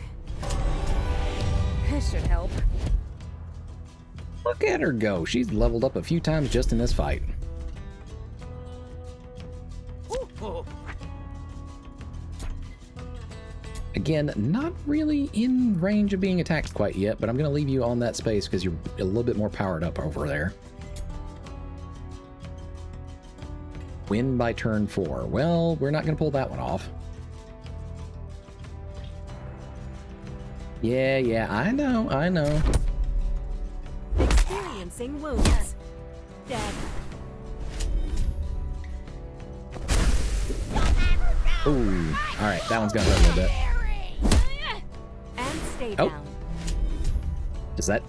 [SPEAKER 4] This should help.
[SPEAKER 1] Look at her go. She's leveled up a few times just in this fight. Again, not really in range of being attacked quite yet, but I'm going to leave you on that space because you're a little bit more powered up over there. Win by turn 4. Well, we're not going to pull that one off. Yeah, I know.
[SPEAKER 14] Experiencing wounds. Dead.
[SPEAKER 1] Ooh, alright, that one's gonna hurt a little bit.
[SPEAKER 14] And stay
[SPEAKER 1] Oh.
[SPEAKER 14] down.
[SPEAKER 1] Does that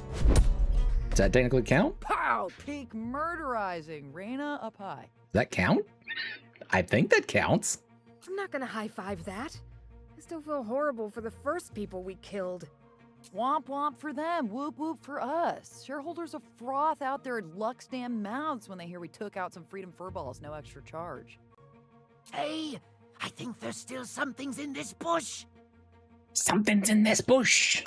[SPEAKER 1] technically count?
[SPEAKER 7] Pow! Peak murderizing. Reyna up high.
[SPEAKER 1] Does that count? I think that counts.
[SPEAKER 4] I'm not gonna high-five that. I still feel horrible for the first people we killed.
[SPEAKER 7] Womp womp for them, whoop whoop for us. Shareholders will froth out their Lux damn mouths when they hear we took out some freedom furballs, no extra charge.
[SPEAKER 18] Hey, I think there's still something's in this bush.
[SPEAKER 11] Something's in this bush.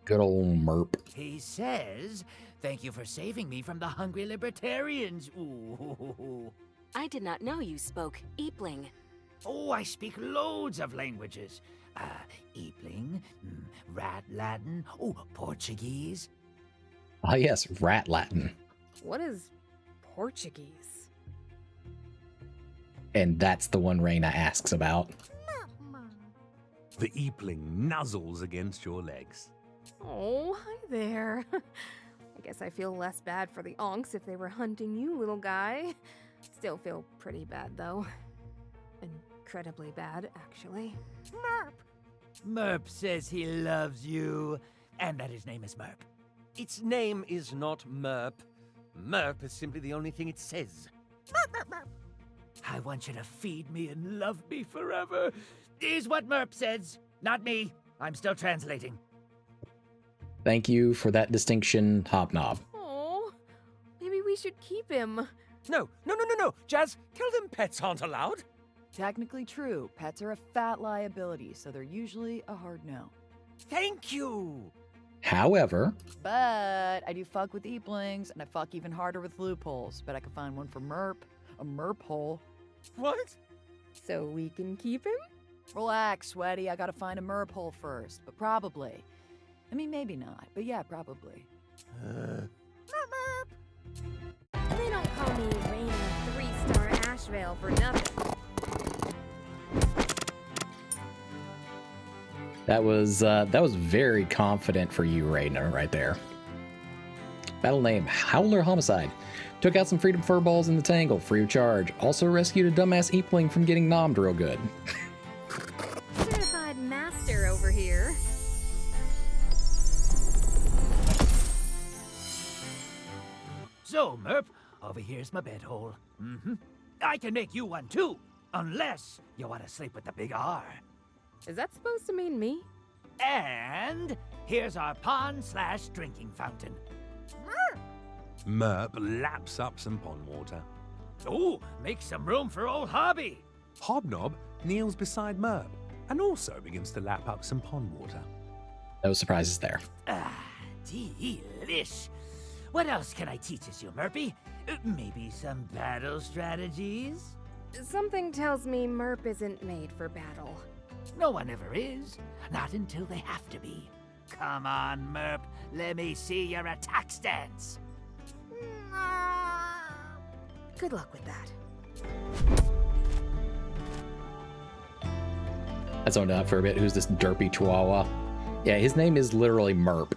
[SPEAKER 1] Good old Merp.
[SPEAKER 18] He says, thank you for saving me from the hungry libertarians. Ooh.
[SPEAKER 19] I did not know you spoke Eepling.
[SPEAKER 18] Oh, I speak loads of languages. Eepling, Rat Latin, Portuguese.
[SPEAKER 1] Ah, yes, Rat Latin.
[SPEAKER 4] What is Portuguese?
[SPEAKER 1] And that's the one Reyna asks about.
[SPEAKER 3] The Eepling nuzzles against your legs.
[SPEAKER 4] Oh, hi there. I guess I feel less bad for the onks if they were hunting you, little guy. Still feel pretty bad, though. Incredibly bad, actually.
[SPEAKER 18] Merp says he loves you, and that his name is Merp.
[SPEAKER 16] Its name is not Merp. Merp is simply the only thing it says.
[SPEAKER 18] I want you to feed me and love me forever. Is what Merp says, not me. I'm still translating.
[SPEAKER 1] Thank you for that distinction, Hobnob.
[SPEAKER 4] Oh, maybe we should keep him.
[SPEAKER 16] No. Jazz, tell them pets aren't allowed.
[SPEAKER 7] Technically true. Pets are a fat liability, so they're usually a hard no.
[SPEAKER 16] Thank you.
[SPEAKER 1] However,
[SPEAKER 7] But I do fuck with Eeplings, and I fuck even harder with loopholes. Bet I could find one for Merp. A Merp hole.
[SPEAKER 16] What?
[SPEAKER 4] So we can keep him?
[SPEAKER 7] Relax, Sweaty. I gotta find a Merp hole first, but probably. I mean, maybe not, but yeah, probably.
[SPEAKER 4] They don't call me Reyna 3-star Ashvale for nothing.
[SPEAKER 1] that was very confident for you, Reyna, right there. Battle name, Howler Homicide. Took out some Freedom Furballs in the Tangle, free of charge. Also rescued a dumbass Eepling from getting nommed real good.
[SPEAKER 4] Certified master over here.
[SPEAKER 18] So, Merp, over here's my bedhole. I can make you one too, unless you want to sleep with the big R.
[SPEAKER 4] Is that supposed to mean me?
[SPEAKER 18] And here's our pond/drinking fountain.
[SPEAKER 3] Merp laps up some pond water.
[SPEAKER 18] Oh, make some room for old Hobby.
[SPEAKER 3] Hobnob kneels beside Merp and also begins to lap up some pond water.
[SPEAKER 1] No surprises there.
[SPEAKER 18] Delish. What else can I teach us you, Merpy? Maybe some battle strategies?
[SPEAKER 4] Something tells me Merp isn't made for battle.
[SPEAKER 18] No one ever is. Not until they have to be. Come on, Merp. Let me see your attack stance.
[SPEAKER 4] Good luck with that.
[SPEAKER 1] I zoned out for a bit. Who's this derpy chihuahua? Yeah, his name is literally Merp.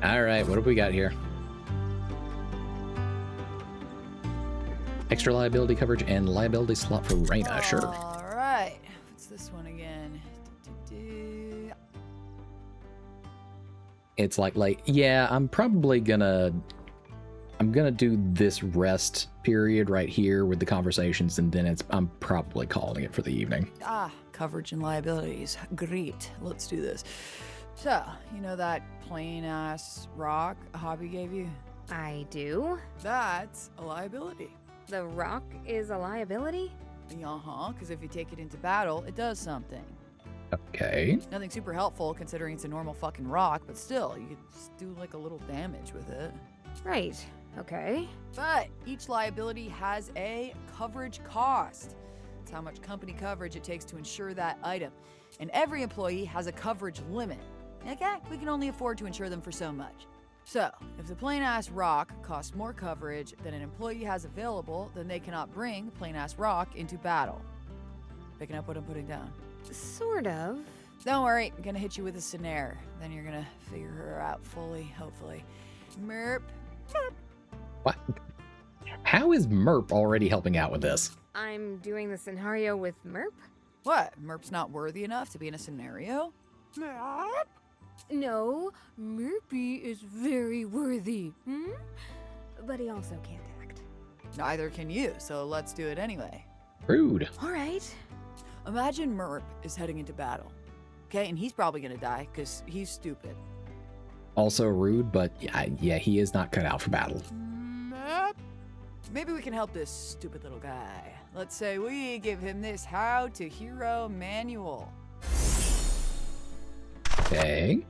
[SPEAKER 1] All right, what have we got here? Extra liability coverage and liability slot for Reyna, sure.
[SPEAKER 7] All right. What's this one again?
[SPEAKER 1] It's like, yeah, I'm gonna do this rest period right here with the conversations, and then I'm probably calling it for the evening.
[SPEAKER 7] Coverage and liabilities. Great. Let's do this. So, you know that plain-ass rock Hobby gave you?
[SPEAKER 4] I do.
[SPEAKER 7] That's a liability.
[SPEAKER 4] The rock is a liability?
[SPEAKER 7] Uh-huh, because if you take it into battle, it does something.
[SPEAKER 1] Okay.
[SPEAKER 7] Nothing super helpful considering it's a normal fucking rock, but still, you could do like a little damage with it.
[SPEAKER 4] Right. Okay.
[SPEAKER 7] But each liability has a coverage cost. It's how much company coverage it takes to insure that item. And every employee has a coverage limit. Okay? We can only afford to insure them for so much. So, if the plain-ass rock costs more coverage than an employee has available, then they cannot bring plain-ass rock into battle. Picking up what I'm putting down?
[SPEAKER 4] Sort of.
[SPEAKER 7] Don't worry, I'm gonna hit you with a scenario. Then you're gonna figure her out fully, hopefully. Merp.
[SPEAKER 1] What? How is Merp already helping out with this?
[SPEAKER 4] I'm doing the scenario with Merp?
[SPEAKER 7] What? Merp's not worthy enough to be in a scenario?
[SPEAKER 4] Merp? No, Merpy is very worthy. But he also can't act.
[SPEAKER 7] Neither can you, so let's do it anyway.
[SPEAKER 1] Rude.
[SPEAKER 4] All right.
[SPEAKER 7] Imagine Merp is heading into battle. Okay, and he's probably gonna die because he's stupid.
[SPEAKER 1] Also rude, but yeah, he is not cut out for battle.
[SPEAKER 7] Maybe we can help this stupid little guy. Let's say we give him this How to Hero manual.
[SPEAKER 1] Okay.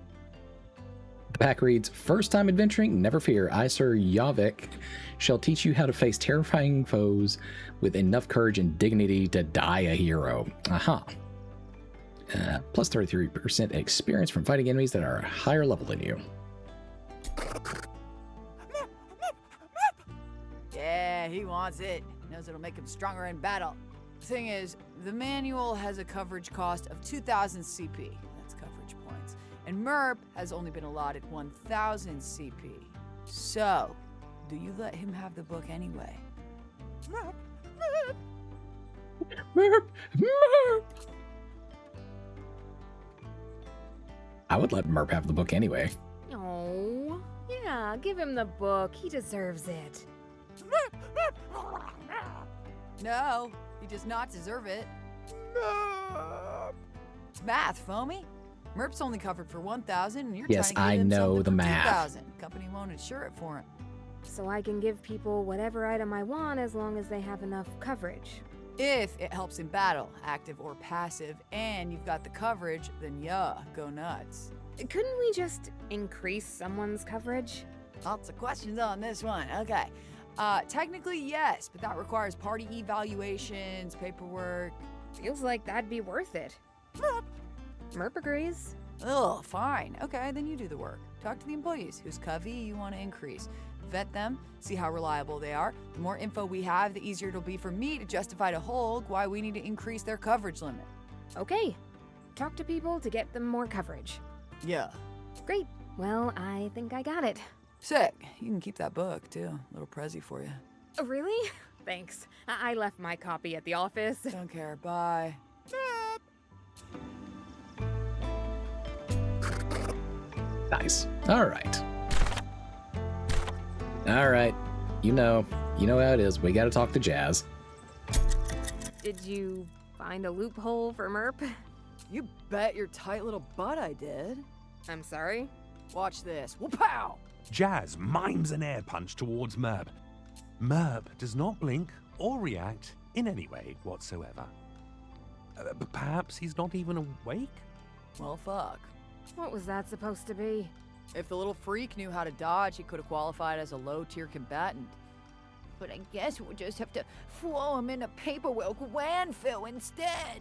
[SPEAKER 1] The pack reads, first time adventuring, never fear. I, Sir Yavik, shall teach you how to face terrifying foes with enough courage and dignity to die a hero. Aha. Plus 33% experience from fighting enemies that are a higher level than you.
[SPEAKER 7] Yeah, he wants it. Knows it'll make him stronger in battle. Thing is, the manual has a coverage cost of 2,000 CP. That's coverage points. And Merp has only been allotted 1,000 CP. So, do you let him have the book anyway?
[SPEAKER 1] Merp! Merp! Merp! I would let Merp have the book anyway.
[SPEAKER 4] Oh, yeah, give him the book. He deserves it.
[SPEAKER 7] No, he does not deserve it. It's math, Foamy. Merp's only covered for 1,000, and you're
[SPEAKER 1] yes,
[SPEAKER 7] trying to get him
[SPEAKER 1] I know
[SPEAKER 7] something
[SPEAKER 1] the
[SPEAKER 7] for
[SPEAKER 1] math.
[SPEAKER 7] 2,000. Company won't insure it for him.
[SPEAKER 4] So I can give people whatever item I want as long as they have enough coverage.
[SPEAKER 7] If it helps in battle, active or passive, and you've got the coverage, then yeah, go nuts.
[SPEAKER 4] Couldn't we just increase someone's coverage?
[SPEAKER 7] Lots of questions on this one. Okay. Technically, yes, but that requires party evaluations, paperwork.
[SPEAKER 4] Feels like that'd be worth it. Merp agrees.
[SPEAKER 7] Oh, fine. Okay, then you do the work. Talk to the employees whose covey you want to increase. Vet them, see how reliable they are. The more info we have, the easier it'll be for me to justify to Hulk why we need to increase their coverage limit.
[SPEAKER 4] Okay. Talk to people to get them more coverage.
[SPEAKER 7] Yeah.
[SPEAKER 4] Great. Well, I think I got it.
[SPEAKER 7] Sick. You can keep that book, too. A little prezzy for you.
[SPEAKER 4] Really? Thanks. I left my copy at the office.
[SPEAKER 7] Don't care. Bye.
[SPEAKER 1] Nice. All right. All right. You know how it is. We got to talk to Jazz.
[SPEAKER 4] Did you find a loophole for Merp?
[SPEAKER 7] You bet your tight little butt I did.
[SPEAKER 4] I'm sorry?
[SPEAKER 7] Watch this. Whoop-pow!
[SPEAKER 3] Jazz mimes an air punch towards Merp. Merp does not blink or react in any way whatsoever. Perhaps he's not even awake?
[SPEAKER 7] Well, fuck.
[SPEAKER 4] What was that supposed to be?
[SPEAKER 7] If the little freak knew how to dodge, he could have qualified as a low-tier combatant. But I guess we'll just have to throw him in a paperweight landfill instead.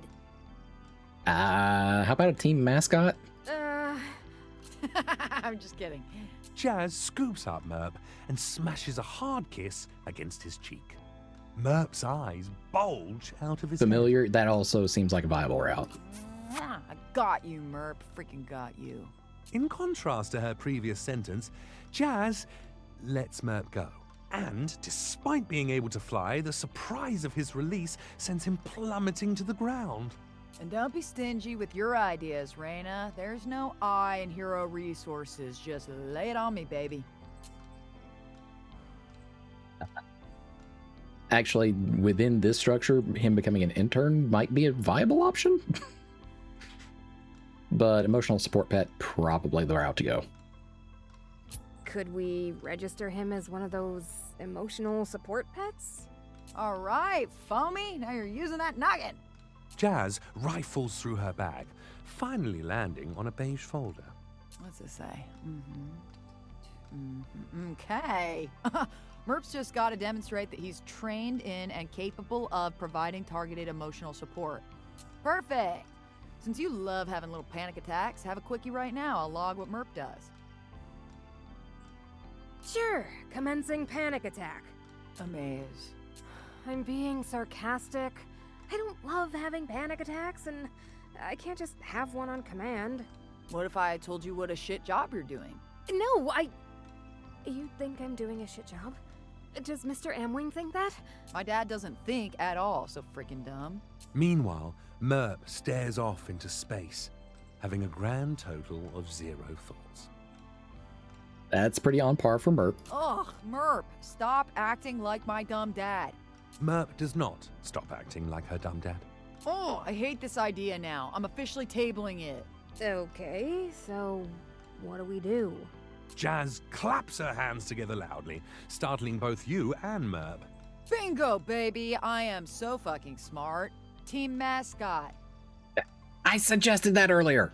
[SPEAKER 1] How about a team mascot?
[SPEAKER 7] I'm just kidding.
[SPEAKER 3] Jazz scoops up Merp and smashes a hard kiss against his cheek. Merp's eyes bulge out of his
[SPEAKER 1] Familiar? That also seems like a viable route.
[SPEAKER 7] I got you, Merp. Freaking got you.
[SPEAKER 3] In contrast to her previous sentence, Jazz lets Merp go. And, despite being able to fly, the surprise of his release sends him plummeting to the ground.
[SPEAKER 7] And don't be stingy with your ideas, Reyna. There's no I in hero resources. Just lay it on me, baby.
[SPEAKER 1] Actually, within this structure, him becoming an intern might be a viable option. But emotional support pet, probably the route to go.
[SPEAKER 4] Could we register him as one of those emotional support pets?
[SPEAKER 7] All right, Foamy. Now you're using that noggin.
[SPEAKER 3] Jazz rifles through her bag, finally landing on a beige folder.
[SPEAKER 7] What's it say? Okay. Merp's just got to demonstrate that he's trained in and capable of providing targeted emotional support. Perfect. Since you love having little panic attacks, have a quickie right now. I'll log what Merp does.
[SPEAKER 4] Sure, commencing panic attack.
[SPEAKER 7] Amaze.
[SPEAKER 4] I'm being sarcastic. I don't love having panic attacks, and I can't just have one on command.
[SPEAKER 7] What if I told you what a shit job you're doing?
[SPEAKER 4] No, You think I'm doing a shit job? Does Mr. Amwing think that?
[SPEAKER 7] My dad doesn't think at all, so freaking dumb.
[SPEAKER 3] Meanwhile, Merp stares off into space, having a grand total of 0 thoughts.
[SPEAKER 1] That's pretty on par for Merp.
[SPEAKER 7] Ugh, Merp, stop acting like my dumb dad.
[SPEAKER 3] Merp does not stop acting like her dumb dad.
[SPEAKER 7] Oh, I hate this idea now. I'm officially tabling it.
[SPEAKER 4] Okay, so what do we do?
[SPEAKER 3] Jazz claps her hands together loudly, startling both you and Merp.
[SPEAKER 7] Bingo, baby! I am so fucking smart. Team mascot.
[SPEAKER 1] I suggested that earlier.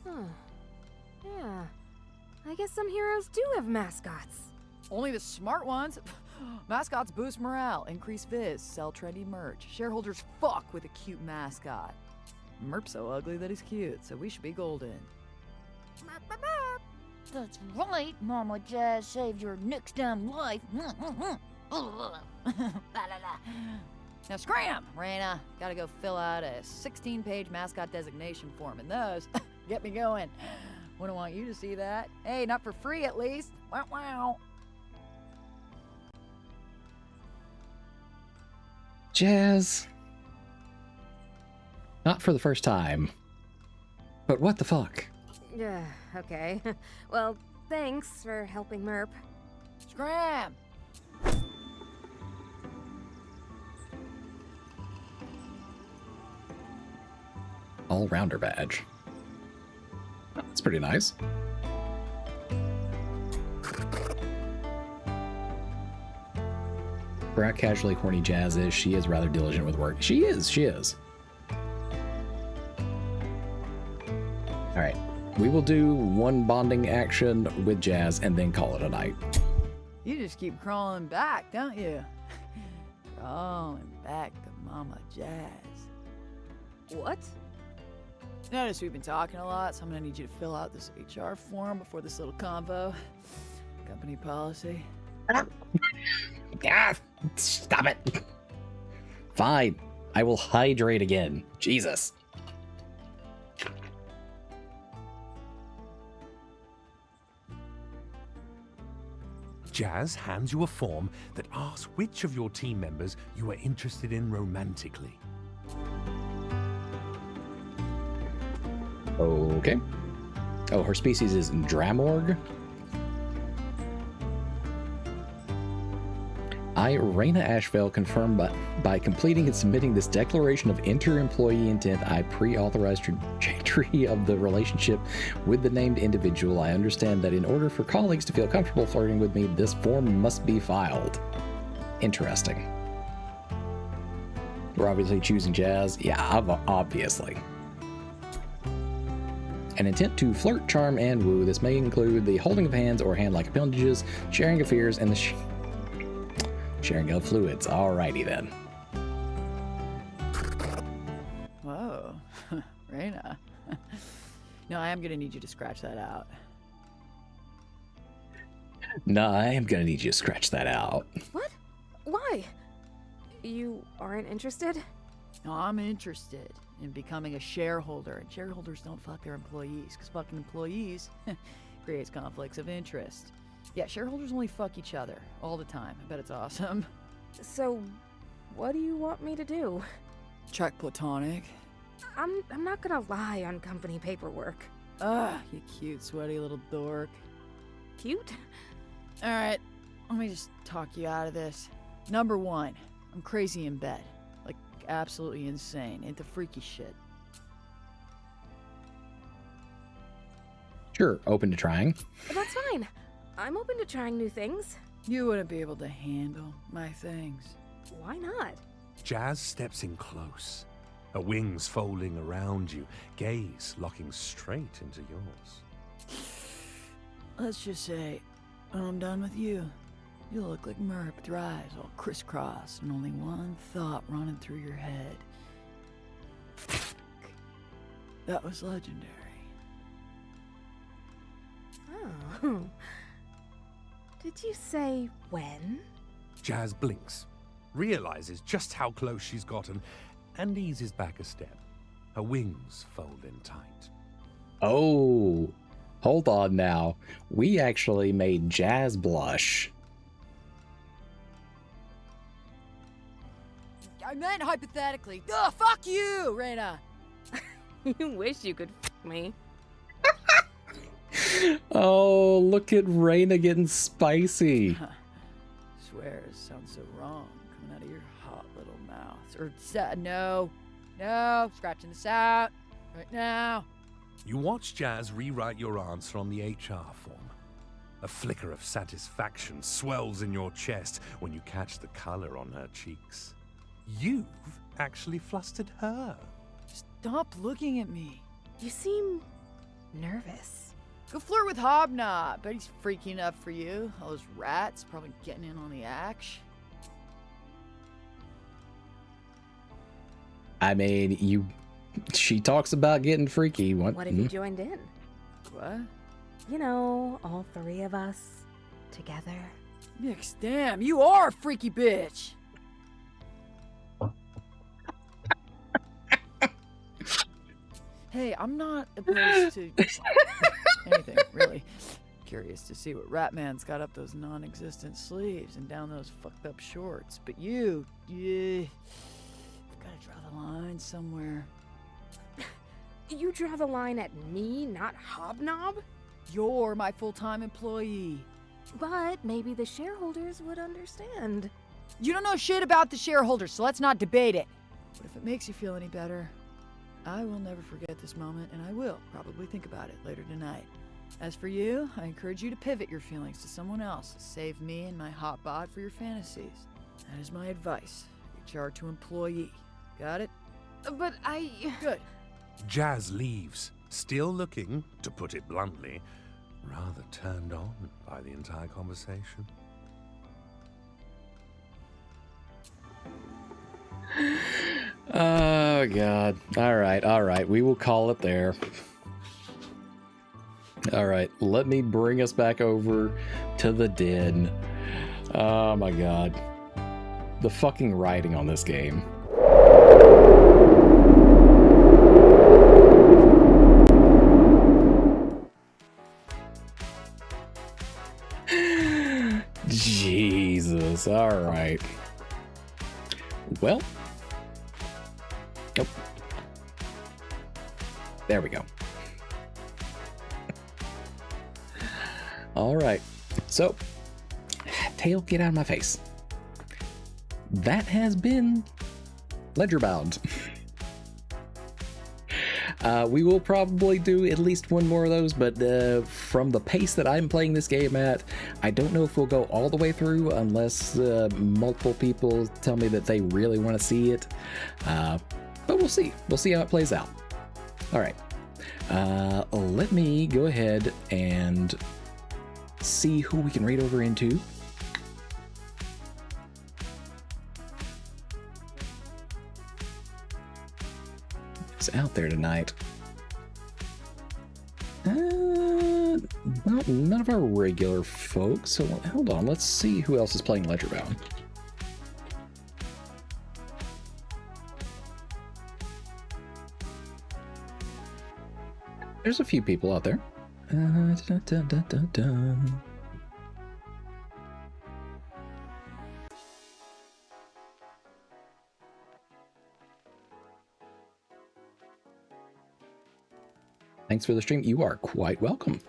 [SPEAKER 4] Huh. Yeah. I guess some heroes do have mascots.
[SPEAKER 7] Only the smart ones. Mascots boost morale, increase viz, sell trendy merch. Shareholders fuck with a cute mascot. Merp's so ugly that he's cute, so we should be golden.
[SPEAKER 6] That's right, Mama Jazz saved your next damn life.
[SPEAKER 7] Now scram, Reyna. Gotta go fill out a 16-page mascot designation form, and those get me going. Wouldn't want you to see that. Hey, not for free at least. Wow, wow.
[SPEAKER 1] Jazz. Not for the first time. But what the fuck?
[SPEAKER 4] Yeah, okay. Well, thanks for helping Merp.
[SPEAKER 7] Scram!
[SPEAKER 1] All-rounder badge. That's pretty nice. For how casually horny Jazz is, she is rather diligent with work. She is. Alright. We will do one bonding action with Jazz and then call it a night.
[SPEAKER 7] You just keep crawling back, don't you? Crawling back to Mama Jazz.
[SPEAKER 4] What?
[SPEAKER 7] Notice we've been talking a lot, so I'm gonna need you to fill out this HR form before this little convo. Company policy.
[SPEAKER 1] Ah, stop it. Fine. I will hydrate again. Jesus.
[SPEAKER 3] Jazz hands you a form that asks which of your team members you are interested in romantically.
[SPEAKER 1] Okay. Oh, her species is Dramorg. I, Raina Ashvale, confirm by completing and submitting this declaration of inter-employee intent, I pre-authorized trajectory of the relationship with the named individual. I understand that in order for colleagues to feel comfortable flirting with me, this form must be filed. Interesting. We're obviously choosing Jazz. Yeah, obviously. An intent to flirt, charm, and woo. This may include the holding of hands or hand-like appendages, sharing of fears, and the sharing of fluids. Alrighty then.
[SPEAKER 7] Whoa, Raina. No, I am gonna need you to scratch that out.
[SPEAKER 1] No, I am gonna need you to scratch that out.
[SPEAKER 4] What? Why? You aren't interested?
[SPEAKER 7] No, I'm interested in becoming a shareholder, and shareholders don't fuck their employees, because fucking employees creates conflicts of interest. Yeah, shareholders only fuck each other all the time. I bet it's awesome.
[SPEAKER 4] So, what do you want me to do?
[SPEAKER 7] Check platonic.
[SPEAKER 4] I'm not gonna lie on company paperwork.
[SPEAKER 7] Ugh, you cute, sweaty little dork.
[SPEAKER 4] Cute?
[SPEAKER 7] Alright, let me just talk you out of this. Number one, I'm crazy in bed. Like, absolutely insane. Into freaky shit.
[SPEAKER 1] Sure, open to trying.
[SPEAKER 4] That's fine. I'm open to trying new things.
[SPEAKER 7] You wouldn't be able to handle my things.
[SPEAKER 4] Why not?
[SPEAKER 3] Jazz steps in close, her wings folding around you, gaze locking straight into yours.
[SPEAKER 7] Let's just say, when I'm done with you, you'll look like Merp with your eyes all crisscrossed and only one thought running through your head. That was legendary.
[SPEAKER 4] Oh. Did you say when?
[SPEAKER 3] Jazz blinks, realizes just how close she's gotten, and eases back a step. Her wings fold in tight.
[SPEAKER 1] Oh, hold on now. We actually made Jazz blush.
[SPEAKER 7] I meant hypothetically. Ugh, fuck you, Raina!
[SPEAKER 4] You wish you could f me.
[SPEAKER 1] Oh, look at Raina getting spicy.
[SPEAKER 7] Swear it sounds so wrong coming out of your hot little mouth. Or, no, scratching this out right now.
[SPEAKER 3] You watch Jazz rewrite your answer on the HR form. A flicker of satisfaction swells in your chest when you catch the color on her cheeks. You've actually flustered her.
[SPEAKER 7] Stop looking at me.
[SPEAKER 4] You seem nervous.
[SPEAKER 7] Go flirt with Hobnob. Bet he's freaky enough for you. All those rats probably getting in on the action.
[SPEAKER 1] I mean, she talks about getting freaky.
[SPEAKER 4] What if you joined in?
[SPEAKER 7] What?
[SPEAKER 4] You know, all three of us together.
[SPEAKER 7] Nix, damn, you are a freaky bitch. Hey, I'm not opposed to anything, really. Curious to see what Ratman's got up those non-existent sleeves and down those fucked up shorts. But you've gotta draw the line somewhere.
[SPEAKER 4] You draw the line at me, not Hobnob?
[SPEAKER 7] You're my full-time employee.
[SPEAKER 4] But maybe the shareholders would understand.
[SPEAKER 7] You don't know shit about the shareholders, so let's not debate it. But if it makes you feel any better, I will never forget this moment, and I will probably think about it later tonight. As for you, I encourage you to pivot your feelings to someone else. Save me and my hot bod for your fantasies. That is my advice. HR to employee. Got it?
[SPEAKER 4] But
[SPEAKER 7] Good.
[SPEAKER 3] Jazz leaves, still looking, to put it bluntly, rather turned on by the entire conversation.
[SPEAKER 1] Oh, God. All right. We will call it there. All right. Let me bring us back over to the den. Oh, my God. The fucking writing on this game. Jesus. All right. Well. Oh. There we go. All right. So, tail, get out of my face. That has been Ledgerbound. We will probably do at least one more of those, but from the pace that I'm playing this game at, I don't know if we'll go all the way through unless multiple people tell me that they really want to see it. But we'll see. We'll see how it plays out. All right. Let me go ahead and see who we can raid over into. It's out there tonight. Well, none of our regular folks. So hold on, let's see who else is playing Ledgerbound. There's a few people out there. Thanks for the stream. You are quite welcome.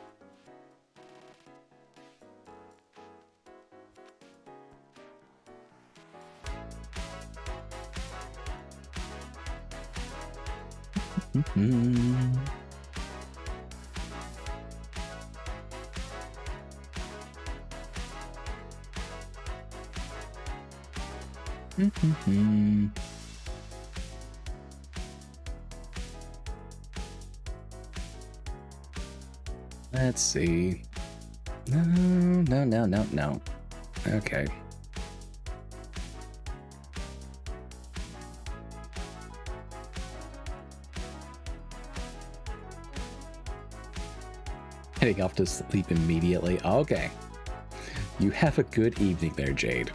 [SPEAKER 1] Let's see. No. Okay. Heading off to sleep immediately. Okay. You have a good evening there, Jade.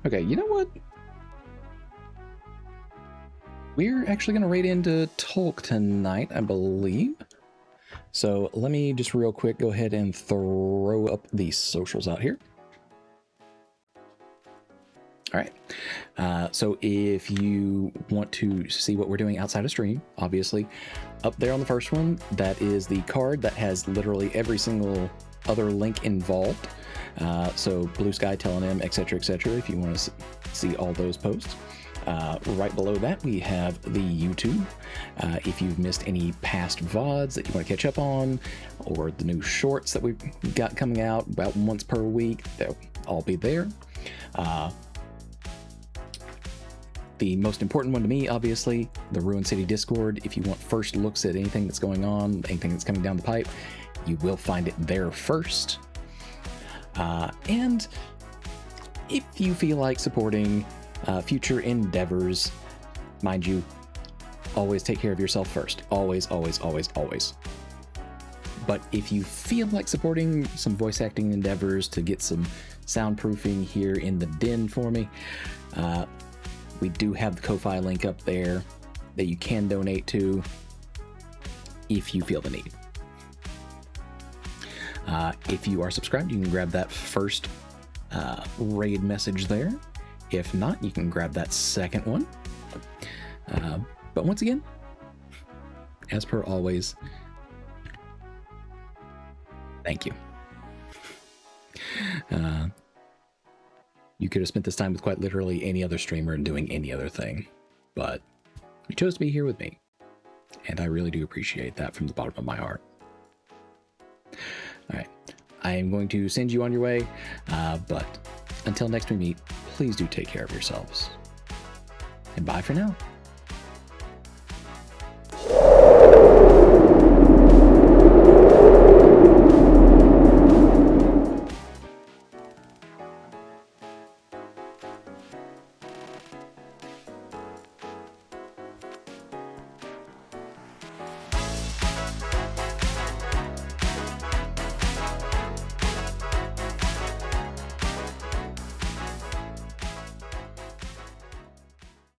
[SPEAKER 1] Okay, you know what? We're actually going to raid into Tolk tonight, I believe. So let me just real quick go ahead and throw up the socials out here. All right. So if you want to see what we're doing outside of stream, obviously, up there on the first one, that is the card that has literally every single other link involved. So Blue Sky, Telenym, etc., if you want to see all those posts. Right below that, we have the YouTube. If you've missed any past VODs that you want to catch up on, or the new shorts that we've got coming out about once per week, they'll all be there. The most important one to me, obviously, the Ruin City Discord. If you want first looks at anything that's going on, anything that's coming down the pipe, you will find it there first. And if you feel like supporting future endeavors, mind you, always take care of yourself first. Always. But if you feel like supporting some voice acting endeavors to get some soundproofing here in the den for me, we do have the Ko-Fi link up there that you can donate to if you feel the need. If you are subscribed, you can grab that first raid message there. If not, you can grab that second one. But once again, as per always, thank you. You could have spent this time with quite literally any other streamer and doing any other thing, but you chose to be here with me, and I really do appreciate that from the bottom of my heart. All right, I am going to send you on your way, but until next we meet, please do take care of yourselves. And bye for now.